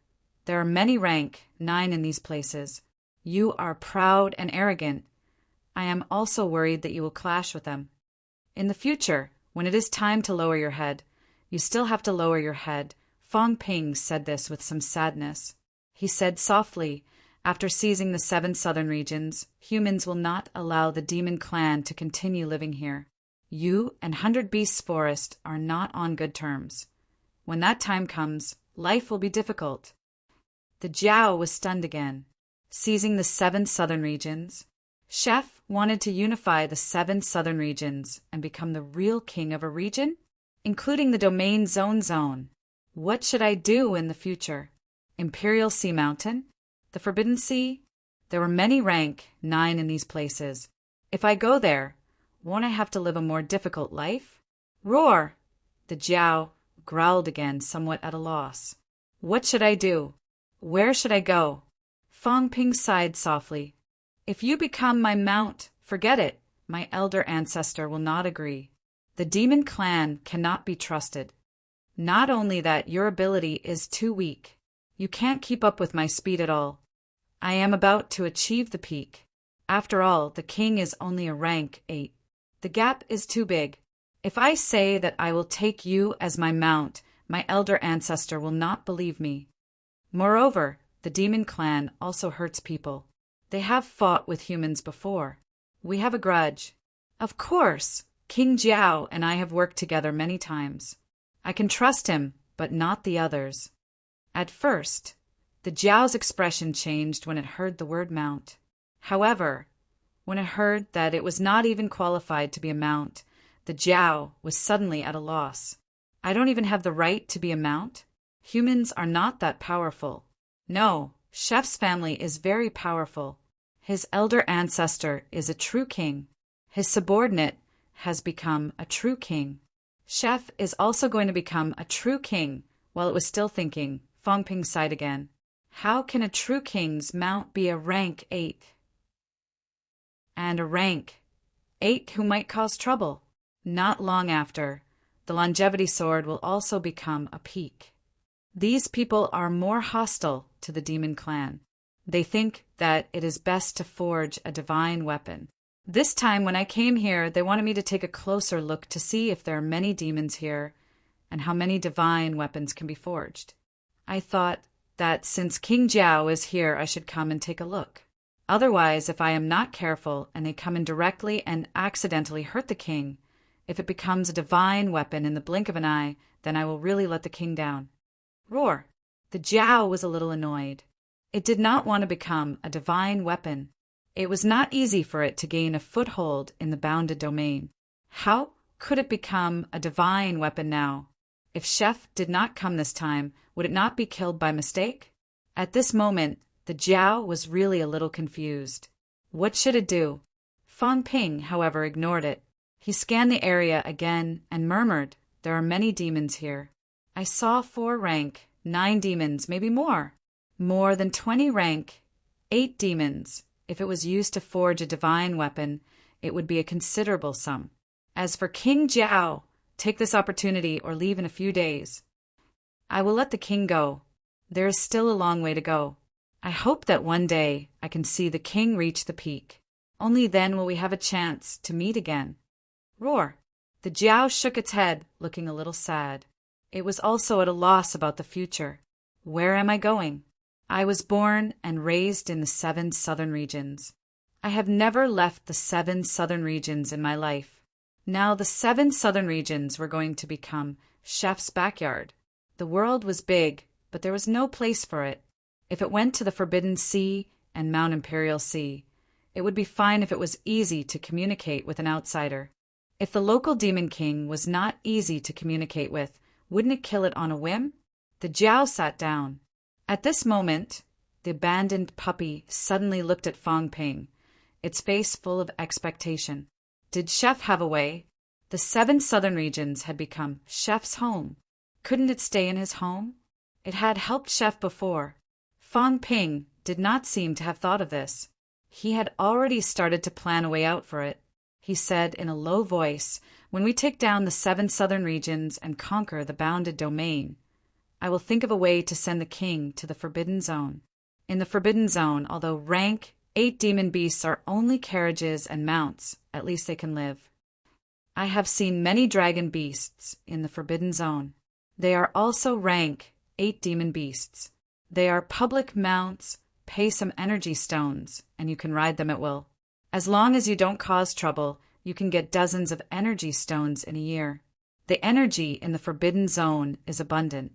there are many rank 9 in these places. You are proud and arrogant. I am also worried that you will clash with them. In the future, when it is time to lower your head, you still have to lower your head." Fong Ping said this with some sadness. He said softly, "After seizing the 7 southern regions, humans will not allow the demon clan to continue living here. You and 100 Beasts Forest are not on good terms. When that time comes, life will be difficult. The Jiao was stunned again. Seizing the 7 southern regions, Chef wanted to unify the 7 southern regions and become the real king of a region, including the domain zone. What should I do in the future? Imperial Sea Mountain? The Forbidden Sea? There were many rank 9 in these places. If I go there, won't I have to live a more difficult life? Roar! The Jiao growled again, somewhat at a loss. What should I do? Where should I go? Fang Ping sighed softly. If you become my mount, forget it. My elder ancestor will not agree. The demon clan cannot be trusted. Not only that, your ability is too weak. You can't keep up with my speed at all. I am about to achieve the peak. After all, the king is only a rank 8. The gap is too big. If I say that I will take you as my mount, my elder ancestor will not believe me. Moreover, the demon clan also hurts people. They have fought with humans before. We have a grudge. Of course, King Jiao and I have worked together many times. I can trust him, but not the others. At first, the Jiao's expression changed when it heard the word mount. However, when it heard that it was not even qualified to be a mount, the Jiao was suddenly at a loss. I don't even have the right to be a mount? Humans are not that powerful. No, Chef's family is very powerful. His elder ancestor is a true king. His subordinate has become a true king. Chef is also going to become a true king. While it was still thinking, Fang Ping sighed again. How can a true king's mount be a rank 8? And a rank 8 who might cause trouble. Not long after, the longevity sword will also become a peak. These people are more hostile to the demon clan. They think that it is best to forge a divine weapon. This time when I came here, they wanted me to take a closer look to see if there are many demons here and how many divine weapons can be forged. I thought that since King Jiao is here, I should come and take a look. Otherwise, if I am not careful and they come in directly and accidentally hurt the king, if it becomes a divine weapon in the blink of an eye, then I will really let the king down. Roar! The Jiao was a little annoyed. It did not want to become a divine weapon. It was not easy for it to gain a foothold in the bounded domain. How could it become a divine weapon now? If Chef did not come this time, would it not be killed by mistake? At this moment, the Jiao was really a little confused. What should it do? Fang Ping, however, ignored it. He scanned the area again and murmured, there are many demons here. I saw 4 rank 9 demons, maybe more. More than 20 rank 8 demons. If it was used to forge a divine weapon, it would be a considerable sum. As for King Jiao, take this opportunity or leave in a few days. I will let the king go. There is still a long way to go. I hope that one day I can see the king reach the peak. Only then will we have a chance to meet again. Roar! The Jiao shook its head, looking a little sad. It was also at a loss about the future. Where am I going? I was born and raised in the 7 southern regions. I have never left the 7 southern regions in my life. Now the 7 southern regions were going to become Chef's backyard. The world was big, but there was no place for it. If it went to the Forbidden Sea and Mount Imperial Sea, it would be fine if it was easy to communicate with an outsider. If the local demon king was not easy to communicate with, wouldn't it kill it on a whim? The Jiao sat down. At this moment, the abandoned puppy suddenly looked at Fang Ping, its face full of expectation. Did Chef have a way? The 7 southern regions had become Chef's home. Couldn't it stay in his home? It had helped Chef before. Fang Ping did not seem to have thought of this. He had already started to plan a way out for it. He said in a low voice, when we take down the 7 southern regions and conquer the bounded domain, I will think of a way to send the king to the Forbidden Zone. In the Forbidden Zone, although rank 8 demon beasts are only carriages and mounts, at least they can live. I have seen many dragon beasts in the Forbidden Zone. They are also rank 8 demon beasts. They are public mounts, pay some energy stones, and you can ride them at will. As long as you don't cause trouble, you can get dozens of energy stones in a year. The energy in the Forbidden Zone is abundant.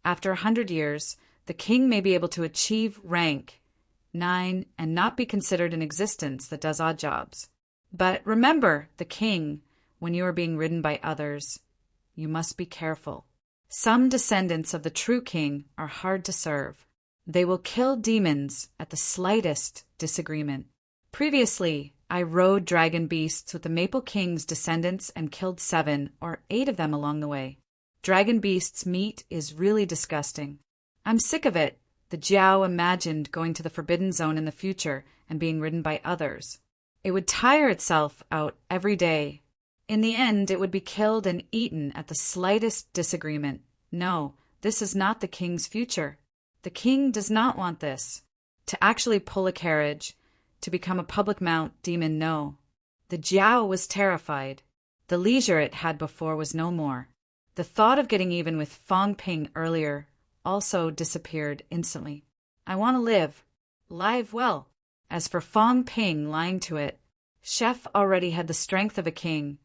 After 100 years, the king may be able to achieve rank 9 and not be considered an existence that does odd jobs. But remember, the king, when you are being ridden by others, you must be careful. Some descendants of the true king are hard to serve. They will kill demons at the slightest disagreement. Previously, I rode dragon beasts with the Maple King's descendants and killed 7 or 8 of them along the way. Dragon beasts' meat is really disgusting. I'm sick of it. The Jiao imagined going to the Forbidden Zone in the future and being ridden by others. It would tire itself out every day. In the end, it would be killed and eaten at the slightest disagreement. No, this is not the king's future. The king does not want this. To actually pull a carriage, to become a public mount demon, no. The Jiao was terrified. The leisure it had before was no more. The thought of getting even with Fong Ping earlier also disappeared instantly. I want to live. Live well. As for Fong Ping lying to it, Chef already had the strength of a king.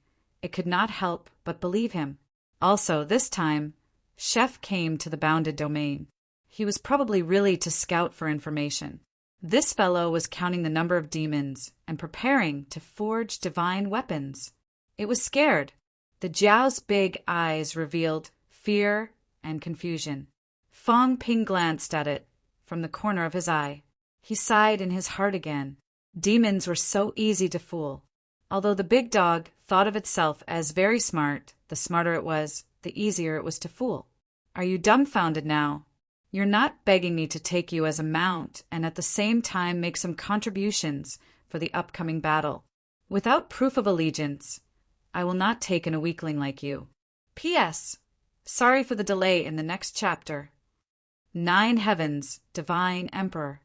It could not help but believe him. Also, this time, Chef came to the bounded domain. He was probably really to scout for information. This fellow was counting the number of demons and preparing to forge divine weapons. It was scared. The Jiao's big eyes revealed fear and confusion. Fong Ping glanced at it from the corner of his eye. He sighed in his heart again. Demons were so easy to fool. Although the big dog thought of itself as very smart, the smarter it was, the easier it was to fool. Are you dumbfounded now? You're not begging me to take you as a mount and at the same time make some contributions for the upcoming battle. Without proof of allegiance, I will not take in a weakling like you. P.S. Sorry for the delay in the next chapter. 9 Heavens, Divine Emperor.